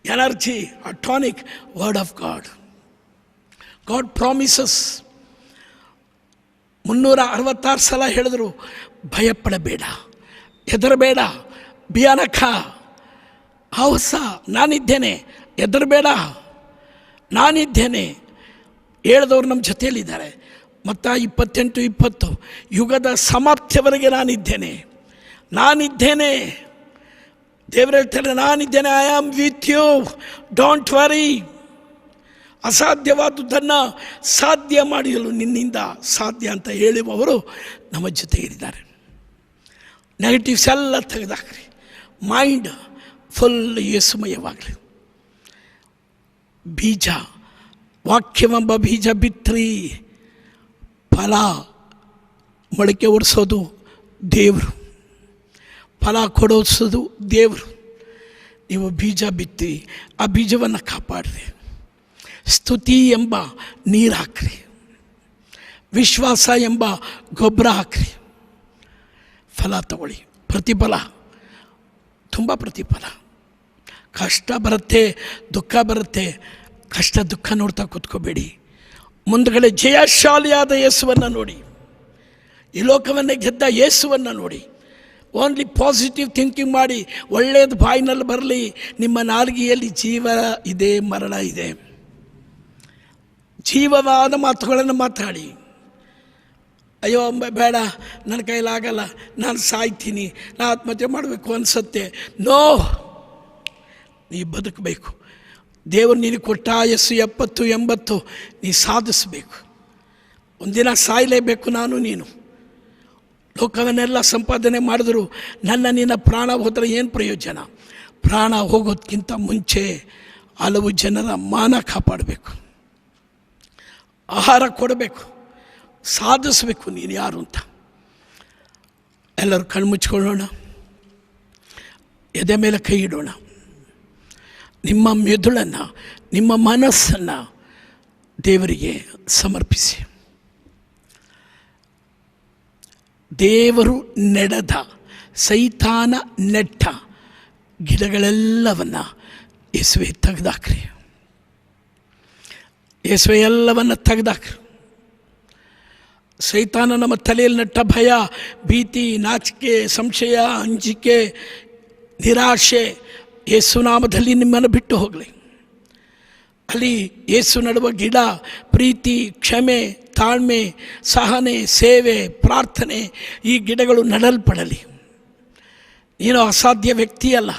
Energy, atomic word of God. God promises. 366 ಸಲ ಹೇಳಿದ್ರು, ಭಯಪಡಬೇಡ, ಹೆದರಬೇಡ, ಭಯಾನಕ, ಹೌಸ, ನಾನಿದ್ದೇನೆ, ಹೆದರಬೇಡ, ನಾನಿದ್ದೇನೆ. ಹೇಳಿದವರು ನಮ್ಮ ಜೊತೆಯಲ್ಲಿದ್ದಾರೆ. ಮತ್ತಾಯ 28:20, ಯುಗದ ಸಮಾಪ್ತಿಯವರೆಗೆ ನಾನಿದ್ದೇನೆ, ನಾನಿದ್ದೇನೆ. ದೇವರು ಹೇಳ್ತಾರೆ, ನಾನಿದ್ದೇನೆ, I am with you, don't worry. ಅಸಾಧ್ಯವಾದುದನ್ನು ಸಾಧ್ಯ ಮಾಡಲು ನಿನ್ನಿಂದ ಸಾಧ್ಯ ಅಂತ ಹೇಳುವವರು ನಮ್ಮ ಜೊತೆಗಿದ್ದಾರೆ. ನೆಗೆಟಿವ್ಸ್ ಎಲ್ಲ ತೆಗೆದಾಕ್ರಿ, ಮೈಂಡ್ ಫುಲ್ ಯೇಸುಮಯವಾಗಲಿ. ಬೀಜ, ವಾಕ್ಯವೆಂಬ ಬೀಜ ಬಿತ್ತರಿ, ಫಲ ಮೊಳಕೆ ಓಡಿಸೋದು ದೇವರು, ಫಲ ಕೊಡಿಸೋದು ದೇವರು. ನೀವು ಬೀಜ ಬಿತ್ತಿ ಆ ಬೀಜವನ್ನು ಕಾಪಾಡ್ರಿ. ಸ್ತುತಿ ಎಂಬ ನೀರು ಹಾಕ್ರಿ, ವಿಶ್ವಾಸ ಎಂಬ ಗೊಬ್ಬರ ಹಾಕ್ರಿ, ಫಲ ತಗೊಳ್ಳಿ. ಪ್ರತಿಫಲ, ತುಂಬ ಪ್ರತಿಫಲ. ಕಷ್ಟ ಬರುತ್ತೆ, ದುಃಖ ಬರುತ್ತೆ. ಕಷ್ಟ ದುಃಖ ನೋಡ್ತಾ ಕೂತ್ಕೋಬೇಡಿ. ಮುಂದುಗಡೆ ಜಯಶಾಲಿಯಾದ ಯೇಸುವನ್ನು ನೋಡಿ, ಈ ಲೋಕವನ್ನೇ ಗೆದ್ದ ಯೇಸುವನ್ನು ನೋಡಿ. ಓನ್ಲಿ ಪಾಸಿಟಿವ್ ಥಿಂಕಿಂಗ್ ಮಾಡಿ, ಒಳ್ಳೆಯದು ಬಾಯಿನಲ್ಲಿ ಬರಲಿ. ನಿಮ್ಮ ನಾಲಿಗೆಯಲ್ಲಿ ಜೀವ ಇದೆ, ಮರಣ ಇದೆ. ಜೀವವಾದ ಮಾತುಗಳನ್ನು ಮಾತಾಡಿ. ಅಯ್ಯೋ ಬೇಡ, ನನ್ನ ಕೈಲಾಗಲ್ಲ, ನಾನು ಸಾಯ್ತೀನಿ, ನಾನು ಆತ್ಮಹತ್ಯೆ ಮಾಡಬೇಕು ಅನಿಸುತ್ತೆ. ನೋ, ನೀ ಬದುಕಬೇಕು. ದೇವರು ನಿನಗೆ ಕೊಟ್ಟ ಆಯಸ್ಸು 70, 80 ನೀ ಸಾಧಿಸಬೇಕು. ಒಂದಿನ ಸಾಯಲೇಬೇಕು ನಾನು ನೀನು. ಲೋಕವನ್ನೆಲ್ಲ ಸಂಪಾದನೆ ಮಾಡಿದ್ರು ನಿನ್ನ ಪ್ರಾಣ ಹೋದರೆ ಏನು ಪ್ರಯೋಜನ? ಪ್ರಾಣ ಹೋಗೋದಕ್ಕಿಂತ ಮುಂಚೆ ಹಲವು ಜನರ ಮಾನ ಕಾಪಾಡಬೇಕು, ಆಹಾರ ಕೊಡಬೇಕು, ಸಾಧಿಸಬೇಕು ನೀನು ಯಾರು ಅಂತ. ಎಲ್ಲರೂ ಕಣ್ಮುಚ್ಕೊಳ್ಳೋಣ, ಎದೆ ಮೇಲೆ ಕೈ ಇಡೋಣ. ನಿಮ್ಮ ಮೆದುಳನ್ನು, ನಿಮ್ಮ ಮನಸ್ಸನ್ನು ದೇವರಿಗೆ ಸಮರ್ಪಿಸಿ. ದೇವರು ನೆಡದ, ಸೈತಾನ ನೆಟ್ಟ ಗಿಡಗಳೆಲ್ಲವನ್ನು ಯೇಸುವೆ ತೆಗೆದಾಕ್ರಿ. ಯೇಸುವೆ ಎಲ್ಲವನ್ನು ತೆಗೆದಾಕ್ರಿ. ಸೈತಾನ ನಮ್ಮ ತಲೆಯಲ್ಲಿ ನೆಟ್ಟ ಭಯ, ಭೀತಿ, ನಾಚಿಕೆ, ಸಂಶಯ, ಅಂಜಿಕೆ, ನಿರಾಶೆ ಯೇಸುನಾಮದಲ್ಲಿ ನಿಮ್ಮನ್ನು ಬಿಟ್ಟು ಹೋಗಲಿ. ಅಲ್ಲಿ ಯೇಸು ನಡುವ ಗಿಡ ಪ್ರೀತಿ, ಕ್ಷಮೆ, ತಾಳ್ಮೆ, ಸಹನೆ, ಸೇವೆ, ಪ್ರಾರ್ಥನೆ, ಈ ಗಿಡಗಳು ನೆಡಲ್ಪಡಲಿ. ನೀನು ಅಸಾಧ್ಯ ವ್ಯಕ್ತಿಯಲ್ಲ.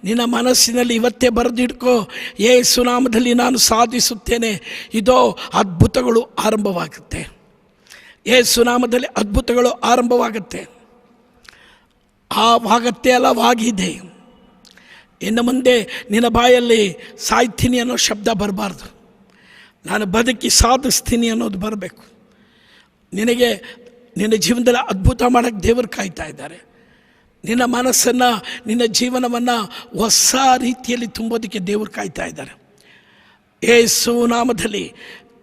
ನಿನ್ನ ಮನಸ್ಸಿನಲ್ಲಿ ಇವತ್ತೇ ಬರೆದಿಡ್ಕೋ, ಯೇಸುನಾಮದಲ್ಲಿ ನಾನು ಸಾಧಿಸುತ್ತೇನೆ. ಇದೋ ಅದ್ಭುತಗಳು ಆರಂಭವಾಗುತ್ತೆ. ಯೇಸುನಾಮದಲ್ಲಿ ಅದ್ಭುತಗಳು ಆರಂಭವಾಗುತ್ತೆ. ಆವಾಗತ್ತೆ ಅಲ್ಲವಾಗಿದೆ. ಇನ್ನು ಮುಂದೆ ನಿನ್ನ ಬಾಯಲ್ಲಿ ಸಾಯ್ತೀನಿ ಅನ್ನೋ ಶಬ್ದ ಬರಬಾರ್ದು. ನಾನು ಬದುಕಿ ಸಾಧಿಸ್ತೀನಿ ಅನ್ನೋದು ಬರಬೇಕು. ನಿನಗೆ ನಿನ್ನ ಜೀವನದಲ್ಲಿ ಅದ್ಭುತ ಮಾಡೋಕ್ಕೆ ದೇವರು ಕಾಯ್ತಾ ಇದ್ದಾರೆ. ನಿನ್ನ ಮನಸ್ಸನ್ನು, ನಿನ್ನ ಜೀವನವನ್ನು ಹೊಸ ರೀತಿಯಲ್ಲಿ ತುಂಬೋದಕ್ಕೆ ದೇವರು ಕಾಯ್ತಾ ಇದ್ದಾರೆ. ಯೇಸು ನಾಮದಲ್ಲಿ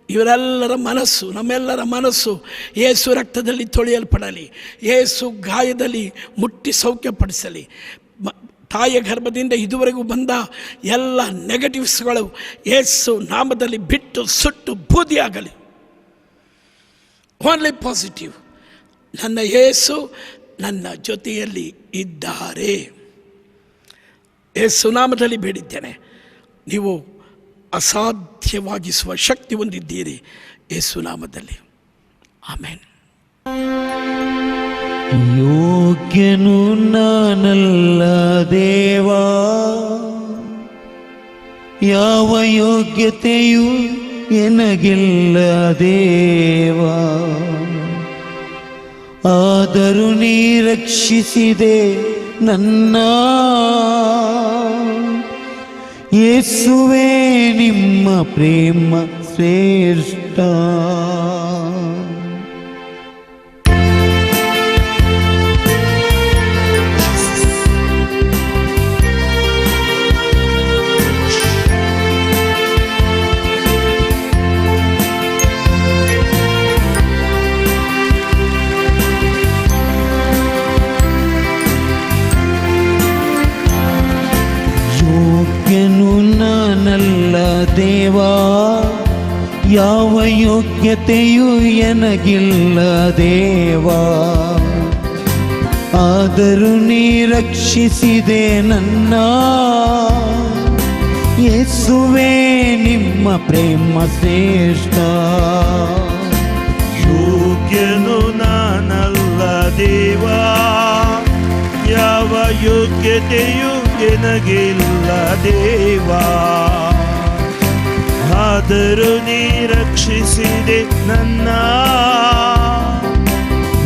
ಇವರೆಲ್ಲರ ಮನಸ್ಸು, ನಮ್ಮೆಲ್ಲರ ಮನಸ್ಸು ಯೇಸು ರಕ್ತದಲ್ಲಿ ತೊಳೆಯಲ್ಪಡಲಿ. ಯೇಸು ಗಾಯದಲ್ಲಿ ಮುಟ್ಟಿ ಸೌಖ್ಯಪಡಿಸಲಿ. ತಾಯಿಯ ಗರ್ಭದಿಂದ ಇದುವರೆಗೂ ಬಂದ ಎಲ್ಲ ನೆಗೆಟಿವ್ಸ್ಗಳು ಯೇಸು ನಾಮದಲ್ಲಿ ಬಿಟ್ಟು ಸುಟ್ಟು ಬೂದಿಯಾಗಲಿ. Only positive. ನನ್ನ ಯೇಸು ನನ್ನ ಜೊತೆಯಲ್ಲಿ ಇದ್ದಾರೆ. ಯೇಸು ನಾಮದಲ್ಲಿ ಬೇಡಿದ್ದೇನೆ. ನೀವು ಅಸಾಧ್ಯವಾಗಿಸುವ ಶಕ್ತಿ ಹೊಂದಿದ್ದೀರಿ ಯೇಸು ನಾಮದಲ್ಲಿ. ಆಮೆನ್. ಯೋಗ್ಯನು ನಾನಲ್ಲ ದೇವಾ, ಯಾವ ಯೋಗ್ಯತೆಯೂ ಎನಗಿಲ್ಲ ದೇವಾ, ಆದರೂ ನೀ ರಕ್ಷಿಸಿದೆ ನನ್ನ. ಯೇಸುವೇ ನಿಮ್ಮ ಪ್ರೇಮ ಶ್ರೇಷ್ಠ. ಯೋಗ್ಯನು ನಾನಲ್ಲ ದೇವಾ, ಯಾವ ಯೋಗ್ಯತೆಯೂ ಎನಗಿಲ್ಲ ದೇವಾ, ಆದರೂ ನೀ ರಕ್ಷಿಸಿದೆ ನನ್ನ. ಯೇಸುವೇ ನಿಮ್ಮ ಪ್ರೇಮ ಶ್ರೇಷ್ಠ. ಯೋಗ್ಯನು ನಾನಲ್ಲ ದೇವಾ, ಯಾವ ಯೋಗ್ಯತೆಯೂ ಎನಗಿಲ್ಲ ದೇವಾ, ಆದರೂ ನೀ ರಕ್ಷಿಸಿದೆ ನನ್ನ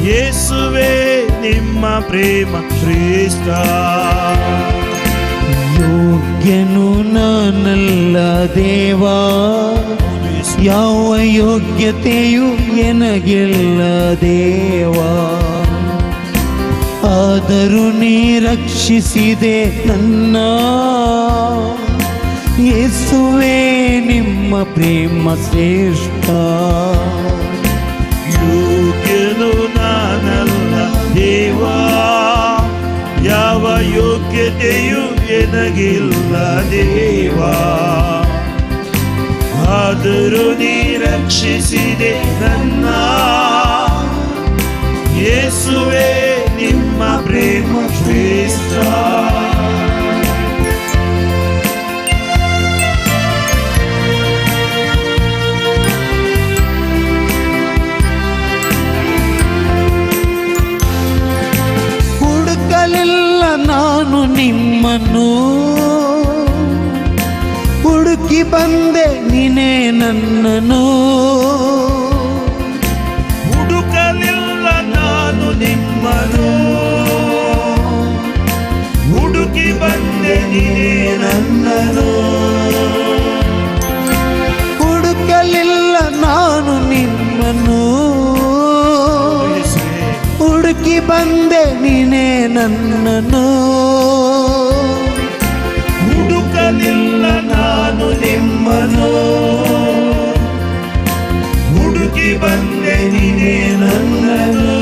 ಯೇಸುವೆ ನಿಮ್ಮ ಪ್ರೇಮ ಶ್ರೇಷ್ಠ. ಯೋಗ್ಯನು ನಾನಲ್ಲ ದೇವಾ, ಯಾವ ಯೋಗ್ಯತೆಯೂ ಎನಗಿಲ್ಲ ದೇವಾ, ಆದರೂ ನೀ ರಕ್ಷಿಸಿದೆ ನನ್ನ ಯೇಸುವೆ ನಿಮ್ಮ ಪ್ರೇಮ ಶ್ರೇಷ್ಠ. ಯೋಗ್ಯನು ನಾನಲ್ಲ ದೇವಾ, ಯಾವ ಯೋಗ್ಯತೆಯೂ ಎನಗಿಲ್ಲ ದೇವಾ, ಆದರೂ ನೀ ರಕ್ಷಿಸಿದೆ ನನ್ನ ಯೇಸುವೆ ನಿಮ್ಮ ಪ್ರೇಮ ಶ್ರೇಷ್ಠ. ಹುಡುಕಲಿಲ್ಲ ನಾನು ನಿಮ್ಮನ್ನು, ಹುಡುಕಿ ಬಂದೆ ನೀನೇ ನನ್ನನು. ಹುಡುಕಲಿಲ್ಲ ನಾನು ನಿಮ್ಮನು, ಹುಡುಕಿ ಬಂದೆ ನೀನೇ ನನ್ನನು. ಹುಡುಕಲಿಲ್ಲ ನಾನು ನಿಮ್ಮನ್ನು, ಹುಡುಕಿ ಬಂದೆ ನೀನೇ ನನ್ನನು. ಹುಡುಕಲಿಲ್ಲ ನಾನು ನಿಮ್ಮನು, ಹುಡುಕಿ ಬಂದೆ ನೀನೇ ನನ್ನನು.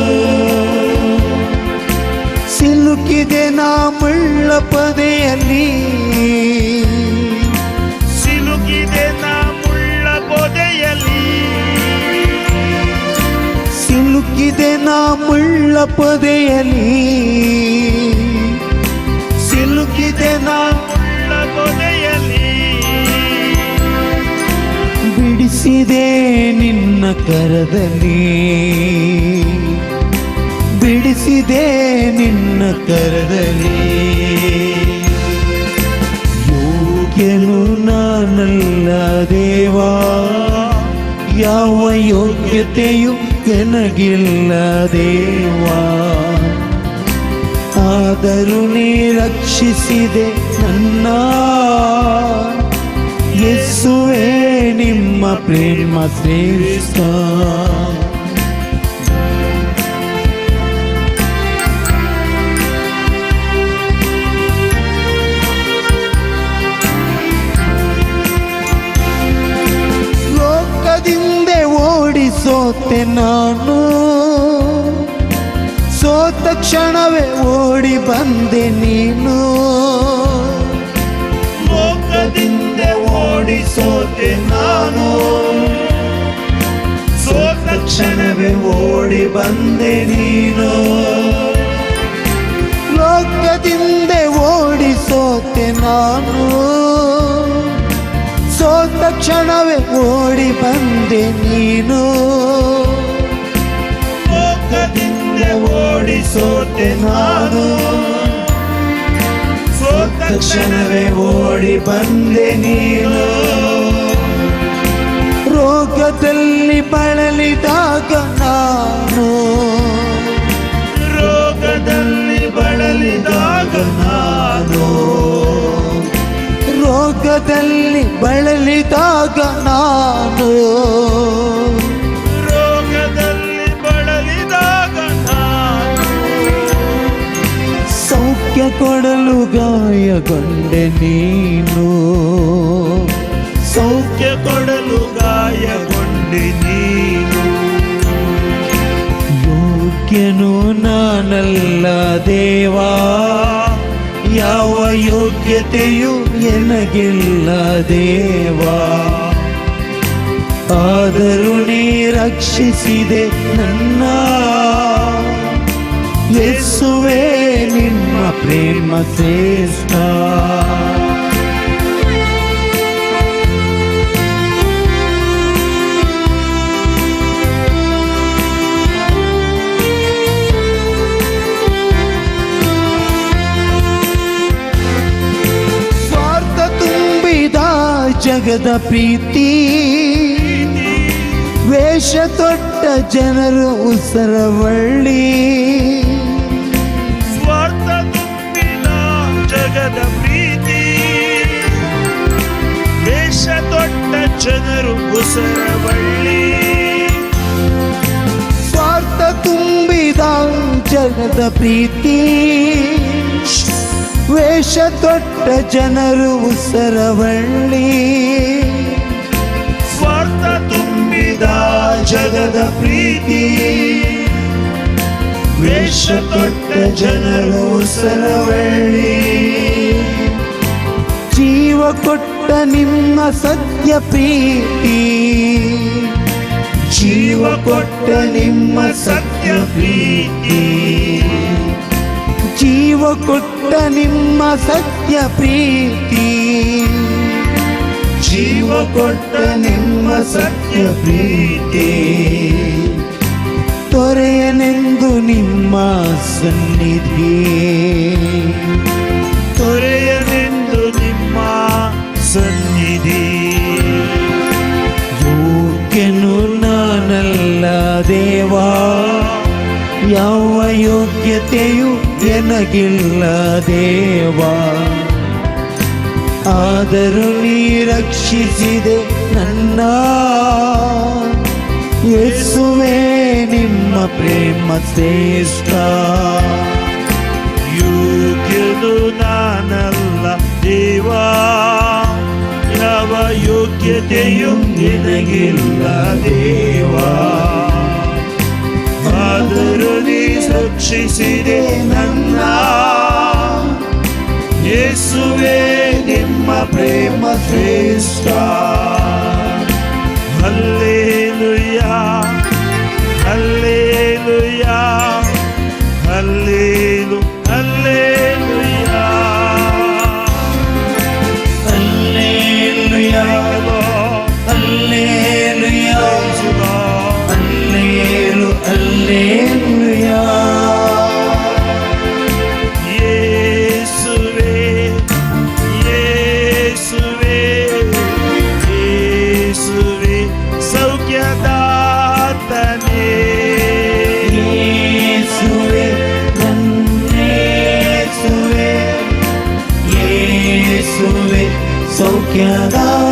ಸಿಲುಕಿದೆ ನಾ ಮುಳ್ಳ ಪೊದೆಯಲ್ಲಿ, ಸಿಲುಕಿದೆ ನಾ ಮುಳ್ಳ ಪೊದೆಯಲ್ಲಿ, ಸಿಲುಕಿದೆ ನಾ ಮುಳ್ಳ ಪೊದೆಯಲ್ಲಿ, ಸಿಲುಕಿದೆ ನಾ ಮುಳ್ಳ ಪೊದೆಯಲ್ಲಿ. ಬಿಡಿಸಿದೆ ನಿನ್ನ ಕರದಲ್ಲಿ, ಬಿಡಿಸಿದೆ ನಿನ್ನ ಕರದಲ್ಲಿ. ಯೋಗ್ಯನು ನಾನಲ್ಲ ದೇವಾ, ಯಾವ ಯೋಗ್ಯತೆಯೂ ನನಗಿಲ್ಲ ದೇವಾ, ಆದರೂ ನೀ ರಕ್ಷಿಸಿದೆ ನನ್ನ ಯೇಸುವೆ ನಿಮ್ಮ ಪ್ರೇಮ ಶ್ರೇಷ್ಠ. ಲೋಕದಿಂದ ಓಡಿಸೋತೆ ನಾನು, ಸೋತ ಕ್ಷಣವೇ ಓಡಿ ಬಂದೆ ನೀನು. ಲೋಕದಿಂದ ಓಡಿಸೋತೆ ನಾನು, ಸೋತ ಕ್ಷಣವೇ ಓಡಿ ಬಂದೆ ನೀನು. ಲೋಕದಿಂದ ಓಡಿಸೋತೆ ನಾನು, ಸೋತ ಕ್ಷಣವೇ ಓಡಿ ಬಂದೆ ನೀನು. ಲೋಕದಿಂದ ಓಡಿಸೋತೆ ನಾನು, ಸೋತ ಕ್ಷಣವೇ ಓಡಿ ಬಂದೆ ನೀನು. ರೋಗದಲ್ಲಿ ಬಳಲಿದಾಗ ನಾನು, ರೋಗದಲ್ಲಿ ಬಳಲಿದಾಗ ನಾನು, ರೋಗದಲ್ಲಿ ಬಳಲಿದಾಗ ನಾನು, ರೋಗದಲ್ಲಿ ಬಳಲಿದಾಗ ನಾನು, ಸೌಖ್ಯ ಕೊಡಲು ಗಾಯಗೊಂಡೆ ನೀನು. ಸೌಖ್ಯ ಕೊಡಲು ಗಾಯಗೊಂಡೆ ನೀನು. ಯೋಗ್ಯನು ನಾನಲ್ಲ ದೇವಾ, ಯಾವ ಯೋಗ್ಯತೆಯೂ ನನಗಿಲ್ಲ ದೇವಾ, ಆದರೂ ನೀ ರಕ್ಷಿಸಿದೆ ನನ್ನ ಯೇಸುವೆ ನಿಮ್ಮ ಪ್ರೇಮ ಶ್ರೇಷ್ಠ. ಜಗದ ಪ್ರೀತಿ ವೇಷ ತೊಟ್ಟ ಜನರು ಉಸರವಳ್ಳಿ ಸ್ವಾರ್ಥ ತುಂಬಿದ ಜಗದ ಪ್ರೀತಿ ವೇಷ ತೊಟ್ಟ ಜನರು ಉಸರವಳ್ಳಿ ಸ್ವಾರ್ಥ ತುಂಬಿದ ಜಗದ ಪ್ರೀತಿ ವೇಷ ತೊಟ್ಟ ಜನರು ಉಸರವಳ್ಳಿ ಸ್ವಾರ್ಥ ತುಂಬಿದ ಜಗದ ಪ್ರೀತಿ ವೇಷ ತೊಟ್ಟ ಜನರು ಉಸರವಳ್ಳಿ ಜೀವ ಕೊಟ್ಟ ನಿಮ್ಮ ಸತ್ಯ ಪ್ರೀತಿ ಜೀವ ಕೊಟ್ಟ ನಿಮ್ಮ ಸತ್ಯ ಪ್ರೀತಿ ಜೀವ ಕೊಟ್ಟ ನಿಮ್ಮ ಸತ್ಯ ಪ್ರೀತಿ ಜೀವ ಕೊಟ್ಟ ನಿಮ್ಮ ಸತ್ಯ ಪ್ರೀತಿ ತೊರೆಯನೆಂದು ನಿಮ್ಮ ಸನ್ನಿಧಿ ತೊರೆಯನೆಂದು ನಿಮ್ಮ ಸನ್ನಿಧಿ ಯೋಗ್ಯನು ನಾನಲ್ಲ ದೇವಾ ಯಾವ ಯೋಗ್ಯತೆಯು ನನಗಿಲ್ಲ ದೇವಾ ಆದರೂ ನೀ ರಕ್ಷಿಸಿದೆ ನನ್ನ ಯೇಸುವೇ ನಿಮ್ಮ ಪ್ರೇಮ ಶ್ರೇಷ್ಠ ಯೋಗ್ಯನು ನಾನಲ್ಲ ದೇವಾ ಯಾವ ಯೋಗ್ಯತೆಯು ನಿನಗಿಲ್ಲ ದೇವಾ ಆದರೂ ನೀ ರಕ್ಷಿಸಿದೆ ನನ್ನ ಯೇಸುವೇ ನಿಮ್ಮ ಪ್ರೇಮ ಶ್ರೇಷ್ಠ hallelujah hallelujah hallelu hallelujah hallelujah hallelujah hallelu hallelujah ಯೇಸುವೇ ಯೇಸುವೇ ಯೇಸುವೇ ಸೌಖ್ಯದಾತನೇ ಯೇಸುವೇ ನನ್ನೇಸುವೇ ಯೇಸುವೇ ಸೌಖ್ಯದಾತನೇ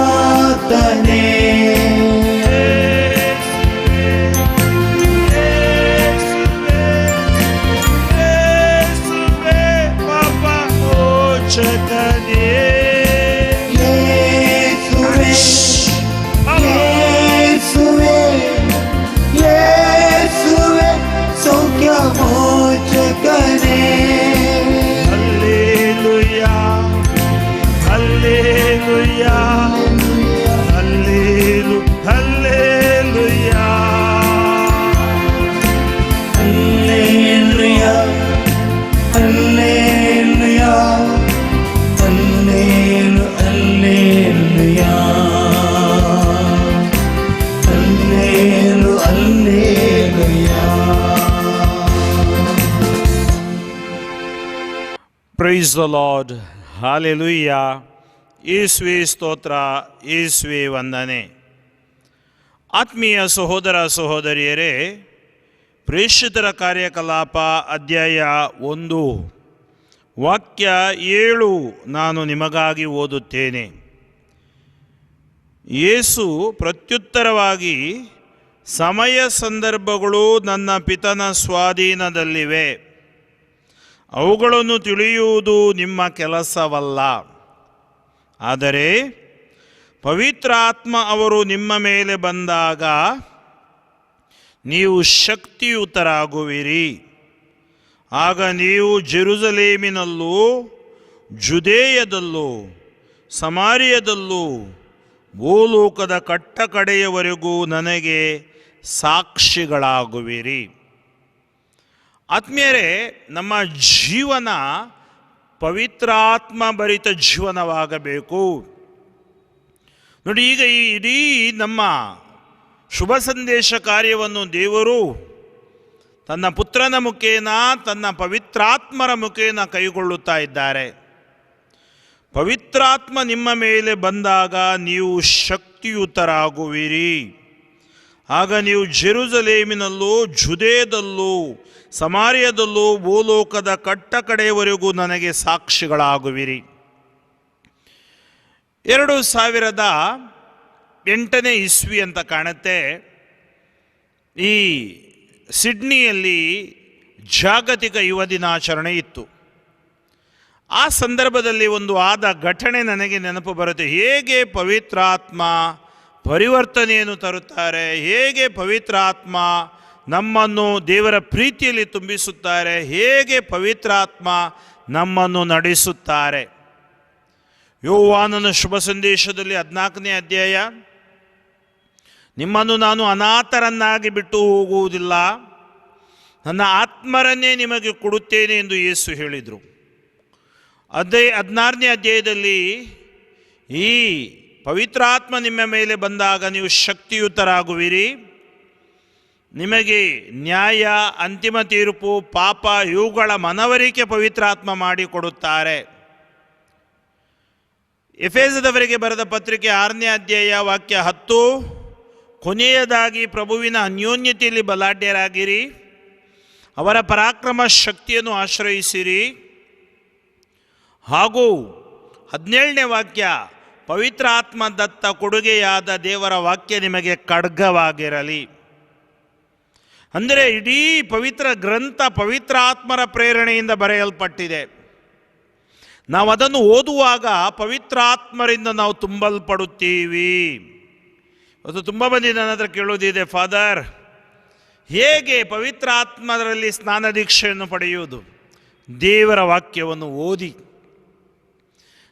ಪ್ರೈಸ್ ದ ಲಾರ್ಡ್ ಹಾಲೆಲೂಯಾ ಯೇಸುವೇ ಸ್ತೋತ್ರ ಯೇಸುವೇ ವಂದನೆ. ಆತ್ಮೀಯ ಸಹೋದರ ಸಹೋದರಿಯರೇ, ಪ್ರೇಷಿತರ ಕಾರ್ಯಕಲಾಪ ಅಧ್ಯಾಯ 1 ವಾಕ್ಯ 7 ನಾನು ನಿಮಗಾಗಿ ಓದುತ್ತೇನೆ. ಯೇಸು ಪ್ರತ್ಯುತ್ತರವಾಗಿ, ಸಮಯ ಸಂದರ್ಭಗಳು ನನ್ನ ಪಿತನ ಸ್ವಾಧೀನದಲ್ಲಿವೆ, ಅವುಗಳನ್ನು ತಿಳಿಯುವುದು ನಿಮ್ಮ ಕೆಲಸವಲ್ಲ. ಆದರೆ ಪವಿತ್ರಾತ್ಮ ಅವರು ನಿಮ್ಮ ಮೇಲೆ ಬಂದಾಗ ನೀವು ಶಕ್ತಿಯುತರಾಗುವಿರಿ. ಆಗ ನೀವು ಜೆರುಸಲೇಮಿನಲ್ಲೂ ಜುದೇಯದಲ್ಲೂ ಸಮಾರ್ಯದಲ್ಲೂ ಭೂಲೋಕದ ಕಟ್ಟಕಡೆಯವರೆಗೂ ನನಗೆ ಸಾಕ್ಷಿಗಳಾಗುವಿರಿ. ಆತ್ಮೀಯರೇ, ನಮ್ಮ ಜೀವನ ಪವಿತ್ರಾತ್ಮ ಭರಿತ ಜೀವನವಾಗಬೇಕು. ನೋಡಿ, ಈಗ ಈ ಇಡೀ ನಮ್ಮ ಶುಭ ಸಂದೇಶ ಕಾರ್ಯವನ್ನು ದೇವರು ತನ್ನ ಪುತ್ರನ ಮುಖೇನ ತನ್ನ ಪವಿತ್ರಾತ್ಮರ ಮುಖೇನ ಕೈಗೊಳ್ಳುತ್ತಾ ಇದ್ದಾರೆ. ಪವಿತ್ರಾತ್ಮ ನಿಮ್ಮ ಮೇಲೆ ಬಂದಾಗ ನೀವು ಶಕ್ತಿಯುತರಾಗುವಿರಿ. ಆಗ ನೀವು ಜೆರುಸಲೇಮಿನಲ್ಲೂ ಜುದೇಯದಲ್ಲೂ ಸಮಾರ್ಯದಲ್ಲೂ ಭೂಲೋಕದ ಕಟ್ಟ ಕಡೆಯವರೆಗೂ ನನಗೆ ಸಾಕ್ಷಿಗಳಾಗುವಿರಿ. 2008 ಇಸ್ವಿ ಅಂತ ಕಾಣುತ್ತೆ. ಈ ಸಿಡ್ನಿಯಲ್ಲಿ ಜಾಗತಿಕ ಯುವ ದಿನಾಚರಣೆ ಇತ್ತು. ಆ ಸಂದರ್ಭದಲ್ಲಿ ಒಂದು ಆದ ಘಟನೆ ನನಗೆ ನೆನಪು ಬರುತ್ತೆ. ಹೇಗೆ ಪವಿತ್ರಾತ್ಮ ಪರಿವರ್ತನೆಯನ್ನು ತರುತ್ತಾರೆ, ಹೇಗೆ ಪವಿತ್ರಾತ್ಮ ನಮ್ಮನ್ನು ದೇವರ ಪ್ರೀತಿಯಲ್ಲಿ ತುಂಬಿಸುತ್ತಾರೆ, ಹೇಗೆ ಪವಿತ್ರಾತ್ಮ ನಮ್ಮನ್ನು ನಡೆಸುತ್ತಾರೆ. ಯೋವಾನನ ಶುಭ ಸಂದೇಶದಲ್ಲಿ 14ನೇ ಅಧ್ಯಾಯ, ನಿಮ್ಮನ್ನು ನಾನು ಅನಾಥರನ್ನಾಗಿ ಬಿಟ್ಟು ಹೋಗುವುದಿಲ್ಲ, ನನ್ನ ಆತ್ಮರನ್ನೇ ನಿಮಗೆ ಕೊಡುತ್ತೇನೆ ಎಂದು ಯೇಸು ಹೇಳಿದರು. ಅದೇ 16ನೇ ಅಧ್ಯಾಯದಲ್ಲಿ ಈ ಪವಿತ್ರಾತ್ಮ ನಿಮ್ಮ ಮೇಲೆ ಬಂದಾಗ ನೀವು ಶಕ್ತಿಯುತರಾಗುವಿರಿ, ನಿಮಗೆ ನ್ಯಾಯ, ಅಂತಿಮ ತೀರ್ಪು, ಪಾಪ ಇವುಗಳ ಮನವರಿಕೆ ಪವಿತ್ರಾತ್ಮ ಮಾಡಿಕೊಡುತ್ತಾರೆ. ಎಫೆಸದವರಿಗೆ ಬರೆದ ಪತ್ರಿಕೆ 6ನೇ ಅಧ್ಯಾಯ ವಾಕ್ಯ 10, ಕೊನೆಯದಾಗಿ ಪ್ರಭುವಿನ ಅನ್ಯೋನ್ಯತೆಯಲ್ಲಿ ಬಲಾಢ್ಯರಾಗಿರಿ, ಅವರ ಪರಾಕ್ರಮ ಶಕ್ತಿಯನ್ನು ಆಶ್ರಯಿಸಿರಿ. ಹಾಗೂ 17ನೇ ವಾಕ್ಯ, ಪವಿತ್ರಾತ್ಮ ದತ್ತ ಕೊಡುಗೆಯಾದ ದೇವರ ವಾಕ್ಯ ನಿಮಗೆ ಖಡ್ಗವಾಗಿರಲಿ. ಅಂದರೆ ಇಡೀ ಪವಿತ್ರ ಗ್ರಂಥ ಪವಿತ್ರಾತ್ಮರ ಪ್ರೇರಣೆಯಿಂದ ಬರೆಯಲ್ಪಟ್ಟಿದೆ. ನಾವು ಅದನ್ನು ಓದುವಾಗ ಪವಿತ್ರಾತ್ಮರಿಂದ ನಾವು ತುಂಬಲ್ಪಡುತ್ತೀವಿ. ಅದು ತುಂಬ ಮಂದಿ ನನ್ನ ಹತ್ರ ಕೇಳೋದಿದೆ, ಫಾದರ್ ಹೇಗೆ ಪವಿತ್ರಾತ್ಮರಲ್ಲಿ ಸ್ನಾನ ದೀಕ್ಷೆಯನ್ನು ಪಡೆಯುವುದು? ದೇವರ ವಾಕ್ಯವನ್ನು ಓದಿ.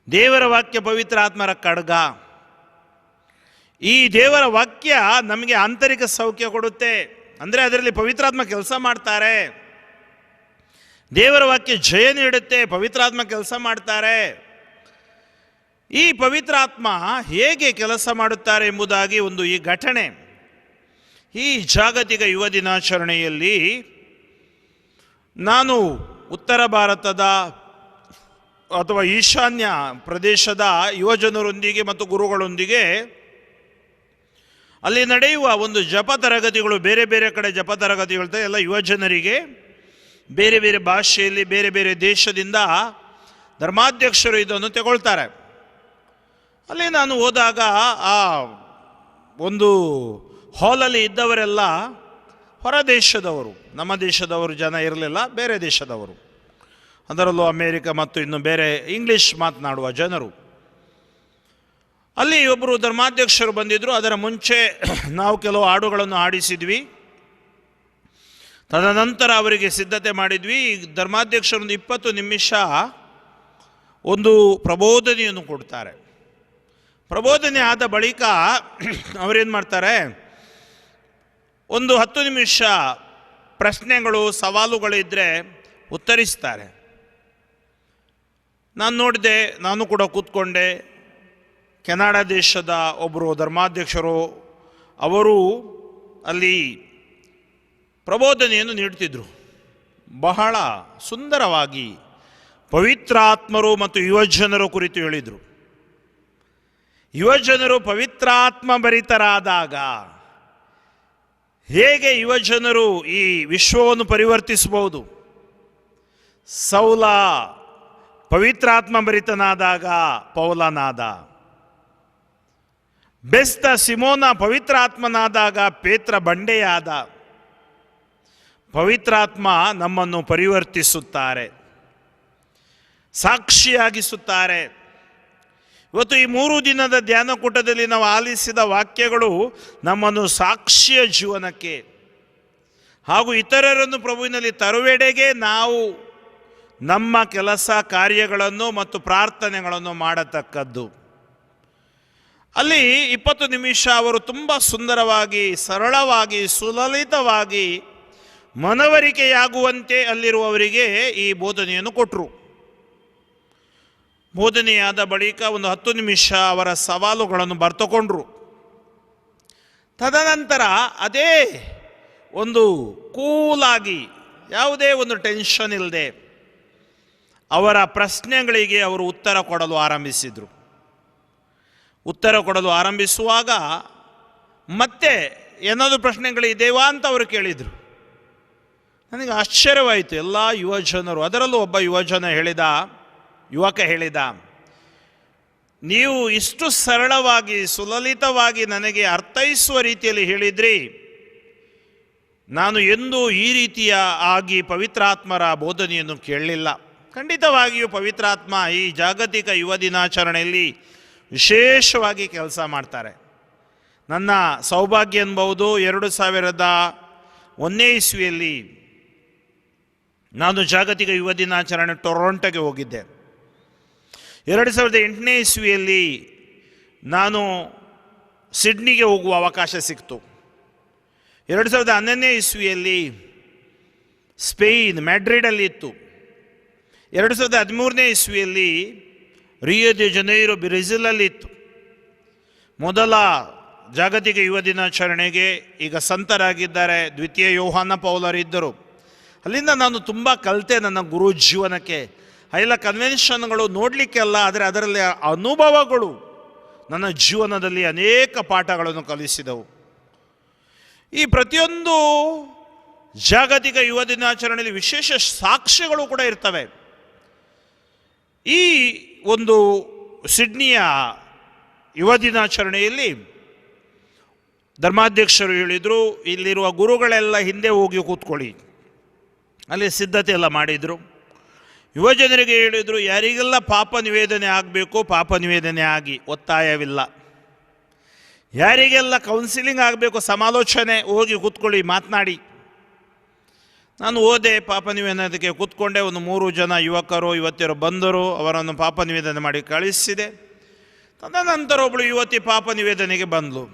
ದೇವರ ವಾಕ್ಯ ಪವಿತ್ರಾತ್ಮರ ಖಡ್ಗ. ಈ ದೇವರ ವಾಕ್ಯ ನಮಗೆ ಆಂತರಿಕ ಸೌಖ್ಯ ಕೊಡುತ್ತೆ. ಅಂದರೆ ಅದರಲ್ಲಿ ಪವಿತ್ರಾತ್ಮ ಕೆಲಸ ಮಾಡ್ತಾರೆ. ದೇವರ ವಾಕ್ಯ ಜಯ ನೀಡುತ್ತೆ, ಪವಿತ್ರಾತ್ಮ ಕೆಲಸ ಮಾಡ್ತಾರೆ. ಈ ಪವಿತ್ರಾತ್ಮ ಹೇಗೆ ಕೆಲಸ ಮಾಡುತ್ತಾರೆ ಎಂಬುದಾಗಿ ಒಂದು ಈ ಘಟನೆ, ಈ ಜಾಗತಿಕ ಯುವ ದಿನಾಚರಣೆಯಲ್ಲಿ ನಾನು ಉತ್ತರ ಭಾರತದ ಅಥವಾ ಈಶಾನ್ಯ ಪ್ರದೇಶದ ಯುವಜನರೊಂದಿಗೆ ಮತ್ತು ಗುರುಗಳೊಂದಿಗೆ ಅಲ್ಲಿ ನಡೆಯುವ ಒಂದು ಜಪ ತರಗತಿಗಳು, ಬೇರೆ ಬೇರೆ ಕಡೆ ಜಪ ತರಗತಿಗಳು ಎಲ್ಲ ಯುವಜನರಿಗೆ ಬೇರೆ ಬೇರೆ ಭಾಷೆಯಲ್ಲಿ ಬೇರೆ ಬೇರೆ ದೇಶದಿಂದ ಧರ್ಮಾಧ್ಯಕ್ಷರು ಇದನ್ನು ತಗೊಳ್ತಾರೆ. ಅಲ್ಲಿ ನಾನು ಹೋದಾಗ ಆ ಒಂದು ಹಾಲಲ್ಲಿ ಇದ್ದವರೆಲ್ಲ ಹೊರ ದೇಶದವರು, ನಮ್ಮ ದೇಶದವರು ಜನ ಇರಲಿಲ್ಲ, ಬೇರೆ ದೇಶದವರು, ಅದರಲ್ಲೂ ಅಮೇರಿಕ ಮತ್ತು ಇನ್ನು ಬೇರೆ ಇಂಗ್ಲೀಷ್ ಮಾತನಾಡುವ ಜನರು. ಅಲ್ಲಿ ಒಬ್ಬರು ಧರ್ಮಾಧ್ಯಕ್ಷರು ಬಂದಿದ್ದರು. ಅದರ ಮುಂಚೆ ನಾವು ಕೆಲವು ಹಾಡುಗಳನ್ನು ಹಾಡಿಸಿದ್ವಿ. ತದನಂತರ ಅವರಿಗೆ ಸಿದ್ಧತೆ ಮಾಡಿದ್ವಿ. ಧರ್ಮಾಧ್ಯಕ್ಷರೊಂದು 20 ನಿಮಿಷ ಒಂದು ಪ್ರಬೋಧನೆಯನ್ನು ಕೊಡ್ತಾರೆ. ಪ್ರಬೋಧನೆ ಆದ ಬಳಿಕ ಅವರೇನು ಮಾಡ್ತಾರೆ, ಒಂದು 10 ನಿಮಿಷ ಪ್ರಶ್ನೆಗಳು ಸವಾಲುಗಳಿದ್ದರೆ ಉತ್ತರಿಸ್ತಾರೆ. ನಾನು ನೋಡಿದೆ, ನಾನು ಕೂಡ ಕೂತ್ಕೊಂಡೆ. ಕೆನಡಾ ದೇಶದ ಒಬ್ಬರು ಧರ್ಮಾಧ್ಯಕ್ಷರು ಅವರು ಅಲ್ಲಿ ಪ್ರಬೋಧನೆಯನ್ನು ನೀಡ್ತಿದ್ರು. ಬಹಳ ಸುಂದರವಾಗಿ ಪವಿತ್ರಾತ್ಮರು ಮತ್ತು ಯುವಜನರ ಕುರಿತು ಹೇಳಿದರು. ಯುವಜನರು ಪವಿತ್ರಾತ್ಮ ಭರಿತರಾದಾಗ ಹೇಗೆ ಯುವಜನರು ಈ ವಿಶ್ವವನ್ನು ಪರಿವರ್ತಿಸಬಹುದು. ಸೌಲ ಪವಿತ್ರಾತ್ಮ ಭರಿತನಾದಾಗ ಪೌಲನಾದ, ಬೆಸ್ತ ಸಿಮೋನ ಪವಿತ್ರಾತ್ಮನಾದಾಗ ಪೇತ್ರ ಬಂಡೆಯಾದ. ಪವಿತ್ರಾತ್ಮ ನಮ್ಮನ್ನು ಪರಿವರ್ತಿಸುತ್ತಾರೆ, ಸಾಕ್ಷಿಯಾಗಿಸುತ್ತಾರೆ. ಇವತ್ತು ಈ 3 ದಿನದ ಧ್ಯಾನಕೂಟದಲ್ಲಿ ನಾವು ಆಲಿಸಿದ ವಾಕ್ಯಗಳು ನಮ್ಮನ್ನು ಸಾಕ್ಷಿಯ ಜೀವನಕ್ಕೆ ಹಾಗೂ ಇತರರನ್ನು ಪ್ರಭುವಿನಲ್ಲಿ ತರುವೆಡೆಗೆ ನಾವು ನಮ್ಮ ಕೆಲಸ ಕಾರ್ಯಗಳನ್ನು ಮತ್ತು ಪ್ರಾರ್ಥನೆಗಳನ್ನು ಮಾಡತಕ್ಕದ್ದು. ಅಲ್ಲಿ 20 ನಿಮಿಷ ಅವರು ತುಂಬ ಸುಂದರವಾಗಿ, ಸರಳವಾಗಿ, ಸುಲಲಿತವಾಗಿ ಮನವರಿಕೆಯಾಗುವಂತೆ ಅಲ್ಲಿರುವವರಿಗೆ ಈ ಬೋಧನೆಯನ್ನು ಕೊಟ್ಟರು. ಬೋಧನೆಯಾದ ಬಳಿಕ ಒಂದು 10 ನಿಮಿಷ ಅವರ ಸವಾಲುಗಳನ್ನು ಬರೆದುಕೊಂಡ್ರು. ತದನಂತರ ಅದೇ ಒಂದು ಕೂಲಾಗಿ, ಯಾವುದೇ ಒಂದು ಟೆನ್ಷನ್ ಇಲ್ಲದೆ ಅವರ ಪ್ರಶ್ನೆಗಳಿಗೆ ಅವರು ಉತ್ತರ ಕೊಡಲು ಆರಂಭಿಸಿದರು. ಉತ್ತರ ಕೊಡಲು ಆರಂಭಿಸುವಾಗ ಮತ್ತೆ ಏನಾದರೂ ಪ್ರಶ್ನೆಗಳಿದೆವಾ ಅಂತ ಅವರು ಕೇಳಿದರು. ನನಗೆ ಆಶ್ಚರ್ಯವಾಯಿತು. ಎಲ್ಲ ಯುವಜನರು, ಅದರಲ್ಲೂ ಒಬ್ಬ ಯುವಕ ಹೇಳಿದ, ನೀವು ಇಷ್ಟು ಸರಳವಾಗಿ ಸುಲಲಿತವಾಗಿ ನನಗೆ ಅರ್ಥೈಸುವ ರೀತಿಯಲ್ಲಿ ಹೇಳಿದ್ರಿ, ನಾನು ಎಂದೂ ಈ ರೀತಿಯ ಪವಿತ್ರಾತ್ಮರ ಬೋಧನೆಯನ್ನು ಕೇಳಲಿಲ್ಲ. ಖಂಡಿತವಾಗಿಯೂ ಪವಿತ್ರಾತ್ಮ ಈ ಜಾಗತಿಕ ಯುವ ದಿನಾಚರಣೆಯಲ್ಲಿ ವಿಶೇಷವಾಗಿ ಕೆಲಸ ಮಾಡ್ತಾರೆ. ನನ್ನ ಸೌಭಾಗ್ಯ ಅನ್ಬಹುದು. 2001ನೇ ಇಸ್ವಿಯಲ್ಲಿ ನಾನು ಜಾಗತಿಕ ಯುವ ದಿನಾಚರಣೆ ಟೊರೊಂಟೊಗೆ ಹೋಗಿದ್ದೆ. 2008ನೇ ಇಸ್ವಿಯಲ್ಲಿ ನಾನು ಸಿಡ್ನಿಗೆ ಹೋಗುವ ಅವಕಾಶ ಸಿಕ್ತು. 2011ನೇ ಇಸ್ವಿಯಲ್ಲಿ ಸ್ಪೇನ್ ಮ್ಯಾಡ್ರಿಡಲ್ಲಿ ಇತ್ತು. 2013ನೇ ಇಸ್ವಿಯಲ್ಲಿ ರಿಯೋ ಡೆ ಜನೈರೋ ಬ್ರೆಜಿಲಲ್ಲಿ ಇತ್ತು. ಮೊದಲ ಜಾಗತಿಕ ಯುವ ದಿನಾಚರಣೆಗೆ ಈಗ ಸಂತರಾಗಿದ್ದಾರೆ ದ್ವಿತೀಯ ಯೋಹಾನ ಪೌಲರಿದ್ದರು. ಅಲ್ಲಿಂದ ನಾನು ತುಂಬ ಕಲಿತೆ ನನ್ನ ಗುರು ಜೀವನಕ್ಕೆ. ಎಲ್ಲ ಕನ್ವೆನ್ಷನ್ಗಳು ನೋಡಲಿಕ್ಕೆಲ್ಲ, ಆದರೆ ಅದರಲ್ಲಿ ಅನುಭವಗಳು ನನ್ನ ಜೀವನದಲ್ಲಿ ಅನೇಕ ಪಾಠಗಳನ್ನು ಕಲಿಸಿದವು. ಈ ಪ್ರತಿಯೊಂದು ಜಾಗತಿಕ ಯುವ ದಿನಾಚರಣೆಯಲ್ಲಿ ವಿಶೇಷ ಸಾಕ್ಷ್ಯಗಳು ಕೂಡ ಇರ್ತವೆ. ಈ ಒಂದು ಸಿಡ್ನಿಯ ಯುವ ದಿನಾಚರಣೆಯಲ್ಲಿ ಧರ್ಮಾಧ್ಯಕ್ಷರು ಹೇಳಿದರು, ಇಲ್ಲಿರುವ ಗುರುಗಳೆಲ್ಲ ಹಿಂದೆ ಹೋಗಿ ಕೂತ್ಕೊಳ್ಳಿ. ಅಲ್ಲಿ ಸಿದ್ಧತೆ ಎಲ್ಲ ಮಾಡಿದರು. ಯುವಜನರಿಗೆ ಹೇಳಿದರು, ಯಾರಿಗೆಲ್ಲ ಪಾಪ ನಿವೇದನೆ ಆಗಬೇಕು ಪಾಪ ನಿವೇದನೆ ಆಗಿ, ಒತ್ತಾಯವಿಲ್ಲ. ಯಾರಿಗೆಲ್ಲ ಕೌನ್ಸಿಲಿಂಗ್ ಆಗಬೇಕು, ಸಮಾಲೋಚನೆ, ಹೋಗಿ ಕೂತ್ಕೊಳ್ಳಿ, ಮಾತನಾಡಿ. ನಾನು ಹೋದೆ, ಪಾಪ ನಿವೇದನೆಗೆ ಕೂತ್ಕೊಂಡೆ. ಒಂದು 3 ಜನ ಯುವಕರು ಯುವತಿಯರು ಬಂದರು. ಅವರನ್ನು ಪಾಪ ನಿವೇದನೆ ಮಾಡಿ ಕಳಿಸಿದೆ. ತದನಂತರ ಒಬ್ಬಳು ಯುವತಿ ಪಾಪ ನಿವೇದನೆಗೆ ಬಂದಳು.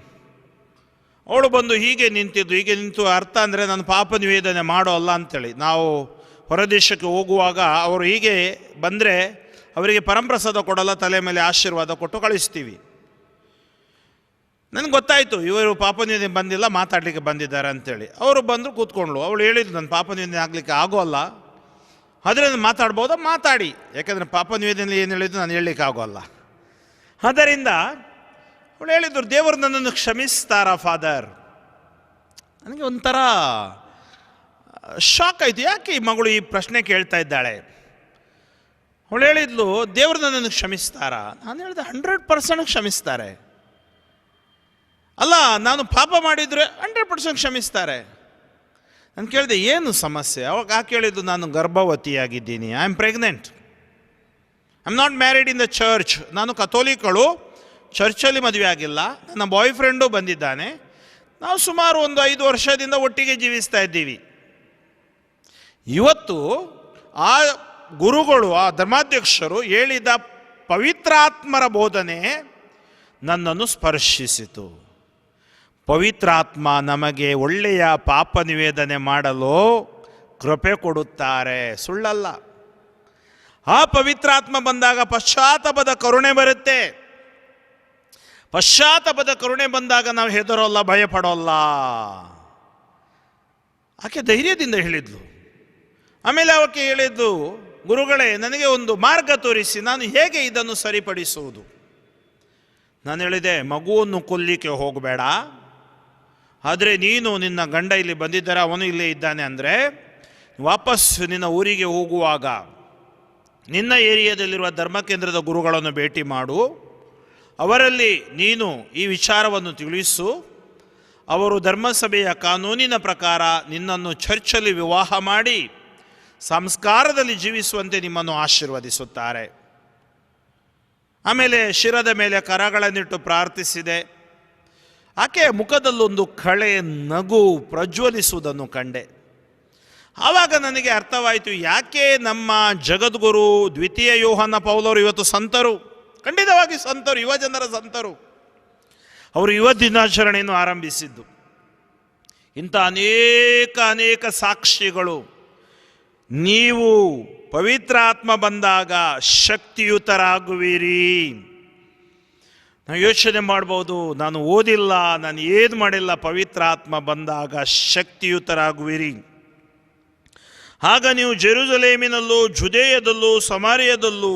ಅವಳು ಬಂದು ಹೀಗೆ ನಿಂತು ಅರ್ಥ ಅಂದರೆ ನಾನು ಪಾಪ ನಿವೇದನೆ ಮಾಡೋಲ್ಲ ಅಂಥೇಳಿ. ನಾವು ಹೊರದೇಶಕ್ಕೆ ಹೋಗುವಾಗ ಅವರು ಹೀಗೆ ಬಂದರೆ ಅವರಿಗೆ ಪರಂಪ್ರಸಾದ ಕೊಡಲ್ಲ, ತಲೆ ಮೇಲೆ ಆಶೀರ್ವಾದ ಕೊಟ್ಟು ಕಳಿಸ್ತೀವಿ. ನನಗೆ ಗೊತ್ತಾಯಿತು ಇವರು ಪಾಪ ನಿವೇದನೆ ಬಂದಿಲ್ಲ, ಮಾತಾಡಲಿಕ್ಕೆ ಬಂದಿದ್ದಾರೆ ಅಂಥೇಳಿ. ಅವರು ಬಂದರು, ಕೂತ್ಕೊಂಡ್ಳು. ಅವಳು ಹೇಳಿದ್ರು, ನನ್ನ ಪಾಪ ನಿವೇದನೆ ಆಗಲಿಕ್ಕೆ ಆಗೋಲ್ಲ, ಆದರೆ ನಾನು ಮಾತಾಡ್ಬೋದಾ? ಮಾತಾಡಿ, ಯಾಕೆಂದರೆ ಪಾಪ ನಿವೇದನೆ ಏನು ಹೇಳಿದ್ದು ನಾನು ಹೇಳಲಿಕ್ಕೆ ಆಗೋಲ್ಲ. ಆದ್ದರಿಂದ ಅವಳು ಹೇಳಿದ್ರು, ದೇವರು ನನ್ನನ್ನು ಕ್ಷಮಿಸ್ತಾರಾ ಫಾದರ್? ನನಗೆ ಒಂಥರ ಶಾಕ್ ಆಯಿತು. ಯಾಕೆ ಈ ಮಗಳು ಈ ಪ್ರಶ್ನೆ ಕೇಳ್ತಾ ಇದ್ದಾಳೆ? ಅವಳು ಹೇಳಿದ್ಲು, ದೇವರು ನನ್ನನ್ನು ಕ್ಷಮಿಸ್ತಾರಾ? ನಾನು ಹೇಳಿದೆ, 100% ಕ್ಷಮಿಸ್ತಾರೆ. ಅಲ್ಲ, ನಾನು ಪಾಪ ಮಾಡಿದರೆ 100% ಕ್ಷಮಿಸ್ತಾರೆ. ನಾನು ಕೇಳಿದೆ, ಏನು ಸಮಸ್ಯೆ? ಅವಾಗ ಕೇಳಿದ್ದು, ನಾನು ಗರ್ಭವತಿಯಾಗಿದ್ದೀನಿ, I am pregnant, I am not married in the church. ನಾನು ಕಥೋಲಿಕಳು, ಚರ್ಚಲ್ಲಿ ಮದುವೆ ಆಗಿಲ್ಲ. ನನ್ನ ಬಾಯ್ ಫ್ರೆಂಡು ಬಂದಿದ್ದಾನೆ. ನಾವು ಸುಮಾರು ಒಂದು 5 ವರ್ಷದಿಂದ ಒಟ್ಟಿಗೆ ಜೀವಿಸ್ತಾ ಇದ್ದೀವಿ. ಇವತ್ತು ಆ ಗುರುಗಳು, ಆ ಧರ್ಮಾಧ್ಯಕ್ಷರು ಹೇಳಿದ ಪವಿತ್ರಾತ್ಮರ ಬೋಧನೆ ನನ್ನನ್ನು ಸ್ಪರ್ಶಿಸಿತು. ಪವಿತ್ರಾತ್ಮ ನಮಗೆ ಒಳ್ಳೆಯ ಪಾಪ ನಿವೇದನೆ ಮಾಡಲು ಕೃಪೆ ಕೊಡುತ್ತಾರೆ, ಸುಳ್ಳಲ್ಲ. ಆ ಪವಿತ್ರಾತ್ಮ ಬಂದಾಗ ಪಶ್ಚಾತ್ತಾಪದ ಕರುಣೆ ಬರುತ್ತೆ. ಪಶ್ಚಾತ್ತಾಪದ ಕರುಣೆ ಬಂದಾಗ ನಾವು ಹೆದರೋಲ್ಲ, ಭಯಪಡೋಲ್ಲ. ಆಕೆ ಧೈರ್ಯದಿಂದ ಹೇಳಿದ್ಲು. ಆಮೇಲೆ ಆಕೆ ಹೇಳಿದ್ದು, ಗುರುಗಳೇ, ನನಗೆ ಒಂದು ಮಾರ್ಗ ತೋರಿಸಿ, ನಾನು ಹೇಗೆ ಇದನ್ನು ಸರಿಪಡಿಸುವುದು? ನಾನು ಹೇಳಿದೆ, ಮಗುವನ್ನು ಕೊಲ್ಲಿಕ್ಕೆ ಹೋಗಬೇಡ, ಆದರೆ ನೀನು ನಿನ್ನ ಗಂಡ ಇಲ್ಲಿ ಬಂದಿದ್ದಾರೆ, ಅವನು ಇಲ್ಲೇ ಇದ್ದಾನೆ ಅಂದರೆ ವಾಪಸ್ ನಿನ್ನ ಊರಿಗೆ ಹೋಗುವಾಗ ನಿನ್ನ ಏರಿಯಾದಲ್ಲಿರುವ ಧರ್ಮಕೇಂದ್ರದ ಗುರುಗಳನ್ನು ಭೇಟಿ ಮಾಡು, ಅವರಲ್ಲಿ ನೀನು ಈ ವಿಚಾರವನ್ನು ತಿಳಿಸು. ಅವರು ಧರ್ಮಸಭೆಯ ಕಾನೂನಿನ ಪ್ರಕಾರ ನಿನ್ನನ್ನು ಚರ್ಚಲ್ಲಿ ವಿವಾಹ ಮಾಡಿ ಸಂಸ್ಕಾರದಲ್ಲಿ ಜೀವಿಸುವಂತೆ ನಿಮ್ಮನ್ನು ಆಶೀರ್ವದಿಸುತ್ತಾರೆ. ಆಮೇಲೆ ಶಿರದ ಮೇಲೆ ಕರಗಳನ್ನಿಟ್ಟು ಪ್ರಾರ್ಥಿಸಿದೆ. ಆಕೆಯ ಮುಖದಲ್ಲೊಂದು ಕಳೆ ನಗು ಪ್ರಜ್ವಲಿಸುವುದನ್ನು ಕಂಡೆ. ಆವಾಗ ನನಗೆ ಅರ್ಥವಾಯಿತು, ಯಾಕೆ ನಮ್ಮ ಜಗದ್ಗುರು ದ್ವಿತೀಯ ಯೋಹಾನ ಪೌಲರು ಇವತ್ತು ಸಂತರು, ಖಂಡಿತವಾಗಿ ಸಂತರು, ಯುವ ಜನರ ಸಂತರು. ಅವರು ಯುವ ದಿನಾಚರಣೆಯನ್ನು ಆರಂಭಿಸಿದ್ದು. ಇಂಥ ಅನೇಕ ಸಾಕ್ಷಿಗಳು. ನೀವು ಪವಿತ್ರಾತ್ಮ ಬಂದಾಗ ಶಕ್ತಿಯುತರಾಗುವಿರಿ. ನಾವು ಯೋಚನೆ ಮಾಡ್ಬೋದು, ನಾನು ಓದಿಲ್ಲ, ನಾನು ಏನು ಮಾಡಿಲ್ಲ, ಪವಿತ್ರಾತ್ಮ ಬಂದಾಗ ಶಕ್ತಿಯುತರಾಗುವಿರಿ. ಆಗ ನೀವು ಜೆರುಸಲೇಮಿನಲ್ಲೂ ಜುದೇಯದಲ್ಲೂ ಸಮಾರ್ಯದಲ್ಲೂ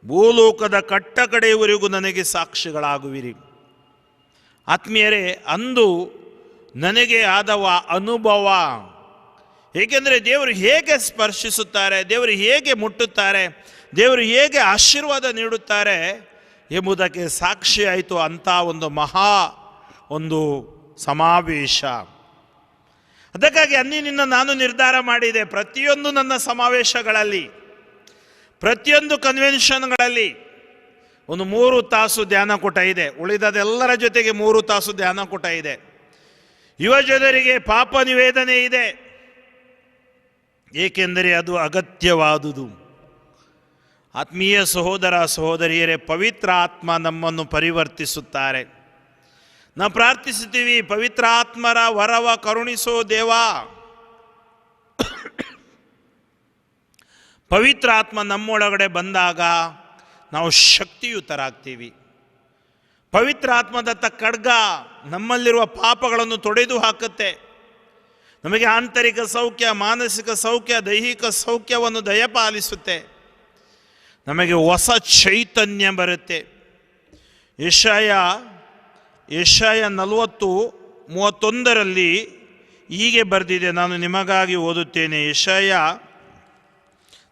ಭೂಲೋಕದ ಕಟ್ಟ ಕಡೆಯವರೆಗೂ ನನಗೆ ಸಾಕ್ಷಿಗಳಾಗುವಿರಿ. ಆತ್ಮೀಯರೇ, ಅಂದು ನನಗೆ ಆದವ ಅನುಭವ, ಏಕೆಂದರೆ ದೇವರು ಹೇಗೆ ಸ್ಪರ್ಶಿಸುತ್ತಾರೆ, ದೇವರು ಹೇಗೆ ಮುಟ್ಟುತ್ತಾರೆ, ದೇವರು ಹೇಗೆ ಆಶೀರ್ವಾದ ನೀಡುತ್ತಾರೆ ಎಂಬುದಕ್ಕೆ ಸಾಕ್ಷಿಯಾಯಿತು ಅಂಥ ಒಂದು ಸಮಾವೇಶ. ಅದಕ್ಕಾಗಿ ಅಂದಿನಿಂದ ನಾನು ನಿರ್ಧಾರ ಮಾಡಿದೆ, ಪ್ರತಿಯೊಂದು ನನ್ನ ಸಮಾವೇಶಗಳಲ್ಲಿ, ಪ್ರತಿಯೊಂದು ಕನ್ವೆನ್ಷನ್ಗಳಲ್ಲಿ 3 ತಾಸು ಧ್ಯಾನಕೂಟ ಇದೆ. ಉಳಿದದೆಲ್ಲರ ಜೊತೆಗೆ 3 ತಾಸು ಧ್ಯಾನಕೂಟ ಇದೆ. ಯುವ ಜನರಿಗೆ ಪಾಪ ನಿವೇದನೆ ಇದೆ, ಏಕೆಂದರೆ ಅದು ಅಗತ್ಯವಾದುದು. ಆತ್ಮೀಯ ಸಹೋದರ ಸಹೋದರಿಯರೇ, ಪವಿತ್ರ ಆತ್ಮ ನಮ್ಮನ್ನು ಪರಿವರ್ತಿಸುತ್ತಾರೆ. ನಾವು ಪ್ರಾರ್ಥಿಸುತ್ತೀವಿ, ಪವಿತ್ರ ಆತ್ಮರ ವರವ ಕರುಣಿಸೋ ದೇವ. ಪವಿತ್ರ ಆತ್ಮ ನಮ್ಮೊಳಗಡೆ ಬಂದಾಗ ನಾವು ಶಕ್ತಿಯುತರಾಗ್ತೀವಿ. ಪವಿತ್ರ ಆತ್ಮದತ್ತ ಖಡ್ಗ ನಮ್ಮಲ್ಲಿರುವ ಪಾಪಗಳನ್ನು ತೊಡೆದು ಹಾಕುತ್ತೆ. ನಮಗೆ ಆಂತರಿಕ ಸೌಖ್ಯ, ಮಾನಸಿಕ ಸೌಖ್ಯ, ದೈಹಿಕ ಸೌಖ್ಯವನ್ನು ದಯಪಾಲಿಸುತ್ತೆ. ನಮಗೆ ಹೊಸ ಚೈತನ್ಯ ಬರುತ್ತೆ. ಯೆಶಾಯ 40:31 ಹೀಗೆ ಬರೆದಿದೆ, ನಾನು ನಿಮಗಾಗಿ ಓದುತ್ತೇನೆ. ಯೆಶಾಯ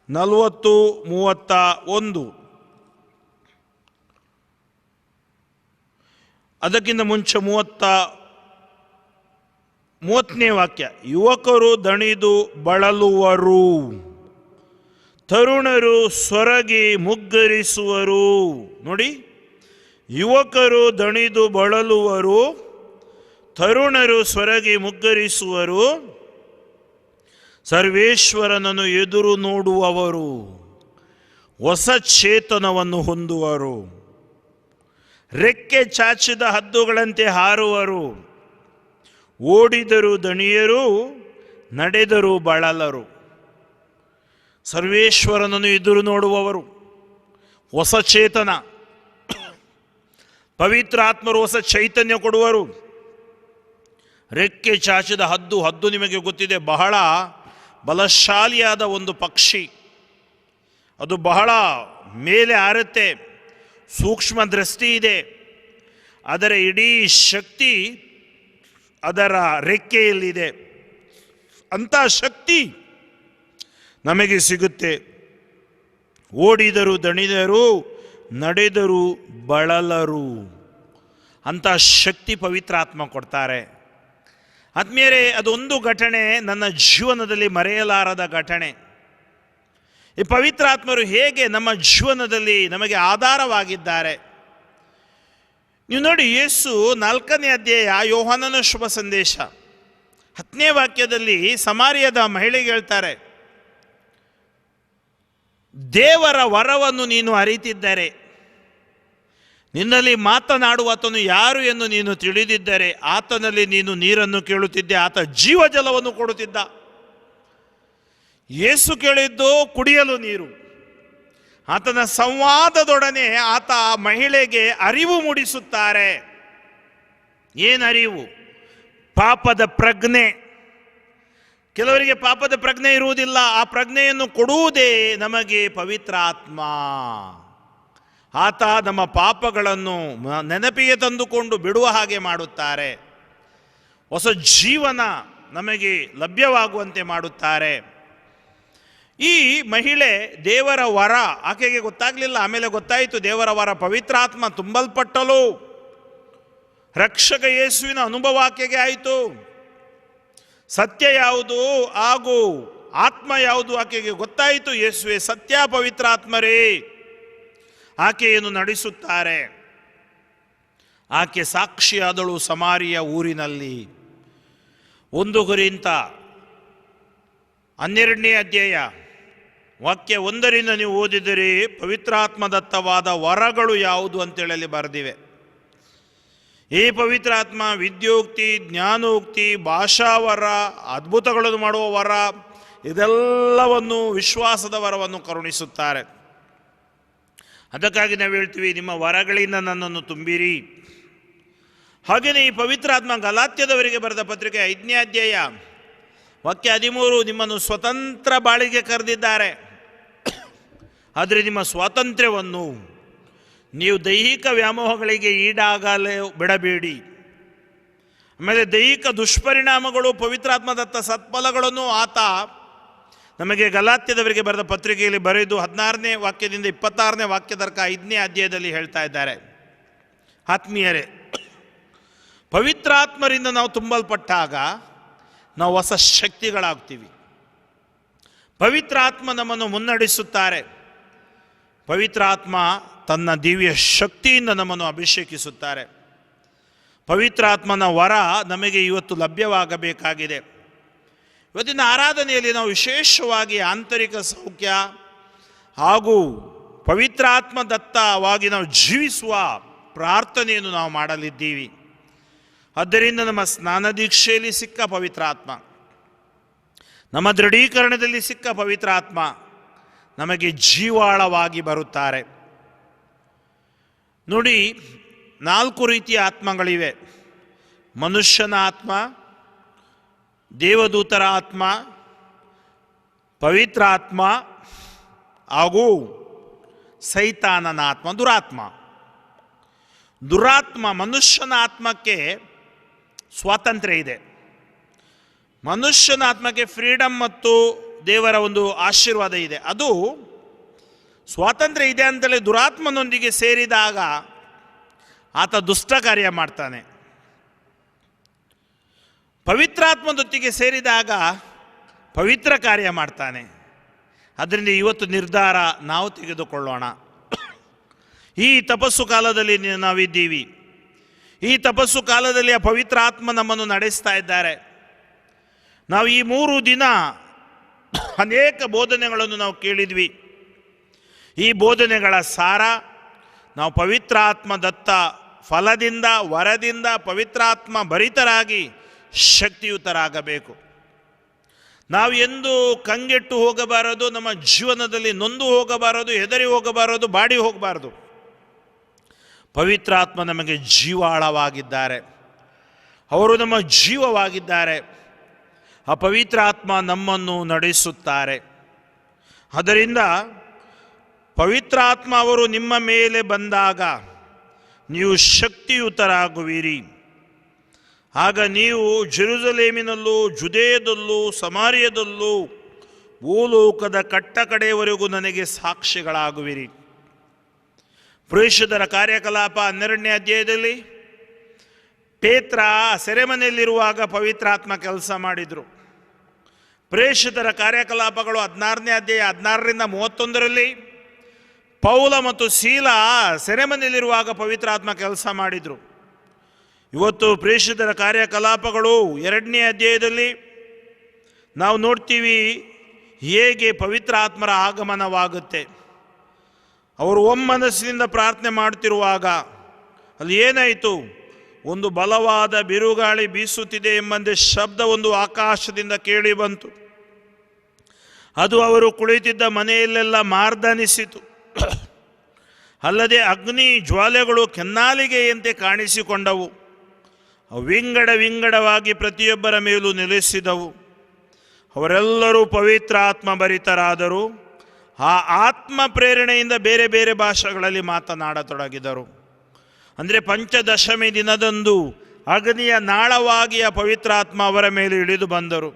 40:31. ಅದಕ್ಕಿಂತ ಮುಂಚೆ 30ನೇ ವಾಕ್ಯ, ಯುವಕರು ದಣಿದು ಬಳಲುವರು, ತರುಣರು ಸೊರಗಿ ಮುಗ್ಗರಿಸುವರು. ನೋಡಿ, ಯುವಕರು ದಣಿದು ಬಳಲುವರು, ತರುಣರು ಸೊರಗಿ ಮುಗ್ಗರಿಸುವರು, ಸರ್ವೇಶ್ವರನನ್ನು ಎದುರು ನೋಡುವವರು ಹೊಸ ಚೇತನವನ್ನು ಹೊಂದುವರು, ರೆಕ್ಕೆ ಚಾಚಿದ ಹದ್ದುಗಳಂತೆ ಹಾರುವರು, ಓಡಿದರು ದಣಿಯರು, ನಡೆದರು ಬಳಲರು. ಸರ್ವೇಶ್ವರನನ್ನು ಎದುರು ನೋಡುವವರು, ಹೊಸ ಚೇತನ, ಪವಿತ್ರ ಆತ್ಮರು ಹೊಸ ಚೈತನ್ಯ ಕೊಡುವರು. ರೆಕ್ಕೆ ಚಾಚಿದ ಹದ್ದು ನಿಮಗೆ ಗೊತ್ತಿದೆ, ಬಹಳ ಬಲಶಾಲಿಯಾದ ಒಂದು ಪಕ್ಷಿ. ಅದು ಬಹಳ ಮೇಲೆ ಹಾರುತ್ತೆ, ಸೂಕ್ಷ್ಮ ದೃಷ್ಟಿ ಇದೆ. ಅದರ ಇಡೀ ಶಕ್ತಿ ಅದರ ರೆಕ್ಕೆಯಲ್ಲಿದೆ. ಅಂಥ ಶಕ್ತಿ ನಮಗೆ ಸಿಗುತ್ತೆ. ಓಡಿದರು ದಣಿದರು, ನಡೆದರು ಬಳಲರು. ಅಂಥ ಶಕ್ತಿ ಪವಿತ್ರ ಆತ್ಮ ಕೊಡ್ತಾರೆ. ಆದ್ಮೇಲೆ ಅದೊಂದು ಘಟನೆ ನನ್ನ ಜೀವನದಲ್ಲಿ ಮರೆಯಲಾರದ ಘಟನೆ. ಈ ಪವಿತ್ರ ಆತ್ಮರು ಹೇಗೆ ನಮ್ಮ ಜೀವನದಲ್ಲಿ ನಮಗೆ ಆಧಾರವಾಗಿದ್ದಾರೆ. ನೀವು ನೋಡಿ, ಯೇಸು 4ನೇ ಅಧ್ಯಾಯ ಯೋಹಾನನ ಶುಭ ಸಂದೇಶ 10ನೇ ವಾಕ್ಯದಲ್ಲಿ ಸಮಾರ್ಯದ ಮಹಿಳೆಗೆ ಹೇಳ್ತಾರೆ, ದೇವರ ವರವನ್ನು ನೀನು ಅರಿತಿದ್ದರೆ, ನಿನ್ನಲ್ಲಿ ಮಾತನಾಡುವಾತನು ಯಾರು ಎಂದು ನೀನು ತಿಳಿದಿದ್ದರೆ, ಆತನಲ್ಲಿ ನೀನು ನೀರನ್ನು ಕೇಳುತ್ತಿದ್ದೆ, ಆತ ಜೀವಜಲವನ್ನು ಕೊಡುತ್ತಿದ್ದ. ಯೇಸು ಕೇಳಿದ್ದು ಕುಡಿಯಲು ನೀರು. ಆತನ ಸಂವಾದದೊಡನೆ ಆತ ಮಹಿಳೆಗೆ ಅರಿವು ಮೂಡಿಸುತ್ತಾರೆ. ಏನರಿವು? ಪಾಪದ ಪ್ರಜ್ಞೆ. ಕೆಲವರಿಗೆ ಪಾಪದ ಪ್ರಜ್ಞೆ ಇರುವುದಿಲ್ಲ. ಆ ಪ್ರಜ್ಞೆಯನ್ನು ಕೊಡುವುದೇ ನಮಗೆ ಪವಿತ್ರ ಆತ್ಮ. ಆತ ನಮ್ಮ ಪಾಪಗಳನ್ನು ನೆನಪಿಗೆ ತಂದುಕೊಂಡು ಬಿಡುವ ಹಾಗೆ ಮಾಡುತ್ತಾರೆ. ಹೊಸ ಜೀವನ ನಮಗೆ ಲಭ್ಯವಾಗುವಂತೆ ಮಾಡುತ್ತಾರೆ. ಈ ಮಹಿಳೆ ದೇವರ ವರ ಆಕೆಗೆ ಗೊತ್ತಾಗಲಿಲ್ಲ. ಆಮೇಲೆ ಗೊತ್ತಾಯಿತು ದೇವರ ವರ. ಪವಿತ್ರ ಆತ್ಮ ತುಂಬಲ್ಪಟ್ಟಲು ರಕ್ಷಕ ಯೇಸುವಿನ ಅನುಭವ ಆಕೆಗೆ ಆಯಿತು. ಸತ್ಯ ಯಾವುದು ಹಾಗೂ ಆತ್ಮ ಯಾವುದು ಆಕೆಗೆ ಗೊತ್ತಾಯಿತು. ಯೇಸುವೆ ಸತ್ಯ, ಪವಿತ್ರ ಆತ್ಮರೇ ಆಕೆಯನ್ನು ನಡೆಸುತ್ತಾರೆ. ಆಕೆ ಸಾಕ್ಷಿಯಾದಳು ಸಮಾರಿಯ ಊರಿನಲ್ಲಿ. 1 ಕೊರಿಂಥ 12ನೇ ಅಧ್ಯಾಯ ವಾಕ್ಯ 1ರಿಂದ ನೀವು ಓದಿದರೆ ಪವಿತ್ರಾತ್ಮದತ್ತವಾದ ವರಗಳು ಯಾವುದು ಅಂತೇಳಿ ಅಲ್ಲಿ ಬರೆದಿವೆ. ಈ ಪವಿತ್ರಾತ್ಮ ವಿದ್ಯೋಕ್ತಿ, ಜ್ಞಾನೋಕ್ತಿ, ಭಾಷಾವರ, ಅದ್ಭುತಗಳನ್ನು ಮಾಡುವ ವರ, ಇದೆಲ್ಲವನ್ನು ವಿಶ್ವಾಸದ ವರವನ್ನು ಕರುಣಿಸುತ್ತಾರೆ. ಅದಕ್ಕಾಗಿ ನಾವು ಹೇಳ್ತೀವಿ, ನಿಮ್ಮ ವರಗಳಿಂದ ನನ್ನನ್ನು ತುಂಬಿರಿ. ಹಾಗೆಯೇ ಈ ಪವಿತ್ರಾತ್ಮ ಗಲಾತ್ಯದವರಿಗೆ ಬರೆದ ಪತ್ರಿಕೆ 5ನೇ ಅಧ್ಯಾಯ ವಾಕ್ಯ 13 ನಿಮ್ಮನ್ನು ಸ್ವತಂತ್ರ ಬಾಳಿಗೆ ಕರೆದಿದ್ದಾರೆ. ಆದರೆ ನಿಮ್ಮ ಸ್ವಾತಂತ್ರ್ಯವನ್ನು ನೀವು ದೈಹಿಕ ವ್ಯಾಮೋಹಗಳಿಗೆ ಈಡಾಗಲೇ ಬಿಡಬೇಡಿ. ಆಮೇಲೆ ದೈಹಿಕ ದುಷ್ಪರಿಣಾಮಗಳು, ಪವಿತ್ರಾತ್ಮದತ್ತ ಸತ್ಫಲಗಳನ್ನು ಆತ ನಮಗೆ ಗಲಾತ್ಯದವರಿಗೆ ಬರೆದ ಪತ್ರಿಕೆಯಲ್ಲಿ ಬರೆದು 16ನೇ ವಾಕ್ಯದಿಂದ 26ನೇ ವಾಕ್ಯ ತನಕ 5ನೇ ಅಧ್ಯಾಯದಲ್ಲಿ ಹೇಳ್ತಾ ಇದ್ದಾರೆ. ಆತ್ಮೀಯರೇ, ಪವಿತ್ರಾತ್ಮರಿಂದ ನಾವು ತುಂಬಲ್ಪಟ್ಟಾಗ ನಾವು ಹೊಸ ಶಕ್ತಿಗಳಾಗ್ತೀವಿ. ಪವಿತ್ರಾತ್ಮ ನಮ್ಮನ್ನು ಮುನ್ನಡೆಸುತ್ತಾರೆ. ಪವಿತ್ರಾತ್ಮ ತನ್ನ ದಿವ್ಯ ಶಕ್ತಿಯಿಂದ ನಮ್ಮನ್ನು ಅಭಿಷೇಕಿಸುತ್ತಾರೆ. ಪವಿತ್ರಾತ್ಮನ ವರ ನಮಗೆ ಇವತ್ತು ಲಭ್ಯವಾಗಬೇಕಾಗಿದೆ. ಇವತ್ತಿನ ಆರಾಧನೆಯಲ್ಲಿ ನಾವು ವಿಶೇಷವಾಗಿ ಆಂತರಿಕ ಸೌಖ್ಯ ಹಾಗೂ ಪವಿತ್ರಾತ್ಮ ದತ್ತವಾಗಿ ನಾವು ಜೀವಿಸುವ ಪ್ರಾರ್ಥನೆಯನ್ನು ನಾವು ಮಾಡಲಿದ್ದೀವಿ. ಆದ್ದರಿಂದ ನಮ್ಮ ಸ್ನಾನ ದೀಕ್ಷೆಯಲ್ಲಿ ಸಿಕ್ಕ ಪವಿತ್ರಾತ್ಮ, ನಮ್ಮ ದೃಢೀಕರಣದಲ್ಲಿ ಸಿಕ್ಕ ಪವಿತ್ರಾತ್ಮ ನಮಗೆ ಜೀವಾಳವಾಗಿ ಬರುತ್ತಾರೆ. ನೋಡಿ, 4 ರೀತಿಯ ಆತ್ಮಗಳಿವೆ. ಮನುಷ್ಯನ ಆತ್ಮ, ದೇವದೂತರ ಆತ್ಮ, ಪವಿತ್ರಾತ್ಮ ಹಾಗೂ ಸೈತಾನನ ಆತ್ಮ, ದುರಾತ್ಮ. ದುರಾತ್ಮ, ಮನುಷ್ಯನ ಆತ್ಮಕ್ಕೆ ಸ್ವಾತಂತ್ರ್ಯ ಇದೆ. ಮನುಷ್ಯನ ಆತ್ಮಕ್ಕೆ ಫ್ರೀಡಮ್ ಮತ್ತು ದೇವರ ಒಂದು ಆಶೀರ್ವಾದ ಇದೆ. ಅದು ಸ್ವಾತಂತ್ರ್ಯ ಇದೆ ಅಂತಲೇ ದುರಾತ್ಮನೊಂದಿಗೆ ಸೇರಿದಾಗ ಆತ ದುಷ್ಟ ಕಾರ್ಯ ಮಾಡ್ತಾನೆ. ಪವಿತ್ರಾತ್ಮದೊತ್ತಿಗೆ ಸೇರಿದಾಗ ಪವಿತ್ರ ಕಾರ್ಯ ಮಾಡ್ತಾನೆ. ಅದರಿಂದ ಇವತ್ತು ನಿರ್ಧಾರ ನಾವು ತೆಗೆದುಕೊಳ್ಳೋಣ. ಈ ತಪಸ್ಸು ಕಾಲದಲ್ಲಿ ನಾವಿದ್ದೀವಿ. ಈ ತಪಸ್ಸು ಕಾಲದಲ್ಲಿ ಆ ಪವಿತ್ರಾತ್ಮ ನಮ್ಮನ್ನು ನಡೆಸ್ತಾ ಇದ್ದಾರೆ. ನಾವು ಈ 3 ದಿನ ಅನೇಕ ಬೋಧನೆಗಳನ್ನು ನಾವು ಕೇಳಿದ್ವಿ. ಈ ಬೋಧನೆಗಳ ಸಾರ, ನಾವು ಪವಿತ್ರಾತ್ಮ ದತ್ತ ಫಲದಿಂದ, ವರದಿಂದ ಪವಿತ್ರಾತ್ಮ ಭರಿತರಾಗಿ ಶಕ್ತಿಯುತರಾಗಬೇಕು. ನಾವು ಎಂದು ಕಂಗೆಟ್ಟು ಹೋಗಬಾರದು, ನಮ್ಮ ಜೀವನದಲ್ಲಿ ನೊಂದು ಹೋಗಬಾರದು, ಹೆದರಿ ಹೋಗಬಾರದು, ಬಾಡಿ ಹೋಗಬಾರದು. ಪವಿತ್ರಾತ್ಮ ನಮಗೆ ಜೀವಾಳವಾಗಿದ್ದಾರೆ. ಅವರು ನಮ್ಮ ಜೀವವಾಗಿದ್ದಾರೆ. ಆ ಪವಿತ್ರಾತ್ಮ ನಮ್ಮನ್ನು ನಡೆಸುತ್ತಾರೆ. ಅದರಿಂದ ಪವಿತ್ರಾತ್ಮ ಅವರು ನಿಮ್ಮ ಮೇಲೆ ಬಂದಾಗ ನೀವು ಶಕ್ತಿಯುತರಾಗುವಿರಿ. ಆಗ ನೀವು ಜೆರುಸಲೇಮಿನಲ್ಲೂ, ಜುದೇಯದಲ್ಲೂ, ಸಮಾರ್ಯದಲ್ಲೂ, ಭೂಲೋಕದ ಕಟ್ಟಕಡೆಯವರೆಗೂ ನನಗೆ ಸಾಕ್ಷಿಗಳಾಗುವಿರಿ. ಪ್ರೇಷಿತರ ಕಾರ್ಯಕಲಾಪ 12ನೇ ಅಧ್ಯಾಯದಲ್ಲಿ ಪೇತ್ರ ಸೆರೆಮನೆಯಲ್ಲಿರುವಾಗ ಪವಿತ್ರಾತ್ಮ ಕೆಲಸ ಮಾಡಿದರು. ಪ್ರೇಷಿತರ ಕಾರ್ಯಕಲಾಪಗಳು 16ನೇ ಅಧ್ಯಾಯ 16ರಿಂದ 31ರಲ್ಲಿ ಪೌಲ ಮತ್ತು ಸೀಲ ಸೆರೆಮನೆಯಲ್ಲಿರುವಾಗ ಪವಿತ್ರಾತ್ಮ ಕೆಲಸ ಮಾಡಿದರು. ಇವತ್ತು ಪ್ರೇಷಿತರ ಕಾರ್ಯಕಲಾಪಗಳು 2ನೇ ಅಧ್ಯಾಯದಲ್ಲಿ ನಾವು ನೋಡ್ತೀವಿ ಹೇಗೆ ಪವಿತ್ರಾತ್ಮರ ಆಗಮನವಾಗುತ್ತೆ. ಅವರು ಒಮ್ಮನಸ್ಸಿನಿಂದ ಪ್ರಾರ್ಥನೆ ಮಾಡ್ತಿರುವಾಗ ಅಲ್ಲಿ ಏನಾಯಿತು? ಒಂದು ಬಲವಾದ ಬಿರುಗಾಳಿ ಬೀಸುತ್ತಿದೆ ಎಂಬಂತೆ ಶಬ್ದ ಒಂದು ಆಕಾಶದಿಂದ ಕೇಳಿ ಬಂತು. ಅದು ಅವರು ಕುಳಿತಿದ್ದ ಮನೆಯಲ್ಲೆಲ್ಲ ಮಾರ್ದನಿಸಿತು. ಅಲ್ಲದೆ ಅಗ್ನಿ ಜ್ವಾಲೆಗಳು ಕೆನ್ನಾಲಿಗೆಯಂತೆ ಕಾಣಿಸಿಕೊಂಡವು. ವಿಂಗಡ ವಿಂಗಡವಾಗಿ ಪ್ರತಿಯೊಬ್ಬರ ಮೇಲೂ ನೆಲೆಸಿದವು. ಅವರೆಲ್ಲರೂ ಪವಿತ್ರಾತ್ಮ ಭರಿತರಾದರು. ಆ ಆತ್ಮ ಪ್ರೇರಣೆಯಿಂದ ಬೇರೆ ಬೇರೆ ಭಾಷೆಗಳಲ್ಲಿ ಮಾತನಾಡತೊಡಗಿದರು. ಅಂದರೆ ಪಂಚದಶಮಿ ದಿನದಂದು ಅಗ್ನಿಯ ನಾಳವಾಗಿ ಆ ಪವಿತ್ರಾತ್ಮ ಅವರ ಮೇಲೆ ಇಳಿದು ಬಂದರು.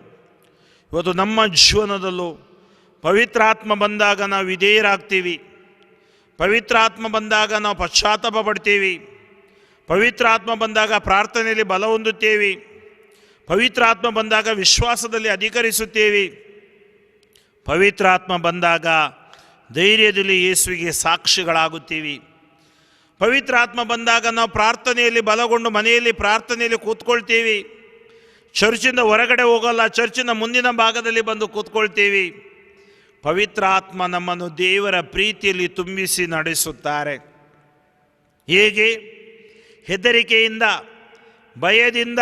ಇವತ್ತು ನಮ್ಮ ಜೀವನದಲ್ಲೂ ಪವಿತ್ರಾತ್ಮ ಬಂದಾಗ ನಾವು ವಿಧೇಯರಾಗ್ತೀವಿ. ಪವಿತ್ರಾತ್ಮ ಬಂದಾಗ ನಾವು ಪಶ್ಚಾತ್ತಾಪ ಪಡ್ತೀವಿ. ಪವಿತ್ರಾತ್ಮ ಬಂದಾಗ ಪ್ರಾರ್ಥನೆಯಲ್ಲಿ ಬಲ ಹೊಂದುತ್ತೇವೆ. ಪವಿತ್ರಾತ್ಮ ಬಂದಾಗ ವಿಶ್ವಾಸದಲ್ಲಿ ಅಧಿಕರಿಸುತ್ತೇವೆ. ಪವಿತ್ರಾತ್ಮ ಬಂದಾಗ ಧೈರ್ಯದಲ್ಲಿ ಯೇಸುವಿಗೆ ಸಾಕ್ಷಿಗಳಾಗುತ್ತೀವಿ. ಪವಿತ್ರಾತ್ಮ ಬಂದಾಗ ನಾವು ಪ್ರಾರ್ಥನೆಯಲ್ಲಿ ಬಲಗೊಂಡು ಮನೆಯಲ್ಲಿ ಪ್ರಾರ್ಥನೆಯಲ್ಲಿ ಕೂತ್ಕೊಳ್ತೀವಿ. ಚರ್ಚಿಂದ ಹೊರಗಡೆ ಹೋಗಲ್ಲ, ಚರ್ಚಿನ ಮುಂದಿನ ಭಾಗದಲ್ಲಿ ಬಂದು ಕೂತ್ಕೊಳ್ತೀವಿ. ಪವಿತ್ರಾತ್ಮ ನಮ್ಮನ್ನು ದೇವರ ಪ್ರೀತಿಯಲ್ಲಿ ತುಂಬಿಸಿ ನಡೆಸುತ್ತಾರೆ. ಹೇಗೆ? ಹೆದರಿಕೆಯಿಂದ, ಭಯದಿಂದ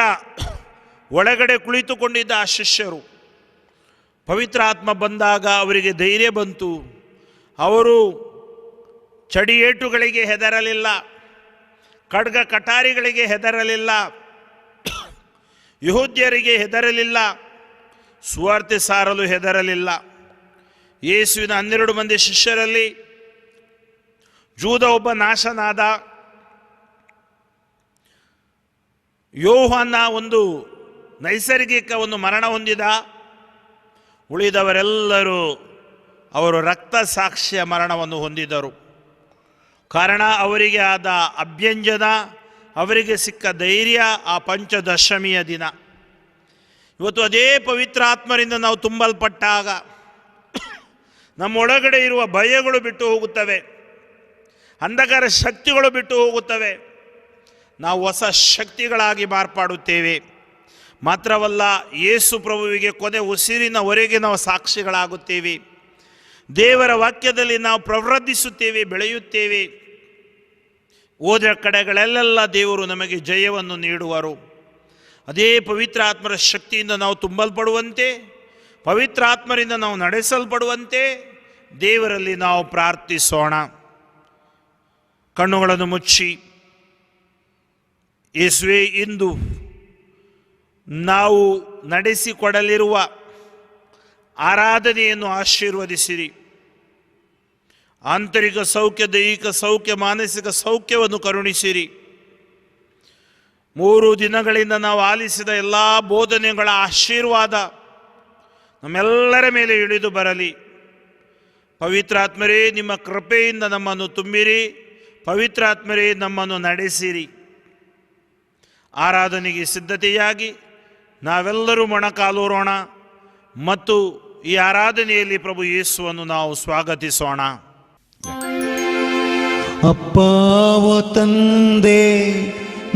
ಒಳಗಡೆ ಕುಳಿತುಕೊಂಡಿದ್ದ ಆ ಶಿಷ್ಯರು ಪವಿತ್ರಾತ್ಮ ಬಂದಾಗ ಅವರಿಗೆ ಧೈರ್ಯ ಬಂತು. ಅವರು ಚಡಿಯೇಟುಗಳಿಗೆ ಹೆದರಲಿಲ್ಲ, ಖಡ್ಗ ಕಟಾರಿಗಳಿಗೆ ಹೆದರಲಿಲ್ಲ, ಯಹೂದ್ಯರಿಗೆ ಹೆದರಲಿಲ್ಲ, ಸುವಾರ್ತೆ ಸಾರಲು ಹೆದರಲಿಲ್ಲ. ಯೇಸುವಿನ 12 ಮಂದಿ ಶಿಷ್ಯರಲ್ಲಿ ಜೂದ ಒಬ್ಬ ನಾಶನಾದ. ಯೋಹಾನ ಒಂದು ನೈಸರ್ಗಿಕ ಒಂದು ಮರಣ ಹೊಂದಿದ. ಉಳಿದವರೆಲ್ಲರೂ ಅವರು ರಕ್ತ ಸಾಕ್ಷಿಯ ಮರಣವನ್ನು ಹೊಂದಿದರು. ಕಾರಣ ಅವರಿಗೆ ಆದ ಅಭ್ಯಂಜನ, ಅವರಿಗೆ ಸಿಕ್ಕ ಧೈರ್ಯ ಆ ಪಂಚದಶಮಿಯ ದಿನ. ಇವತ್ತು ಅದೇ ಪವಿತ್ರಾತ್ಮರಿಂದ ನಾವು ತುಂಬಲ್ಪಟ್ಟಾಗ ನಮ್ಮೊಳಗಡೆ ಇರುವ ಭಯಗಳು ಬಿಟ್ಟು ಹೋಗುತ್ತವೆ, ಅಂಧಕಾರ ಶಕ್ತಿಗಳು ಬಿಟ್ಟು ಹೋಗುತ್ತವೆ, ನಾವು ಹೊಸ ಶಕ್ತಿಗಳಾಗಿ ಮಾರ್ಪಾಡುತ್ತೇವೆ. ಮಾತ್ರವಲ್ಲ, ಯೇಸು ಪ್ರಭುವಿಗೆ ಕೊನೆ ಉಸಿರಿನವರೆಗೆ ನಾವು ಸಾಕ್ಷಿಗಳಾಗುತ್ತೇವೆ. ದೇವರ ವಾಕ್ಯದಲ್ಲಿ ನಾವು ಪ್ರವರ್ಧಿಸುತ್ತೇವೆ, ಬೆಳೆಯುತ್ತೇವೆ. ಹೋದ ಕಡೆಗಳೆಲ್ಲ ದೇವರು ನಮಗೆ ಜಯವನ್ನು ನೀಡುವರು. ಅದೇ ಪವಿತ್ರಾತ್ಮರ ಶಕ್ತಿಯಿಂದ ನಾವು ತುಂಬಲ್ಪಡುವಂತೆ, ಪವಿತ್ರಾತ್ಮರಿಂದ ನಾವು ನಡೆಸಲ್ಪಡುವಂತೆ ದೇವರಲ್ಲಿ ನಾವು ಪ್ರಾರ್ಥಿಸೋಣ. ಕಣ್ಣುಗಳನ್ನು ಮುಚ್ಚಿ, ಯೇಸುವೇ, ಇಂದು ನಾವು ನಡೆಸಿಕೊಡಲಿರುವ ಆರಾಧನೆಯನ್ನು ಆಶೀರ್ವದಿಸಿರಿ. ಆಂತರಿಕ ಸೌಖ್ಯ, ದೈಹಿಕ ಸೌಖ್ಯ, ಮಾನಸಿಕ ಸೌಖ್ಯವನ್ನು ಕರುಣಿಸಿರಿ. 3 ದಿನಗಳಿಂದ ನಾವು ಆಲಿಸಿದ ಎಲ್ಲ ಬೋಧನೆಗಳ ಆಶೀರ್ವಾದ ನಮ್ಮೆಲ್ಲರ ಮೇಲೆ ಇಳಿದು ಬರಲಿ. ಪವಿತ್ರಾತ್ಮರೇ, ನಿಮ್ಮ ಕೃಪೆಯಿಂದ ನಮ್ಮನ್ನು ತುಂಬಿರಿ. ಪವಿತ್ರಾತ್ಮರೇ, ನಮ್ಮನ್ನು ನಡೆಸಿರಿ. ಆರಾಧನೆಗೆ ಸಿದ್ಧತೆಯಾಗಿ ನಾವೆಲ್ಲರೂ ಮೊಣಕಾಲೂರೋಣ ಮತ್ತು ಈ ಆರಾಧನೆಯಲ್ಲಿ ಪ್ರಭು ಯೇಸುವನ್ನು ನಾವು ಸ್ವಾಗತಿಸೋಣ. ಅಪ್ಪಾವೋ ತಂದೆ,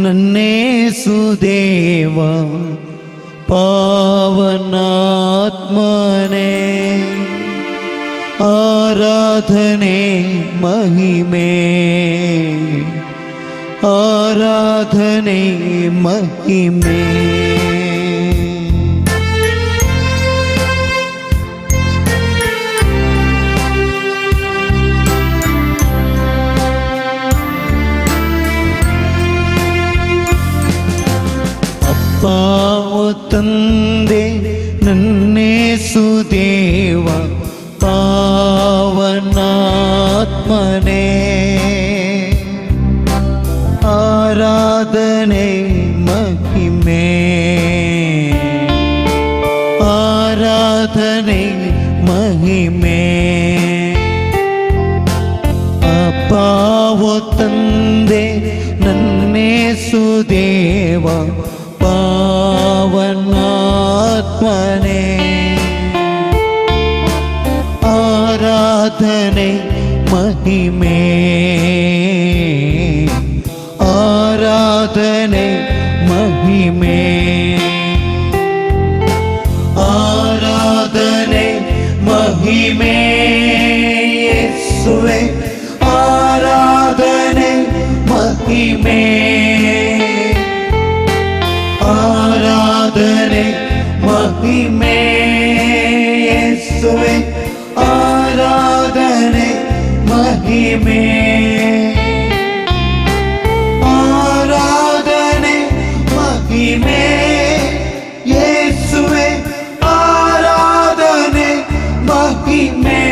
ನನ್ನೇಸು ದೇವ, ಪಾವನಾತ್ಮನೇ, ಆರಾಧನೆ ಮಹಿಮೆ, ಆರಾಧನೆ ಮಹಿಮೆ. ಅಪ್ಪಾವೋ ತಂದೆ, ನನ್ನೇಸು ದೇವ, ಪಾವನಾತ್ಮನೇ, ಆರಾಧನೆ ಮಹಿಮೆ, ಆರಾಧನೆ ಮಹಿಮೆ. ಅಪ್ಪಾವೋ ತಂದೆ, ನನ್ನೇಸು ದೇವ, ಪಾವನಾತ್ಮನೇ, ಆರಾಧನೆ ಮಹಿಮೆ, ಆರಾಧನೆ ಮಹಿಮೆ, ಆರಾಧನೆ ಮಹಿಮೆ. ಯೇಸುವೇ, ಆರಾಧನೆ ಮಹಿಮೆ, ಆರಾಧನೆ ಮಹಿಮೆ. ಯೇಸುವೇ, ಆರಾಧನೆ ಮಹಿಮೆ, ಆರಾಧನೆ ಮಹಿಮೆ. ಯೇಸುವೇ, ಆರಾಧನೆ ಮಹಿಮೆ,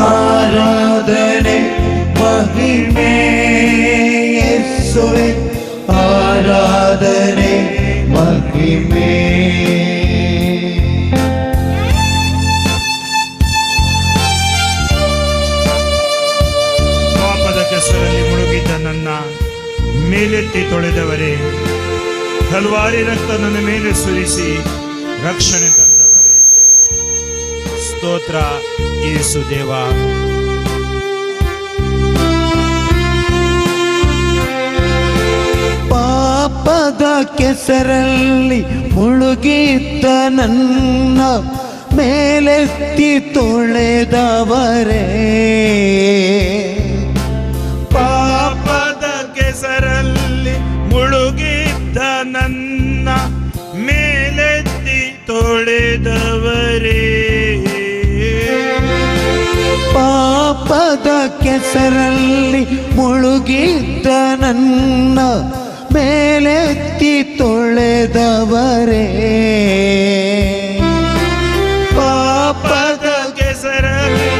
ಆರಾಧನೆ ಮಹಿಮೆ. ಯೇಸುವೇ, ಆರಾಧನೆ ಮಹಿಮೆ. ಪಾಪದ ಕೆಸರಲ್ಲಿ ಮುಳುಗಿದ್ದ ನನ್ನ ಮೇಲೆತ್ತಿ ತೊಳೆದವರೇ, ಕಲ್ವಾರಿ ರಕ್ತ ನನ್ನ ಮೇಲೆ ಸುರಿಸಿ ರಕ್ಷಣೆ ತಂದವರೇ, ಸ್ತೋತ್ರ ಯೇಸು ದೇವ. ಪಾಪದ ಕೆಸರಲ್ಲಿ ಮುಳುಗಿದ್ದ ನನ್ನ ಮೇಲೆತ್ತಿ ತೊಳೆದವರೇ, ಪಾಪದ ಕೆಸರಲ್ಲಿ ಮುಳುಗಿದ್ದ ನನ್ನ ಮೇಲೆತ್ತಿ ತೊಳೆದವರೇ, ಪಾಪದ ಕೆಸರಲ್ಲಿ ಮುಳುಗಿದ್ದ ನನ್ನ ಮೇಲೆತ್ತಿ ತೊಳೆದವರೇ ಪಾಪದ ಕೆಸರಲ್ಲಿ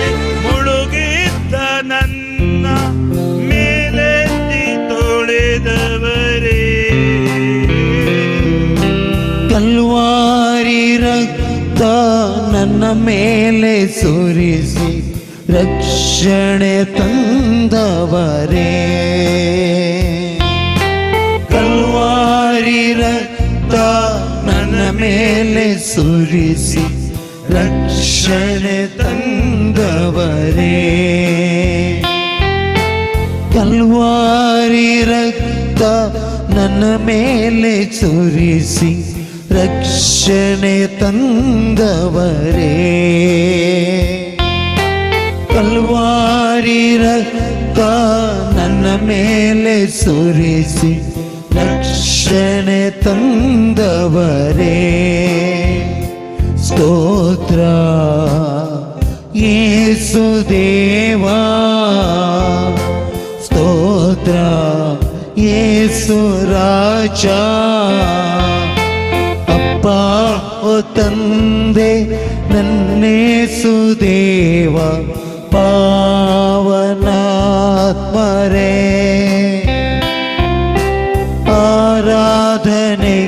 ಮುಳುಗಿದ್ದ ನನ್ನ ಮೇಲೆತ್ತಿ ತೊಳೆದವರೇ ಕಲ್ವಾರಿ ರಕ್ತ ನನ್ನ ಮೇಲೆ ಸುರಿಸಿ ರಕ್ಷಣೆ ತಂದವರೇ ಕಲ್ವಾರಿ ರಕ್ತ ನನ್ನ ಮೇಲೆ ಸುರಿಸಿ ರಕ್ಷಣೆ ತಂದವರೇ ಕಲ್ವಾರಿ ರಕ್ತ ನನ್ನ ಮೇಲೆ ಸುರಿಸಿ ರಕ್ಷಣೆ ತಂದವರೇ ಕಲ್ವಾರಿ ರಕ್ತ ನನ್ನ ಮೇಲೆ ಸುರಿಸಿ ರಕ್ಷಣೆ ತಂದವರೇ ಸ್ತೋತ್ರ ಯೇಸು ದೇವಾ ಸ್ತೋತ್ರ ಯೇಸು ರಾಜ ಅಪ್ಪ ಓ ತಂದೆ ನನ್ನೇಸು ದೇವ ಪಾವನಾತ್ಮರೇ ಆರಾಧನೆ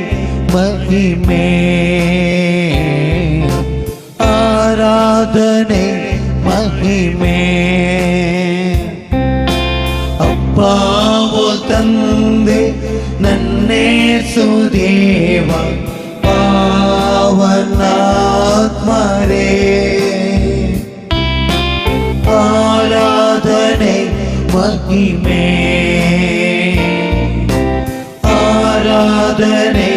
ಮಹಿಮೆ ಆರಾಧನೆ ಮಹಿಮೆ ಅಪ್ಪ ಓ ತಂದೆ ನನ್ನೇಸು ದೇವ ಪಾವನಾತ್ಮರೇ ಆರಾಧನೆ ಮಹಿಮೆ ಆರಾಧನೆ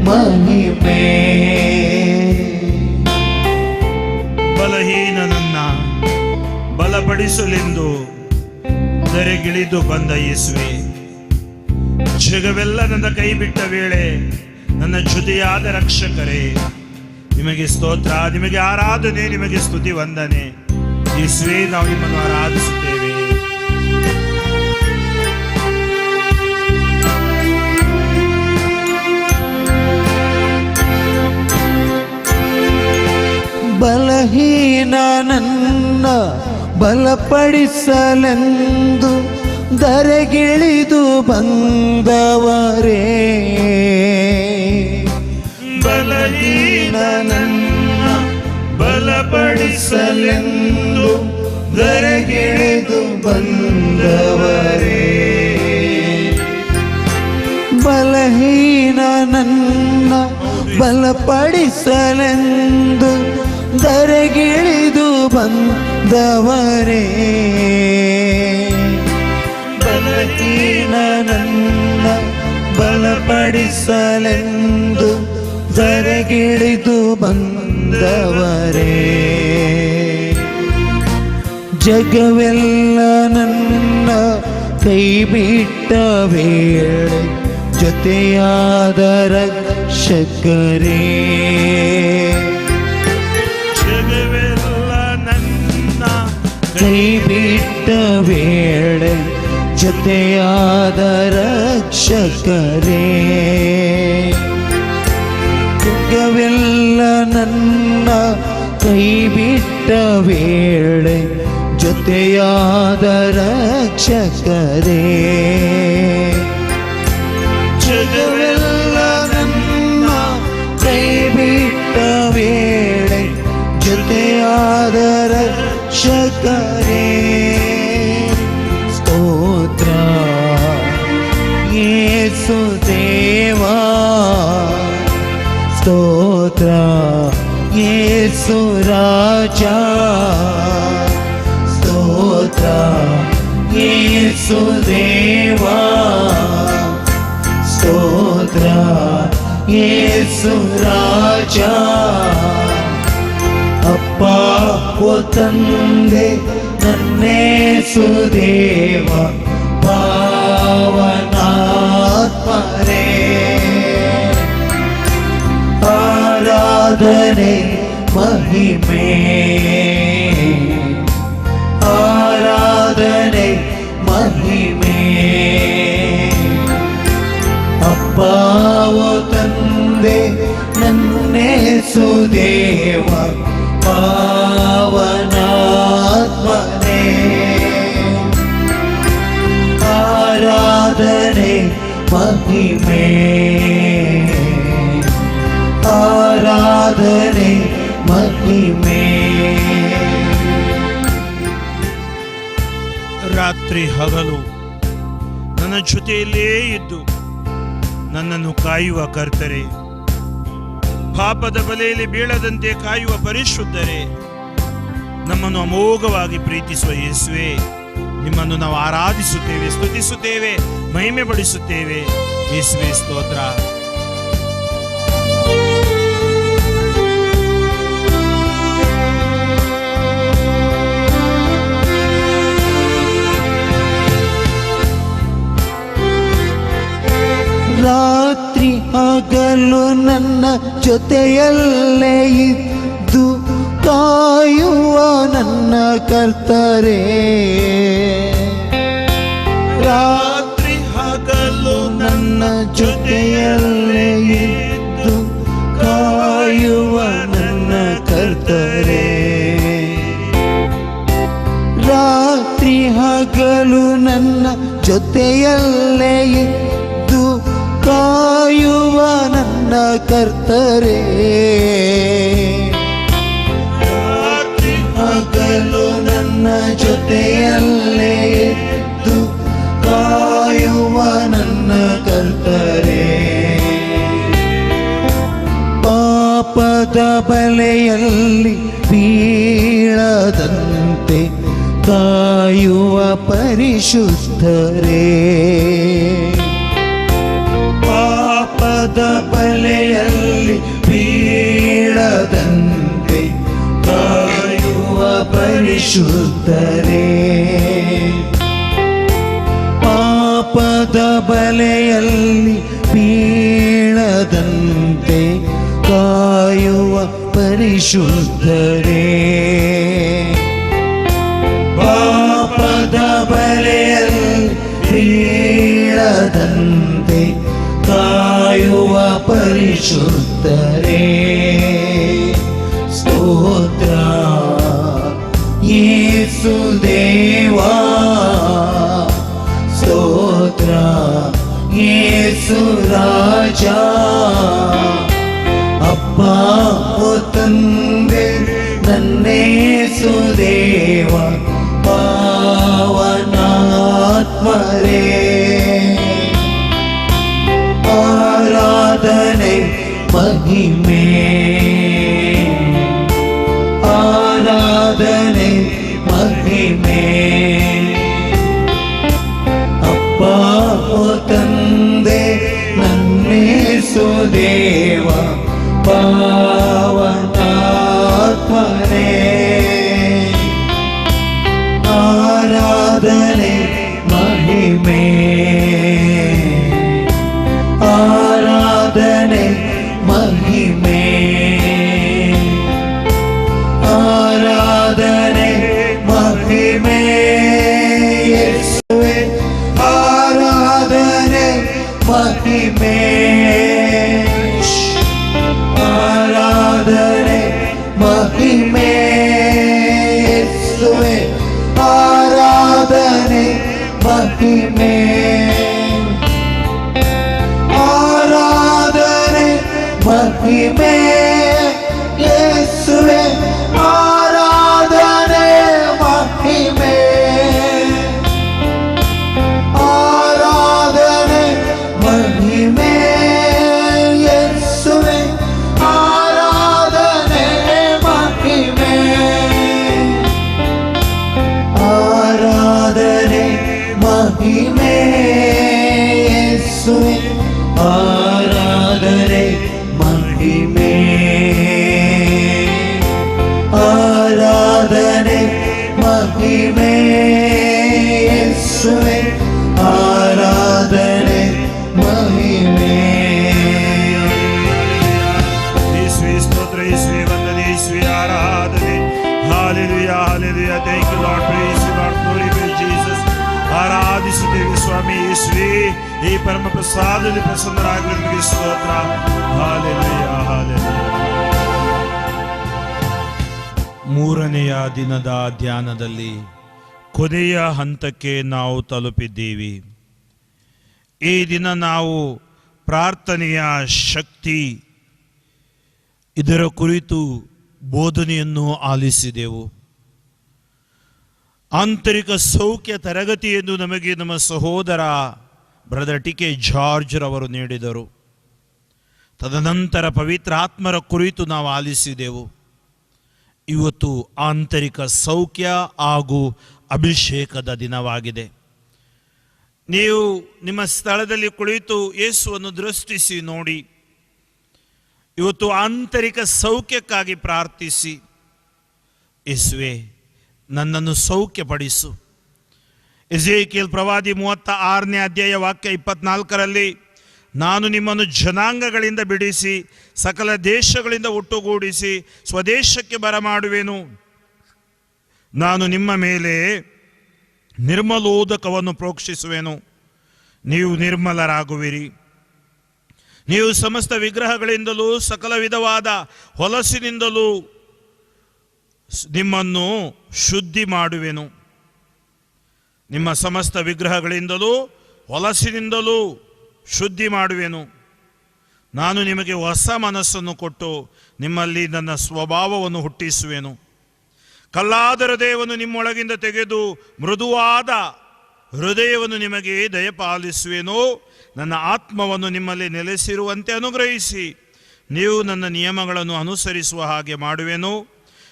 ಮಹಿಮೆ ಬಲಹೀನನನ್ನ ಬಲಪಡಿಸಲೆಂದು ಧರೆಗಿಳಿದು ಬಂದ ಯೇಸುವೆ ಜಗವೆಲ್ಲ ನನ್ನ ಕೈ ಬಿಟ್ಟ ವೇಳೆ ನನ್ನ ಜೊತೆಯಾದ ರಕ್ಷಕರೇ ನಿಮಗೆ ಸ್ತೋತ್ರ, ನಿಮಗೆ ಆರಾಧನೆ, ನಿಮಗೆ ಸ್ತುತಿ ವಂದನೆ. ಯೇಸುವೇ ನಾವು ನಿಮ್ಮನ್ನು ಆರಾಧಿಸುತ್ತೇವೆ. ಬಲಹೀನ ನನ್ನ ಬಲಪಡಿಸಲೆಂದು ಧರೆಗಿಳಿದು ಬಂದವರೇ ಬಲಹೀನ ನನ್ನ ಬಲಪಡಿಸಲೆಂದು ಧರೆಗಿಳಿದು ಬಂದವರೇ ಬಲಹೀನ ನನ್ನ ಬಲಪಡಿಸಲೆಂದು ಧರೆಗಿಳಿದು ಬಂದವರೇ ಬಲಹೀನ ನನ್ನ ಬಲಪಡಿಸಲೆಂದು ಧರೆಗಿಳಿದು ಬಂದವರೇ ಜಗವೆಲ್ಲ ನನ್ನ ಕೈ ಬಿಟ್ಟ ವೇಳೆ ಜೊತೆಯಾದ ರಕ್ಷಕರೇ ಜಗವೆಲ್ಲ ನನ್ನ ಕೈ ಬಿಟ್ಟ ವೇಳೆ ಜೊತೆಯಾದ ರಕ್ಷಕರೇ ಜಗವೆಲ್ಲ ನನ್ನ ಕೈ ಬಿಟ್ಟ ವೇಳೆ ಜೊತೆಯಾದ ರಕ್ಷಕರೇ ಜಗವೆಲ್ಲ ನನ್ನ ಕೈ ಬಿಟ್ಟ ವೇಳೆ ಜೊತೆಯಾದ ರಕ್ಷಕರೇ ಸ್ತೋತ್ರ ಯೇಸು ದೇವಾ ಸ್ತೋತ್ರ ಯೇಸು ರಾಜ ಸ್ತೋತ್ರ ಯೇಸು ದೇವಾ ಸ್ತೋತ್ರ ಯೇಸು ರಾಜ ಅಪ್ಪ ಓ ತಂದೆ ನನ್ನೇಸು ದೇವ ಪಾವನಾತ್ಮರೇ ಆರಾಧನೆ ಮಹಿಮೆ ಆರಾಧನೆ ಮಹಿಮೆ ನನ್ನೇಸು ದೇವ ಪಾವನಾತ್ಮನೇ. ಆರಾಧನೆ ಮಹಿಮೆ, ಆರಾಧನೆ ಮಹಿಮೆ. ರಾತ್ರಿ ಹಗಲು ನನ್ನ ಜೊತೆಯಲ್ಲೇ ಇದ್ದು ನನ್ನನ್ನು ಕಾಯುವ ಕರ್ತರೆ, ಪಾಪದ ಬಲೆಯಲ್ಲಿ ಬೀಳದಂತೆ ಕಾಯುವ ಪರಿಶುದ್ಧರೇ, ನಮ್ಮನ್ನು ಅಮೋಘವಾಗಿ ಪ್ರೀತಿಸುವ ಯೇಸುವೆ, ನಿಮ್ಮನ್ನು ನಾವು ಆರಾಧಿಸುತ್ತೇವೆ, ಸ್ತುತಿಸುತ್ತೇವೆ, ಮಹಿಮೆ ಪಡಿಸುತ್ತೇವೆ. ಯೇಸುವೆ ಸ್ತೋತ್ರ. ರಾತ್ರಿ ಹಗಲು ನನ್ನ ಜೊತೆಯಲ್ಲೇ ಇದ್ದು ಕಾಯುವ ನನ್ನ ಕರ್ತರೇ. ರಾತ್ರಿ ಹಗಲು ನನ್ನ ಜೊತೆಯಲ್ಲೇ ಇದ್ದು ಕಾಯುವ ನನ್ನ ಕರ್ತರೇ. ರಾತ್ರಿ ಹಗಲು ನನ್ನ ಜೊತೆಯಲ್ಲೇ ಇದ್ದು ಕಾಯುವ ನನ್ನ ಕರ್ತರೇ. ಹಗಲು ನನ್ನ ಜೊತೆಯಲ್ಲೇ ಇದ್ದು ಕಾಯುವ ನನ್ನ ಕರ್ತರೇ. ಪಾಪದ ಬಲೆಯಲ್ಲಿ ಬೀಳದಂತೆ ಕಾಯುವ ಪರಿಶುದ್ಧರೇ. ಪಾಪದ ಬಲೆಯಲ್ಲಿ ಬೀಳದಂತೆ ಕಾಯುವ ಪರಿಶುದ್ಧರೇ. ಪಾಪದ ಬಲೆಯಲ್ಲಿ ಬೀಳದಂತೆ ಕಾಯುವ ಪರಿಶುದ್ಧರೇ. ಪಾಪದ ಬಲೆಯಲ್ಲಿ ಬೀಳದಂತೆ ಕಾಯುವ ಪರಿಶುದ್ಧರೇ. ಸ್ತೋತ್ರ ಯೇಸು ದೇವಾ, ಸ್ತೋತ್ರ ಯೇಸು ರಾಜ. ಅಪ್ಪ ಓ ತಂದೆ ನನ್ನೇಸು ದೇವ ಪಾವನಾತ್ಮರೇ. ಆರಾಧನೆ ಮಹಿಮೆ, ಆರಾಧನೆ ಮಹಿಮೆ. ಅಪ್ಪ ಓ ತಂದೆ ನನ್ನೇಸು ದೇವ ಪಾವನಾತ್ಮನೇ. ಆರಾಧನೆ ಮಹಿಮೆ, ಆರಾಧನೆ ಮಹಿಮೆ. ಆರಾಧನೆ ಮಹಿಮೆ ಯೇಸುವೇ. ಆರಾಧನೆ ಮಹಿಮೆ, ಆರಾಧನೆ ಮಹಿಮೆ ಯೇಸುವೇ. ಆರಾಧನೆ ಮಹಿಮೆ, ಆರಾಧನೆ ಮಹಿಮೆ ಯೇಸುವೇ. ಆರಾಧನೆ ಮಹಿಮೆ, ಆರಾಧನೆ ಮಹಿಮೆ ಯೇಸುವೇ. ಆರಾಧನೆ ಮಹಿಮೆ, ಆರಾಧನೆ ಮಹಿಮೆ ಯೇಸುವೇ. ಆರಾಧನೆ ಮಹಿಮೆ, ಆರಾಧನೆ ಮಹಿಮೆ ಯೇಸುವೇ. ಆರಾಧನೆ ಮಹಿಮೆ. ಯೇಸುವೆ ಸ್ತೋತ್ರ, ಯೇಸುವೆ ವಂದನೆ, ಯೇಸುವೆ ಆರಾಧನೆ. Hallelujah, hallelujah. Thank you Lord, praise you Lord, glory be Jesus. ಆರಾಧಿಸುತ್ತೇವೆ ಸ್ವಾಮಿ ಯೇಸುವೆ. ಈ ಪರಮ ಪ್ರಸಾದದಲ್ಲಿ ಪ್ರಸನ್ನರಾಗಿ ನಿಮಗೆ ಸ್ತೋತ್ರ. Hallelujah, hallelujah. ಮೂರನೆಯ ದಿನದ ಧ್ಯಾನದಲ್ಲಿ ಕೊನೆಯ ಹಂತಕ್ಕೆ ನಾವು ತಲುಪಿದ್ದೀವಿ. ಈ ದಿನ ನಾವು ಪ್ರಾರ್ಥನೆಯ ಶಕ್ತಿ ಇದರ ಕುರಿತು ಬೋಧನೆಯನ್ನು ಆಲಿಸಿದೆವು. ಆಂತರಿಕ ಸೌಖ್ಯ ತರಗತಿಯನ್ನು ನಮಗೆ ನಮ್ಮ ಸಹೋದರ ಬ್ರದರ್ ಟಿ.ಕೆ. ಜಾರ್ಜ್ ರವರು ನೀಡಿದರು. ತದನಂತರ ಪವಿತ್ರ ಆತ್ಮರ ಕುರಿತು ನಾವು ಆಲಿಸಿದೆವು. ಇವತ್ತು ಆಂತರಿಕ ಸೌಖ್ಯ ಹಾಗೂ ಅಭಿಷೇಕದ ದಿನವಾಗಿದೆ. ನೀವು ನಿಮ್ಮ ಸ್ಥಳದಲ್ಲಿ ಕುಳಿತು ಯೇಸುವನ್ನು ದೃಷ್ಟಿಸಿ ನೋಡಿ. ಇವತ್ತು ಆಂತರಿಕ ಸೌಖ್ಯಕ್ಕಾಗಿ ಪ್ರಾರ್ಥಿಸಿ, ಯೇಸುವೆ ನನ್ನನ್ನು ಸೌಖ್ಯಪಡಿಸು. ಎಜೇಕಿಯೇಲ್ ಪ್ರವಾದಿ 36ನೇ ಅಧ್ಯಾಯ ವಾಕ್ಯ 24ರಲ್ಲಿ, ನಾನು ನಿಮ್ಮನ್ನು ಜನಾಂಗಗಳಿಂದ ಬಿಡಿಸಿ ಸಕಲ ದೇಶಗಳಿಂದ ಒಟ್ಟುಗೂಡಿಸಿ ಸ್ವದೇಶಕ್ಕೆ ಬರಮಾಡುವೆನು. ನಾನು ನಿಮ್ಮ ಮೇಲೆ ನಿರ್ಮಲೋದಕವನ್ನು ಪ್ರೋಕ್ಷಿಸುವೆನು. ನೀವು ನಿರ್ಮಲರಾಗುವಿರಿ. ನೀವು ಸಮಸ್ತ ವಿಗ್ರಹಗಳಿಂದಲೂ ಸಕಲ ವಿಧವಾದ ಹೊಲಸಿನಿಂದಲೂ ನಿಮ್ಮನ್ನು ಶುದ್ಧಿ ಮಾಡುವೆನು. ನಿಮ್ಮ ಸಮಸ್ತ ವಿಗ್ರಹಗಳಿಂದಲೂ ಹೊಲಸಿನಿಂದಲೂ ಶುದ್ಧಿ ಮಾಡುವೆನು. ನಾನು ನಿಮಗೆ ಹೊಸ ಮನಸ್ಸನ್ನು ಕೊಟ್ಟು ನಿಮ್ಮಲ್ಲಿ ನನ್ನ ಸ್ವಭಾವವನ್ನು ಹುಟ್ಟಿಸುವೆನು. ಕಲ್ಲಾದ ಹೃದಯವನ್ನು ನಿಮ್ಮೊಳಗಿಂದ ತೆಗೆದು ಮೃದುವಾದ ಹೃದಯವನ್ನು ನಿಮಗೆ ದಯಪಾಲಿಸುವೆನು. ನನ್ನ ಆತ್ಮವನ್ನು ನಿಮ್ಮಲ್ಲಿ ನೆಲೆಸಿರುವಂತೆ ಅನುಗ್ರಹಿಸಿ ನೀವು ನನ್ನ ನಿಯಮಗಳನ್ನು ಅನುಸರಿಸುವ ಹಾಗೆ ಮಾಡುವೆನು.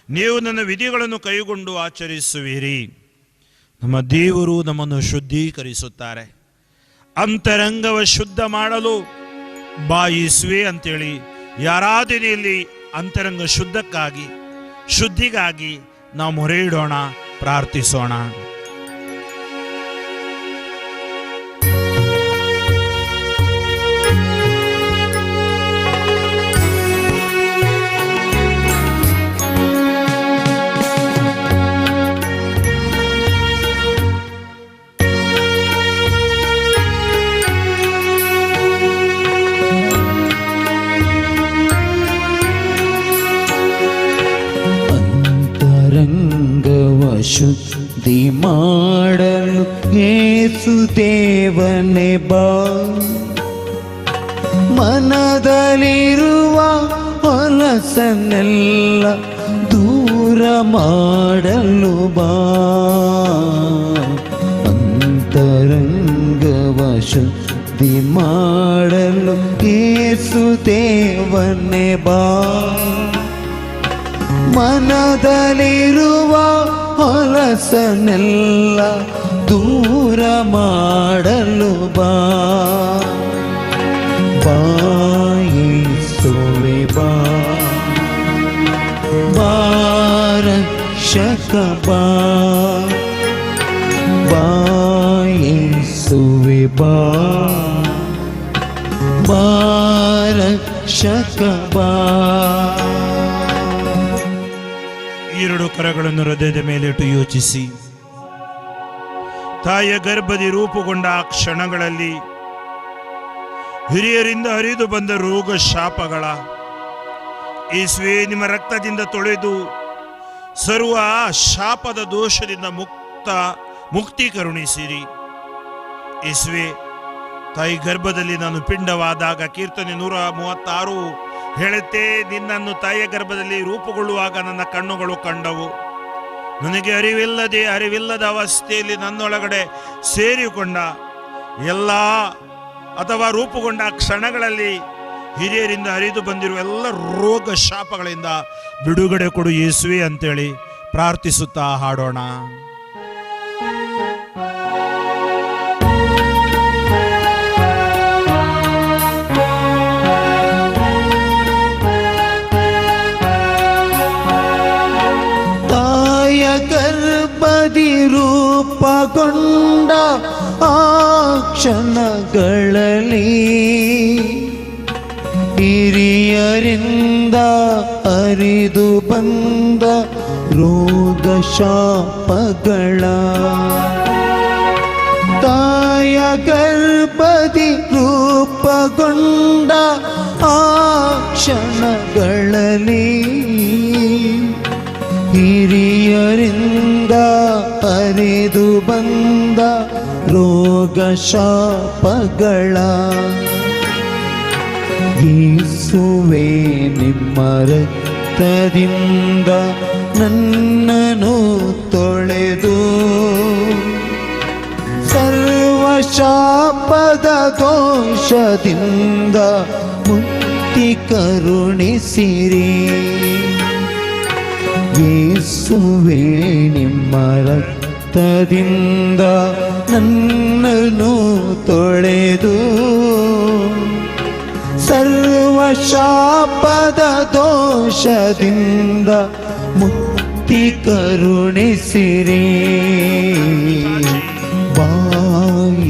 ನೀವು ನನ್ನ ವಿಧಿಗಳನ್ನು ಕೈಗೊಂಡು ಆಚರಿಸುವಿರಿ. ನಮ್ಮ ದೇವರು ನಮ್ಮನ್ನು ಶುದ್ಧೀಕರಿಸುತ್ತಾರೆ. ಅಂತರಂಗವ ಶುದ್ಧ ಮಾಡಲು ಬಾಯಿಸುವೆ ಅಂತೇಳಿ ಆರಾಧನೆಯಲ್ಲಿ ಅಂತರಂಗ ಶುದ್ಧಕ್ಕಾಗಿ ಶುದ್ಧಿಗಾಗಿ ನಾವು ಮೊರೆ ಇಡೋಣ, ಪ್ರಾರ್ಥಿಸೋಣ. ಶುದ್ಧಿ ಮಾಡಲು ಯೇಸು ದೇವನೇ ಬಾ. ಮನದಲ್ಲಿರುವ ಹೊಲಸನ್ನೆಲ್ಲ ದೂರ ಮಾಡಲು ಬಾ. ಅಂತರಂಗವ ಶುದ್ಧಿ ಮಾಡಲು ಯೇಸು ದೇವನೇ ಬಾ. ಮನದಲ್ಲಿರುವ ಹೊಲಸನೆಲ್ಲ ದೂರ ಮಾಡಲು ಬಾ. ಬಾಯಿಸುವೆ ಬಾ, ಬಾರಕ್ಷಕ ಬಾ. ಬಾಯಿಸುವೆ ಬಾ, ಬಾರಕ್ಷಕ ಬಾ. ಎರಡು ಕರಗಳನ್ನು ಹೃದಯದ ಮೇಲಿಟ್ಟು ಯೋಚಿಸಿ. ತಾಯಿಯ ಗರ್ಭದಿ ರೂಪುಗೊಂಡ ಆ ಕ್ಷಣಗಳಲ್ಲಿ ಹಿರಿಯರಿಂದ ಹರಿದು ಬಂದ ರೋಗ ಶಾಪಗಳ ಯೇಸುವೇ ನಿಮ್ಮ ರಕ್ತದಿಂದ ತೊಳೆದು ಸರ್ವ ಶಾಪದ ದೋಷದಿಂದ ಮುಕ್ತಿ ಕರುಣಿಸಿರಿ. ಯೇಸುವೇ, ತಾಯಿ ಗರ್ಭದಲ್ಲಿ ನಾನು ಪಿಂಡವಾದಾಗ ಕೀರ್ತನೆ 136 ಹೇಳುತ್ತೆ, ನಿನ್ನನ್ನು ತಾಯಿಯ ಗರ್ಭದಲ್ಲಿ ರೂಪುಗೊಳ್ಳುವಾಗ ನನ್ನ ಕಣ್ಣುಗಳು ಕಂಡವು. ನನಗೆ ಅರಿವಿಲ್ಲದ ಅವಸ್ಥೆಯಲ್ಲಿ ನನ್ನೊಳಗಡೆ ಸೇರಿಕೊಂಡ ಅಥವಾ ರೂಪುಗೊಂಡ ಕ್ಷಣಗಳಲ್ಲಿ ಹಿರಿಯರಿಂದ ಹರಿದು ಬಂದಿರುವ ಎಲ್ಲ ರೋಗ ಶಾಪಗಳಿಂದ ಬಿಡುಗಡೆ ಕೊಡು ಯೇಸುವೆ ಅಂತೇಳಿ ಪ್ರಾರ್ಥಿಸುತ್ತಾ ಹಾಡೋಣ. ಗರ್ಭದಿ ರೂಪಗೊಂಡ ಆ ಕ್ಷಣಗಳಲ್ಲಿ ಹಿರಿಯರಿಂದ ಅರಿದು ಬಂದ ರೋಗ ಶಾಪಗಳ ತಾಯ ಗರ್ಭದಿ ರೂಪಗೊಂಡ ಆ ಕ್ಷಣಗಳಲ್ಲಿ ಹಿರಿಯರಿಂದ ಹರಿದು ಬಂದ ರೋಗ ಶಾಪಗಳ ಯೇಸುವೇ ನಿಮ್ಮ ರಕ್ತದಿಂದ ನನ್ನನ್ನು ತೊಳೆದು ಸರ್ವ ಶಾಪದ ದೋಷದಿಂದ ಮುಕ್ತಿ ಕರುಣಿಸಿರಿ. ಯೇಸುವೇ ನಿಮ್ಮ ರಕ್ತದಿಂದ ನನ್ನನ್ನು ತೊಳೆದು ಸರ್ವ ಶಾಪದ ದೋಷದಿಂದ ಮುಕ್ತಿ ಕರುಣಿಸಿರಿ. ಬಾ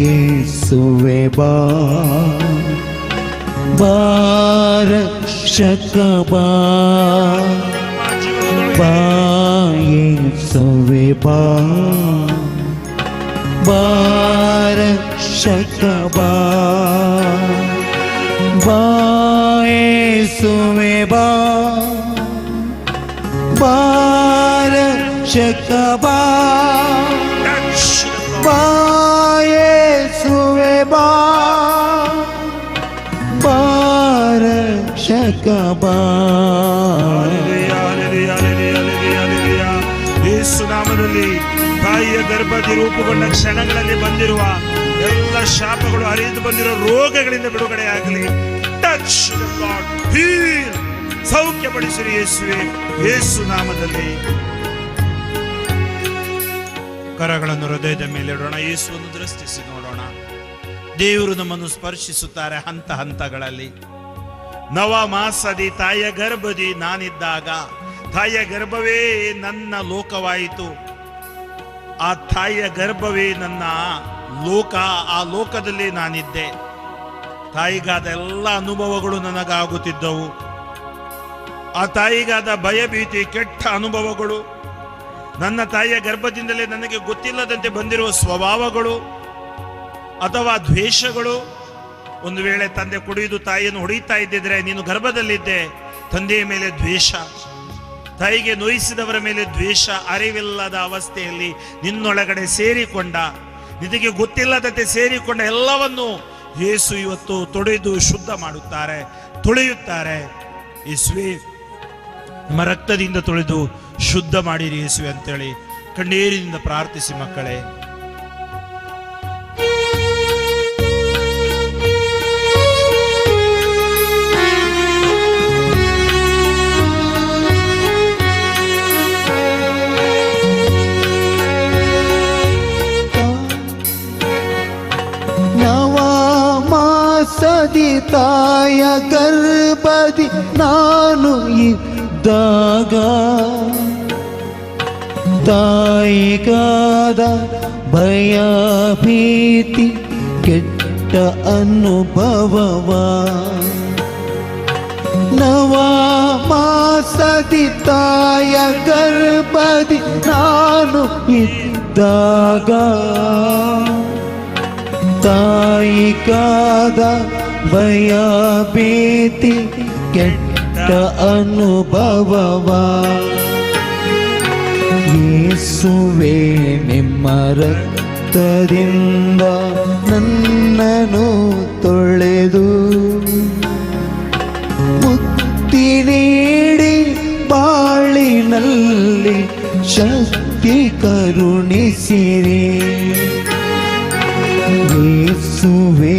ಯೇಸುವೆ ಬಾ, ಬಾ ರಕ್ಷಕ ಬಾ, ಬಾ ಯೇಸುವೆ ಬಾ, ಬಾ ರಕ್ಷಕ ಬಾ, ಬಾ ಯೇಸುವೆ ಬಾ, ಬಾ ರಕ್ಷಕ ಬಾ, ಬಾ ಯೇಸುವೆ ಬಾ, ಬಾ ರಕ್ಷಕ ಬಾ. ಯೇಸು ನಾಮದಲ್ಲಿ ತಾಯಿಯ ಗರ್ಭದಿ ರೂಪುಗೊಂಡ ಕ್ಷಣಗಳಲ್ಲಿ ಬಂದಿರುವ ಎಲ್ಲ ಶಾಪಗಳು, ಹರಿದು ಬಂದಿರುವ ರೋಗಗಳಿಂದ ಬಿಡುಗಡೆ ಆಗಲಿ. ಟಚ್ ಲಾರ್ಡ್, ಹೀಲ್, ಸೌಖ್ಯಪಡಿಸಿರಿ ಯೇಸುವೆ, ಯೇಸು ನಾಮದಲ್ಲಿ. ಕರಗಳನ್ನು ಹೃದಯದ ಮೇಲೆ ಇಡೋಣ, ಯೇಸುವನ್ನು ದೃಷ್ಟಿಸಿ ನೋಡೋಣ. ದೇವರು ನಮ್ಮನ್ನು ಸ್ಪರ್ಶಿಸುತ್ತಾರೆ ಹಂತ ಹಂತಗಳಲ್ಲಿ. ನವ ಮಾಸದಿ ತಾಯಿಯ ಗರ್ಭದಿ ನಾನಿದ್ದಾಗ ತಾಯಿಯ ಗರ್ಭವೇ ನನ್ನ ಲೋಕವಾಯಿತು. ಆ ತಾಯಿಯ ಗರ್ಭವೇ ನನ್ನ ಲೋಕ, ಆ ಲೋಕದಲ್ಲಿ ನಾನಿದ್ದೆ. ತಾಯಿಗಾದ ಎಲ್ಲ ಅನುಭವಗಳು ನನಗಾಗುತ್ತಿದ್ದವು. ಆ ತಾಯಿಗಾದ ಭಯಭೀತಿ, ಕೆಟ್ಟ ಅನುಭವಗಳು, ನನ್ನ ತಾಯಿಯ ಗರ್ಭದಿಂದಲೇ ನನಗೆ ಗೊತ್ತಿಲ್ಲದಂತೆ ಬಂದಿರುವ ಸ್ವಭಾವಗಳು ಅಥವಾ ದ್ವೇಷಗಳು. ಒಂದು ವೇಳೆ ತಂದೆ ಕುಡಿದು ತಾಯಿಯನ್ನು ಹೊಡೆಯುತ್ತಾ ಇದ್ದಿದ್ರೆ ನೀನು ಗರ್ಭದಲ್ಲಿದ್ದೆ, ತಂದೆಯ ಮೇಲೆ ದ್ವೇಷ, ತಾಯಿಗೆ ನೋಯಿಸಿದವರ ಮೇಲೆ ದ್ವೇಷ, ಅರಿವಿಲ್ಲದ ಅವಸ್ಥೆಯಲ್ಲಿ ನಿನ್ನೊಳಗಡೆ ಸೇರಿಕೊಂಡ, ನಿನಗೆ ಗೊತ್ತಿಲ್ಲದಂತೆ ಸೇರಿಕೊಂಡ ಎಲ್ಲವನ್ನು ಯೇಸು ಇವತ್ತು ತೊಳೆದು ಶುದ್ಧ ಮಾಡುತ್ತಾರೆ, ತೊಳೆಯುತ್ತಾರೆ. ಯೇಸುವೆ ನಮ್ಮ ರಕ್ತದಿಂದ ತೊಳೆದು ಶುದ್ಧ ಮಾಡಿರಿ ಯೇಸುವೆ ಅಂತೇಳಿ ಕಣ್ಣೀರಿನಿಂದ ಪ್ರಾರ್ಥಿಸಿ ಮಕ್ಕಳೇ. ಸದಿ ತಾಯ ಗರ್ಭದಿ ನಾನು ಇದ್ದಾಗ ತಾಯಿಗಾದ ಭಯ ಭೀತಿ ಕೆಟ್ಟ ಅನುಭವವ ನವ ಮಾಸದಿ ತಾಯ ಗರ್ಭದಿ ನಾನು ಇದ್ದಾಗ ತಾಯಿಗಾದ ಭಯ ಭೀತಿ ಕೆಟ್ಟ ಅನುಭವವ ಯೇಸುವೇ ನಿಮ್ಮ ರಕ್ತದಿಂದ ನನ್ನನ್ನು ತೊಳೆದು ಮುಕ್ತಿ ನೀಡಿ ಬಾಳಿನಲ್ಲಿ ಶಕ್ತಿ ಕರುಣಿಸಿರಿ. ಯೇಸುವೇ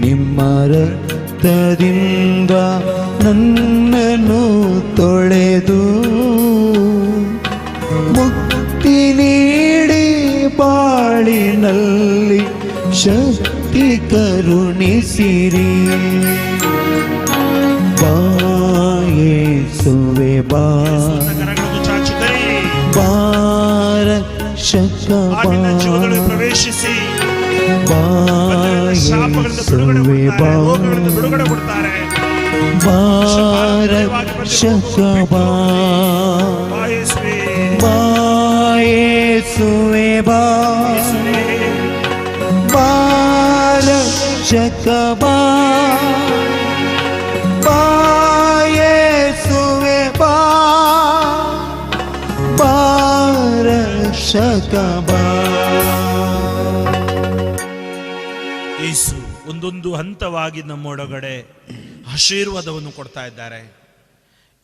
ನಿಮ್ಮ ರಕ್ತದಿಂದ ನನ್ನನ್ನು ತೊಳೆದು ಮುಕ್ತಿ ನೀಡಿ ಬಾಳಿನಲ್ಲಿ ಶಕ್ತಿ ಕರುಣಿಸಿರಿ. ಬಾ ಯೇಸುವೇ ಬಾ, ಬಾ ರಕ್ಷಕ ಬಾ, ಪ್ರವೇಶಿಸಿ ಯೇಸುವೇ ಬಾ, ಬಾ ರಕ್ಷಕ ಬಾ, ಬಾ ಯೇಸುವೇ ಬಾ, ಬಾ ರಕ್ಷಕ ಬಾ ಯೇಸುವೆ ಬಾ ರಕ್ಷಕ ಬಾ. ಯೇಸು ಒಂದೊಂದು ಹಂತವಾಗಿ ನಮ್ಮೊಳಗಡೆ ಆಶೀರ್ವಾದವನ್ನು ಕೊಡ್ತಾ ಇದ್ದಾರೆ.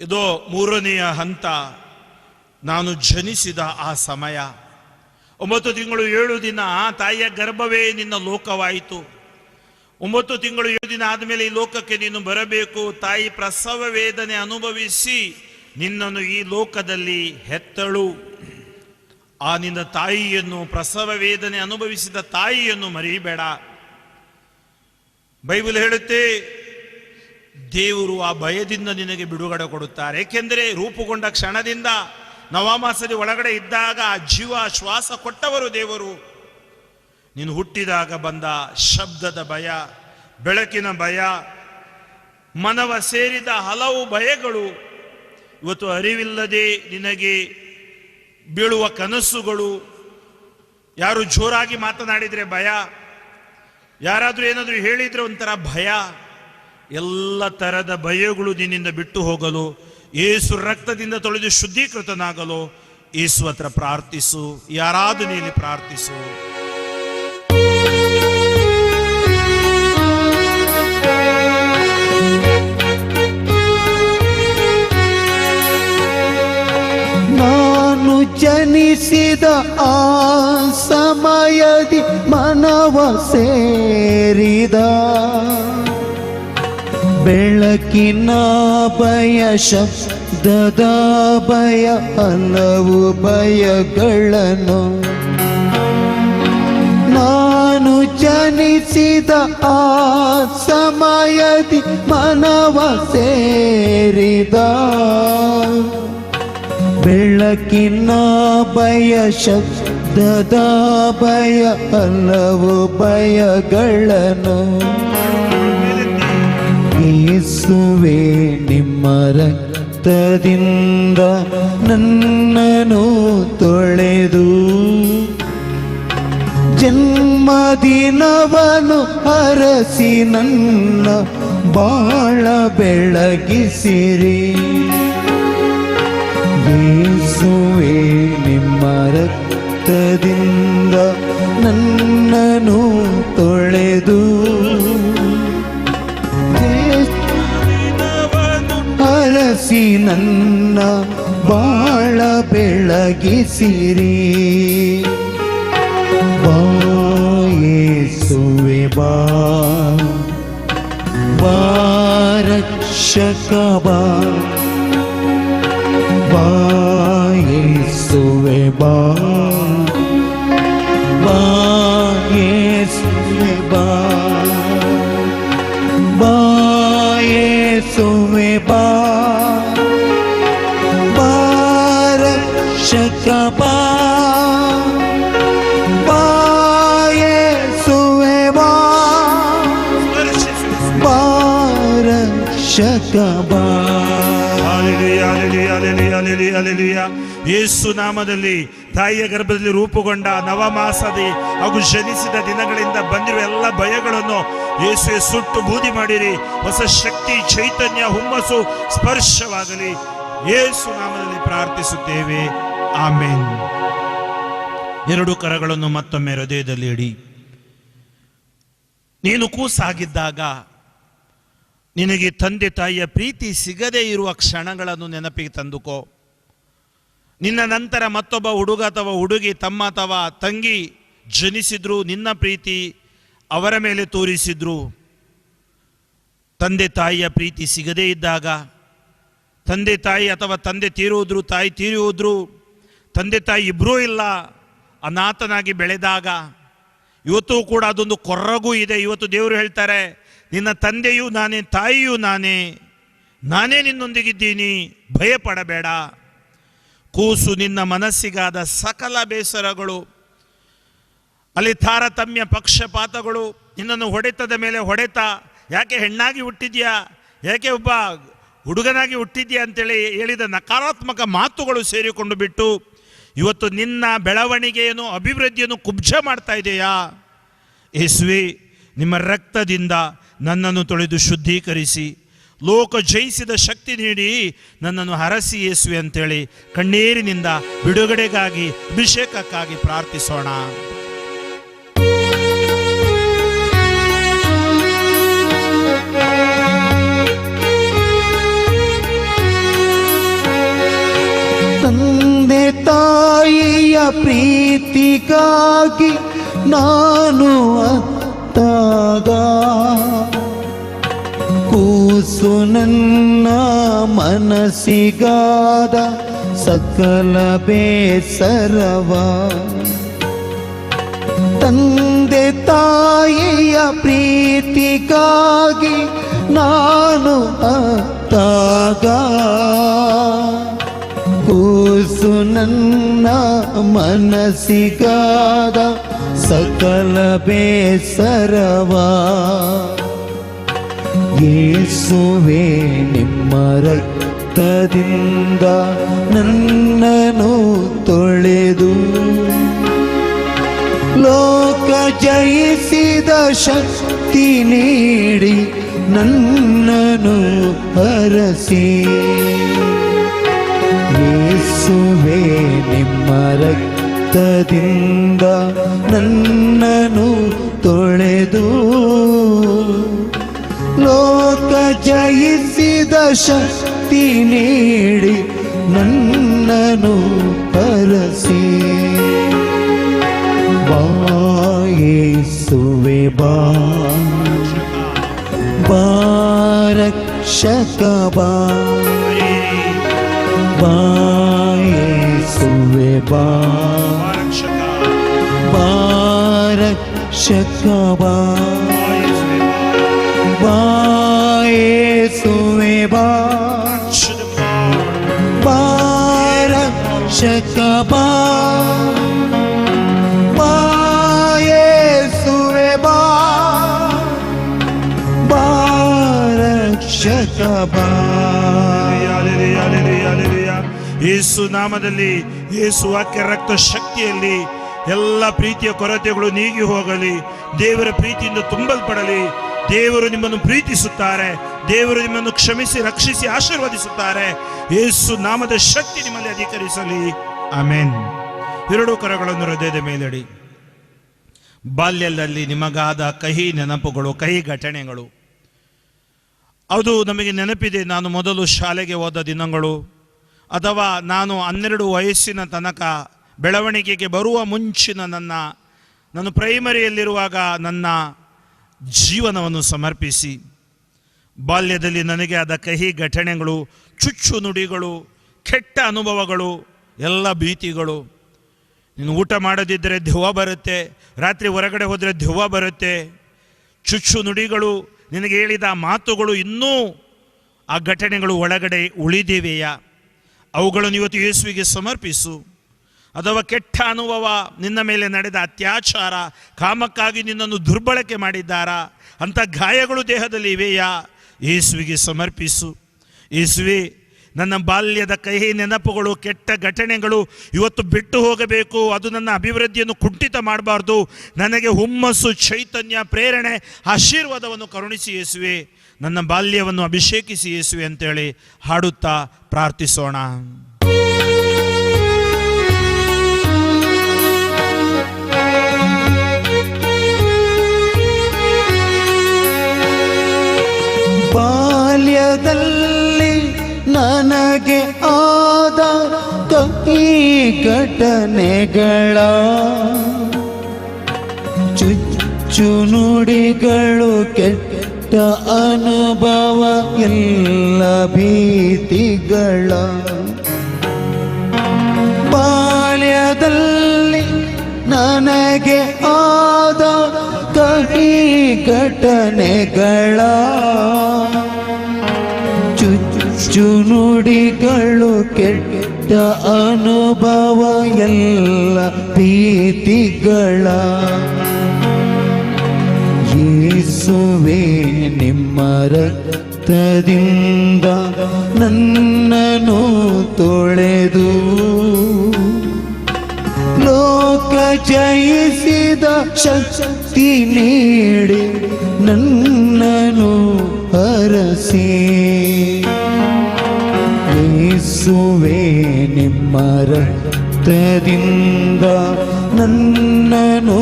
ಇದು 3ನೆಯ ಹಂತ. ನಾನು ಜನಿಸಿದ ಆ ಸಮಯ 9 ತಿಂಗಳು 7 ದಿನ ತಾಯಿಯ ಗರ್ಭವೇ ನಿನ್ನ ಲೋಕವಾಯಿತು. 9 ತಿಂಗಳು 7 ದಿನ ಆದಮೇಲೆ ಈ ಲೋಕಕ್ಕೆ ನೀನು ಬರಬೇಕು. ತಾಯಿ ಪ್ರಸವ ವೇದನೆ ಅನುಭವಿಸಿ ನಿನ್ನನ್ನು ಈ ಲೋಕದಲ್ಲಿ ಹೆತ್ತಳು. ಆ ನಿನ್ನ ತಾಯಿಯನ್ನು, ಪ್ರಸವ ವೇದನೆ ಅನುಭವಿಸಿದ ತಾಯಿಯನ್ನು ಮರೆಯಬೇಡ. ಬೈಬಲ್ ಹೇಳುತ್ತೆ, ದೇವರು ಆ ಭಯದಿಂದ ನಿನಗೆ ಬಿಡುಗಡೆ ಕೊಡುತ್ತಾರೆ. ಏಕೆಂದರೆ ರೂಪುಗೊಂಡ ಕ್ಷಣದಿಂದ ನವಮಾಸದ ಒಳಗಡೆ ಇದ್ದಾಗ ಜೀವ ಶ್ವಾಸ ಕೊಟ್ಟವರು ದೇವರು. ನೀನು ಹುಟ್ಟಿದಾಗ ಬಂದ ಶಬ್ದದ ಭಯ, ಬೆಳಕಿನ ಭಯ, ಮನವ ಸೇರಿದ ಹಲವು ಭಯಗಳು, ಇವತ್ತು ಅರಿವಿಲ್ಲದೆ ನಿನಗೆ ಬೀಳುವ ಕನಸುಗಳು, ಯಾರು ಜೋರಾಗಿ ಮಾತನಾಡಿದರೆ ಭಯ, ಯಾರಾದರೂ ಏನಾದರೂ ಹೇಳಿದರೆ ಒಂಥರ ಭಯ, ಎಲ್ಲ ತರದ ಭಯಗಳು ನಿನ್ನಿಂದ ಬಿಟ್ಟು ಹೋಗಲು, ಯೇಸು ರಕ್ತದಿಂದ ತೊಳೆದು ಶುದ್ಧೀಕೃತನಾಗಲು ಯೇಸು ಹತ್ರ ಪ್ರಾರ್ಥಿಸು. ಈ ಆರಾಧನೆಯಲ್ಲಿ ಪ್ರಾರ್ಥಿಸು. ನಾನು ಜನಿಸಿದ ಆ ಸಮಯದಿ ಮನವ ಸೇರಿದ ಬೆಳಕಿನ ಭಯ, ಶಬ್ದದ ಭಯ, ಹಲವು ಭಯಗಳನ್ನು ನಾನು ಜನಿಸಿದ ಆ ಸಮಯದಿ ಮನವ ಸೇರಿದ ಬೆಳಕಿನ ಭಯ, ಶಬ್ದದ ಭಯ, ಹಲವು ಭಯಗಳನ್ನು ಯೇಸುವೇ ನಿಮ್ಮ ರಕ್ತದಿಂದ ನನ್ನನ್ನು ತೊಳೆದು ಜನ್ಮದಿನವನ್ನು ಹರಸಿ ನನ್ನ ಬಾಳ ಬೆಳಗಿಸಿರಿ. ಯೇಸುವೇ ನಿಮ್ಮ ರಕ್ತದಿಂದ ನನ್ನನ್ನು ತೊಳೆದು ಹರಸಿ ನನ್ನ ಬಾಳ ಬೆಳಗಿಸಿರಿ. ಬಾ ಯೇಸುವೆ ಬಾ ರಕ್ಷಕ ಬಾ ಯೇಸುವೆ ಬಾ ಯೇಸುವೆ ಬಾ ಯೇಸುವೆ ಬಾ ರಕ್ಷಕ ಬಾ ಯೇಸುವೆ ಬಾ ರಕ್ಷಕ ಬಾ. ಯೇಸು ನಾಮದಲ್ಲಿ ತಾಯಿಯ ಗರ್ಭದಲ್ಲಿ ರೂಪುಗೊಂಡ ನವಮಾಸದ ಹಾಗೂ ಜನಿಸಿದ ದಿನಗಳಿಂದ ಬಂದಿರುವ ಎಲ್ಲ ಭಯಗಳನ್ನು ಯೇಸುವೆ ಸುಟ್ಟು ಬೂದಿ ಮಾಡಿರಿ. ಹೊಸ ಶಕ್ತಿ, ಚೈತನ್ಯ, ಹುಮ್ಮಸ್ಸು ಸ್ಪರ್ಶವಾಗಲಿ. ಯೇಸು ನಾಮದಲ್ಲಿ ಪ್ರಾರ್ಥಿಸುತ್ತೇವೆ, ಆಮೆನ್. 2 ಕರಗಳನ್ನು ಮತ್ತೊಮ್ಮೆ ಹೃದಯದಲ್ಲಿ ಇಡಿ. ನೀನು ಕೂಸಾಗಿದ್ದಾಗ ನಿನಗೆ ತಂದೆ ತಾಯಿಯ ಪ್ರೀತಿ ಸಿಗದೇ ಇರುವ ಕ್ಷಣಗಳನ್ನು ನೆನಪಿಗೆ ತಂದುಕೋ. ನಿನ್ನ ನಂತರ ಮತ್ತೊಬ್ಬ ಹುಡುಗ ಅಥವಾ ಹುಡುಗಿ, ತಮ್ಮ ಅಥವಾ ತಂಗಿ ಜನಿಸಿದ್ರು, ನಿನ್ನ ಪ್ರೀತಿ ಅವರ ಮೇಲೆ ತೋರಿಸಿದ್ರು. ತಂದೆ ತಾಯಿಯ ಪ್ರೀತಿ ಸಿಗದೇ ಇದ್ದಾಗ, ತಂದೆ ತಾಯಿ ಅಥವಾ ತಂದೆ ತೀರುವುದ್ರು, ತಾಯಿ ತೀರಿ ಹೋದ್ರು, ತಂದೆ ತಾಯಿ ಇಬ್ಬರೂ ಇಲ್ಲ, ಅನಾಥನಾಗಿ ಬೆಳೆದಾಗ, ಇವತ್ತು ಕೂಡ ಅದೊಂದು ಕೊರಗು ಇದೆ. ಇವತ್ತು ದೇವರು ಹೇಳ್ತಾರೆ, ನಿನ್ನ ತಂದೆಯೂ ನಾನೇ, ತಾಯಿಯೂ ನಾನೇ, ನಾನೇ ನಿನ್ನೊಂದಿಗಿದ್ದೀನಿ, ಭಯಪಡಬೇಡ. ಕೂಸು ನಿನ್ನ ಮನಸ್ಸಿಗಾದ ಸಕಲ ಬೇಸರಗಳು, ಅಲ್ಲಿ ತಾರತಮ್ಯ, ಪಕ್ಷಪಾತಗಳು, ನಿನ್ನನ್ನು ಹೊಡೆತದ ಮೇಲೆ ಹೊಡೆತ, ಯಾಕೆ ಹೆಣ್ಣಾಗಿ ಹುಟ್ಟಿದ್ಯಾ, ಯಾಕೆ ಒಬ್ಬ ಹುಡುಗನಾಗಿ ಹುಟ್ಟಿದ್ಯಾ ಅಂತೇಳಿ ಹೇಳಿದ ನಕಾರಾತ್ಮಕ ಮಾತುಗಳು ಸೇರಿಕೊಂಡು ಬಿಟ್ಟು ಇವತ್ತು ನಿನ್ನ ಬೆಳವಣಿಗೆಯನ್ನು, ಅಭಿವೃದ್ಧಿಯನ್ನು ಕುಬ್ಜ ಮಾಡ್ತಾ ಇದೆಯಾ? ಯೇಸುವೆ, ನಿಮ್ಮ ರಕ್ತದಿಂದ ನನ್ನನ್ನು ತೊಳೆದು ಶುದ್ಧೀಕರಿಸಿ ಲೋಕ ಜಯಿಸಿದ ಶಕ್ತಿ ನೀಡಿ ನನ್ನನ್ನು ಹರಸಿ ಯೇಸುವೆ ಅಂತೇಳಿ ಕಣ್ಣೀರಿನಿಂದ ಬಿಡುಗಡೆಗಾಗಿ ಅಭಿಷೇಕಕ್ಕಾಗಿ ಪ್ರಾರ್ಥಿಸೋಣ. ತಂದೆ ತಾಯಿಯ ಪ್ರೀತಿಗಾಗಿ ನಾನು ಅತ್ತಾಗ ಕೂಸು ನನ್ನ ಮನಸ್ಸಿಗಾದ ಸಕಲ ಬೇಸರವ ತಂದೆ ತಾಯಿಯ ಪ್ರೀತಿಗಾಗಿ ನಾನು ಅತ್ತಾಗ ಕೂಸು ನನ್ನ ಮನಸ್ಸಿಗಾದ ಸಕಲ ಬೇಸರವ ಯೇಸುವೇ ನಿಮ್ಮ ರಕ್ತದಿಂದ ನನ್ನನ್ನು ತೊಳೆದು ಲೋಕ ಜಯಿಸಿದ ಶಕ್ತಿ ನೀಡಿ ನನ್ನನ್ನು ಹರಸಿ ಯೇಸುವೇ ನಿಮ್ಮ ರಕ್ತದಿಂದ ನನ್ನನ್ನು ತೊಳೆದು ಲೋಕ ಜಯಿಸಿದ ಶಕ್ತಿ ನೀಡಿ ನನ್ನನ್ನು ಹರಸಿ ಬಾ ಯೇಸುವೇ ಬಾ ರಕ್ಷಕ ಬಾ ಯೇಸುವೇ ಬಾ ರಕ್ಷಕ ಬಾ ಯೇಸುವೇ ಬಾ ರಕ್ಷಕ ಬಾ ಯೇಸುವೇ ಬಾ ರಕ್ಷಕ ಬಾ. ಯೇಸು ನಾಮದಲ್ಲಿ, ಯೇಸು ವಾಕ್ಯ ರಕ್ತ ಶಕ್ತಿಯಲ್ಲಿ ಎಲ್ಲ ಪ್ರೀತಿಯ ಕೊರತೆಗಳು ನೀಗಿ ಹೋಗಲಿ. ದೇವರ ಪ್ರೀತಿಯಿಂದ ತುಂಬಲ್ಪಡಲಿ. ದೇವರು ನಿಮ್ಮನ್ನು ಪ್ರೀತಿಸುತ್ತಾರೆ. ದೇವರು ನಿಮ್ಮನ್ನು ಕ್ಷಮಿಸಿ ರಕ್ಷಿಸಿ ಆಶೀರ್ವದಿಸುತ್ತಾರೆ. ಯೇಸು ನಾಮದ ಶಕ್ತಿ ನಿಮ್ಮಲ್ಲಿ ಅಧಿಕರಿಸಲಿ. ಆಮೆನ್. ಎರಡು ಕರಗಳನ್ನು ಹೃದಯದ ಮೇಲಿಡಿ. ಬಾಲ್ಯದಲ್ಲಿ ನಿಮಗಾದ ಕಹಿ ನೆನಪುಗಳು, ಕಹಿ ಘಟನೆಗಳು, ಅದು ನಮಗೆ ನೆನಪಿದೆ. ನಾನು ಮೊದಲು ಶಾಲೆಗೆ ಹೋದ ದಿನಗಳು, ಅಥವಾ ನಾನು 12 ವಯಸ್ಸಿನ ತನಕ ಬೆಳವಣಿಗೆಗೆ ಬರುವ ಮುಂಚಿನ ನಾನು ಪ್ರೈಮರಿಯಲ್ಲಿರುವಾಗ ನನ್ನ ಜೀವನವನ್ನು ಸಮರ್ಪಿಸಿ, ಬಾಲ್ಯದಲ್ಲಿ ನನಗೆ ಆದ ಕಹಿ ಘಟನೆಗಳು, ಚುಚ್ಚು ನುಡಿಗಳು, ಕೆಟ್ಟ ಅನುಭವಗಳು, ಎಲ್ಲ ಭೀತಿಗಳು. ನೀನು ಊಟ ಮಾಡದಿದ್ದರೆ ದೆವ್ವ ಬರುತ್ತೆ, ರಾತ್ರಿ ಹೊರಗಡೆ ಹೋದರೆ ದೆವ್ವ ಬರುತ್ತೆ, ಚುಚ್ಚು ನುಡಿಗಳು, ನಿನಗೆ ಹೇಳಿದ ಮಾತುಗಳು, ಇನ್ನೂ ಆ ಘಟನೆಗಳು ಒಳಗಡೆ ಉಳಿದಿವೆಯಾ? ಅವುಗಳನ್ನು ಇವತ್ತು ಯೇಸುವಿಗೆ ಸಮರ್ಪಿಸು. ಅಥವಾ ಕೆಟ್ಟ ಅನುಭವ, ನಿನ್ನ ಮೇಲೆ ನಡೆದ ಅತ್ಯಾಚಾರ, ಕಾಮಕ್ಕಾಗಿ ನಿನ್ನನ್ನು ದುರ್ಬಳಕೆ ಮಾಡಿದ್ದಾರಾ? ಅಂಥ ಗಾಯಗಳು ದೇಹದಲ್ಲಿ ಇವೆಯಾ? ಯೇಸುವಿಗೆ ಸಮರ್ಪಿಸು. ಯೇಸುವೆ, ನನ್ನ ಬಾಲ್ಯದ ಕಹಿ ನೆನಪುಗಳು, ಕೆಟ್ಟ ಘಟನೆಗಳು ಇವತ್ತು ಬಿಟ್ಟು ಹೋಗಬೇಕು. ಅದು ನನ್ನ ಅಭಿವೃದ್ಧಿಯನ್ನು ಕುಂಠಿತ ಮಾಡಬಾರ್ದು. ನನಗೆ ಹುಮ್ಮಸ್ಸು, ಚೈತನ್ಯ, ಪ್ರೇರಣೆ, ಆಶೀರ್ವಾದವನ್ನು ಕರುಣಿಸಿ ಯೇಸುವೆ. ನನ್ನ ಬಾಲ್ಯವನ್ನು ಅಭಿಷೇಕಿಸಿ ಯೇಸುವೆ ಅಂತೇಳಿ ಹಾಡುತ್ತಾ ಪ್ರಾರ್ಥಿಸೋಣ. ಬಾಲ್ಯದಲ್ಲಿ ನನಗೆ ಆದ ಕಹಿ ಘಟನೆಗಳ ಚುಚ್ಚು ನುಡಿಗಳು, ಕೆಟ್ಟ ಅನುಭವ, ಎಲ್ಲ ಭೀತಿಗಳ ಬಾಲ್ಯದಲ್ಲಿ ನನಗೆ ಆದ ಕಹಿ ಘಟನೆಗಳ ಚುಚ್ಚು ನುಡಿಗಳು, ಕೆಟ್ಟ ಅನುಭವ, ಎಲ್ಲ ಭೀತಿಗಳ ಯೇಸುವೇ ನಿಮ್ಮ ರಕ್ತದಿಂದ ನನ್ನನ್ನು ತೊಳೆದು ಲೋಕ ಜಯಿಸಿದ ಶಕ್ತಿ ನೀಡಿ ನನ್ನನು ಹರಸಿ. ಯೇಸುವೇ ನಿಮ್ಮ ರಕ್ತದಿಂದ ನನ್ನನು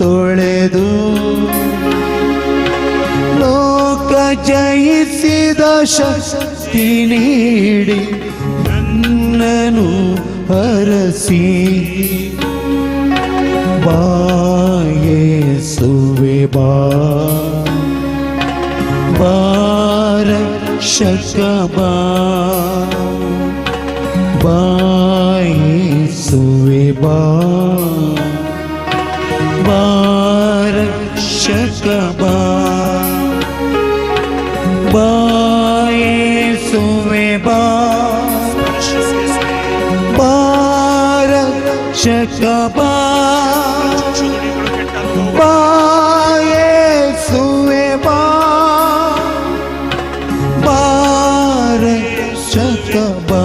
ತೊಳೆದು ಲೋಕ ಜಯಿಸಿದ ಶಕ್ತಿ ನೀಡಿ ನನ್ನನು ಹರಸಿ. ಬಾ ಯೇಸುವೆ ಬಾ, ರಕ್ಷಕ ಬಾ, ಯೇಸುವೆ ಬಾ, ರಕ್ಷಕ ಬಾ, ಯೇಸುವೆ ಬಾ, ರಕ್ಷಕ ಬಾ, ಯೇಸುವೆ ಬಾ, ರಕ್ಷಕ ಬಾ.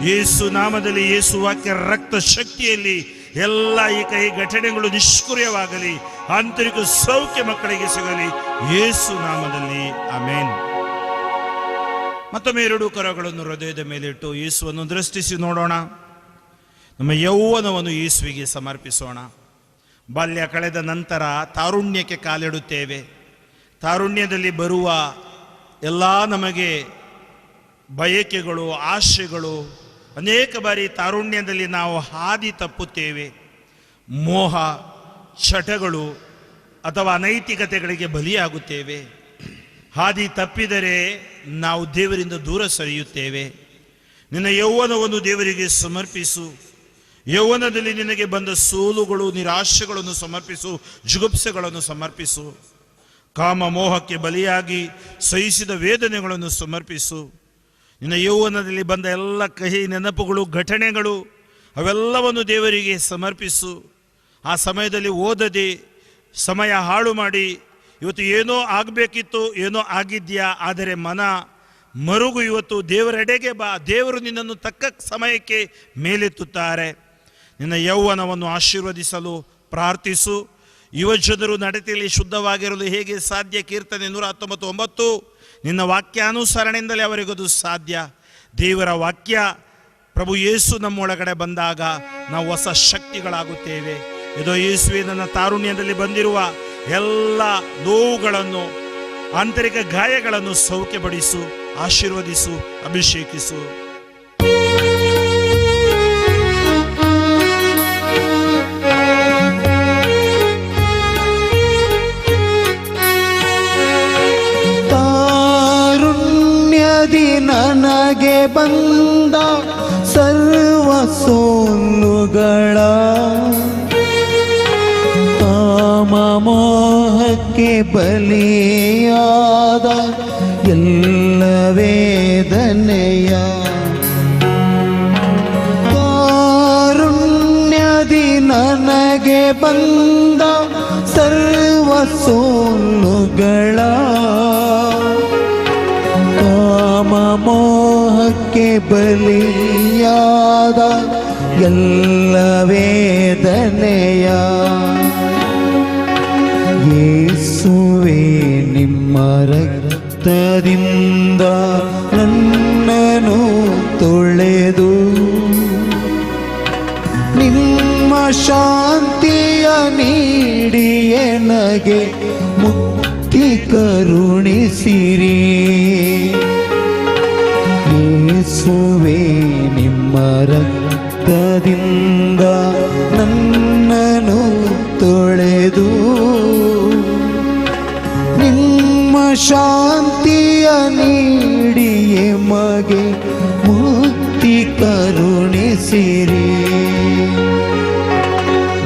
ಯೇಸು ನಾಮದಲ್ಲಿ, ಯೇಸು ವಾಕ್ಯ ರಕ್ತ ಶಕ್ತಿಯಲ್ಲಿ ಎಲ್ಲ ಈ ಕೈ ಘಟನೆಗಳು ನಿಷ್ಕ್ರಿಯವಾಗಲಿ, ಆಂತರಿಕ ಸೌಖ್ಯ ಮಕ್ಕಳಿಗೆ ಸಿಗಲಿ ಯೇಸು ನಾಮದಲ್ಲಿ, ಆಮೇನ್. ಮತ್ತೊಮ್ಮೆ ಎರಡು ಕರಗಳನ್ನು ಹೃದಯದ ಮೇಲಿಟ್ಟು ಯೇಸುವನ್ನು ದೃಷ್ಟಿಸಿ ನೋಡೋಣ. ನಮ್ಮ ಯೌವನವನ್ನು ಯೇಸುವಿಗೆ ಸಮರ್ಪಿಸೋಣ. ಬಾಲ್ಯ ಕಳೆದ ನಂತರ ತಾರುಣ್ಯಕ್ಕೆ ಕಾಲಿಡುತ್ತೇವೆ. ತಾರುಣ್ಯದಲ್ಲಿ ಬರುವ ಎಲ್ಲ ನಮಗೆ ಬಯಕೆಗಳು, ಆಶೆಗಳು, ಅನೇಕ ಬಾರಿ ತಾರುಣ್ಯದಲ್ಲಿ ನಾವು ಹಾದಿ ತಪ್ಪುತ್ತೇವೆ. ಮೋಹ, ಚಟಗಳು ಅಥವಾ ಅನೈತಿಕತೆಗಳಿಗೆ ಬಲಿಯಾಗುತ್ತೇವೆ. ಹಾದಿ ತಪ್ಪಿದರೆ ನಾವು ದೇವರಿಂದ ದೂರ ಸರಿಯುತ್ತೇವೆ. ನಿನ್ನ ಯೌವನವನ್ನು ದೇವರಿಗೆ ಸಮರ್ಪಿಸು. ಯೌವನದಲ್ಲಿ ನಿನಗೆ ಬಂದ ಸೋಲುಗಳು, ನಿರಾಶೆಗಳನ್ನು ಸಮರ್ಪಿಸು, ಜುಗುಪ್ಸೆಗಳನ್ನು ಸಮರ್ಪಿಸು. ಕಾಮ ಮೋಹಕ್ಕೆ ಬಲಿಯಾಗಿ ಸಹಿಸಿದ ವೇದನೆಗಳನ್ನು ಸಮರ್ಪಿಸು. ನಿನ್ನ ಯೌವನದಲ್ಲಿ ಬಂದ ಎಲ್ಲ ಕಹಿ ನೆನಪುಗಳು, ಘಟನೆಗಳು ಅವೆಲ್ಲವನ್ನು ದೇವರಿಗೆ ಸಮರ್ಪಿಸು. ಆ ಸಮಯದಲ್ಲಿ ಓದದೆ ಸಮಯ ಹಾಳು ಮಾಡಿ ಇವತ್ತು ಏನೋ ಆಗಬೇಕಿತ್ತು, ಏನೋ ಆಗಿದ್ಯಾ, ಆದರೆ ಮನ ಮರುಗು. ಇವತ್ತು ದೇವರೆಡೆಗೆ ಬಾ. ದೇವರು ನಿನ್ನನ್ನು ತಕ್ಕ ಸಮಯಕ್ಕೆ ಮೇಲೆತ್ತುತ್ತಾರೆ. ನಿನ್ನ ಯೌವನವನ್ನು ಆಶೀರ್ವದಿಸಲು ಪ್ರಾರ್ಥಿಸು. ಯುವಜನರು ನಡತೆಯಲ್ಲಿ ಶುದ್ಧವಾಗಿರಲು ಹೇಗೆ ಸಾಧ್ಯ? ಕೀರ್ತನೆ 119:9. ನಿನ್ನ ವಾಕ್ಯಾನುಸರಣೆಯಿಂದಲೇ ಅವರಿಗದು ಸಾಧ್ಯ. ದೇವರ ವಾಕ್ಯ ಪ್ರಭು ಯೇಸು ನಮ್ಮೊಳಗಡೆ ಬಂದಾಗ ನಾವು ಹೊಸ ಶಕ್ತಿಗಳಾಗುತ್ತೇವೆ. ಇದೋ ಯೇಸುವೆ ನನ್ನ ತಾರುಣ್ಯದಲ್ಲಿ ಬಂದಿರುವ ಎಲ್ಲ ನೋವುಗಳನ್ನು, ಆಂತರಿಕ ಗಾಯಗಳನ್ನು ಸೌಖ್ಯಪಡಿಸು, ಆಶೀರ್ವದಿಸು, ಅಭಿಷೇಕಿಸು. ತಾರುಣ್ಯದಿ ನನಗೆ ಬಂದ ಸರ್ವ ಸೋಲುಗಳ ಮೋಹಕ್ಕೆ ಬಲಿಯಾದ ಎಲ್ಲ ವೇದನೆಯ ಕಾರುಣ್ಯದಿ ನನಗೆ ಬಂದ ಸರ್ವ ಸೋಲುಗಳ ಕಾಮ ಮೋಹಕ್ಕೆ ಬಲಿಯಾದ ಎಲ್ಲ ವೇದನೆಯ ಯೇಸುವೆ ನಿಮ್ಮ ರಕ್ತದಿಂದ ನನ್ನನು ತೊಳೆದು ನಿಮ್ಮ ಶಾಂತಿಯ ನೀಡಿ ನನಗೆ ಮುಕ್ತಿ ಕರುಣಿಸಿರಿ. ಯೇಸುವೆ ನಿಮ್ಮ ರಕ್ತದಿಂದ ನನ್ನನು ತೊಳೆದು ನಿಮ್ಮ ಶಾಂತಿಯ ನೀಡಿಯೇ ಮಗೆ ಮುಕ್ತಿ ಕರುಣಿಸಿರಿ.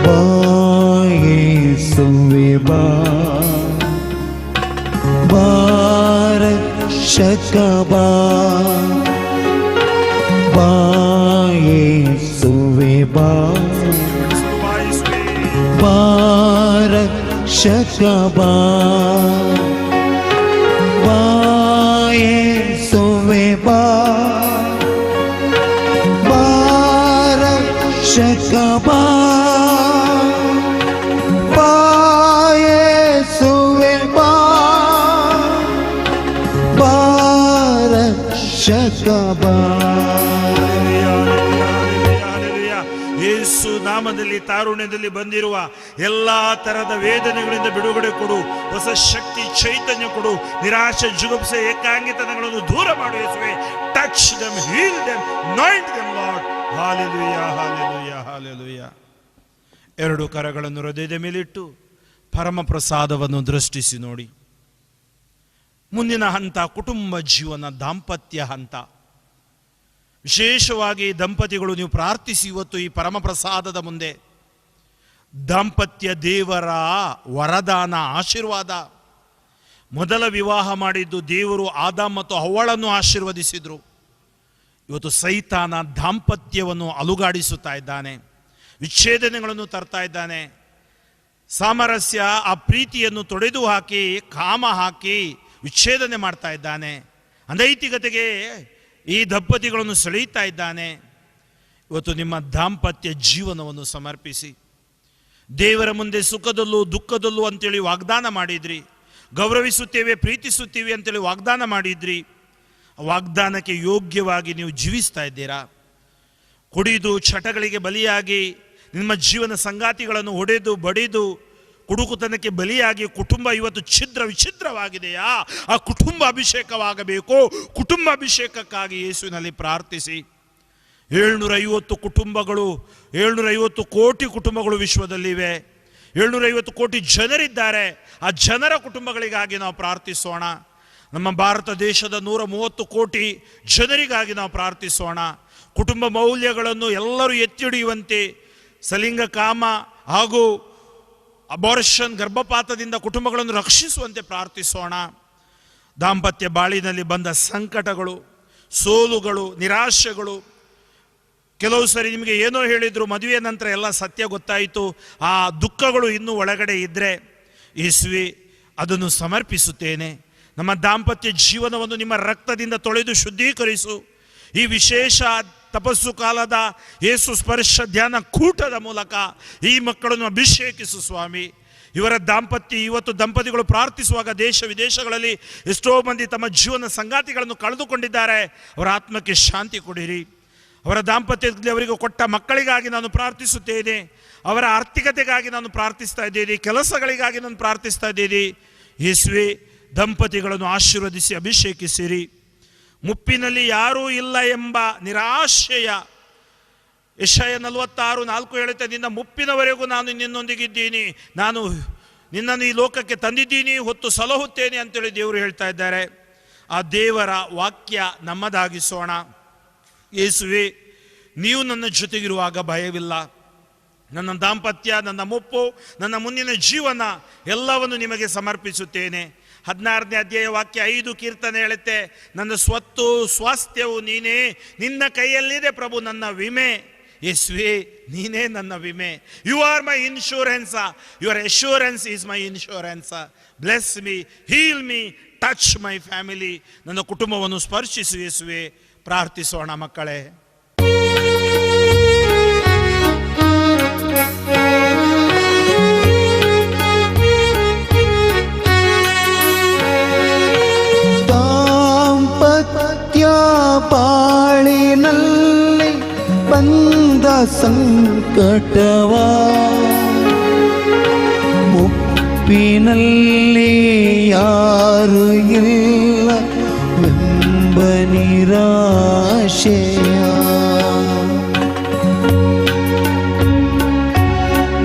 ಬಾ ಯೇಸುವೆ ಬಾ, ರಕ್ಷಕ ಬಾ, ಯೇಸುವೆ ಬಾ, ರಕ್ಷಕ ಬಾ, ಯೇಸುವೆ ಬಾ, ಬಾ ಬಾ ಯೇಸುವೆ ಬಾ ಬಾ ರಕ್ಷಕ ಬಾ. ಯೇಸು ನಾಮದಲ್ಲಿ ತಾರುಣ್ಯದಲ್ಲಿ ಬಂದಿರುವ ಎಲ್ಲಾ ತರದ ವೇದನೆಗಳಿಂದ ಬಿಡುಗಡೆ ಕೊಡು, ಹೊಸ ಶಕ್ತಿ ಚೈತನ್ಯ ಕೊಡು, ನಿರಾಶೆ ಜುಗುಪ್ಸೆ ಏಕಾಂಗಿತನಗಳನ್ನು ದೂರ ಮಾಡು ಯೇಸುವೆ. Touch them, heal them, anoint them lord. Hallelujah, hallelujah, hallelujah. ಎರಡು ಕರಗಳನ್ನು ಹೃದಯದ ಮೇಲಿಟ್ಟು ಪರಮ ಪ್ರಸಾದವನ್ನು ದೃಷ್ಟಿಸಿ ನೋಡಿ. ಮುಂದಿನ ಹಂತ ಕುಟುಂಬ ಜೀವನ, ದಾಂಪತ್ಯ ಹಂತ. ವಿಶೇಷವಾಗಿ ದಂಪತಿಗಳು ನೀವು ಪ್ರಾರ್ಥಿಸಿ ಇವತ್ತು ಈ ಪರಮ ಪ್ರಸಾದದ ಮುಂದೆ. ದಾಂಪತ್ಯ ದೇವರ ವರದಾನ, ಆಶೀರ್ವಾದ. ಮೊದಲ ವಿವಾಹ ಮಾಡಿದ್ದು ದೇವರು ಆದಾಮ್ ಮತ್ತು ಹವ್ವಳನ್ನು ಆಶೀರ್ವದಿಸಿದ್ರು. ಇವತ್ತು ಸೈತಾನ ದಾಂಪತ್ಯವನ್ನು ಅಲುಗಾಡಿಸುತ್ತಾ ಇದ್ದಾನೆ, ವಿಚ್ಛೇದನೆಗಳನ್ನು ತರ್ತಾ ಇದ್ದಾನೆ. ಸಾಮರಸ್ಯ, ಆ ಪ್ರೀತಿಯನ್ನು ತೊಡೆದು ಹಾಕಿ, ಕಾಮ ಹಾಕಿ ವಿಚ್ಛೇದನೆ ಮಾಡ್ತಾ ಇದ್ದಾನೆ. ಅನೈತಿಕತೆಗೆ ಈ ದಂಪತಿಗಳನ್ನು ಸೆಳೆಯುತ್ತಾ ಇದ್ದಾನೆ. ಇವತ್ತು ನಿಮ್ಮ ದಾಂಪತ್ಯ ಜೀವನವನ್ನು ಸಮರ್ಪಿಸಿ ದೇವರ ಮುಂದೆ ಸುಖದಲ್ಲೂ ದುಃಖದಲ್ಲೂ ಅಂತೇಳಿ ವಾಗ್ದಾನ ಮಾಡಿದ್ರಿ. ಗೌರವಿಸುತ್ತೇವೆ, ಪ್ರೀತಿಸುತ್ತೀವಿ ಅಂತೇಳಿ ವಾಗ್ದಾನ ಮಾಡಿದ್ರಿ. ವಾಗ್ದಾನಕ್ಕೆ ಯೋಗ್ಯವಾಗಿ ನೀವು ಜೀವಿಸ್ತಾ ಇದ್ದೀರಾ? ಕುಡಿದು ಚಟಗಳಿಗೆ ಬಲಿಯಾಗಿ ನಿಮ್ಮ ಜೀವನ ಸಂಗಾತಿಗಳನ್ನು ಹೊಡೆದು ಬಡಿದು ಕುಡುಕುತನಕ್ಕೆ ಬಲಿಯಾಗಿ ಕುಟುಂಬ ಇವತ್ತು ಛಿದ್ರ ವಿಚ್ಛಿದ್ರವಾಗಿದೆಯಾ? ಆ ಕುಟುಂಬ ಅಭಿಷೇಕವಾಗಬೇಕು. ಕುಟುಂಬ ಅಭಿಷೇಕಕ್ಕಾಗಿ ಯೇಸುವಿನಲ್ಲಿ ಪ್ರಾರ್ಥಿಸಿ. 750 ಕುಟುಂಬಗಳು, 750 ಕೋಟಿ ಕುಟುಂಬಗಳು ವಿಶ್ವದಲ್ಲಿವೆ. 750 ಕೋಟಿ ಜನರಿದ್ದಾರೆ. ಆ ಜನರ ಕುಟುಂಬಗಳಿಗಾಗಿ ನಾವು ಪ್ರಾರ್ಥಿಸೋಣ. ನಮ್ಮ ಭಾರತ ದೇಶದ 130 ಕೋಟಿ ಜನರಿಗಾಗಿ ನಾವು ಪ್ರಾರ್ಥಿಸೋಣ. ಕುಟುಂಬ ಮೌಲ್ಯಗಳನ್ನು ಎಲ್ಲರೂ ಎತ್ತಿ ಹಿಡಿಯುವಂತೆ, ಸಲಿಂಗ ಕಾಮ ಹಾಗೂ ಅಬಾರ್ಷನ್, ಗರ್ಭಪಾತದಿಂದ ಕುಟುಂಬಗಳನ್ನು ರಕ್ಷಿಸುವಂತೆ ಪ್ರಾರ್ಥಿಸೋಣ. ದಾಂಪತ್ಯ ಬಾಳಿನಲ್ಲಿ ಬಂದ ಸಂಕಟಗಳು, ಸೋಲುಗಳು, ನಿರಾಶೆಗಳು, ಕೆಲವು ಸರಿ ನಿಮಗೆ ಏನೋ ಹೇಳಿದ್ರು, ಮದುವೆ ನಂತರ ಎಲ್ಲ ಸತ್ಯ ಗೊತ್ತಾಯಿತು, ಆ ದುಃಖಗಳು ಇನ್ನೂ ಒಳಗಡೆ ಇದ್ದರೆ ಯೇಸುವೆ ಅದನ್ನು ಸಮರ್ಪಿಸುತ್ತೇನೆ. ನಮ್ಮ ದಾಂಪತ್ಯ ಜೀವನವನ್ನು ನಿಮ್ಮ ರಕ್ತದಿಂದ ತೊಳೆದು ಶುದ್ಧೀಕರಿಸು. ಈ ವಿಶೇಷ ತಪಸ್ಸು ಕಾಲದ ಯೇಸು ಸ್ಪರ್ಶ ಧ್ಯಾನ ಕೂಟದ ಮೂಲಕ ಈ ಮಕ್ಕಳನ್ನು ಅಭಿಷೇಕಿಸು ಸ್ವಾಮಿ. ಇವರ ದಾಂಪತ್ಯ, ಇವತ್ತು ದಂಪತಿಗಳು ಪ್ರಾರ್ಥಿಸುವಾಗ ದೇಶ ವಿದೇಶಗಳಲ್ಲಿ ಎಷ್ಟೋ ಮಂದಿ ತಮ್ಮ ಜೀವನ ಸಂಗಾತಿಗಳನ್ನು ಕಳೆದುಕೊಂಡಿದ್ದಾರೆ. ಅವರ ಆತ್ಮಕ್ಕೆ ಶಾಂತಿ ಕೊಡಿರಿ. ಅವರ ದಾಂಪತ್ಯದಲ್ಲಿ ಅವರಿಗೆ ಕೊಟ್ಟ ಮಕ್ಕಳಿಗಾಗಿ ನಾನು ಪ್ರಾರ್ಥಿಸುತ್ತೇನೆ. ಅವರ ಆರ್ಥಿಕತೆಗಾಗಿ ನಾನು ಪ್ರಾರ್ಥಿಸ್ತಾ ಇದ್ದೇನೆ. ಕೆಲಸಗಳಿಗಾಗಿ ನಾನು ಪ್ರಾರ್ಥಿಸ್ತಾ ಇದ್ದೇನೆ. ಯೇಸುವೆ, ದಂಪತಿಗಳನ್ನು ಆಶೀರ್ವದಿಸಿ ಅಭಿಷೇಕಿಸಿರಿ. ಮುಪ್ಪಿನಲ್ಲಿ ಯಾರೂ ಇಲ್ಲ ಎಂಬ ನಿರಾಶೆಯ, ಯೆಶಾಯ 46:4 ಹೇಳುತ್ತೆ, ನಿನ್ನ ಮುಪ್ಪಿನವರೆಗೂ ನಾನು ನಿನ್ನೊಂದಿಗಿದ್ದೀನಿ, ನಾನು ನಿನ್ನನ್ನು ಈ ಲೋಕಕ್ಕೆ ತಂದಿದ್ದೀನಿ, ಹೊತ್ತು ಸಲಹುತ್ತೇನೆ ಅಂತೇಳಿ ದೇವರು ಹೇಳ್ತಾ ಇದ್ದಾರೆ. ಆ ದೇವರ ವಾಕ್ಯ ನಮ್ಮದಾಗಿಸೋಣ. ಯೇಸುವೆ, ನೀವು ನನ್ನ ಜೊತೆಗಿರುವಾಗ ಭಯವಿಲ್ಲ. ನನ್ನ ದಾಂಪತ್ಯ, ನನ್ನ ಮುಪ್ಪು, ನನ್ನ ಮುಂದಿನ ಜೀವನ ಎಲ್ಲವನ್ನು ನಿಮಗೆ ಸಮರ್ಪಿಸುತ್ತೇನೆ. 16ನೇ ಅಧ್ಯಾಯ ವಾಕ್ಯ 5 ಕೀರ್ತನೆ ಹೇಳುತ್ತೆ, ನನ್ನ ಸ್ವತ್ತು ಸ್ವಾಸ್ಥ್ಯವು ನೀನೇ, ನಿನ್ನ ಕೈಯಲ್ಲಿದೆ ಪ್ರಭು ನನ್ನ ವಿಮೆ. ಯೇಸುವೆ, ನೀನೇ ನನ್ನ ವಿಮೆ. You are my insurance. Your assurance is my insurance. Bless me, heal me, touch my family. ನನ್ನ ಕುಟುಂಬವನ್ನು ಸ್ಪರ್ಶಿಸು ಯೇಸುವೆ. ಪ್ರಾರ್ಥಿಸೋಣ ಮಕ್ಕಳೇ. ದಾಂಪತ್ಯ ಬಾಳಿನಲ್ಲಿ ಬಂದ ಸಂಕಟವ ಮುಪ್ಪಿನಲ್ಲಿ ಯಾರು ಇಲ್ಲ ಎಂಬ ನಿರಾಶೆಯ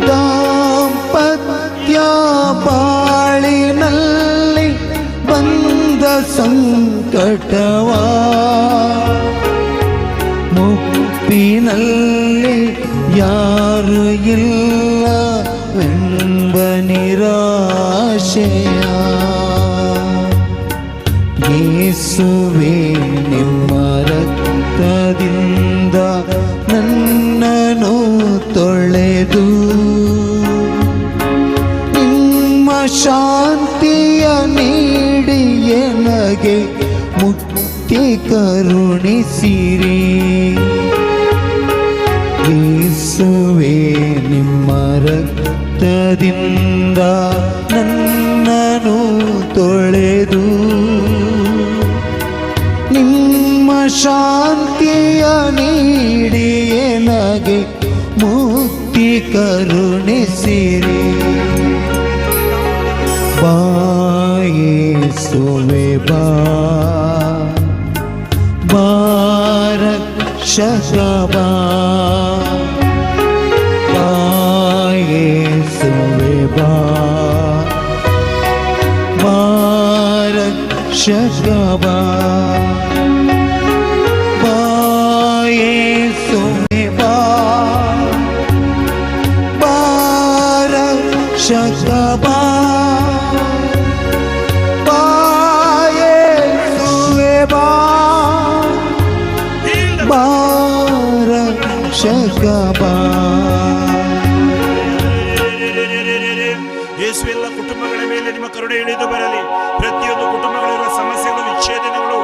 ದಾಂಪತ್ಯ ಬಾಳಿನಲ್ಲಿ ಬಂದ ಸಂಕಟವ ಮುಪ್ಪಿನಲ್ಲಿ ಯಾರು ಇಲ್ಲ ಎಂಬ ನಿರಾಶೆಯ ಯೇಸುವೇ, ನಿಮ್ಮ ರಕ್ತದಿಂದ ನನ್ನನ್ನು ತೊಳೆದು ನಿಮ್ಮ ಶಾಂತಿಯ ನೀಡಿ ನನಗೆ ಮುಕ್ತಿ ಕರುಣಿಸಿರಿ. ಯೇಸುವೇ, ರಕ್ತದಿಂದ ನನ್ನನ್ನು ತೊಳೆದು ನಿಮ್ಮ ಶಾಂತಿಯ ನೀಡಿಯೇ ನಗೆ ಮುಕ್ತಿ ಕರುಣಿಸಿರಿ. ಬಾ ಯೇಸುವೆ ಬಾ, ಬಾ ರಕ್ಷಕ ಬಾ, ಬಾ ಯೇಸುವೆ ಬಾ, ಬಾ ರಕ್ಷಕ ಬಾ, ಬಾ ಯೇಸುವೆ ಬಾ, ಬಾ ರಕ್ಷಕ ಬಾ, ಬಾ ಯೇಸುವೆ ಬಾ, ಬಾ ರಕ್ಷಕ ಬಾ. ಯೇಸು ಎಲ್ಲ ಕುಟುಂಬಗಳ ಮೇಲೆ ನಿಮ್ಮ ಕರುಣೆ ಇಳಿದು ಬರಲಿ. ಪ್ರತಿಯೊಂದು ಕುಟುಂಬಗಳಿರುವ ಸಮಸ್ಯೆಗಳು, ವಿಚ್ಛೇದನಗಳು,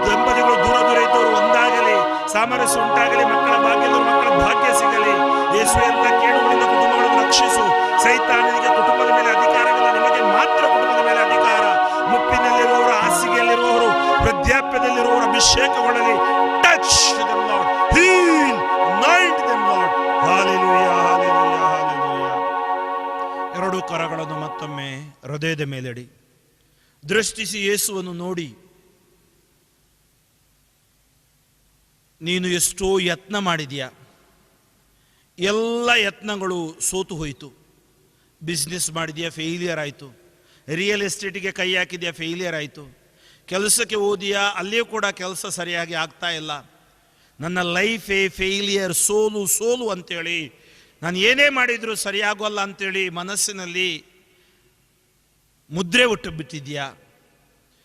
ದಂಪತಿಗಳು ದೂರ ದೂರ ಇದ್ದವರು ಒಂದಾಗಲಿ, ಸಾಮರಸ್ಯ ಉಂಟಾಗಲಿ, ಮಕ್ಕಳ ಭಾಗ್ಯದವರು ಮಕ್ಕಳ ಭಾಗ್ಯ ಸಿಗಲಿ. ಯೇಸು ಎಲ್ಲ ಕೇಡುಗಳಿಂದ ಕುಟುಂಬಗಳನ್ನು ರಕ್ಷಿಸು. ಸೈತಾನನಿಗೆ ಕುಟುಂಬದ ಮೇಲೆ ಅಧಿಕಾರವಿಲ್ಲ, ನಿಮಗೆ ಮಾತ್ರ ಕುಟುಂಬದ ಮೇಲೆ ಅಧಿಕಾರ. ಮುಪ್ಪಿನಲ್ಲಿರುವವರು, ಹಾಸಿಗೆಯಲ್ಲಿರುವವರು, ವೃದ್ಧಾಪ್ಯದಲ್ಲಿರುವವರು ಅಭಿಷೇಕಗೊಳ್ಳಲಿ. Touch them Lord, heal, anoint them Lord. Hallelujah, hallelujah, hallelujah. ಎರಡು ಕರಗಳನ್ನು ಮತ್ತೊಮ್ಮೆ ಹೃದಯದ ಮೇಲೆಡಿ. ದೃಷ್ಟಿಸಿ ಯೇಸುವನ್ನು ನೋಡಿ. ನೀನು ಎಷ್ಟೋ ಯತ್ನ ಮಾಡಿದೀಯ, ಎಲ್ಲ ಯತ್ನಗಳು ಸೋತು ಹೋಯಿತು. ಬಿಸ್ನೆಸ್ ಮಾಡಿದೆಯಾ, ಫೇಲಿಯರ್ ಆಯಿತು. ರಿಯಲ್ ಎಸ್ಟೇಟಿಗೆ ಕೈ ಹಾಕಿದೆಯಾ, ಫೇಲಿಯರ್ ಆಯಿತು. ಕೆಲಸಕ್ಕೆ ಓದಿಯಾ, ಅಲ್ಲಿಯೂ ಕೂಡ ಕೆಲಸ ಸರಿಯಾಗಿ ಆಗ್ತಾ ಇಲ್ಲ. ನನ್ನ ಲೈಫೇ ಫೇಲಿಯರ್, ಸೋಲು ಸೋಲು ಅಂತೇಳಿ, ನಾನು ಏನೇ ಮಾಡಿದರೂ ಸರಿಯಾಗೋಲ್ಲ ಅಂತೇಳಿ ಮನಸ್ಸಿನಲ್ಲಿ ಮುದ್ರೆ ಹುಟ್ಟು ಬಿಟ್ಟಿದ್ಯಾ.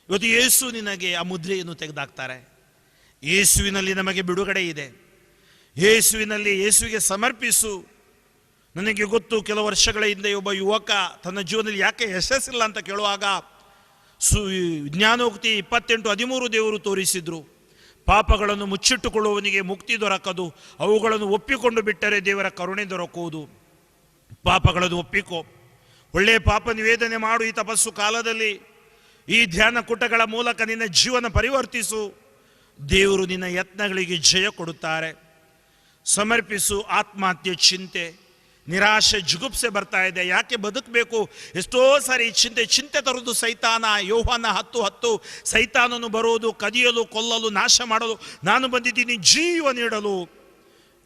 ಇವತ್ತು ಯೇಸು ನಿನಗೆ ಆ ಮುದ್ರೆಯನ್ನು ತೆಗೆದಾಕ್ತಾರೆ. ಯೇಸುವಿನಲ್ಲಿ ನಮಗೆ ಬಿಡುಗಡೆ ಇದೆ. ಯೇಸುವಿನಲ್ಲಿ ಯೇಸುವಿಗೆ ಸಮರ್ಪಿಸು. ನನಗೆ ಗೊತ್ತು, ಕೆಲವು ವರ್ಷಗಳ ಹಿಂದೆ ಒಬ್ಬ ಯುವಕ ತನ್ನ ಜೀವನದಲ್ಲಿ ಯಾಕೆ ಯಶಸ್ಸಿಲ್ಲ ಅಂತ ಕೇಳುವಾಗ ಜ್ಞಾನೋಕ್ತಿ 28:13 ದೇವರು ತೋರಿಸಿದ್ರು. ಪಾಪಗಳನ್ನು ಮುಚ್ಚಿಟ್ಟುಕೊಳ್ಳುವವನಿಗೆ ಮುಕ್ತಿ ದೊರಕದು, ಅವುಗಳನ್ನು ಒಪ್ಪಿಕೊಂಡು ಬಿಟ್ಟರೆ ದೇವರ ಕರುಣೆ ದೊರಕುವುದು. ಪಾಪಗಳನ್ನು ಒಪ್ಪಿಕೋ, ಒಳ್ಳೆಯ ಪಾಪ ನಿವೇದನೆ ಮಾಡು. ಈ ತಪಸ್ಸು ಕಾಲದಲ್ಲಿ ಈ ಧ್ಯಾನ ಕೂಟಗಳ ಮೂಲಕ ನಿನ್ನ ಜೀವನ ಪರಿವರ್ತಿಸು. ದೇವರು ನಿನ್ನ ಯತ್ನಗಳಿಗೆ ಜಯ ಕೊಡುತ್ತಾರೆ. ಸಮರ್ಪಿಸು. ಆತ್ಮಹತ್ಯೆ ಚಿಂತೆ, ನಿರಾಶೆ, ಜುಗುಪ್ಸೆ ಬರ್ತಾ ಇದೆ. ಯಾಕೆ ಬದುಕಬೇಕು? ಎಷ್ಟೋ ಸಾರಿ ಚಿಂತೆ ತರುವುದು ಸೈತಾನ. ಯೋಹಾನ 10:10 ಸೈತಾನನು ಬರುವುದು ಕದಿಯಲು, ಕೊಲ್ಲಲು, ನಾಶ ಮಾಡಲು, ನಾನು ಬಂದಿದ್ದೀನಿ ಜೀವ ನೀಡಲು.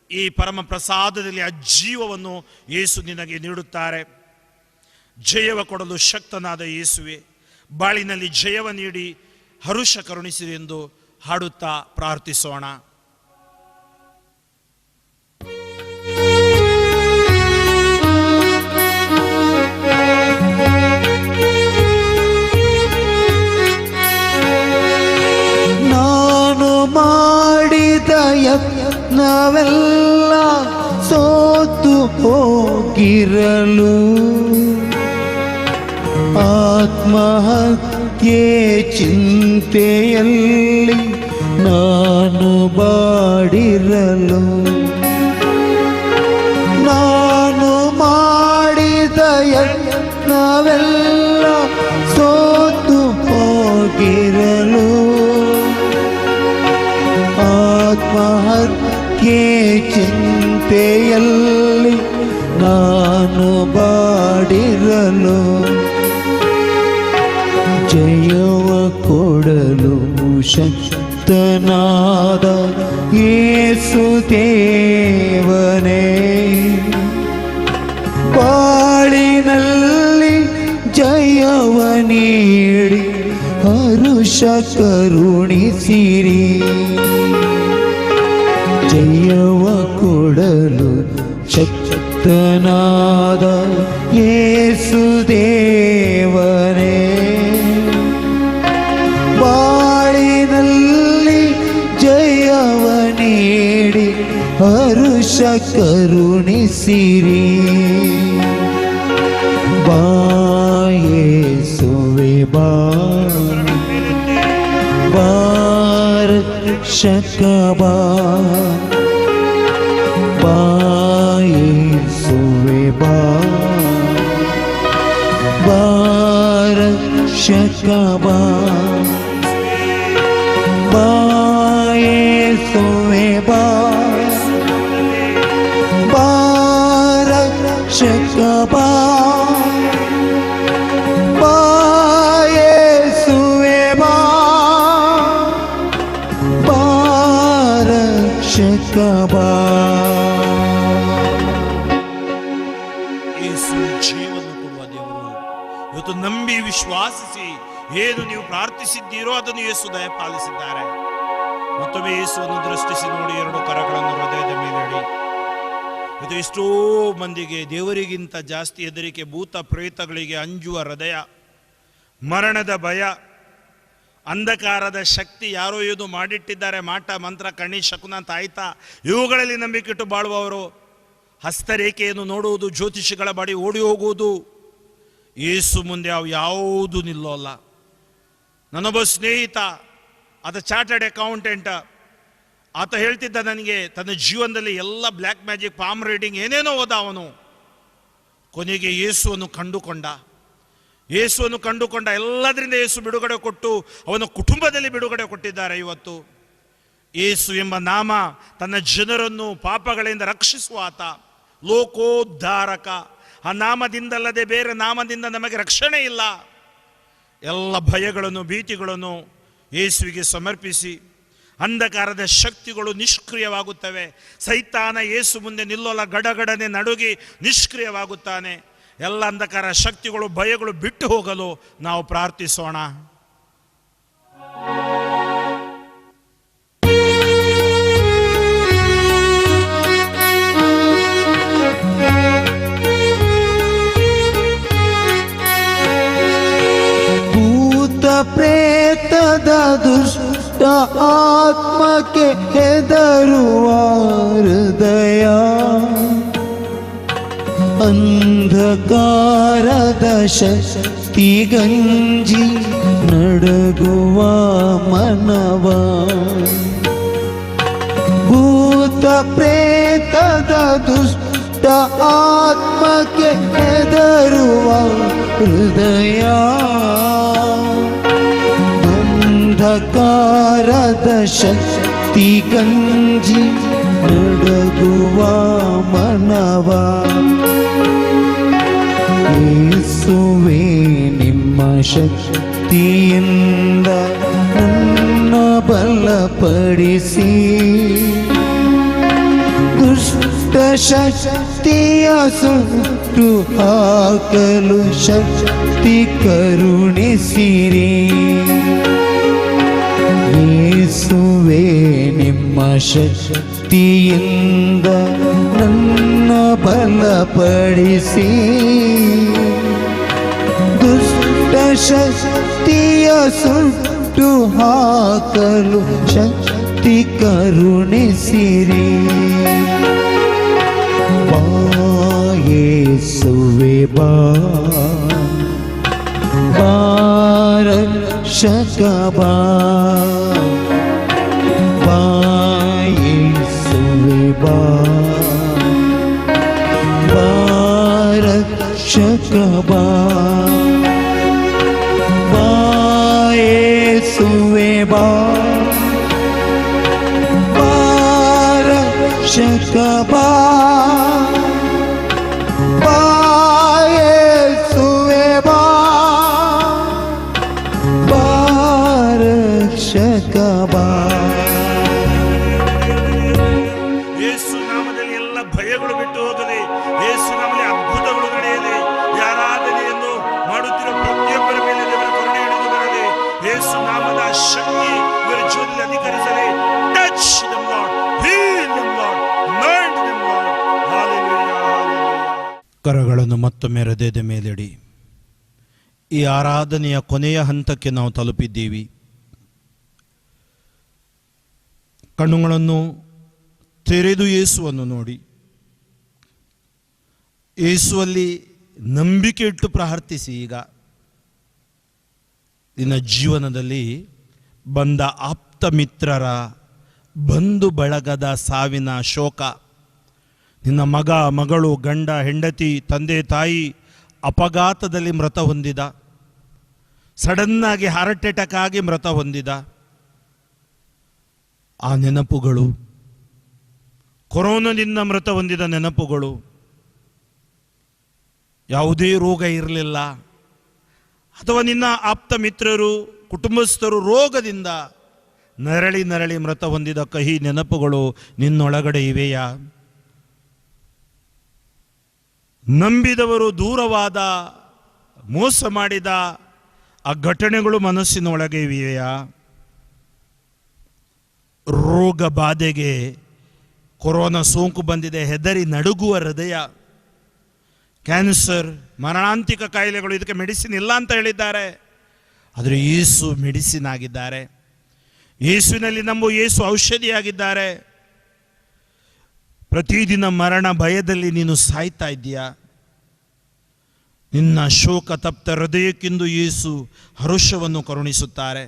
ಈ ಪರಮ ಪ್ರಸಾದದಲ್ಲಿ ಆ ಜೀವವನ್ನು ಯೇಸು ನಿನಗೆ ನೀಡುತ್ತಾರೆ. ಜಯವ ಕೊಡಲು ಶಕ್ತನಾದ ಯೇಸುವೆ, ಬಾಳಿನಲ್ಲಿ ಜಯವ ನೀಡಿ ಹರುಷ ಕರುಣಿಸಿರಿ ಎಂದು ಹಾಡುತ್ತಾ ಪ್ರಾರ್ಥಿಸೋಣ. ನಾನು ಮಾಡಿದ ಯತ್ನವೆಲ್ಲ ಸೋತು ಹೋಗಿರಲು, ಆತ್ಮಹತ್ಯೆ ಚಿಂತೆಯಲ್ಲಿ ನಾನು ಬಾಡಿರಲು, ನಾನು ಮಾಡಿದ ಯತ್ನವೆಲ್ಲ ಸೋತು ಹೋಗಿರಲು, ಆತ್ಮಹತ್ಯೆ ಚಿಂತೆಯಲ್ಲಿ ನಾನು ಬಾಡಿರಲು, ಜಯವ ಕೊಡಲು ಶಕ್ತನಾದ ಯೇಸು ದೇವನೇ, ಬಾಳಿನಲ್ಲಿ ಜಯವ ನೀಡಿ ಹರುಷ ಕರುಣಿಸಿರಿ. ಜಯವ ಕೊಡಲು ಶಕ್ತನಾದ ಯೇಸು ದೇವನೇ, ಬಾಳಿನಲ್ಲಿ ಜಯವ ನೀಡಿ ಹರುಷ ಕರುಣಿಸಿರಿ. ಬಾ ಯೇಸುವೆ ಬಾ, ಬಾ ರಕ್ಷಕ ಬಾ, ಬಾ ಯೇಸುವೆ ಬಾ. ಶಕಬಾ ಯೇಸುವೆ ಬಾ ರಕ್ಷಕಬಾ ಯೇಸುವೆ ಬಾ ರಕ್ಷಕಬಾ. ಯೇಸು ಜೀವನ ಕೊಡುವ ದೇವರು. ಇವತ್ತು ನಂಬಿ ವಿಶ್ವಾಸಿಸಿ ಏನು ನೀವು ಪ್ರಾರ್ಥಿಸಿದ್ದೀರೋ ಅದನ್ನು ಯೇಸು ದಯಪಾಲಿಸಿದ್ದಾರೆ. ಮತ್ತೊಮ್ಮೆ ಯೇಸುವನ್ನು ದೃಷ್ಟಿಸಿ ನೋಡಿ, ಎರಡು ಕರಗಳನ್ನು ಹೃದಯದ ಮೇಲೆ ಇಡಿ. ಇದು ಎಷ್ಟೋ ಮಂದಿಗೆ ದೇವರಿಗಿಂತ ಜಾಸ್ತಿ ಹೆದರಿಕೆ, ಭೂತ ಪ್ರೇತಗಳಿಗೆ ಅಂಜುವ ಹೃದಯ, ಮರಣದ ಭಯ, ಅಂಧಕಾರದ ಶಕ್ತಿ, ಯಾರೋ ಇದು ಮಾಡಿಟ್ಟಿದ್ದಾರೆ, ಮಾಟ ಮಂತ್ರ ಕಣಿ ಶಕುನ ತಾಯ್ತ, ಇವುಗಳಲ್ಲಿ ನಂಬಿಕೆಟ್ಟು ಬಾಳುವವರು, ಹಸ್ತರೇಖೆಯನ್ನು ನೋಡುವುದು, ಜ್ಯೋತಿಷಿಗಳ ಬಳಿ ಓಡಿ ಹೋಗುವುದು. ಯೇಸು ಮುಂದೆ ಅವು ಯಾವುದೂ ನಿಲ್ಲೋಲ್ಲ. ನನ್ನೊಬ್ಬ ಸ್ನೇಹಿತ, ಆತ ಚಾರ್ಟರ್ಡ್ ಅಕೌಂಟೆಂಟ್, ಆತ ಹೇಳ್ತಿದ್ದ ನನಗೆ, ತನ್ನ ಜೀವನದಲ್ಲಿ ಎಲ್ಲ ಬ್ಲ್ಯಾಕ್ ಮ್ಯಾಜಿಕ್, ಪಾಮ್ ರೀಡಿಂಗ್ ಏನೇನೋ ಹೋದ ಅವನು. ಕೊನೆಗೆ ಯೇಸುವನ್ನು ಕಂಡುಕೊಂಡ. ಎಲ್ಲದರಿಂದ ಯೇಸು ಬಿಡುಗಡೆ ಕೊಟ್ಟು ಅವನ ಕುಟುಂಬದಲ್ಲಿ ಬಿಡುಗಡೆ ಕೊಟ್ಟಿದ್ದಾರೆ. ಇವತ್ತು ಯೇಸು ಎಂಬ ನಾಮ ತನ್ನ ಜನರನ್ನು ಪಾಪಗಳಿಂದ ರಕ್ಷಿಸುವ ಆತ, ಲೋಕೋದ್ಧಾರಕ. ಆ ನಾಮದಿಂದಲ್ಲದೆ ಬೇರೆ ನಾಮದಿಂದ ನಮಗೆ ರಕ್ಷಣೆ ಇಲ್ಲ. ಎಲ್ಲ ಭಯಗಳನ್ನು, ಭೀತಿಗಳನ್ನು ಯೇಸುವಿಗೆ ಸಮರ್ಪಿಸಿ ಅಂಧಕಾರದ ಶಕ್ತಿಗಳು ನಿಷ್ಕ್ರಿಯವಾಗುತ್ತವೆ. ಸೈತಾನ ಯೇಸು ಮುಂದೆ ನಿಲ್ಲೋಲ್ಲ, ಗಡಗಡನೆ ನಡುಗಿ ನಿಷ್ಕ್ರಿಯವಾಗುತ್ತಾನೆ. ಎಲ್ಲ ಅಂಧಕಾರ ಶಕ್ತಿಗಳು, ಭಯಗಳು ಬಿಟ್ಟು ಹೋಗಲು ನಾವು ಪ್ರಾರ್ಥಿಸೋಣ. ಭೂತ ಪ್ರೇತದ ದುಷ್ಟ ಆತ್ಮಕ್ಕೆ ಹೆದರುವ ಹೃದಯ, ಅಂಧಕಾರದ ಶಕ್ತಿಗಂಜಿ ನಡುಗುವ ಮನವ, ಭೂತ ಪ್ರೇತದ ದುಷ್ಟ ಆತ್ಮಕ್ಕೆ ಹೆದರುವ ಹೃದಯ, ಅಂಧಕಾರದ ಶಕ್ತಿಗಂಜಿ ನಡುಗುವ ಮನವ. ಯೇಸುವೇ ನಿಮ್ಮ ಶಕ್ತಿಯಿಂದ ನನ್ನ ಬಲಪಡಿಸಿ, ದುಷ್ಟ ಶಕ್ತಿಯ ಸುಟ್ಟು ಹಾಕಲು ಶಕ್ತಿ ಕರುಣಿಸಿರಿ. ಯೇಸುವೇ ನಿಮ್ಮ ಶಕ್ತಿಯಿಂದ ನನ್ನ ಬಲಪಡಿಸಿ, ದುಷ್ಟ ಶಕ್ತಿಯ ಸುಟ್ಟು ಹಾಕಲು ಶಕ್ತಿ ಕರುಣಿಸಿರಿ. ಬಾ ಯೇಸುವೆ ಬಾ ರಕ್ಷಕ ಬಾ ಯೇಸುವೆ ಬಾ ರಕ್ಷಕ ಬಾ ಯೇಸುವೆ ಬಾ ರಕ್ಷಕ ಬಾ ಯೇಸುವೆ ಬಾ ರಕ್ಷಕ ಬಾ. ಯೇಸು ನಾಮದಲ್ಲಿ ಎಲ್ಲ ಭಯಗಳು ಬಿಟ್ಟು ಹೋಗಲಿ. ಯೇಸು ನಾಮದಲ್ಲಿ ಅದ್ಭುತಗಳು ನಡೆಯಲಿ. ಆರಾಧನೆಯನ್ನು ಮಾಡುತ್ತಿರುವ ಪ್ರತಿಯೊಬ್ಬರ ಮೇಲೆ ದೇವರ ಕರುಣೆ ಹಿಡಿದು ಬರಲಿ. ಯೇಸು ನಾಮದ ಶಕ್ತಿ ಇವರ ಜೀವನದಲ್ಲಿ ಅಧಿಕರಿಸಲಿ. Touch them Lord, heal them Lord, anoint them Lord. Hallelujah, hallelujah. ಕರಗಳನ್ನು ಮತ್ತೊಮ್ಮೆ ಹೃದಯದ ಮೇಲಿಡಿ. ಈ ಆರಾಧನೆಯ ಕೊನೆಯ ಹಂತಕ್ಕೆ ನಾವು ತಲುಪಿದ್ದೀವಿ. ಕಣ್ಣುಗಳನ್ನು ತೆರೆದು ಯೇಸುವನ್ನು ನೋಡಿ, ಯೇಸುವಲ್ಲಿ ನಂಬಿಕೆ ಇಟ್ಟು ಪ್ರಾರ್ಥಿಸಿ. ಈಗ ನಿನ್ನ ಜೀವನದಲ್ಲಿ ಬಂದ ಆಪ್ತ ಮಿತ್ರರ, ಬಂಧು ಬಳಗದ ಸಾವಿನ ಶೋಕ, ನಿನ್ನ ಮಗ, ಮಗಳು, ಗಂಡ, ಹೆಂಡತಿ, ತಂದೆ, ತಾಯಿ ಅಪಘಾತದಲ್ಲಿ ಮೃತ ಹೊಂದಿದ, ಸಡನ್ನಾಗಿ ಹಾರ್ಟ್ ಅಟ್ಯಾಕ್ ಆಗಿ ಮೃತ ಹೊಂದಿದ ಆ ನೆನಪುಗಳು, ಕೊರೋನಾದಿಂದ ಮೃತ ಹೊಂದಿದ ನೆನಪುಗಳು, ಯಾವುದೇ ರೋಗ ಇರಲಿಲ್ಲ, ಅಥವಾ ನಿನ್ನ ಆಪ್ತ ಮಿತ್ರರು ಕುಟುಂಬಸ್ಥರು ರೋಗದಿಂದ ನರಳಿ ನರಳಿ ಮೃತ ಹೊಂದಿದ ಕಹಿ ನೆನಪುಗಳು ನಿನ್ನೊಳಗಡೆ ಇವೆಯಾ? ನಂಬಿದವರು ದೂರವಾದ, ಮೋಸ ಮಾಡಿದ ಆ ಘಟನೆಗಳು ಮನಸ್ಸಿನೊಳಗೆ ಇವೆಯಾ? ರೋಗ ಬಾಧೆಗೆ, ಕೊರೋನಾ ಸೋಂಕು ಬಂದಿದೆ, ಹೆದರಿ ನಡುಗುವ ಹೃದಯ, ಕ್ಯಾನ್ಸರ್, ಮರಣಾಂತಿಕ ಕಾಯಿಲೆಗಳು, ಇದಕ್ಕೆ ಮೆಡಿಸಿನ್ ಇಲ್ಲ ಅಂತ ಹೇಳಿದ್ದಾರೆ. ಆದರೆ ಯೇಸು ಮೆಡಿಸಿನ್ ಆಗಿದ್ದಾರೆ. ಯೇಸುವಿನಲ್ಲಿ ನಂಬು, ಯೇಸು ಔಷಧಿಯಾಗಿದ್ದಾರೆ. ಪ್ರತಿದಿನ ಮರಣ ಭಯದಲ್ಲಿ ನೀನು ಸಾಯ್ತಾ ಇದ್ದೀಯಾ? ನಿನ್ನ ಶೋಕ ತಪ್ತ ಹೃದಯಕ್ಕಿಂದು ಯೇಸು ಹರುಷವನ್ನು ಕರುಣಿಸುತ್ತಾರೆ.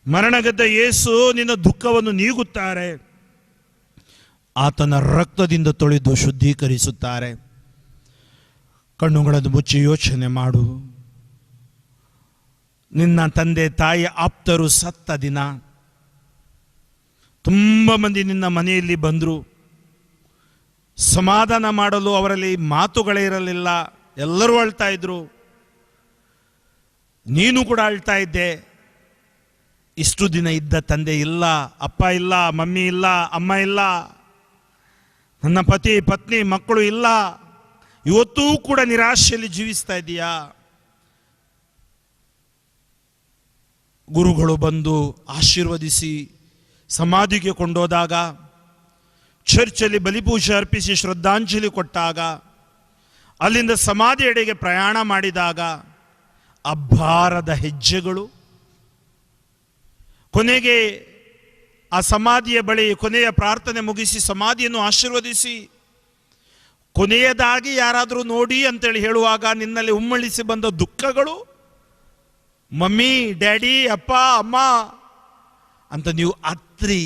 ಮರಣಗದ್ದ ಯೇಸು ನಿನ್ನ ದುಃಖವನ್ನು ನೀಗುತ್ತಾರೆ. ಆತನ ರಕ್ತದಿಂದ ತೊಳೆದು ಶುದ್ಧೀಕರಿಸುತ್ತಾರೆ. ಕಣ್ಣುಗಳನ್ನು ಮುಚ್ಚಿ ಯೋಚನೆ ಮಾಡು. ನಿನ್ನ ತಂದೆ ತಾಯಿ ಆಪ್ತರು ಸತ್ತ ದಿನ ತುಂಬ ಮಂದಿ ನಿನ್ನ ಮನೆಯಲ್ಲಿ ಬಂದರು. ಸಮಾಧಾನ ಮಾಡಲು ಅವರಲ್ಲಿ ಮಾತುಗಳೇ ಇರಲಿಲ್ಲ. ಎಲ್ಲರೂ ಅಳ್ತಾ ಇದ್ರು. ನೀನು ಕೂಡ ಅಳ್ತಾ ಇದ್ದೆ. ಇಷ್ಟು ದಿನ ಇದ್ದ ತಂದೆ ಇಲ್ಲ, ಅಪ್ಪ ಇಲ್ಲ, ಮಮ್ಮಿ ಇಲ್ಲ, ಅಮ್ಮ ಇಲ್ಲ, ನನ್ನ ಪತಿ ಪತ್ನಿ ಮಕ್ಕಳು ಇಲ್ಲ. ಇವತ್ತೂ ಕೂಡ ನಿರಾಶೆಯಲ್ಲಿ ಜೀವಿಸ್ತಾ ಇದೀಯಾ? ಗುರುಗಳು ಬಂದು ಆಶೀರ್ವದಿಸಿ ಸಮಾಧಿಗೆ ಕೊಂಡೋದಾಗ, ಚರ್ಚಲ್ಲಿ ಬಲಿಪೂಜೆ ಅರ್ಪಿಸಿ ಶ್ರದ್ಧಾಂಜಲಿ ಕೊಟ್ಟಾಗ, ಅಲ್ಲಿಂದ ಸಮಾಧಿ ಎಡೆಗೆ ಪ್ರಯಾಣ ಮಾಡಿದಾಗ ಅಬ್ಬಾರದ ಹೆಜ್ಜೆಗಳು, ಕೊನೆಗೆ ಆ ಸಮಾಧಿಯ ಬಳಿ ಕೊನೆಯ ಪ್ರಾರ್ಥನೆ ಮುಗಿಸಿ ಸಮಾಧಿಯನ್ನು ಆಶೀರ್ವದಿಸಿ ಕೊನೆಯದಾಗಿ ಯಾರಾದರೂ ನೋಡಿ ಅಂತೇಳಿ ಹೇಳುವಾಗ ನಿನ್ನಲ್ಲಿ ಉಮ್ಮಳಿಸಿ ಬಂದ ದುಃಖಗಳು, ಮಮ್ಮಿ, ಡ್ಯಾಡಿ, ಅಪ್ಪ, ಅಮ್ಮ ಅಂತ ನೀವು ಅತ್ರಿ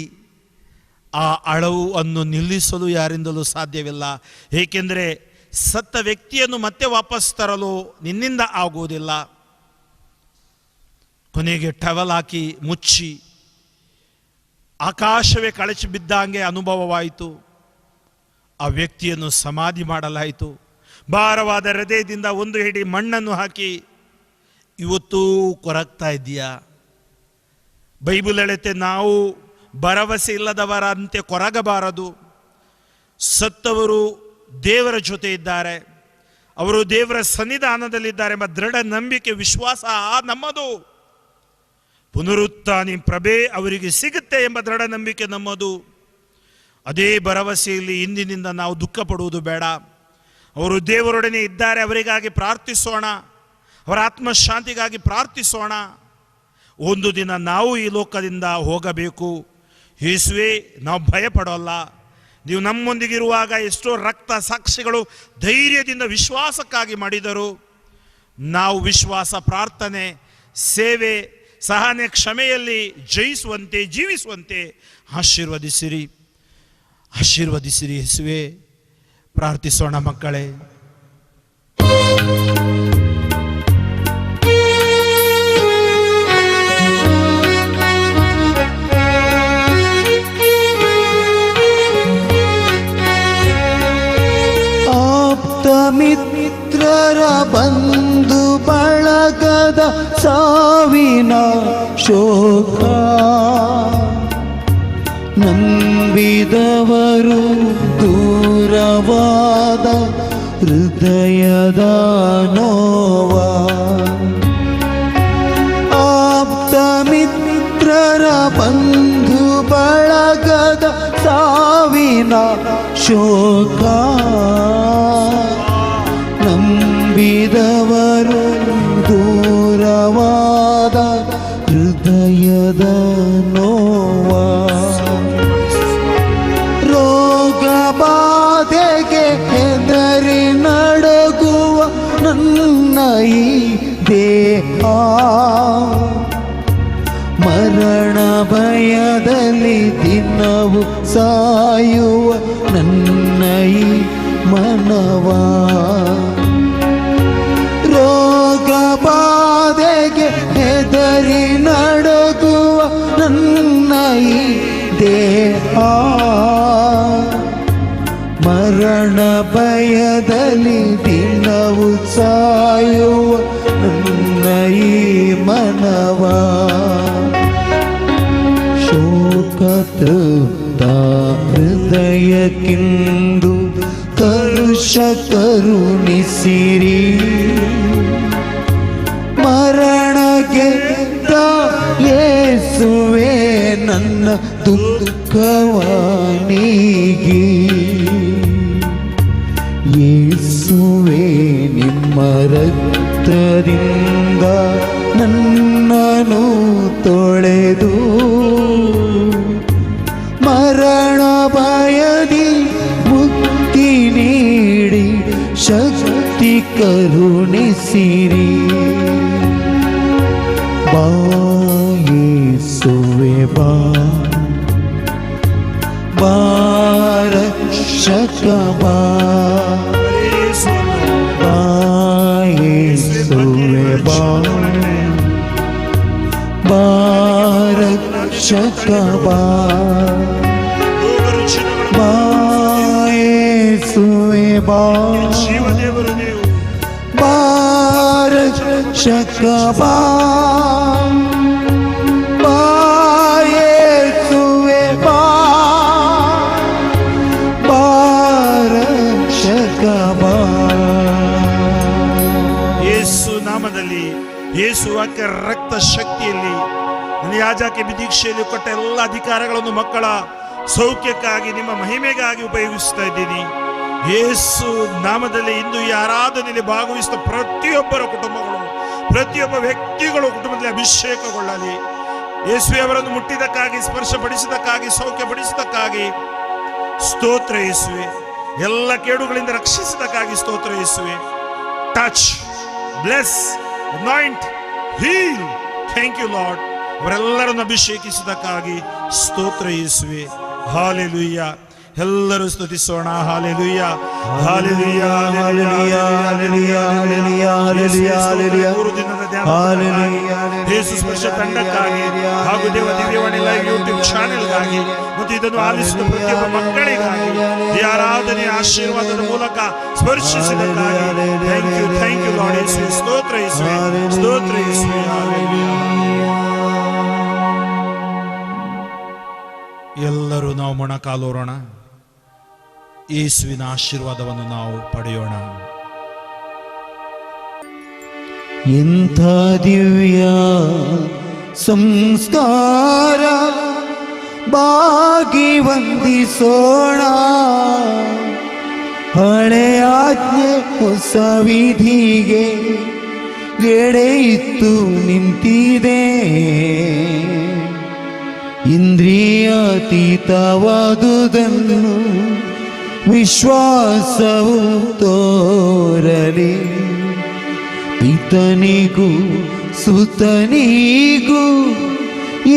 ಆ ಅಳವು ಅನ್ನು ನಿಲ್ಲಿಸಲು ಯಾರಿಂದಲೂ ಸಾಧ್ಯವಿಲ್ಲ. ಏಕೆಂದರೆ ಸತ್ತ ವ್ಯಕ್ತಿಯನ್ನು ಮತ್ತೆ ವಾಪಸ್ ತರಲು ನಿನ್ನಿಂದ ಆಗುವುದಿಲ್ಲ. ಕೊನೆಗೆ ಟವಲ್ ಹಾಕಿ ಮುಚ್ಚಿ ಆಕಾಶವೇ ಕಳಚಿ ಬಿದ್ದಂಗೆ ಅನುಭವವಾಯಿತು. ಆ ವ್ಯಕ್ತಿಯನ್ನು ಸಮಾಧಿ ಮಾಡಲಾಯಿತು. ಭಾರವಾದ ಹೃದಯದಿಂದ ಒಂದು ಹಿಡಿ ಮಣ್ಣನ್ನು ಹಾಕಿ ಇವತ್ತೂ ಕೊರಗ್ತಾ ಇದೆಯಾ? ಬೈಬಲ್ ಹೇಳುತ್ತೆ, ನಾವು ಭರವಸೆ ಇಲ್ಲದವರಂತೆ ಕೊರಗಬಾರದು. ಸತ್ತವರು ದೇವರ ಜೊತೆ ಇದ್ದಾರೆ, ಅವರು ದೇವರ ಸನ್ನಿಧಾನದಲ್ಲಿದ್ದಾರೆ ಎಂಬ ದೃಢ ನಂಬಿಕೆ, ವಿಶ್ವಾಸ ನಮ್ಮದು. ಪುನರುತ್ಥಾನಿ ಪ್ರಭೆ ಅವರಿಗೆ ಸಿಗುತ್ತೆ ಎಂಬ ದೃಢ ನಂಬಿಕೆ ನಮ್ಮದು. ಅದೇ ಭರವಸೆಯಲ್ಲಿ ಇಂದಿನಿಂದ ನಾವು ದುಃಖ ಪಡುವುದು ಬೇಡ. ಅವರು ದೇವರೊಡನೆ ಇದ್ದಾರೆ, ಅವರಿಗಾಗಿ ಪ್ರಾರ್ಥಿಸೋಣ, ಅವರ ಆತ್ಮಶಾಂತಿಗಾಗಿ ಪ್ರಾರ್ಥಿಸೋಣ. ಒಂದು ದಿನ ನಾವು ಈ ಲೋಕದಿಂದ ಹೋಗಬೇಕು. ಯೇಸುವೇ, ನಾವು ಭಯ ಪಡೋಲ್ಲ. ನೀವು ನಮ್ಮೊಂದಿಗಿರುವಾಗ ಎಷ್ಟೋ ರಕ್ತ ಸಾಕ್ಷಿಗಳು ಧೈರ್ಯದಿಂದ ವಿಶ್ವಾಸಕ್ಕಾಗಿ ಮಾಡಿದರು. ನಾವು ವಿಶ್ವಾಸ, ಪ್ರಾರ್ಥನೆ, ಸೇವೆ, ಸಹನೆ, ಕ್ಷಮೆಯಲ್ಲಿ ಜಯಿಸುವಂತೆ, ಜೀವಿಸುವಂತೆ ಆಶೀರ್ವದಿಸಿರಿ, ಆಶೀರ್ವದಿಸಿರಿ ಯೇಸುವೇ. ಪ್ರಾರ್ಥಿಸೋಣ ಮಕ್ಕಳೇ. ಮಿತ್ರರ ಬಂಧು ಬಳಗದ ಸಾವಿನ ಶೋಕ, ನಂಬಿದವರು ದೂರವಾದ ಹೃದಯದ ನೋವ, ಆಪ್ತ ಮಿತ್ರರ ಬಂಧು ಬಳಗದ ಸಾವಿನ ಶೋಕ, ನಂಬಿದವರು ದೂರವಾದ ಹೃದಯದ ನೋವ, ರೋಗ ಬಾಧೆಗೆ ಹೆದರಿ ನಡುಗುವ ನನ್ನ ಈ ದೇಹ, ಮರಣ ಭಯದಲ್ಲಿ ದಿನವು ಸಾಯುವ ನನ್ನ ಈ ಮನವ, ರೋಗ ಬಾಧೆಗೆ ಮಾನವ ಶೋಕತೃಪ್ತ ಹೃದಯಕ್ಕಿಂದು ಕರುಷ ಕರುಣಿಸಿರಿ ಮರಣ ಗೆದ್ದ ಯೇಸುವೆ ನನ್ನ ದುಃಖವಾನಿಗೆ ಯೇಸುವೆ ನಿಮ್ಮ ರಕ್ತದಿಂದ ನನ್ನನ್ನು ತೊಳೆದು ಮರಣ ಭಯದಿ ಮುಕ್ತಿ ನೀಡಿ ಶಕ್ತಿ ಕರುಣಿಸಿರಿ ಬಾ ಯೇಸುವೆ ಬಾ ಬಾ ರಕ್ಷಕ ಬಾ ಬಾ ಯೇಸುವೆ ಬಾ ಬಾ ರಕ್ಷಕ ಬಾ ಬಾ ಯೇಸುವೆ ಬಾ ಜೀವದೇವರು ನೀವು ಬಾ ರಕ್ಷಕ ಬಾ ಬಾ ಯೇಸುವೆ ಬಾ ಬಾ ರಕ್ಷಕ ಬಾ ಯೇಸು ನಾಮದಲ್ಲಿ ಯೇಸು ವಾಕ್ಯ ರಕ್ತ ಶಕ್ತಿಯಲ್ಲಿ ನನ್ನ ಯಾಜಕ ದೀಕ್ಷೆಯಲ್ಲಿ ಕೊಟ್ಟ ಎಲ್ಲ ಅಧಿಕಾರಗಳನ್ನು ಮಕ್ಕಳ ಸೌಖ್ಯಕ್ಕಾಗಿ ನಿಮ್ಮ ಮಹಿಮೆಗಾಗಿ ಉಪಯೋಗಿಸ್ತಾ ಇದ್ದೀನಿ. ಯೇಸು ನಾಮದಲ್ಲಿ ಇಂದು ಈ ಆರಾಧನೆಯಲ್ಲಿ ಭಾಗವಹಿಸಿದ ಪ್ರತಿಯೊಬ್ಬರ ಕುಟುಂಬಗಳು, ಪ್ರತಿಯೊಬ್ಬ ವ್ಯಕ್ತಿಗಳು ಕುಟುಂಬದಲ್ಲಿ ಅಭಿಷೇಕಗೊಳ್ಳಲಿ. ಯೇಸು ಅವರನ್ನು ಮುಟ್ಟಿದಕ್ಕಾಗಿ, ಸ್ಪರ್ಶಪಡಿಸಿದಕ್ಕಾಗಿ, ಸೌಖ್ಯ ಪಡಿಸಿದಕ್ಕಾಗಿ ಸ್ತೋತ್ರ ಯೇಸುವೆ. ಎಲ್ಲ ಕೇಡುಗಳಿಂದ ರಕ್ಷಿಸಿದಕ್ಕಾಗಿ ಸ್ತೋತ್ರ ಯೇಸುವೆ. Touch, bless, anoint, heal. Thank you Lord. ಅವರೆಲ್ಲರನ್ನು ಅಭಿಷೇಕಿಸಿದಕ್ಕಾಗಿ ಸ್ತೋತ್ರ ಯೇಸುವೆ. ಹಾಲೆಲೂಯ. ಎಲ್ಲರೂ ಸ್ತುತಿಸೋಣ. Hallelujah, hallelujah, hallelujah, hallelujah, hallelujah. 3 ದಿನದ ಧ್ಯಾನ ಯೇಸು ಸ್ಪರ್ಶ ತಂಡಕ್ಕಾಗಿ ಹಾಗೂ ದೇವ ದಿವ್ಯವಾಣಿ ಲೈವ್ ಯೂಟ್ಯೂಬ್ ಚಾನೆಲ್ಗಾಗಿ ಮತ್ತು ಇದನ್ನು ಆಲಿಸಿದ ಪ್ರತಿಯೊಬ್ಬ ಮಕ್ಕಳಿಗಾಗಿ ಈ ಆರಾಧನೆಯ ಆಶೀರ್ವಾದದ ಮೂಲಕ ಸ್ಪರ್ಶಿಸಿದಕ್ಕಾಗಿ ಥ್ಯಾಂಕ್ ಯು ಲಾರ್ಡ್ ಯೇಸುವೆ. ಸ್ತೋತ್ರ ಯೇಸುವೆ, ಸ್ತೋತ್ರ ಯೇಸುವೆ. ಹಾಲೆಲೂಯ. ಎಲ್ಲರೂ ನಾವು ಮೊಣಕಾಲೋರೋಣ. ಯೇಸುವಿನ ಆಶೀರ್ವಾದವನ್ನು ನಾವು ಪಡೆಯೋಣ. ಎಂಥ ದಿವ್ಯ ಸಂಸ್ಕಾರ ಬಾಗಿ ವಂದಿಸೋಣ. ಹಳೆ ಆಜ್ಞೆ ಹೊಸ ವಿಧಿಗೆ ಎಡೆ ಇತ್ತು ನಿಂತಿದೆ. ಇಂದ್ರಿಯಾತೀತವಾದುದನ್ನು ವಿಶ್ವಾಸವು ತೋರಲಿ. ಪಿತನಿಗೂ ಸುತನಿಗೂ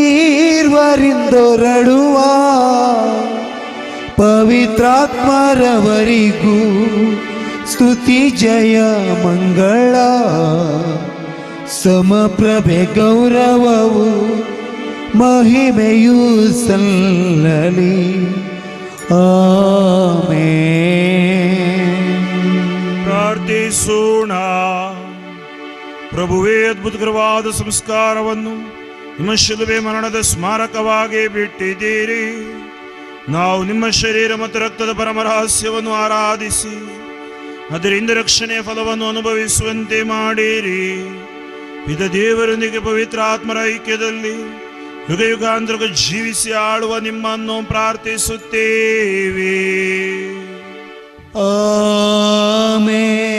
ಈರ್ವರಿಂದೊರಡುವ ಪವಿತ್ರಾತ್ಮರವರಿಗೂ ಸ್ತುತಿ ಜಯ ಮಂಗಳ ಸಮಪ್ರಭೆ ಗೌರವವು ಮಹಿಮೆಯೂ ಸಲ್ಲಲಿ. ಆಮೆನ್. ಪ್ರಾರ್ಥಿಸೋಣ. ಪ್ರಭುವೇ, ಅದ್ಭುತಕರವಾದ ಸಂಸ್ಕಾರವನ್ನು ನಿಮ್ಮ ಶಿಲುಬೆ ಮರಣದ ಸ್ಮಾರಕವಾಗಿ ಬಿಟ್ಟಿದ್ದೀರಿ. ನಾವು ನಿಮ್ಮ ಶರೀರ ಮತ್ತು ರಕ್ತದ ಪರಮ ರಹಸ್ಯವನ್ನು ಆರಾಧಿಸಿ ಅದರಿಂದ ರಕ್ಷಣೆಯ ಫಲವನ್ನು ಅನುಭವಿಸುವಂತೆ ಮಾಡಿರಿ. ಪಿತ ದೇವರೊಂದಿಗೆ ಪವಿತ್ರ ಆತ್ಮರ ಐಕ್ಯದಲ್ಲಿ ಯುಗ ಯುಗಾಂತರಕ್ಕೂ ಜೀವಿಸಿ ಆಳುವ ನಿಮ್ಮನ್ನು ಪ್ರಾರ್ಥಿಸುತ್ತೇವೆ. ಆಮೆನ್.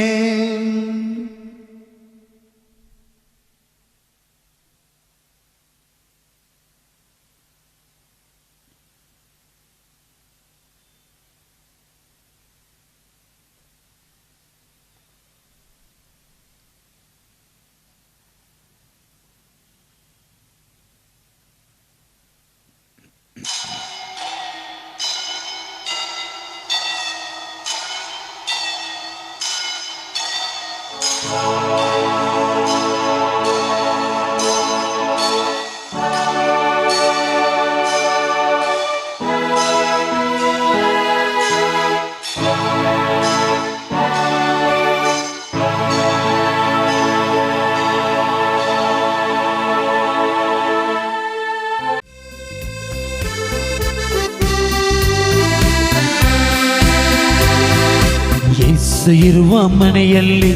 ಯೇಸು ಇರುವ ಮನೆಯಲ್ಲಿ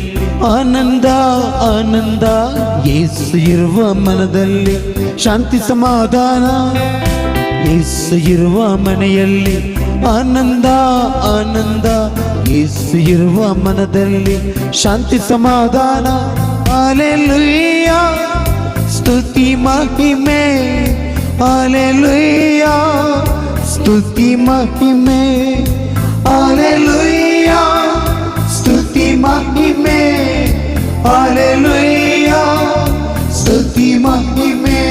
ಆನಂದ ಆನಂದ, ಯೇಸು ಇರುವ ಮನದಲ್ಲಿ ಶಾಂತಿ ಸಮಾಧಾನ. ಯೇಸು ಇರುವ ಮನೆಯಲ್ಲಿ ಆನಂದ ಆನಂದ, ಯೇಸು ಇರುವ ಮನದಲ್ಲಿ ಶಾಂತಿ ಸಮಾಧಾನ. ಹಾಲೆಲೂಯ ಸ್ತುತಿ ಮಹಿಮೆ, ಹಾಲೆಲೂಯ ಸ್ತುತಿ ಮಹಿಮೆ, ಹಾಲೆಲೂಯ ಸ್ತುತಿ ಮಹಿಮೆ, ಹಾಲೆಲೂಯ ಸ್ತುತಿ ಮಹಿಮೆ.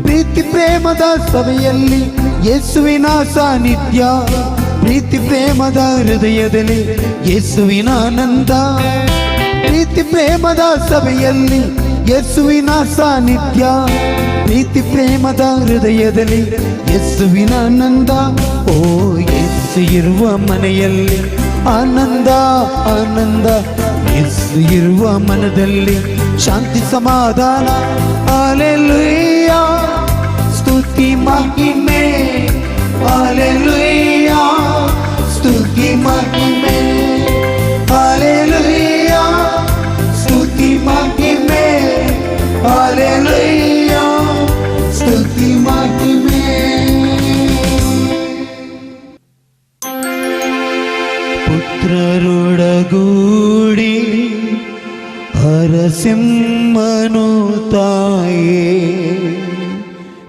ಪ್ರೀತಿ ಪ್ರೇಮದ ಸಭೆಯಲ್ಲಿ ಯೇಸುವಿನ ಸಾನ್ನಿಧ್ಯ, ಪ್ರೀತಿ ಪ್ರೇಮದ ಹೃದಯದಲ್ಲಿ ಯೇಸುವಿನ ಆನಂದ. ಪ್ರೀತಿ ಪ್ರೇಮದ ಸಭೆಯಲ್ಲಿ ಯೇಸುವಿನ ಸಾನ್ನಿಧ್ಯ, ಪ್ರೀತಿ ಪ್ರೇಮದ ಹೃದಯದಲ್ಲಿ ಯೇಸುವಿನ ಆನಂದ. ಓ ಯೇಸು ಇರುವ ಮನೆಯಲ್ಲಿ ಆನಂದ ಆನಂದ, ಯೇಸು ಇರುವ ಮನದಲ್ಲಿ ಶಾಂತಿ ಸಮಾಧಾನ. ಹಾಲೆಲೂಯ ಸ್ತುತಿ ಮಹಿಮೆ, ಹಾಲೆಲೂಯ ಸ್ತುತಿ ಮಹಿಮೆ, ಹಾಲೆಲೂಯ ಸ್ತುತಿ ಮಹಿಮೆ, ಹಾಲೆಲೂಯ ಸ್ತುತಿ ಮಹಿಮೆ. ಪುತ್ರರೊಡಗೂಡಿ ಹರಸಿಂಹನು ತಾಯೇ,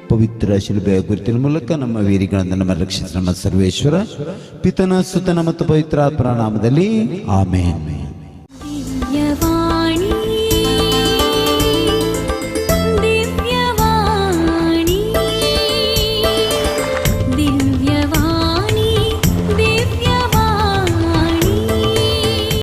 ಪವಿತ್ರ ಶಿಲುಬೆಯ ಗುರುತಿನ ಮೂಲಕ ನಮ್ಮ ವೀರಿಗಳನ್ನು ನಮ್ಮ ರಕ್ಷಿಸ ನಮ್ಮ ಸರ್ವೇಶ್ವರ ಪಿತನ ಸುತನ ಮತ್ತು ಪವಿತ್ರಾತ್ಮನ ನಾಮದಲ್ಲಿ ಆಮೆನ್.